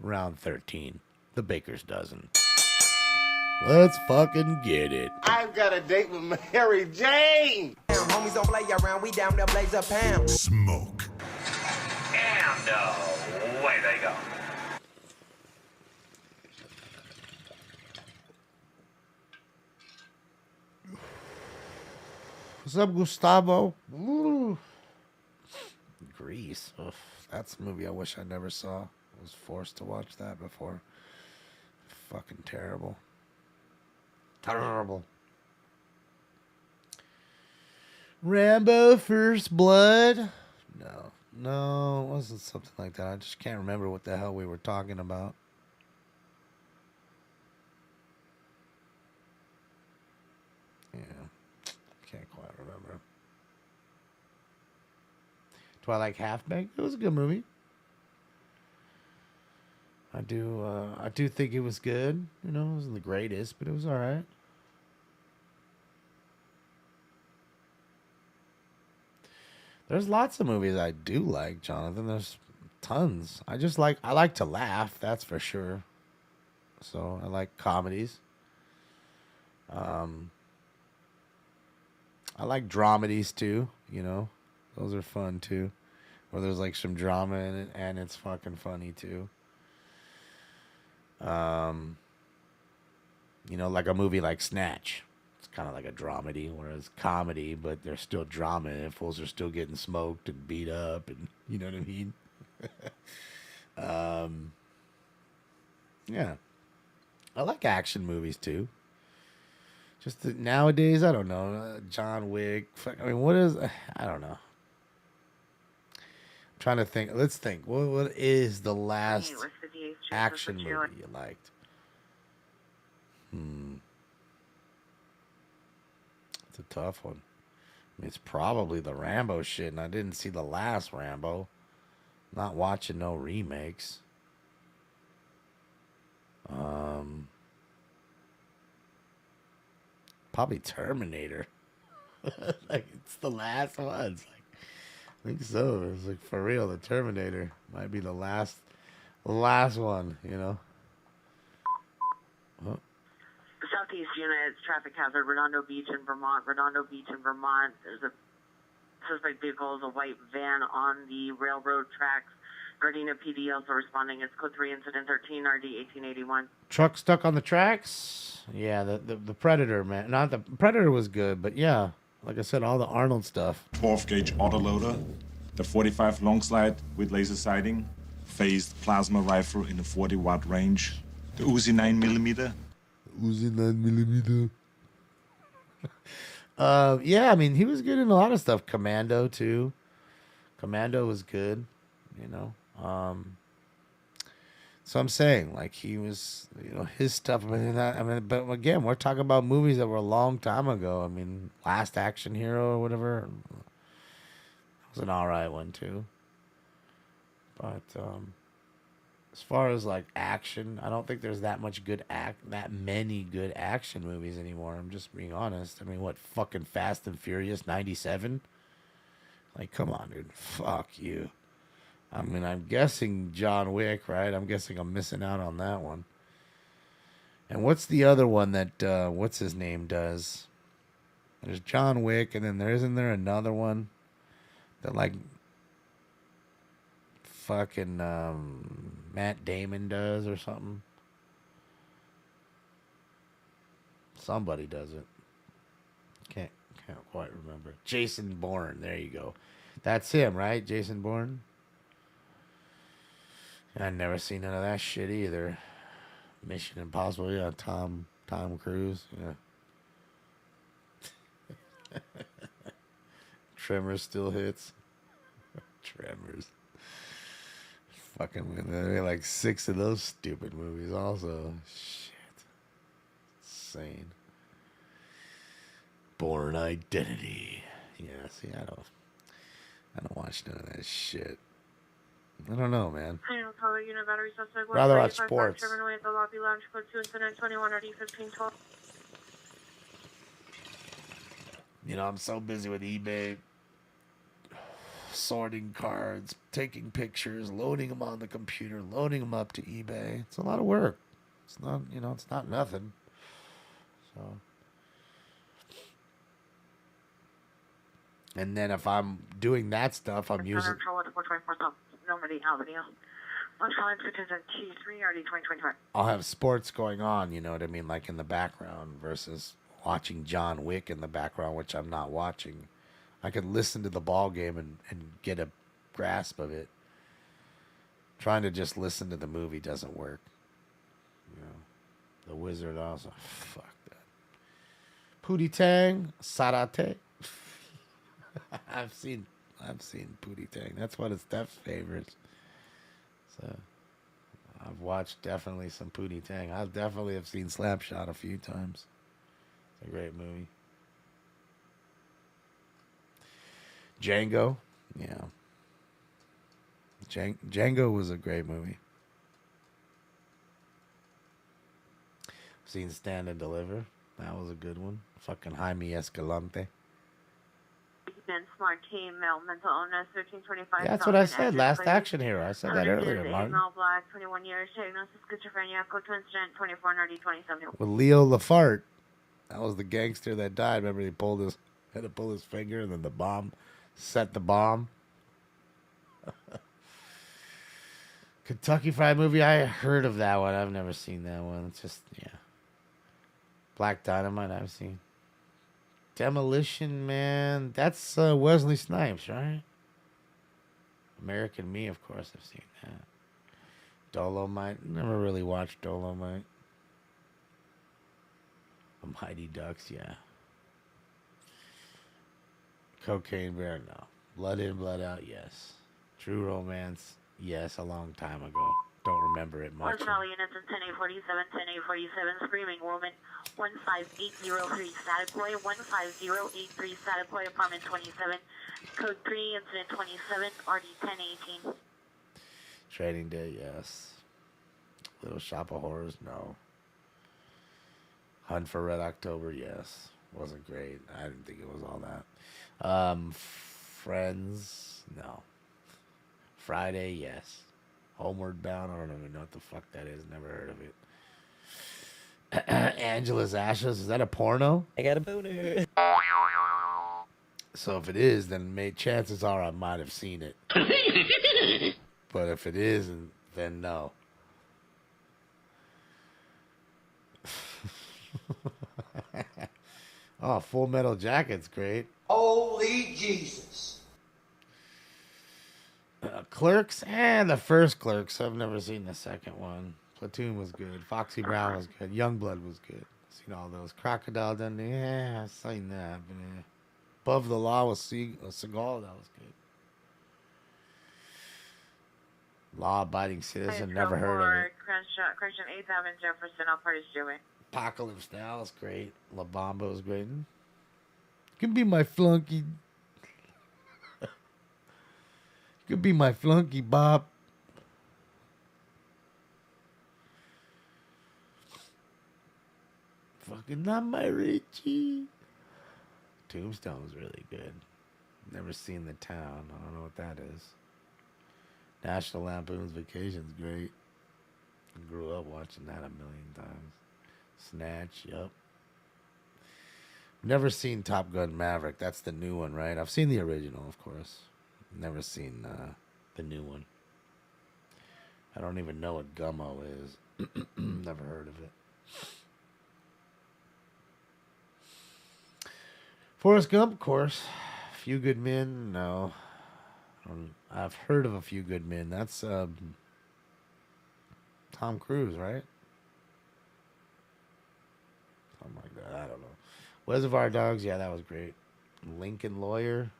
Round 13, the baker's dozen. Let's fucking get it. I've got a date with Mary Jane. Homies don't play around, we down there blaze a pound. Smoke. And away they go. What's up, Gustavo? Ooh. Grease. Ugh, that's a movie I wish I never saw. I was forced to watch that before. Fucking terrible. Terrible. Rambo First Blood? No, it wasn't something like that. I just can't remember what the hell we were talking about. Yeah, can't quite remember. Do I like Half Baked? It was a good movie. I do think it was good. It wasn't the greatest, but it was all right. There's lots of movies I do like, Jonathan. There's tons. I like to laugh, that's for sure. So I like comedies. I like dramedies too, Those are fun too. Where there's like some drama in it and it's fucking funny too. Like a movie like Snatch. It's kind of like a dramedy, whereas comedy, but there's still drama in it. Fools are still getting smoked and beat up, and you know what I mean? Yeah. I like action movies too. Just that nowadays, I don't know. John Wick. I mean, what is... I don't know. I'm trying to think. Let's think. What is the last action movie you liked? It's a tough one. I mean, it's probably the Rambo shit, and I didn't see the last Rambo. Not watching no remakes. Probably Terminator. Like, it's the last one. It's like, I think so. It's like, for real, the Terminator might be the last one, Oh. Southeast unit, traffic hazard, Redondo Beach in Vermont. There's a suspect vehicle, is a white van on the railroad tracks. Gardena PD also responding. It's code 3, incident 13, RD 1881. Truck stuck on the tracks? Yeah, the Predator, man. Not the Predator was good, but yeah, like I said, all the Arnold stuff. 12 gauge autoloader, the 45 long slide with laser sighting, phased plasma rifle in the 40-watt range, the Uzi 9mm. Yeah, I mean, he was good in a lot of stuff. Commando too. Commando was good, So I'm saying, like, he was, his stuff. But again, we're talking about movies that were a long time ago. I mean, Last Action Hero or whatever was an alright one too. But As far as like action, I don't think there's that many good action movies anymore. I'm just being honest. I mean, what, fucking Fast and Furious 97? Like, come on, dude. Fuck you. I mean, I'm guessing John Wick, right? I'm guessing I'm missing out on that one. And what's the other one that, what's his name does? There's John Wick, and then isn't there another one that, like, fucking Matt Damon does or something? Somebody does it. Can't quite remember. Jason Bourne, there you go. That's him, right? Jason Bourne? I've never seen none of that shit either. Mission Impossible, yeah. Tom Cruise, yeah. Tremors still hits. Tremors. Fucking, there are like 6 of those stupid movies also. Shit. Insane. Born Identity. Yeah, see, I don't watch none of that shit. I don't know, man. Rather watch sports. You know, I'm so busy with eBay, sorting cards, taking pictures, loading them on the computer, loading them up to eBay. It's a lot of work. It's not, it's not nothing. So, and then if I'm doing that stuff, I'm using. I'll have sports going on, you know what I mean, like in the background versus watching John Wick in the background, which I'm not watching. I could listen to the ball game and get a grasp of it. Trying to just listen to the movie doesn't work. You know, The Wizard also. Fuck that. Pootie Tang, Sarate. I've seen Pootie Tang. That's one of Steph's favorites. So I've watched definitely some Pootie Tang. I definitely have seen Slapshot a few times. It's a great movie. Django, yeah. Django was a great movie. Seen Stand and Deliver. That was a good one. Fucking Jaime Escalante. Smart team, male, mental illness, 1325. Yeah, that's what I said. Last Action Hero. I said that earlier, Martin. Male, black, 21 years, diagnosis schizophrenia, code to incident, 2490 With Leo Lafart. That was the gangster that died. Remember, he had to pull his finger, and then the bomb set the bomb. Kentucky Fried Movie. I heard of that one. I've never seen that one. It's just, yeah. Black Dynamite, I've seen. Demolition Man. That's Wesley Snipes, right? American Me, of course, I've seen that. Dolomite. Never really watched Dolomite. The Mighty Ducks, yeah. Cocaine Bear, no. Blood In, Blood Out, yes. True Romance, yes, a long time ago. Don't remember it much. West Valley units in 10847, 10847, Screaming Woman, 15803, Static Boy, 15083, Static Boy, Apartment 27, Code 3, Incident 27, RD 1018. Trading Day, yes. Little Shop of Horrors, no. Hunt for Red October, yes. Wasn't great. I didn't think it was all that. Friends, no. Friday, yes. Homeward Bound, I don't even know what the fuck that is. Never heard of it. Angela's Ashes, is that a porno? I got a boner. So if it is, then chances are I might have seen it. But if it isn't, then no. Oh, Full Metal Jacket's great. Holy Jesus. Clerks and the first Clerks. I've never seen the second one. Platoon was good. Foxy Brown was good. Youngblood was good. Seen all those. Crocodile Dundee. Yeah, I've seen that. But, yeah. Above the Law with Seagal. That was good. Law Abiding Citizen. Never heard of it. Christian 8th Avenue, Jefferson. I'll party Joey. Apocalypse Now is great. La Bamba is great. You can be my flunky. You could be my flunky, Bob. Fucking not my Richie. Tombstone's really good. Never seen The Town. I don't know what that is. National Lampoon's Vacation's great. Grew up watching that a million times. Snatch, yup. Never seen Top Gun Maverick. That's the new one, right? I've seen the original, of course. Never seen the new one. I don't even know what Gummo is. Never heard of it. Forrest Gump, of course. Few Good Men, no. I've heard of A Few Good Men. That's Tom Cruise, right? Something like that. I don't know. Reservoir Dogs, yeah, that was great. Lincoln Lawyer.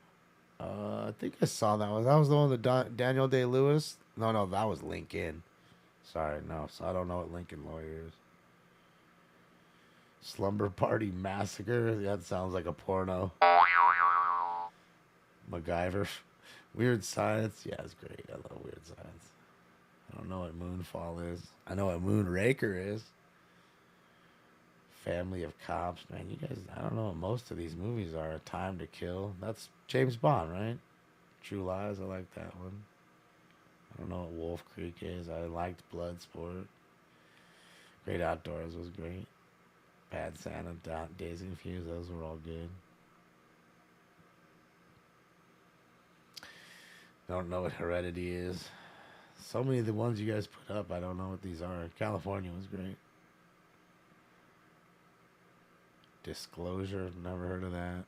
I think I saw that one. That was the one with Daniel Day-Lewis. No, that was Lincoln. Sorry, no. So I don't know what Lincoln Lawyer is. Slumber Party Massacre. That sounds like a porno. MacGyver. Weird Science. Yeah, it's great. I love Weird Science. I don't know what Moonfall is. I know what Moonraker is. Family of Cops. Man, you guys, I don't know what most of these movies are. Time to Kill. That's James Bond, right? True Lies. I like that one. I don't know what Wolf Creek is. I liked Bloodsport. Great Outdoors was great. Bad Santa, Days Confused. Those were all good. Don't know what Heredity is. So many of the ones you guys put up, I don't know what these are. California was great. Disclosure, never heard of that.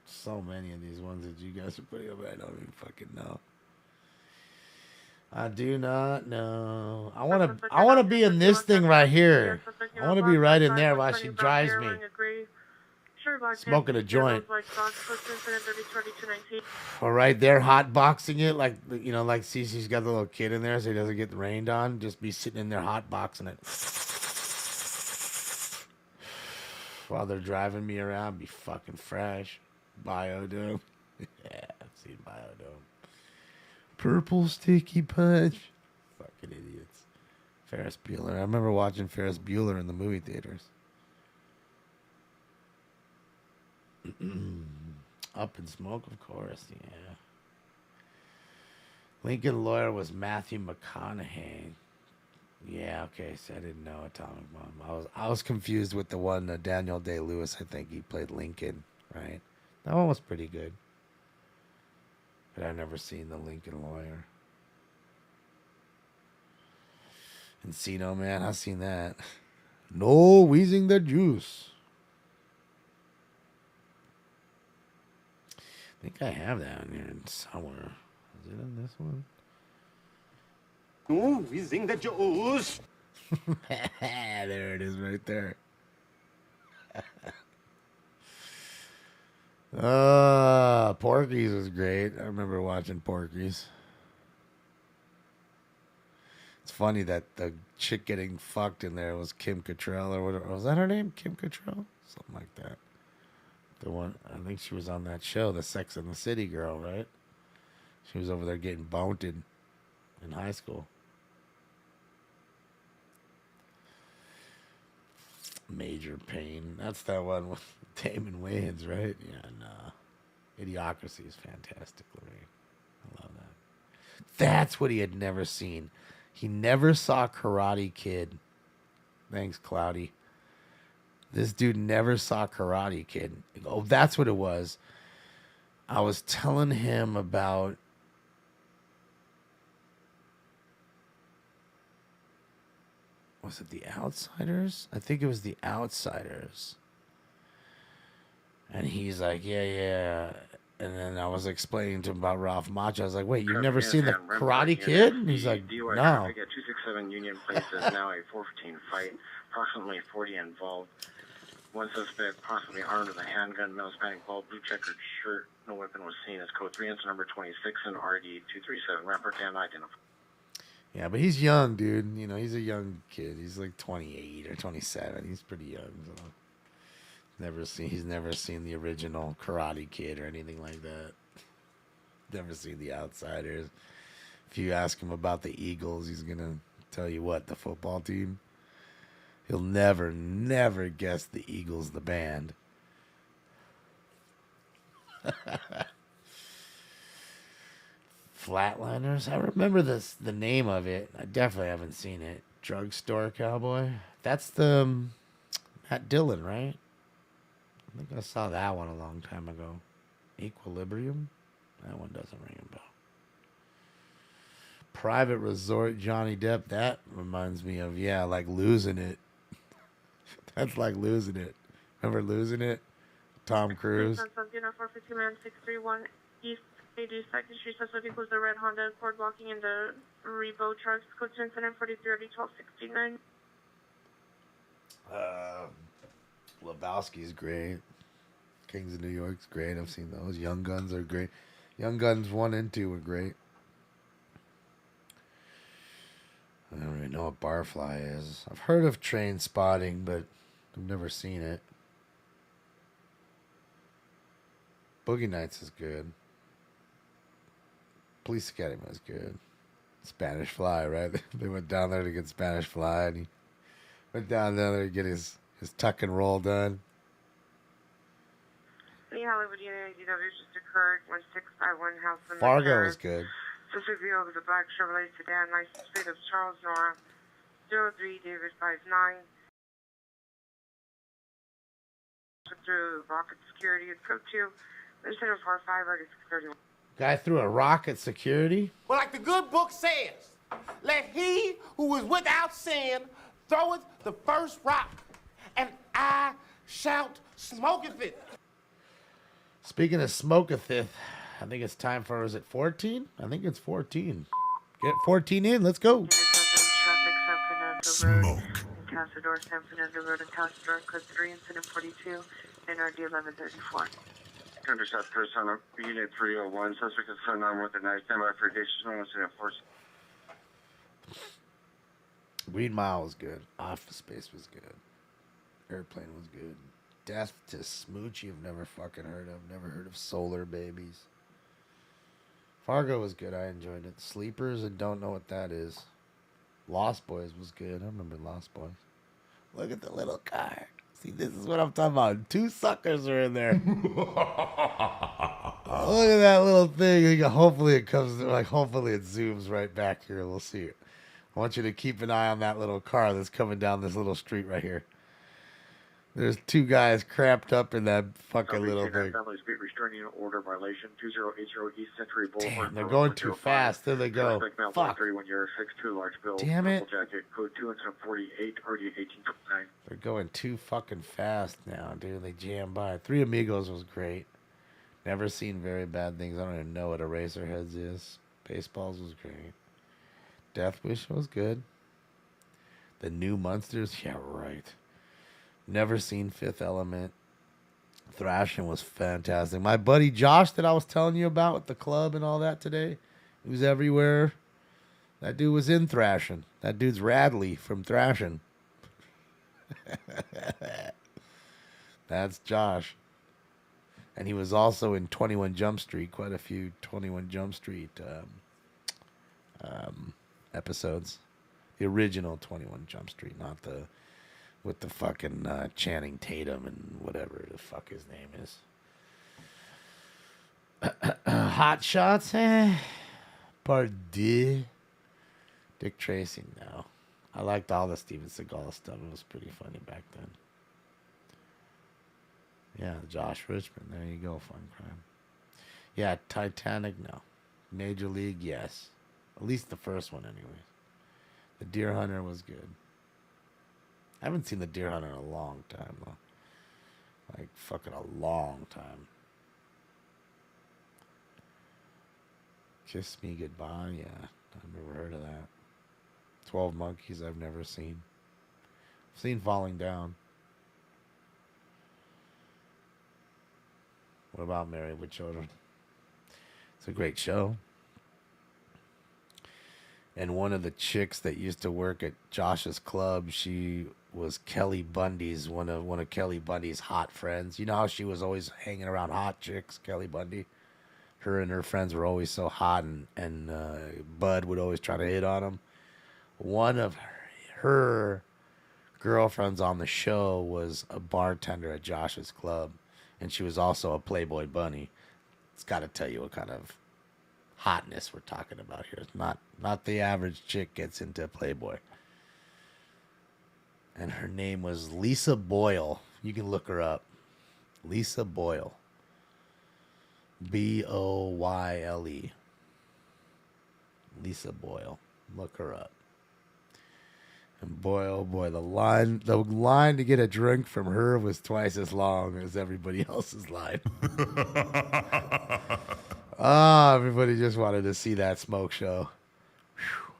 So many of these ones that you guys are putting up, I don't even fucking know. I do not know. I want to be in this thing right here. I want to be right in there while she drives me. Smoking a joint. Or right there, hot boxing it, like Cece's got the little kid in there, so he doesn't get rained on. Just be sitting in there hot boxing it while they're driving me around. Be fucking fresh. Biodome. Yeah, I've seen Biodome. Purple Sticky Punch. Fucking idiots. Ferris Bueller. I remember watching Ferris Bueller in the movie theaters. Up in Smoke, of course, yeah. Lincoln Lawyer was Matthew McConaughey. Yeah, okay, so I didn't know Atomic Bomb. I was confused with the one Daniel Day-Lewis. I think he played Lincoln, right? That one was pretty good. But I've never seen the Lincoln Lawyer. Encino Man, I've seen that. No Wheezing the Juice. I think I have that in here somewhere. Is it in this one? No Wheezing the Juice. There it is right there. Porky's was great. I remember watching Porky's. It's funny that the chick getting fucked in there was Kim Cattrall or whatever. Was that her name? Kim Cattrall? Something like that. The one, I think she was on that show, the Sex and the City girl, right? She was over there getting bounted in high school. Major Pain. That's that one with Damon Wayans, right? Yeah, no. Idiocracy is fantastic, Lorraine. I love that. That's what he had never seen. He never saw Karate Kid. Thanks, Cloudy. This dude never saw Karate Kid. Oh, that's what it was. I was telling him about... Was it The Outsiders? I think it was The Outsiders. And he's like, yeah. And then I was explaining to him about Ralph Macchio. I was like, wait, you've never seen the Karate Kid? And he's like, DUI no. traffic at 267 Union Place is now a 415 fight. Approximately 40 involved. One suspect possibly armed with a handgun, male Hispanic bald, blue checkered shirt. No weapon was seen. As code 3 incident number 26 and RD 237. Rapper unidentified. Yeah, but he's young, dude. You know, he's a young kid. He's like 28 or 27. He's pretty young. So he's never seen the original Karate Kid or anything like that. Never seen The Outsiders. If you ask him about the Eagles, he's gonna tell you what, the football team. You'll never guess the Eagles, the band. Flatliners? I remember the name of it. I definitely haven't seen it. Drugstore Cowboy? That's the Matt Dillon, right? I think I saw that one a long time ago. Equilibrium? That one doesn't ring a bell. Private Resort, Johnny Depp. That reminds me of, like Losing It. That's like Losing It. Remember Losing It? Tom Cruise. 631 East 82nd Street, suspect equals the red Honda Accord walking in the Rebo trucks. Code to incident 43 1269. Lebowski's great. Kings of New York's great. I've seen those. Young Guns are great. Young Guns 1 and 2 were great. I don't really know what Barfly is. I've heard of Train Spotting, but I've never seen it. Boogie Nights is good. Police Academy was good. Spanish Fly, right? They went down there to get Spanish Fly, and he went down there to get his tuck and roll done. The Hollywood Union DW just occurred 1651 House in Fargo was good. Suspect vehicle was a black Chevrolet sedan, license plate of Charles Nora, 03 David 59. Through rocket security, it's code 2. Lieutenant 45, Arctic 31. Guy threw a rock at security? Well, like the good book says, let he who is without sin throweth the first rock, and I shout, smoketh it. Speaking of smoketh it, I think it's time for, is it 14? I think it's 14. Get 14 in, let's go. Smoke. Castador, San Fernando Road, and Castador, code 3, incident 42, NRD 1134. Intercept person, Unit 301, suspect is son on with the knife, standby for datation, incident force. Green Mile was good. Office Space was good. Airplane was good. Death to Smoochie, I've never fucking heard of. Never heard of Solar Babies. Fargo was good. I enjoyed it. Sleepers, I don't know what that is. Lost Boys was good. I remember Lost Boys. Look at the little car. See, this is what I'm talking about. 2 suckers are in there. Look at that little thing. Hopefully it comes, hopefully it zooms right back here. We'll see it. I want you to keep an eye on that little car that's coming down this little street right here. There's 2 guys cramped up in that fucking little thing. Family speed restraining order violation 2080 East Century Boulevard. Damn, they're going too fast. There they go. Fuck. 31 year 62 large bill. Damn it. Jacket code 2 incident 48 RD 1859. They're going too fucking fast now, dude. They jam by. Three Amigos was great. Never seen Very Bad Things. I don't even know what Eraserheads is. Baseballs was great. Death Wish was good. The New Monsters, yeah, right. Never seen Fifth Element. Thrashing was fantastic. My buddy Josh that I was telling you about with the club and all that today, he was everywhere. That dude was in Thrashing. That dude's Radley from Thrashing. That's Josh. And he was also in 21 Jump Street, quite a few 21 Jump Street episodes. The original 21 Jump Street, not the with the fucking Channing Tatum and whatever the fuck his name is. Hot Shots, Part 2. Dick Tracy, no. I liked all the Steven Seagal stuff. It was pretty funny back then. Yeah, Josh Richmond. There you go, fun crime. Yeah, Titanic, no. Major League, yes. At least the first one, anyways. The Deer Hunter was good. I haven't seen The Deer Hunter in a long time, though. Like, fucking a long time. Kiss Me Goodbye, yeah. I've never heard of that. 12 Monkeys, I've never seen. I've seen Falling Down. What about Married with Children? It's a great show. And one of the chicks that used to work at Josh's club, she was Kelly Bundy's one of Kelly Bundy's hot friends. You know how she was always hanging around hot chicks, Kelly Bundy? Her and her friends were always so hot, and Bud would always try to hit on them. One of her girlfriends on the show was a bartender at Josh's club, and she was also a Playboy bunny. It's got to tell you what kind of hotness we're talking about here. It's not the average chick gets into Playboy. And her name was Lisa Boyle. You can look her up. Lisa Boyle. Boyle. Lisa Boyle. Look her up. And boy, oh boy, the line to get a drink from her was twice as long as everybody else's line. Everybody just wanted to see that smoke show. Whew.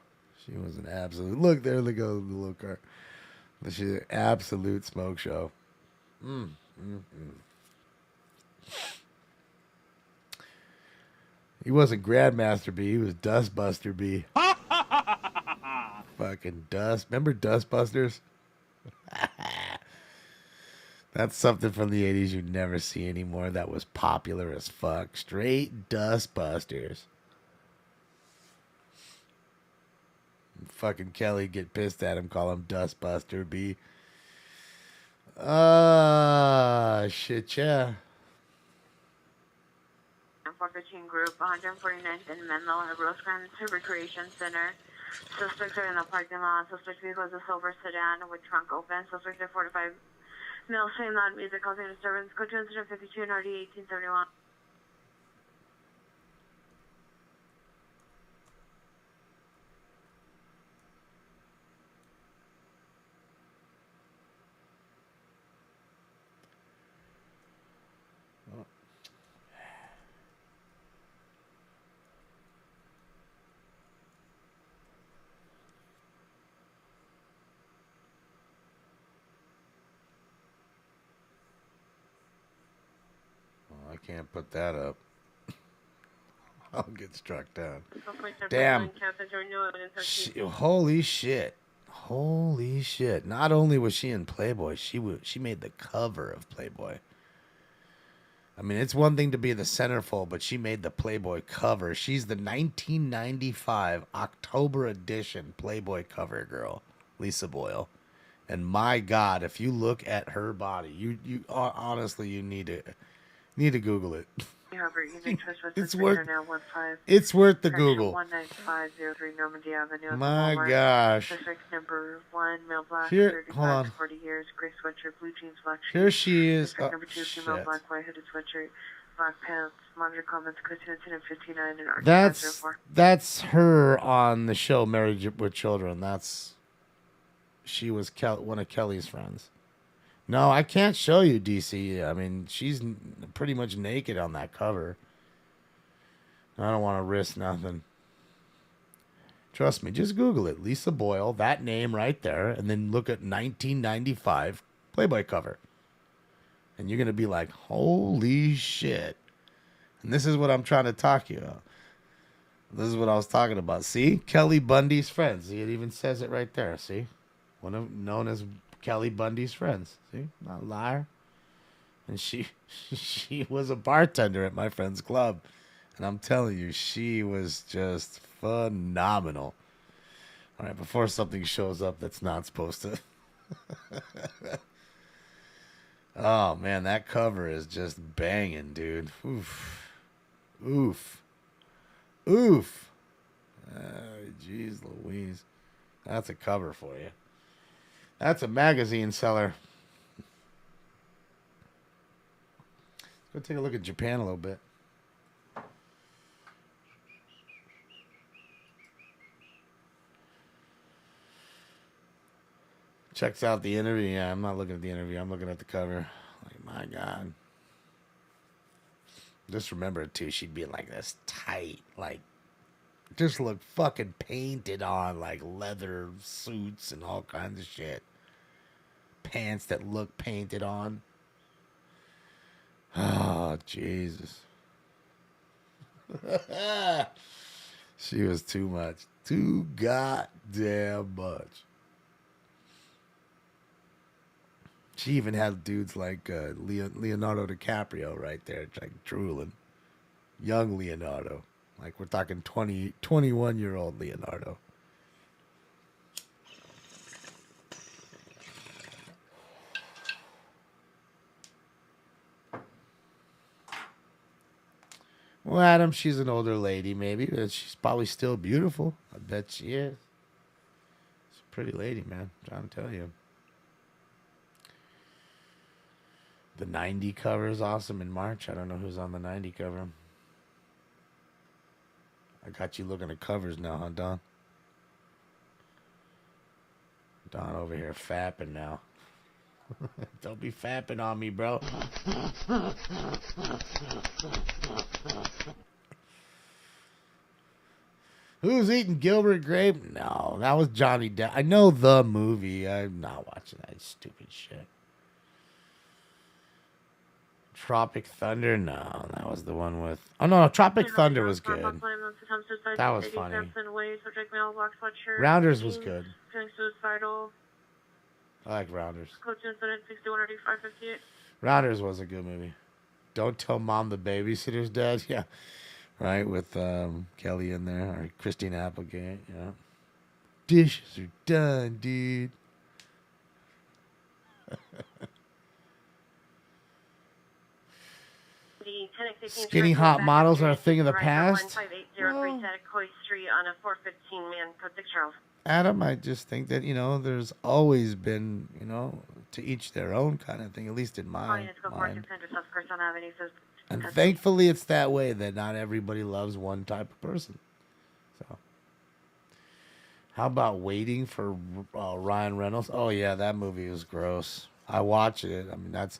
She was an absolute. Look, there they go, the little car. She's an absolute smoke show. He wasn't Grandmaster B, he was Dustbuster B. Fucking Dust. Remember Dustbusters? That's something from the 80s you never see anymore. That was popular as fuck. Straight Dustbusters. Fucking Kelly get pissed at him, call him Dustbuster B. Shit, yeah. 415 Group, 149th and Menlo at Rosecrans Recreation Center. Suspects are in the parking lot. Suspect vehicle is a silver sedan with trunk open. Suspects are 45 male, saying loud music causing disturbance. Code to incident 52 and RD 1871. I can't put that up. I'll get struck down. Damn. Holy shit. Holy shit. Not only was she in Playboy, she made the cover of Playboy. I mean, it's one thing to be the centerfold, but she made the Playboy cover. She's the 1995 October edition Playboy cover girl, Lisa Boyle. And my God, if you look at her body, you honestly, you need to Google it. It's worth the Google. 19503 Normandy Avenue. My gosh. Number 1, male black, Here, 35 hold on. to 40 years, gray sweatshirt, blue jeans, black shoes. Here she is. Oh, Number 2, female shit. black, white hooded sweatshirt, black pants, monitor comments, code to incident 59 and RT That's her on the show Married with Children. She was one of Kelly's friends. No, I can't show you, DC. I mean, she's pretty much naked on that cover. I don't want to risk nothing. Trust me, just Google it. Lisa Boyle, that name right there, and then look at 1995 Playboy cover. And you're going to be like, holy shit. And this is what I'm trying to talk to you about. This is what I was talking about. See? Kelly Bundy's friends. See, it even says it right there. See? Known as Kelly Bundy's friends. See? Not a liar. And she was a bartender at my friend's club. And I'm telling you, she was just phenomenal. All right, before something shows up that's not supposed to. Oh, man, that cover is just banging, dude. Oof. Oof. Oof. Jeez Louise. That's a cover for you. That's a magazine seller. Let's go take a look at Japan a little bit. Checks out the interview. Yeah, I'm not looking at the interview. I'm looking at the cover. Like, my God. Just remember, too, she'd be like this tight, like, just look fucking painted on, like leather suits and all kinds of shit. Pants that look painted on. Oh, Jesus. She was too much. Too goddamn much. She even had dudes like Leonardo DiCaprio right there, like drooling. Young Leonardo. Like we're talking 21-year-old Leonardo. Well, Adam, she's an older lady, maybe, but she's probably still beautiful. I bet she is. She's a pretty lady, man. I'm trying to tell you. The 90 cover is awesome in March. I don't know who's on the 90 cover. I got you looking at covers now, huh, Don? Don over here fapping now. Don't be fapping on me, bro. Who's eating Gilbert Grape? No, that was Johnny Depp. I know the movie. I'm not watching that stupid shit. Tropic Thunder? No, that was the one with... Oh, no, Tropic Thunder was good. That was funny. Rounders was good. Feeling suicidal. I like Rounders. Code to incident 618558. Rounders was a good movie. Don't Tell Mom the Babysitter's Dead. Yeah. Right, with Kelly in there. Or Christine Applegate. Yeah. Dishes are done, dude. Skinny hot models are a thing of the past. Adam, I just think that, there's always been, to each their own kind of thing, at least in my mind. And thankfully it's that way, that not everybody loves one type of person. So, how about Waiting for Ryan Reynolds? Oh, yeah, that movie was gross. I watch it. I mean, it's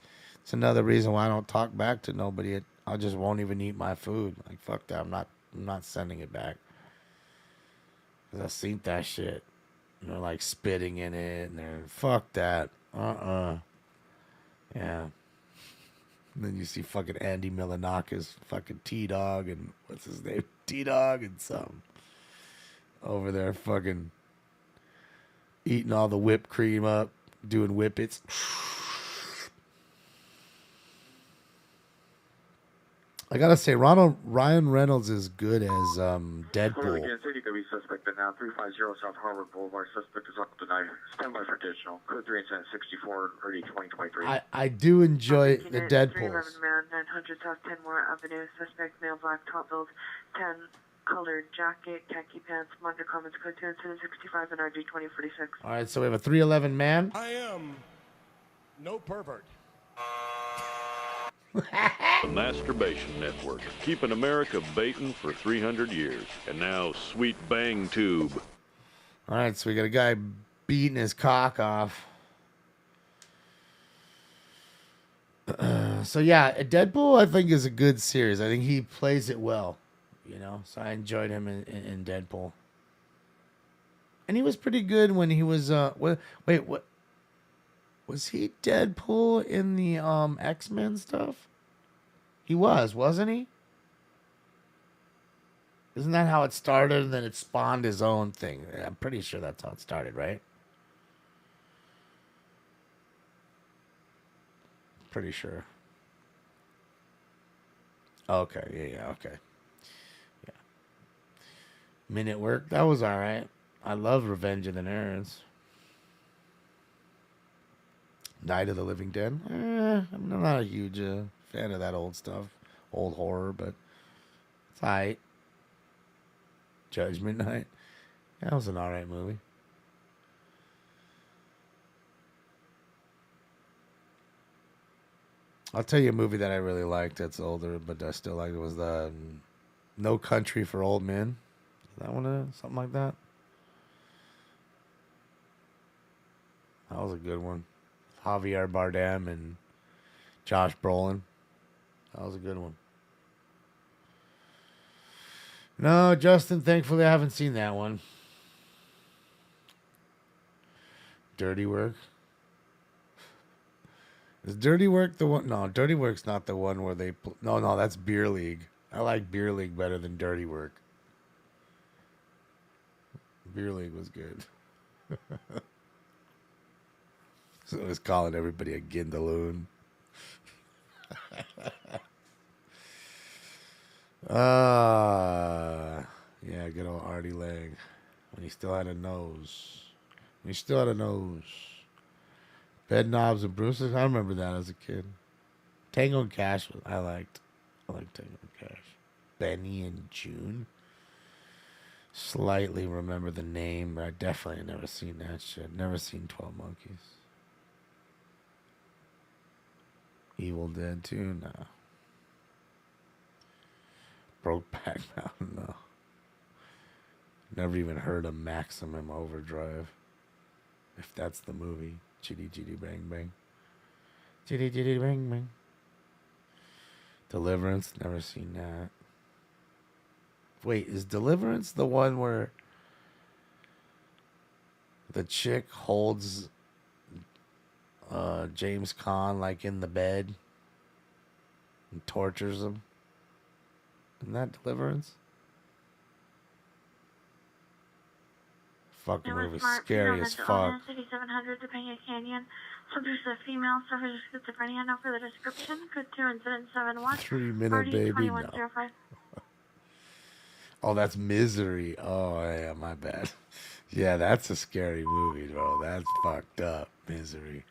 another reason why I don't talk back to nobody. I just won't even eat my food. Like, fuck that. I'm not sending it back. Because I've seen that shit. And they're like spitting in it. And they're, fuck that. Yeah. And then you see fucking Andy Milonakis, fucking T-Dog, and what's his name? T-Dog and something. Over there fucking eating all the whipped cream up, doing whippets. I gotta say, Ryan Reynolds is good as Deadpool. Again, city could be suspected now. 350 South Harvard Boulevard. Suspect is up tonight. Stand by for additional. Code 3 incident 64, early 2023. I do enjoy the Deadpools. 311 man, 900 South Kenmore Avenue. Suspect male, black, top build, 10 colored jacket, khaki pants, Monder Commons, code 2 incident 65 and RG 2046. All right, so we have a 311 man. I am no pervert. The Masturbation Network, keeping America baiting for 300 years. And now, Sweet Bang Tube. All right, so we got a guy beating his cock off. So yeah, Deadpool I think is a good series. I think he plays it well, So I enjoyed him in Deadpool. And he was pretty good when he was wait, what was he Deadpool in the X-Men stuff? He wasn't he? Isn't that how it started and then it spawned his own thing? I'm pretty sure that's how it started, right? Pretty sure. Okay, yeah, okay. Yeah. Minute Work, that was alright. I love Revenge of the Nerds. Night of the Living Dead. I'm not a huge fan of that old stuff. Old horror, but it's alright. Judgment Night. That was an alright movie. I'll tell you a movie that I really liked that's older, but I still like it, was the No Country for Old Men. Is that one? Something like that? That was a good one. Javier Bardem and Josh Brolin. That was a good one. No, Justin, thankfully I haven't seen that one. Dirty Work. Is Dirty Work the one? No, Dirty Work's not the one where they... No, that's Beer League. I like Beer League better than Dirty Work. Beer League was good. So I was calling everybody a Gindaloon. Yeah, good old Artie Lang. When he still had a nose. Bed Knobs and Bruises. I remember that as a kid. Tango and Cash, I liked Tango and Cash. Benny and June. Slightly remember the name, but I definitely never seen that shit. Never seen 12 Monkeys. Evil Dead 2? No. Brokeback Mountain? No. Never even heard of Maximum Overdrive. If that's the movie. Chitty Chitty Bang Bang. Chitty Chitty Bang Bang. Deliverance? Never seen that. Wait, is Deliverance the one where the chick holds James Caan like in the bed and tortures him? Isn't that Deliverance? Fucking movie, scary as fuck. 3700 Topanga Canyon. Subject is a female, suffers schizophrenia. No further description. Code 2 incident 71. 3 Minute Party Baby. 2105. Oh, that's Misery. Oh, yeah, my bad. Yeah, that's a scary movie, bro. That's fucked up. Misery.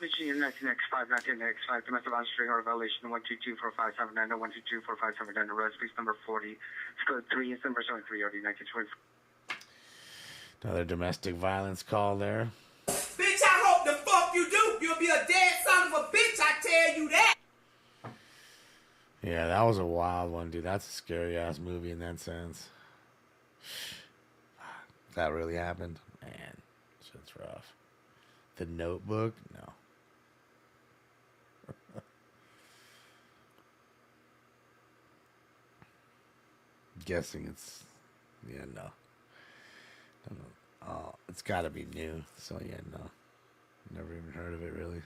Michigan 19X5, 19X5, domestic violence string or violation 1224579, 1224579, arrest, piece number 40, code 3, incident number 73, RD 1920. Another domestic violence call there. Bitch, I hope the fuck you do. You'll be a dead son of a bitch, I tell you that. Yeah, that was a wild one, dude. That's a scary ass movie in that sense. That really happened? Man, shit's rough. The Notebook? No. Guessing it's... Yeah, no. Oh, it's got to be new. So, yeah, no. Never even heard of it, really.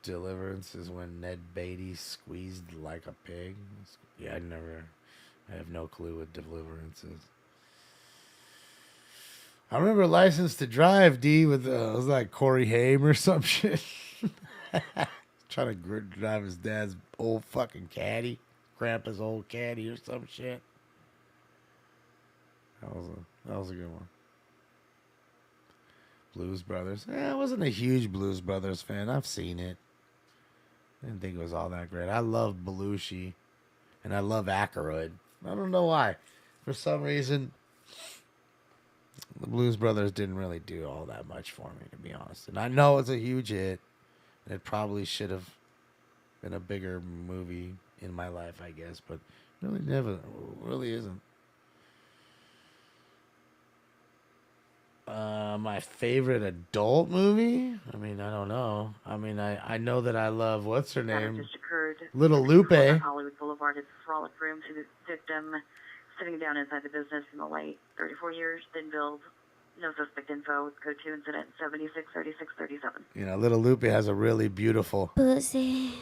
Deliverance is when Ned Beatty squeezed like a pig. Yeah, I have no clue what Deliverance is. I remember License to Drive, D, with, it was like Corey Haim or some shit. Trying to drive his dad's old fucking caddy. Grandpa's old caddy or some shit. That was a good one. Blues Brothers. I wasn't a huge Blues Brothers fan. I've seen it. I didn't think it was all that great. I love Belushi. And I love Aykroyd. I don't know why. For some reason, the Blues Brothers didn't really do all that much for me, to be honest. And I know it's a huge hit. And it probably should have been a bigger movie in my life, I guess. But really isn't. My favorite adult movie? I mean, I don't know. I mean, I know that I love, what's her name? Just occurred. Little Lupe. Hollywood Boulevard. It's a frolic room to the victim sitting down inside the business in the light. 34 years, thin build, no suspect info. Code 2 incident 763637. You know, Little Lupe has a really beautiful pussy.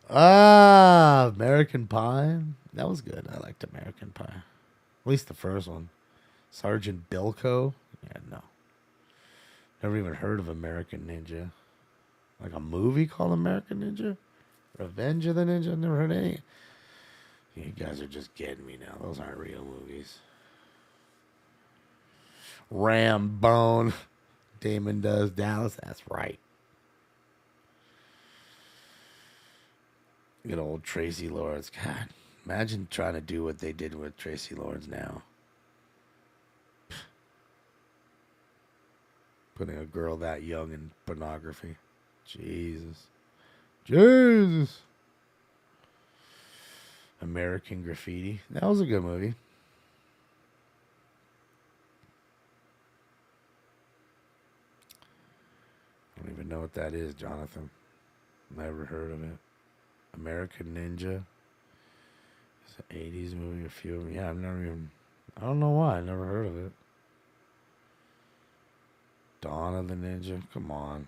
American Pie. That was good. I liked American Pie. At least the first one. Sergeant Bilko. Yeah, no. Never even heard of American Ninja. Like a movie called American Ninja? Revenge of the Ninja? Never heard any. You guys are just getting me now. Those aren't real movies. Rambone. Damon Does Dallas. That's right. Good old Tracy Lords. God, imagine trying to do what they did with Tracy Lords now. Putting a girl that young in pornography. Jesus. American Graffiti. That was a good movie. I don't even know what that is, Jonathan. Never heard of it. American Ninja. It's an 80s movie. A few of them. Yeah, I don't know why. I never heard of it. Dawn of the Ninja. Come on.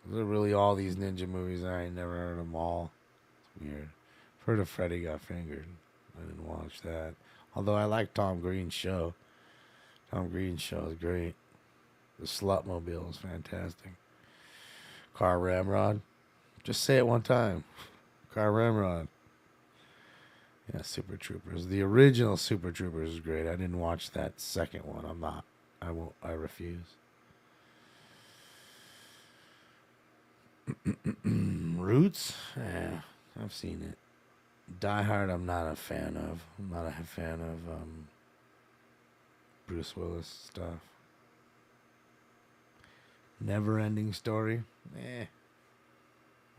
Is there really all these ninja movies? I ain't never heard of them all. It's weird. I've heard of Freddy Got Fingered. I didn't watch that. Although I like Tom Green's show. Tom Green's show is great. The Slutmobile is fantastic. Car Ramrod. Just say it one time. Car Ramrod. Yeah, Super Troopers. The original Super Troopers is great. I didn't watch that second one. I'm not. I won't. I refuse. Roots? Yeah, I've seen it. Die Hard, I'm not a fan of. I'm not a fan of Bruce Willis stuff. Never Ending Story? I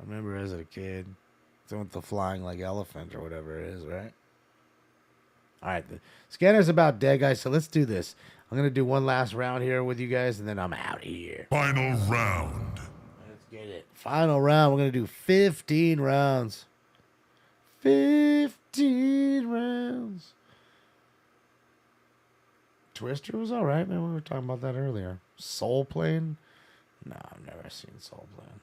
remember as a kid. It's with the flying like elephant or whatever it is, right? All right, the scanner's about dead, guys, so let's do this. I'm going to do one last round here with you guys, and then I'm out of here. Final round. Let's get it. Final round. We're going to do 15 rounds. 15 rounds. Twister was all right, man. We were talking about that earlier. Soul Plane? No, I've never seen Soul Plane.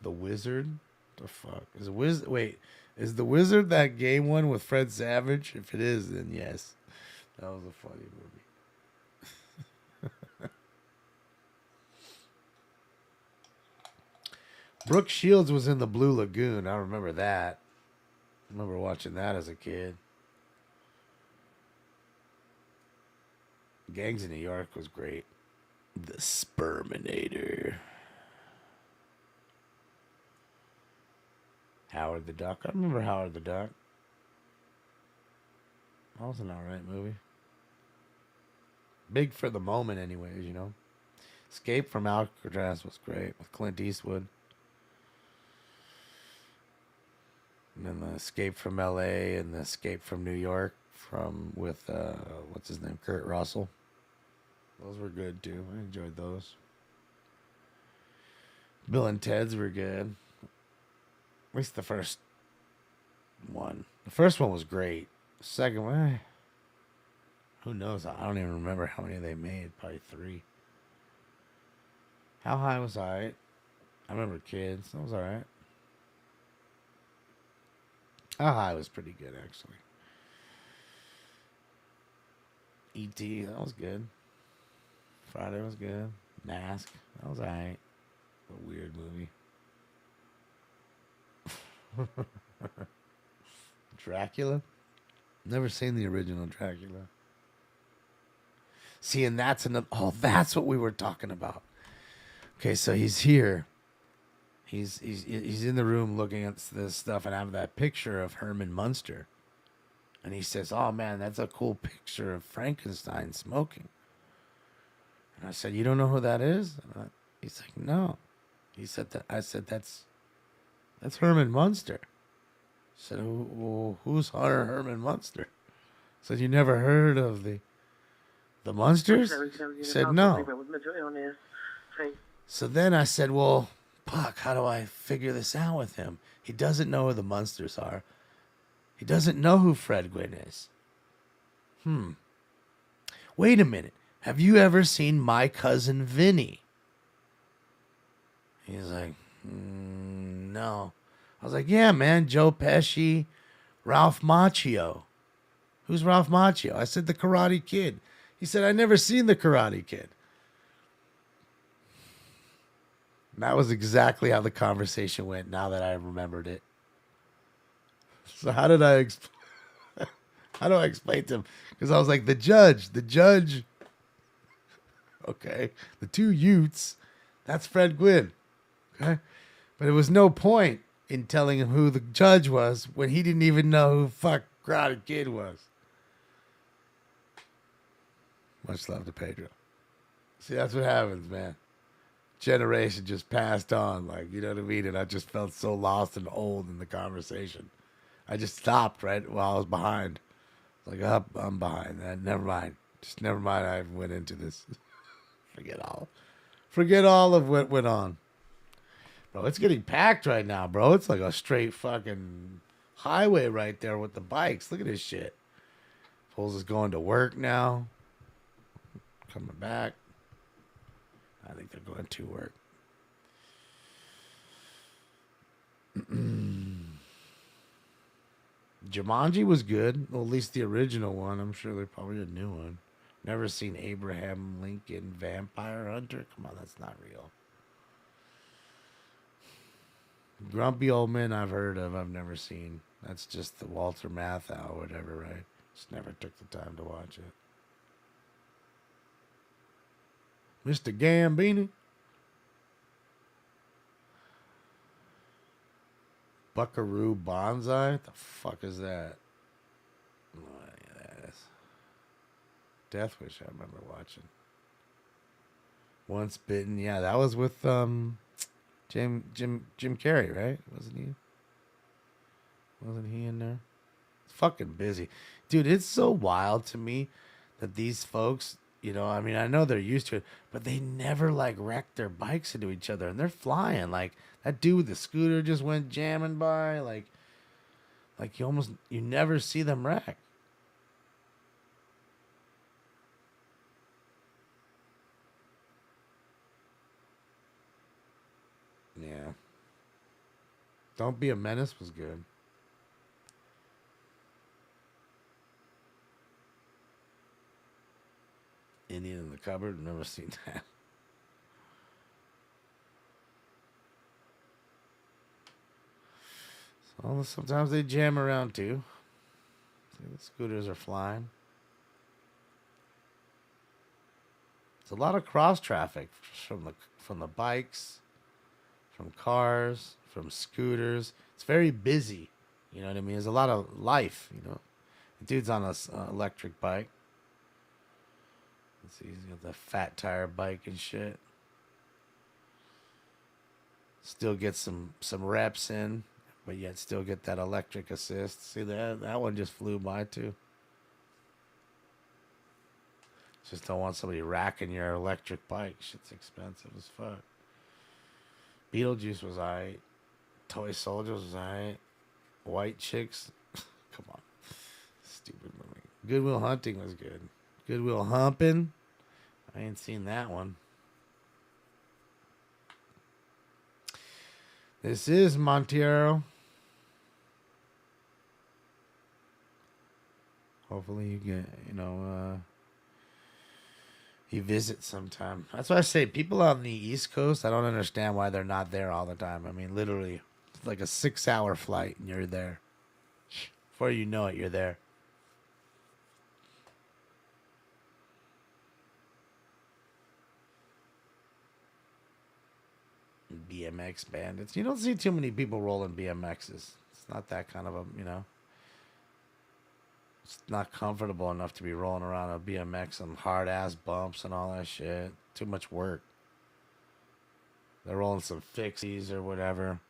The Wizard? The fuck? Is The Wizard that game one with Fred Savage? If it is, then yes. That was a funny movie. Brooke Shields was in the Blue Lagoon. I remember that. I remember watching that as a kid. Gangs of New York was great. The Sperminator. Howard the Duck. I remember Howard the Duck. That was an alright movie. Big for the moment anyways, you know. Escape from Alcatraz was great with Clint Eastwood. And then the Escape from LA and the Escape from New York with what's his name? Kurt Russell. Those were good too. I enjoyed those. Bill and Ted's were good. At least the first one. The first one was great. The second one, who knows? I don't even remember how many they made. Probably 3. How High was alright. I remember Kids. That was alright. How High was pretty good, actually. E.T., that was good. Friday was good. Mask, that was alright. A weird movie. Dracula? Never seen the original Dracula. See, and that's another. Oh, that's what we were talking about. Okay, so he's here. He's in the room looking at this stuff, and I have that picture of Herman Munster. And he says, "Oh man, that's a cool picture of Frankenstein smoking." And I said, "You don't know who that is?" And he's like, "No." He said that. I said, "That's Herman Munster." I said, "Who's Herman Munster?" I said, "You never heard of the Munsters?" He said, "No." So then I said, "Well, Puck, how do I figure this out with him? He doesn't know who the Munsters are. He doesn't know who Fred Gwynn is. Wait a minute. Have you ever seen My Cousin Vinny?" He's like, "No." I was like, "Yeah, man, Joe Pesci, Ralph Macchio." "Who's Ralph Macchio?" I said, "The Karate Kid." He said, "I never seen The Karate Kid." And that was exactly how the conversation went now that I remembered it. So how do I explain to him? Because I was like, the judge. Okay. The 2 Utes, that's Fred Gwynn. Okay. But it was no point in telling him who the judge was when he didn't even know who fuck Karate Kid was. Much love to Pedro. See, that's what happens, man. Generation just passed on, like, you know what I mean? And I just felt so lost and old in the conversation. I just stopped right while I was behind. Like, I'm behind. Never mind. Just never mind. I went into this. Forget all of what went on. Bro, it's getting packed right now, bro. It's like a straight fucking highway right there with the bikes. Look at this shit. Foles is going to work now. Coming back. I think they're going to work. Jumanji was good. Well, at least the original one. I'm sure there's probably a new one. Never seen Abraham Lincoln Vampire Hunter. Come on, that's not real. Grumpy Old Men I've heard of. I've never seen. That's just the Walter Matthau or whatever, right? Just never took the time to watch it. Mr. Gambini. Buckaroo Banzai? What the fuck is that? I don't know what any of that is. Death Wish I remember watching. Once Bitten. Yeah, that was with Jim Carrey, right? Wasn't he in there? It's fucking busy. Dude, it's so wild to me that these folks, you know, I mean, I know they're used to it, but they never like wreck their bikes into each other and they're flying. Like that dude with the scooter just went jamming by. Like you never see them wreck. Yeah. Don't Be a Menace was good. Indian in the Cupboard. Never seen that. So sometimes they jam around too. See, the scooters are flying. It's a lot of cross traffic from the bikes, from cars, from scooters. It's very busy. You know what I mean? There's a lot of life. You know, the dude's on a electric bike. Let's see, he's got the fat tire bike and shit. Still get some reps in, but yet still get that electric assist. See that one just flew by too. Just don't want somebody racking your electric bike. Shit's expensive as fuck. Beetlejuice was alright. Toy Soldiers was alright. White Chicks. Come on. Stupid movie. Good Will Hunting was good. Good Will Humping. I ain't seen that one. This is Montero. Hopefully you get, you visit sometime. That's why I say people on the East Coast, I don't understand why they're not there all the time. I mean, literally, it's like a 6-hour flight and you're there. Before you know it, you're there. BMX bandits. You don't see too many people rolling BMXs. It's not that kind of a, it's not comfortable enough to be rolling around a BMX on hard ass bumps and all that shit. Too much work. They're rolling some fixies or whatever.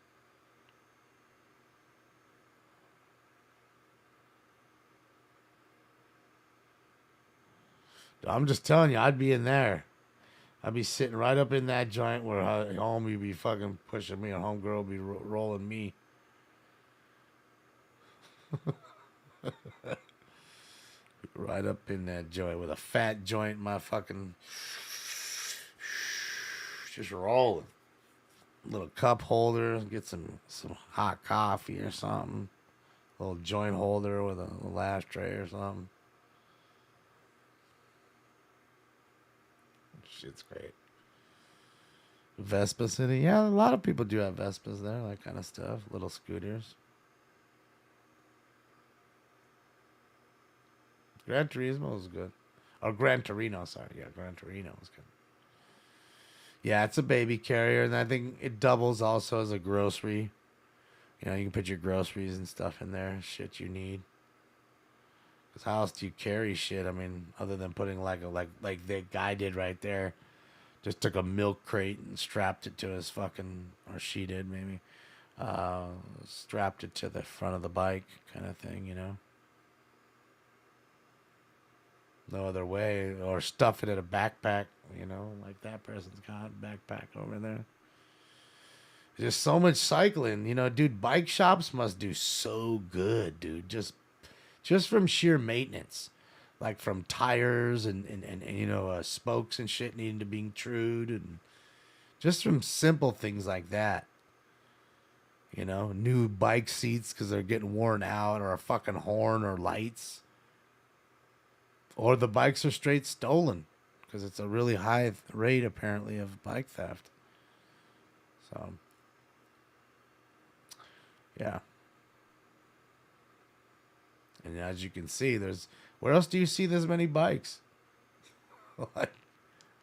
I'm just telling you, I'd be in there. I'd be sitting right up in that joint where homie be fucking pushing me and homegirl be rolling me. Right up in that joint with a fat joint, my fucking just rolling. Little cup holder, get some hot coffee or something. Little joint holder with a little ashtray or something. Shit's great. Vespa City, yeah, a lot of people do have Vespas there, that kind of stuff. Little scooters. Gran Turismo was good. Or Gran Torino, sorry. Yeah, Gran Torino was good. Yeah, it's a baby carrier, and I think it doubles also as a grocery. You know, you can put your groceries and stuff in there, shit you need. Because how else do you carry shit? I mean, other than putting like that guy did right there. Just took a milk crate and strapped it to his fucking, or she did maybe. Strapped it to the front of the bike kind of thing, you know. No other way. Or stuff it in a backpack, you know, like that person's got a backpack over there. There's so much cycling, you know, dude. Bike shops must do so good, dude. Just from sheer maintenance, like from tires and spokes and shit needing to be trued, and just from simple things like that. You know, new bike seats because they're getting worn out, or a fucking horn or lights. Or the bikes are straight stolen because it's a really high rate, apparently, of bike theft. So, yeah. And as you can see, where else do you see this many bikes?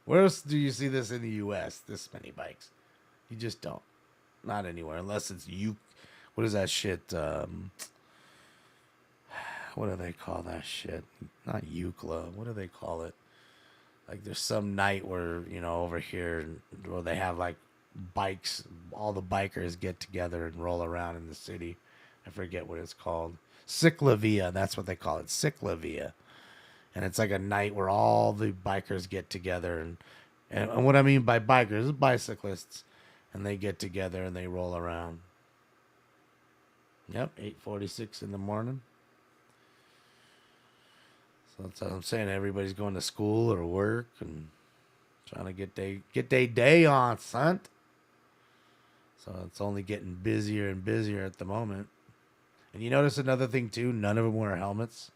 Where else do you see this in the U.S., this many bikes? You just don't. Not anywhere, unless it's what is that shit? What do they call that shit? Not Euclid. What do they call it? Like there's some night where, you know, over here where they have like bikes, all the bikers get together and roll around in the city. I forget what it's called. Ciclavia, that's what they call it. Ciclavia. And it's like a night where all the bikers get together and what I mean by bikers is bicyclists. And they get together and they roll around. Yep, 8:46 in the morning. So that's what I'm saying. Everybody's going to school or work and trying to get their day on, son. So it's only getting busier and busier at the moment. And you notice another thing too, none of them wear helmets.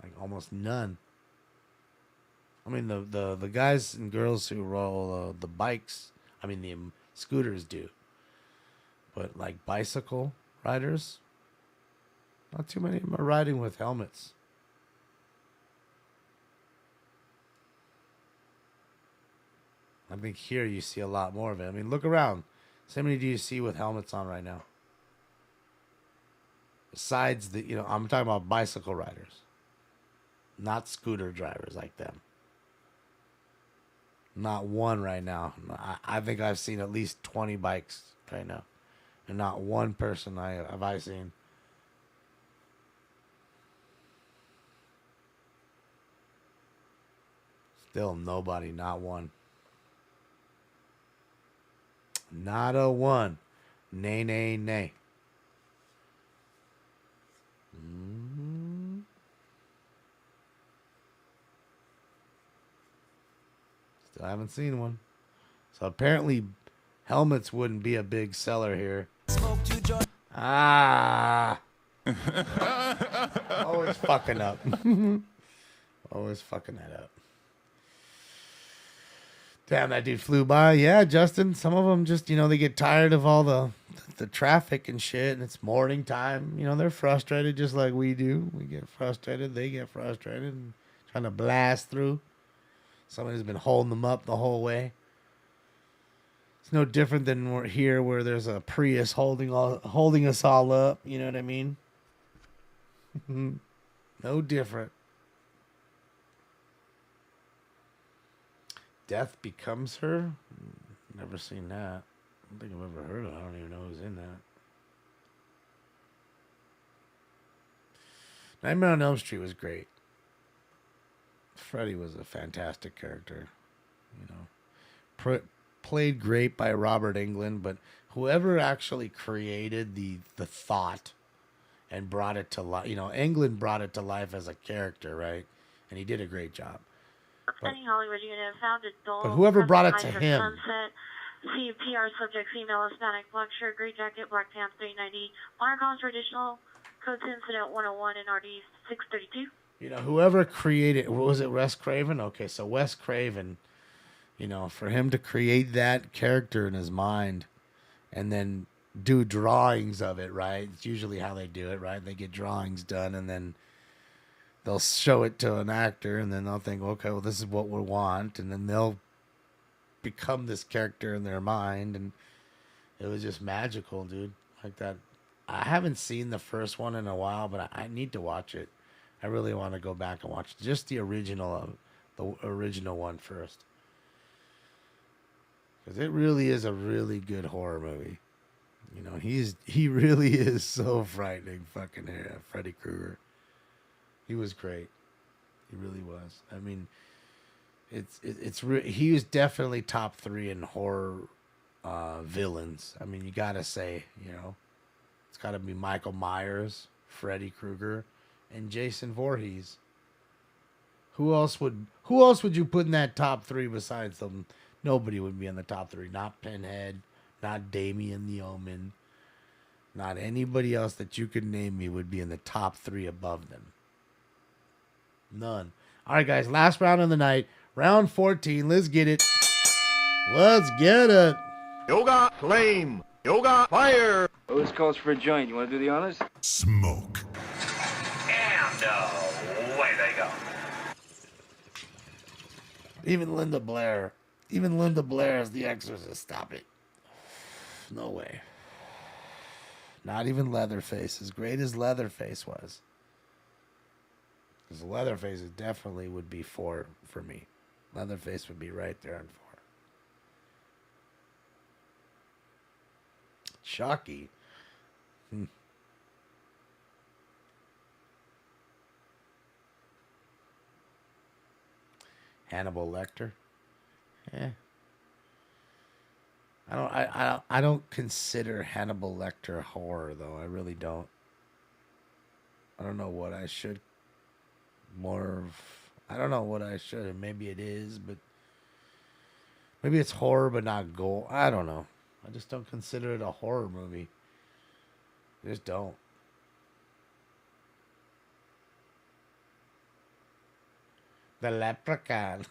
Like almost none. I mean the guys and girls who roll the bikes, I mean the scooters do. But like bicycle riders, not too many of them are riding with helmets. I think here you see a lot more of it. I mean, look around. How many do you see with helmets on right now? Besides the, you know, I'm talking about bicycle riders. Not scooter drivers like them. Not one right now. I think I've seen at least 20 bikes right now. And not one person have I seen. Still nobody, not one. Not a one. Nay, nay, nay. Still haven't seen one. So apparently helmets wouldn't be a big seller here. Ah. Always fucking up. Always fucking that up. Damn, that dude flew by. Yeah, Justin, some of them just, you know, they get tired of all the traffic and shit, and it's morning time. You know, they're frustrated just like we do. We get frustrated. They get frustrated and trying to blast through. Somebody's been holding them up the whole way. It's no different than we're here where there's a Prius holding us all up. You know what I mean? No different. Death Becomes Her? Never seen that. I don't think I've ever heard of it. I don't even know who's in that. Nightmare on Elm Street was great. Freddy was a fantastic character. You know, played great by Robert Englund, but whoever actually created the thought and brought it to life, you know, Englund brought it to life as a character, right? And he did a great job. Any Hollywood unit found adult. But whoever brought it to him. Sunset, CPR subject, female, Hispanic, black shirt, gray jacket, black pants, 390. Monocoms traditional, codes incident 101 and RD 632. You know, whoever created, what was it, Wes Craven? Okay, so Wes Craven, you know, for him to create that character in his mind and then do drawings of it, right? It's usually how they do it, right? They get drawings done and then they'll show it to an actor and then they'll think, okay, well, this is what we want. And then they'll become this character in their mind. And it was just magical, dude. Like that. I haven't seen the first one in a while, but I need to watch it. I really want to go back and watch just the original one first. Because it really is a really good horror movie. You know, he really is so frightening, fucking Freddy Krueger. He was great. He really was. I mean, he was definitely top 3 in horror villains. I mean, you gotta say, you know, it's gotta be Michael Myers, Freddy Krueger, and Jason Voorhees. Who else would you put in that top 3 besides them? Nobody would be in the top 3. Not Pinhead, not Damien the Omen, not anybody else that you could name me would be in the top 3 above them. None. All right, guys. Last round of the night. Round 14. Let's get it. Let's get it. Yoga flame. Yoga fire. Always calls for a joint. You want to do the honors? Smoke. And away they go. Even Linda Blair is the Exorcist. Stop it. No way. Not even Leatherface, as great as Leatherface was. Because Leatherface definitely would be 4 for me. Leatherface would be right there on 4. Shocky. Hannibal Lecter. I don't consider Hannibal Lecter horror though. I really don't. I don't know what I should I don't know what I should. Maybe it is, but maybe it's horror but not gore. I don't know. I just don't consider it a horror movie. I just don't. The Leprechaun.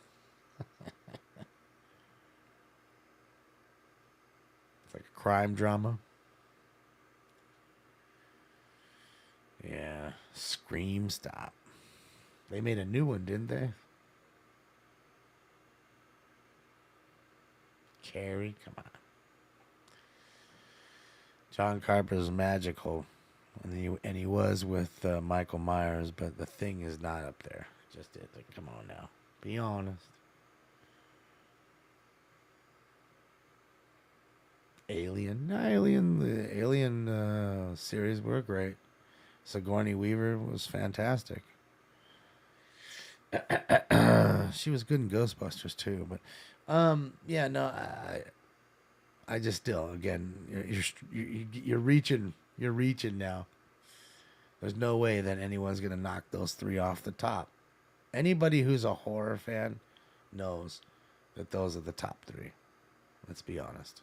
It's like a crime drama. Yeah. Scream Stop. They made a new one, didn't they? Carrie, come on. John Carpenter's magical. And he was with Michael Myers, but The Thing is not up there. Just it. Like, come on now. Be honest. Alien. The Alien series were great. Sigourney Weaver was fantastic. She was good in Ghostbusters too, but yeah, no, I just still, again, you're reaching now. There's no way that anyone's gonna knock those 3 off the top. Anybody who's a horror fan knows that those are the top 3. Let's be honest.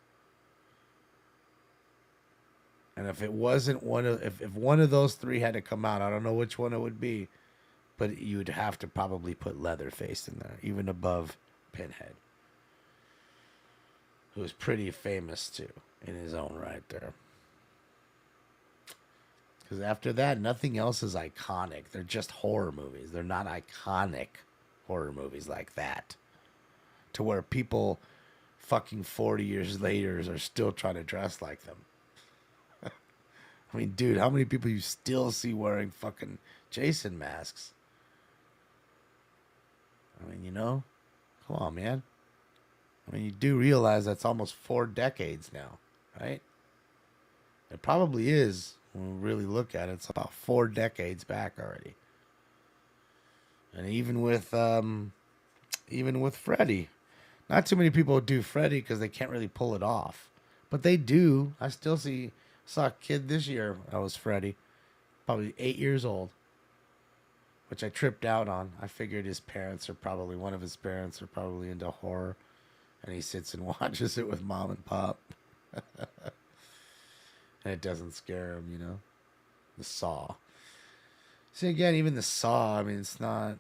And if it wasn't if one of those 3 had to come out, I don't know which one it would be, but you'd have to probably put Leatherface in there, even above Pinhead, who's pretty famous too in his own right there. Because after that, nothing else is iconic. They're just horror movies. They're not iconic horror movies like that, to where people fucking 40 years later are still trying to dress like them. I mean, dude, how many people you still see wearing fucking Jason masks? I mean, come on, man. I mean, you do realize that's almost 4 decades now, right? It probably is, when we really look at it. It's about 4 decades back already. And even with Freddy, not too many people do Freddy because they can't really pull it off, but they do. I still saw a kid this year that was Freddy, probably 8 years old, which I tripped out on. I figured one of his parents are probably into horror, and he sits and watches it with mom and pop. And it doesn't scare him, The Saw. See, again, even The Saw, I mean, it's not,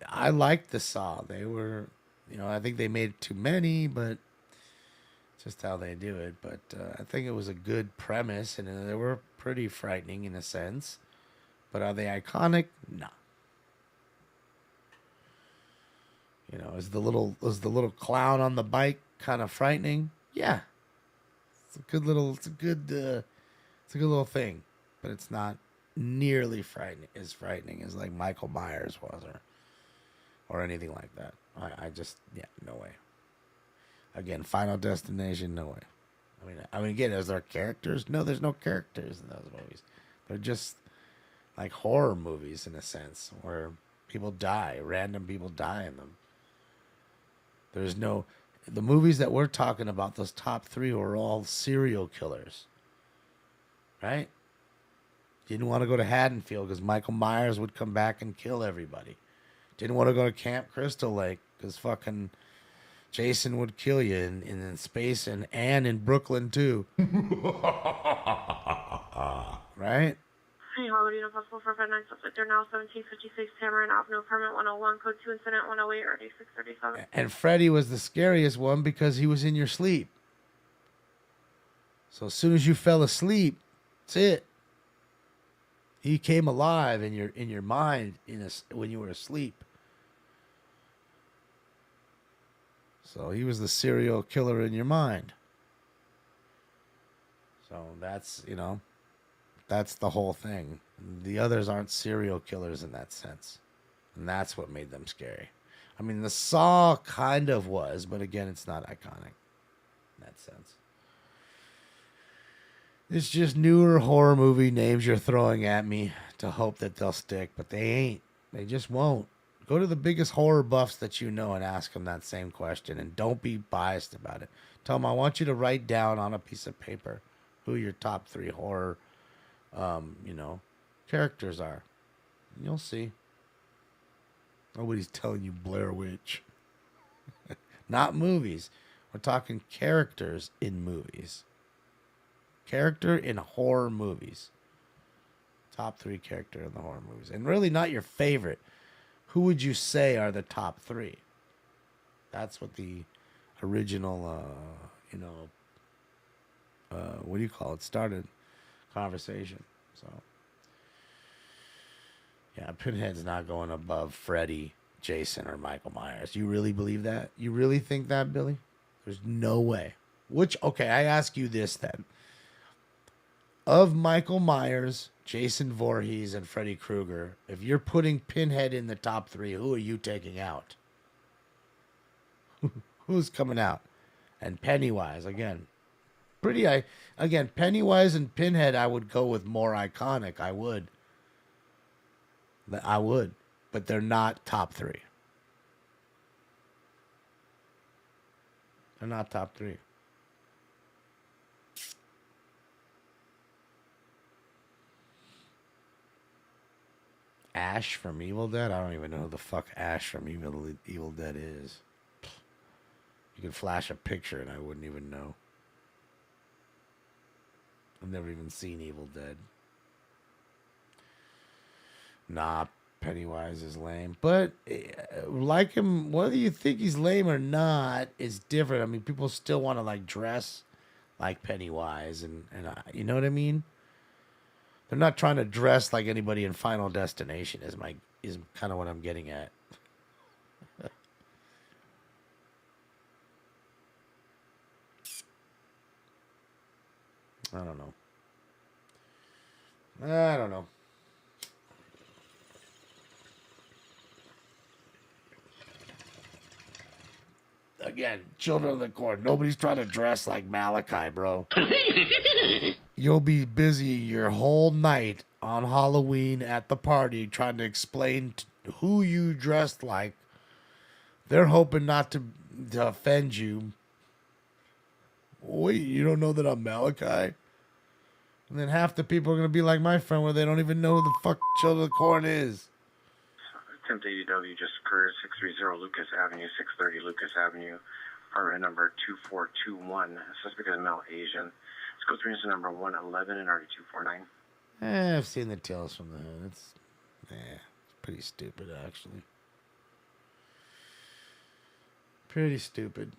I liked The Saw. They were, I think they made too many, but just how they do it. But I think it was a good premise, and they were pretty frightening in a sense. But are they iconic? No. Is the little clown on the bike kind of frightening? Yeah. It's a good little little thing, but it's not nearly frightening as like Michael Myers was, or anything like that. I just, no way. Again, Final Destination, no way. I mean, again, is there characters? No, there's no characters in those movies. They're just like horror movies in a sense, where random people die in them. The movies that we're talking about, those top 3 were all serial killers, right? Didn't want to go to Haddonfield because Michael Myers would come back and kill everybody. Didn't want to go to Camp Crystal Lake because fucking Jason would kill you in space and in Brooklyn too. Right? Hey, Hollywood, possible for 59 subject. They're now 1756 Tamarin Avenue, permit 101, code 2, incident 108, or 8637. And Freddy was the scariest one because he was in your sleep. So as soon as you fell asleep, that's it. He came alive in your mind when you were asleep. So he was the serial killer in your mind. So that's, that's the whole thing. The others aren't serial killers in that sense. And that's what made them scary. I mean, the Saw kind of was, but again, it's not iconic in that sense. It's just newer horror movie names you're throwing at me to hope that they'll stick, but they ain't. They just won't. Go to the biggest horror buffs that you know and ask them that same question, and don't be biased about it. Tell them, I want you to write down on a piece of paper who your top 3 horror, characters are. And you'll see. Nobody's telling you Blair Witch. Not movies. We're talking characters in movies. Character in horror movies. Top 3 character in the horror movies. And really not your favorite. Who would you say are the top 3? That's what the original, what do you call it? Started conversation. So, yeah, Pinhead's not going above Freddy, Jason, or Michael Myers. You really believe that? You really think that, Billy? There's no way. Okay, I ask you this then. Of Michael Myers, Jason Voorhees, and Freddy Krueger, if you're putting Pinhead in the top 3, who are you taking out? Who's coming out? And Pennywise, again. Pennywise and Pinhead, I would go with more iconic. I would. But they're not top 3. They're not top 3. Ash from Evil Dead? I don't even know who the fuck Ash from Evil Dead is. You could flash a picture and I wouldn't even know. I've never even seen Evil Dead. Nah, Pennywise is lame. But like him, whether you think he's lame or not, is different. I mean, people still want to dress like Pennywise, and you know what I mean? They're not trying to dress like anybody in Final Destination. Is kind of what I'm getting at. I don't know. Again, Children of the Corn. Nobody's trying to dress like Malachi, bro. You'll be busy your whole night on Halloween at the party trying to explain who you dressed like. They're hoping not to offend you. Wait, you don't know that I'm Malachi? And then half the people are going to be like my friend where they don't even know who the fuck Children of the Corn is. Attempt ADW just occurred, 630 Lucas Avenue, 630 Lucas Avenue, apartment number 2421. Suspect is male Asian. Let's go through incident number 111 and RD249. I've seen the Tales from the Hood. It's pretty stupid, actually. Pretty stupid.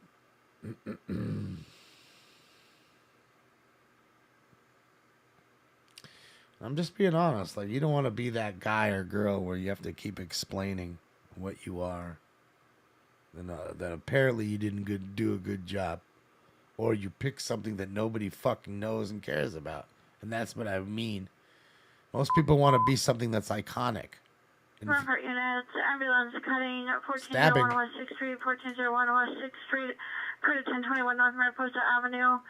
I'm just being honest. You don't want to be that guy or girl where you have to keep explaining what you are. Then apparently you didn't do a good job. Or you pick something that nobody fucking knows and cares about. And that's what I mean. Most people want to be something that's iconic. Robert units, ambulance cutting 1401 West 6th Street, 1401 West 6th Street, code of 1021 North Mariposa Avenue.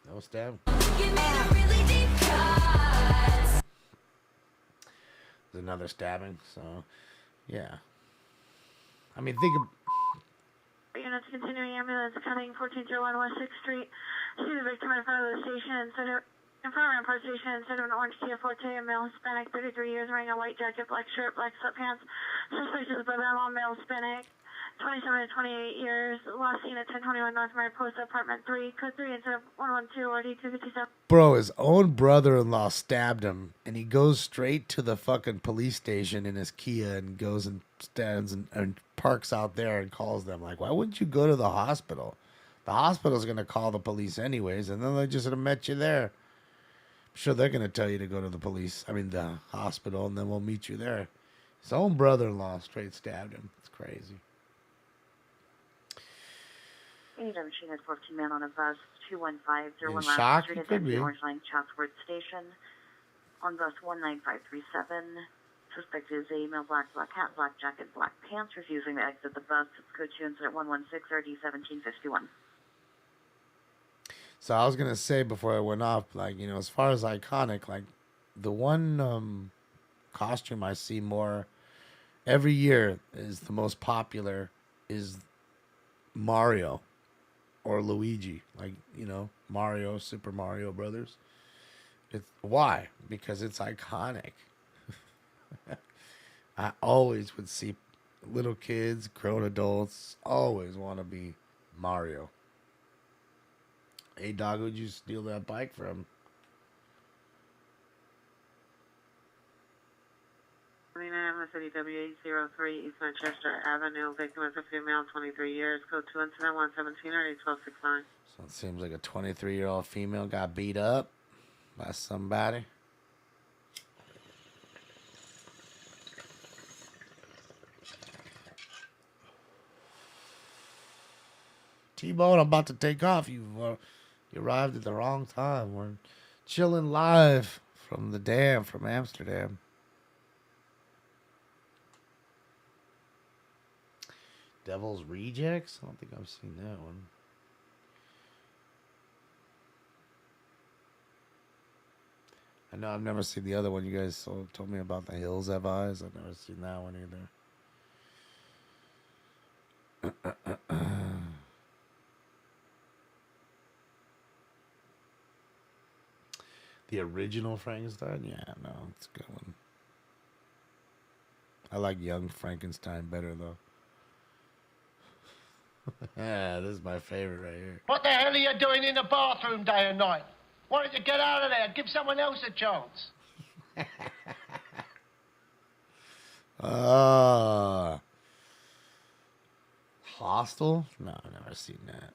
No stab. There's another stabbing, so yeah. I mean, think of units continuing ambulance cutting 1401 West 6th Street. See the victim in front of the station in front of Rampart Station instead of an orange Kia Forte, a male Hispanic, 33 years, wearing a white jacket, black shirt, black sweatpants. Suspect is brother-in-law, male Hispanic, 27 to 28 years. Last seen at 1021 North Mariposa, apartment 3, code 3 instead of 112 or D257. Bro, his own brother-in-law stabbed him, and he goes straight to the fucking police station in his Kia and goes and stands and parks out there and calls them. Why wouldn't you go to the hospital? The hospital's going to call the police anyways, and then they just would have met you there. I'm sure they're going to tell you to go to the hospital, and then we'll meet you there. His own brother-in-law straight stabbed him. It's crazy. Agent Machine at 14 man on a bus 21501 In Last shock? Street He at could the be. Orange Line Chatsworth Station. On bus 19537, suspect is a male black hat, black jacket, black pants, refusing to exit the bus. It's code 2 incident 116 RD 1751. So I was gonna say before I went off, like, you know, as far as iconic, like the one costume I see more every year is the most popular is Mario or Luigi, like, you know, Mario, Super Mario Brothers. It's why? Because it's iconic. I always would see little kids, grown adults always want to be Mario. Hey, dog, who'd you steal that bike from? City W803 East Manchester Avenue. Victim is a female, 23 years. Code 2 incident 117 or 1269. So it seems like a 23-year-old female got beat up by somebody. T-Bone, I'm about to take off. You arrived at the wrong time. We're chilling live from the dam from Amsterdam. Devil's Rejects? I don't think I've seen that one. I know I've never seen the other one. You guys told me about The Hills Have Eyes. I've never seen that one either. The original Frankenstein? Yeah, no, it's a good one. I like Young Frankenstein better, though. Yeah, this is my favorite right here. What the hell are you doing in the bathroom day and night? Why don't you get out of there? Give someone else a chance. Hostel? No, I've never seen that.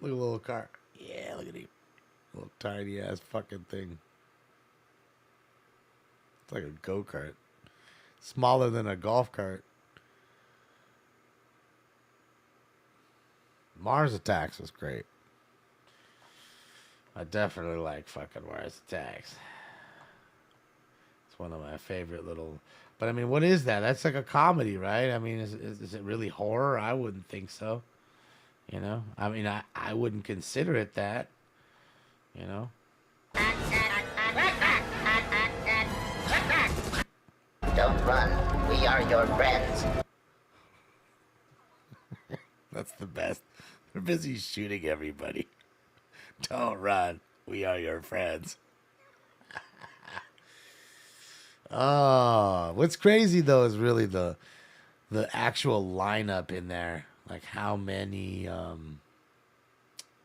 Look at the little car. Yeah, look at him. Little tiny ass fucking thing. It's like a go-kart. Smaller than a golf cart. Mars Attacks was great. I definitely like fucking Mars Attacks. It's one of my favorite little... But I mean, what is that? That's like a comedy, right? I mean, is it really horror? I wouldn't think so. You know? I mean, I wouldn't consider it that. You know? Don't run. We are your friends. That's the best. They're busy shooting everybody. Don't run. We are your friends. Oh, what's crazy though is really the actual lineup in there. Like how many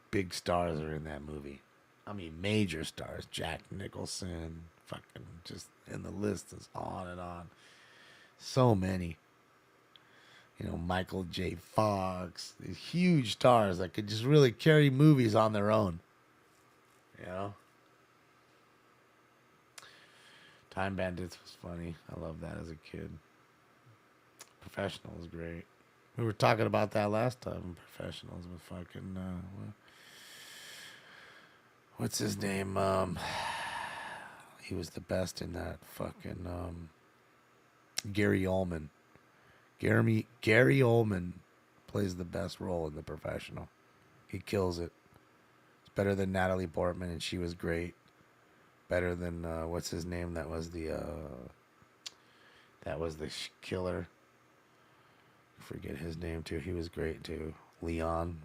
big stars are in that movie. I mean, major stars. Jack Nicholson, fucking just, and the list is on and on. So many. You know, Michael J. Fox, these huge stars that could just really carry movies on their own. You know? Time Bandits was funny. I loved that as a kid. Professional was great. We were talking about that last time. Professionals with fucking what's his name? He was the best in that fucking Gary Oldman. Gary Oldman plays the best role in The Professional. He kills it. It's better than Natalie Portman, and she was great. Better than what's his name? That was the killer. I forget his name too. He was great too. Leon,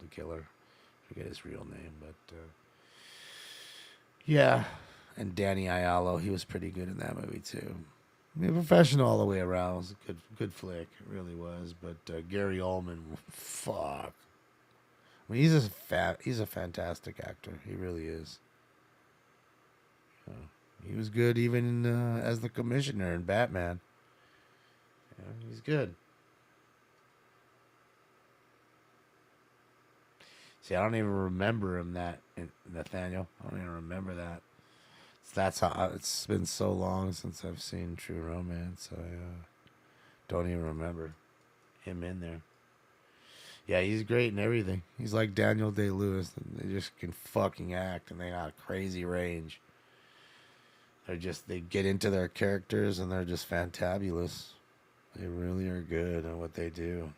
the killer. I forget his real name, but yeah. And Danny Aiello, he was pretty good in that movie too. I mean, Professional all the way around. It was a good flick. It really was. But Gary Oldman, fuck. I mean, he's a fantastic actor. He really is. He was good even as the Commissioner in Batman. Yeah, he's good. See, I don't even remember him Nathaniel. I don't even remember that. That's how it's been so long since I've seen True Romance. I don't even remember him in there. Yeah, he's great in everything. He's like Daniel Day-Lewis. They just can fucking act, and they got a crazy range. They get into their characters, and they're just fantabulous. They really are good at what they do.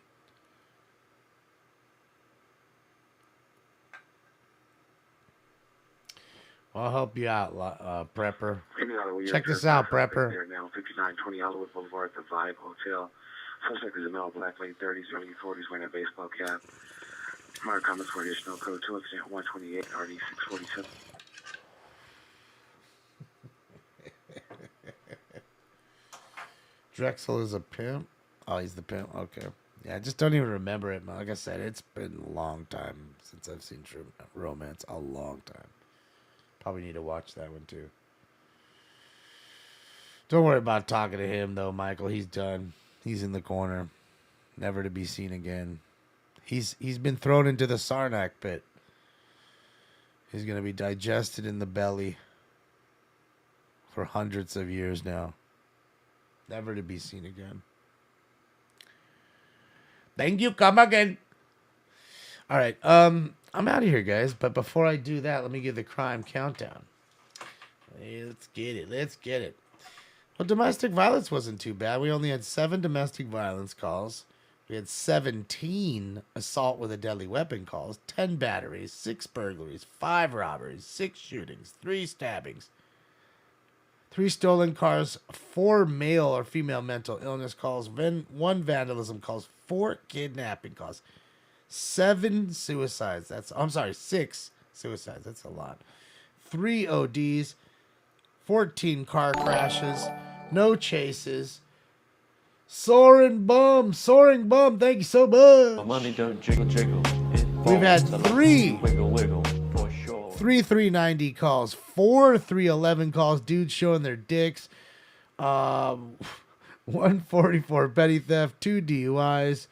I'll help you out, Prepper. Check this out, Prepper. There now, 5920 Hollywood Boulevard, the Vibe Hotel. Suspect is a male, black, late 30s, early 40s, wearing a baseball cap. Minor comments for additional code 2 incident 128 RD 647. Drexel is a pimp. Oh, he's the pimp. Okay. Yeah, I just don't even remember it. Like I said, it's been a long time since I've seen True Romance. A long time. Probably need to watch that one too. Don't worry about talking to him though, Michael. He's done. He's in the corner, never to be seen again. He's been thrown into the Sarnak pit. He's gonna be digested in the belly for hundreds of years now, never to be seen again. Thank you. Come again. All right. I'm out of here, guys. But before I do that, let me give the crime countdown. Hey, let's get it. Let's get it. Well, domestic violence wasn't too bad. We only had 7 domestic violence calls. We had 17 assault with a deadly weapon calls, 10 batteries, 6 burglaries, 5 robberies, 6 shootings, 3 stabbings, 3 stolen cars, 4 male or female mental illness calls, 1 vandalism calls, 4 kidnapping calls, 7 suicides. 6 suicides. That's a lot. 3 ODs, 14 car crashes, no chases. Soaring bum. Thank you so much. My money don't jiggle jiggle. We've had 3 wiggle wiggle for sure. 390 calls, 4 311 calls, dudes showing their dicks, 144 petty theft, 2 DUIs,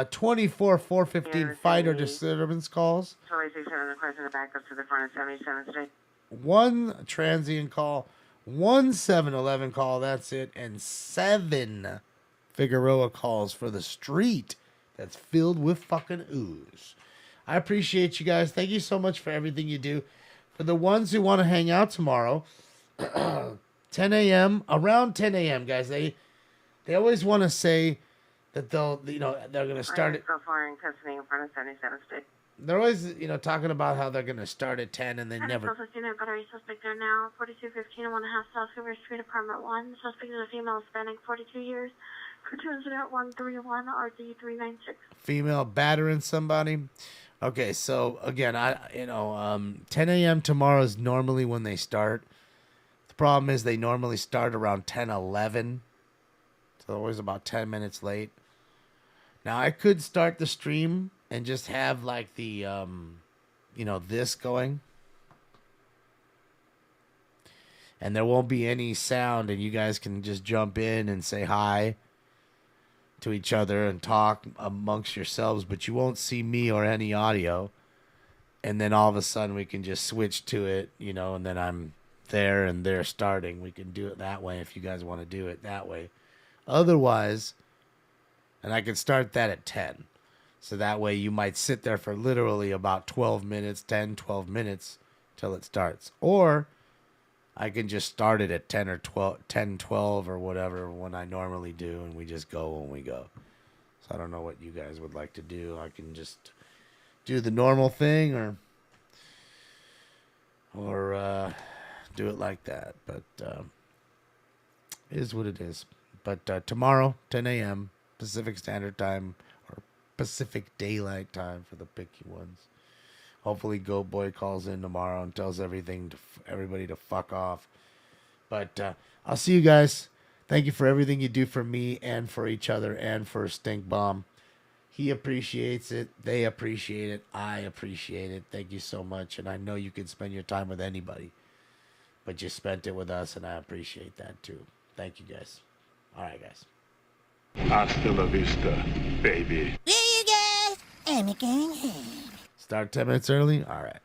24 415 fight or disturbance calls, 1 transient call, 1 7-Eleven call, that's it, and 7 Figueroa calls for the street that's filled with fucking ooze. I appreciate you guys. Thank you so much for everything you do. For the ones who want to hang out tomorrow, 10 a.m., around 10 a.m., guys, they always want to say that they're going to start it. They're always, talking about how they're going to start at 10 and they never. Battery suspect there now, 4215 1.5 South River Street, Apartment 1. Suspect is a female Hispanic, 42 years. Cartoon incident 131 RD 396. Female battering somebody. Okay, so again, 10 a.m. tomorrow is normally when they start. The problem is they normally start around 10:11, so always about 10 minutes late. Now I could start the stream and just have like the, this going, and there won't be any sound, and you guys can just jump in and say hi to each other and talk amongst yourselves, but you won't see me or any audio. And then all of a sudden we can just switch to it, and then I'm there and they're starting. We can do it that way if you guys want to do it that way. Otherwise, and I can start that at 10. So that way you might sit there for literally about 12 minutes till it starts. Or I can just start it at 10 or 12 or whatever when I normally do, and we just go when we go. So I don't know what you guys would like to do. I can just do the normal thing or do it like that. But it is what it is. But tomorrow, 10 a.m. Pacific Standard Time or Pacific Daylight Time for the picky ones. Hopefully Goat Boy calls in tomorrow and tells everybody to fuck off. But I'll see you guys. Thank you for everything you do for me and for each other and for Stink Bomb. He appreciates it. They appreciate it. I appreciate it. Thank you so much. And I know you can spend your time with anybody, but you spent it with us, and I appreciate that too. Thank you, guys. All right, guys. Hasta la vista, baby. See you guys. I'm going home. Start 10 minutes early? All right.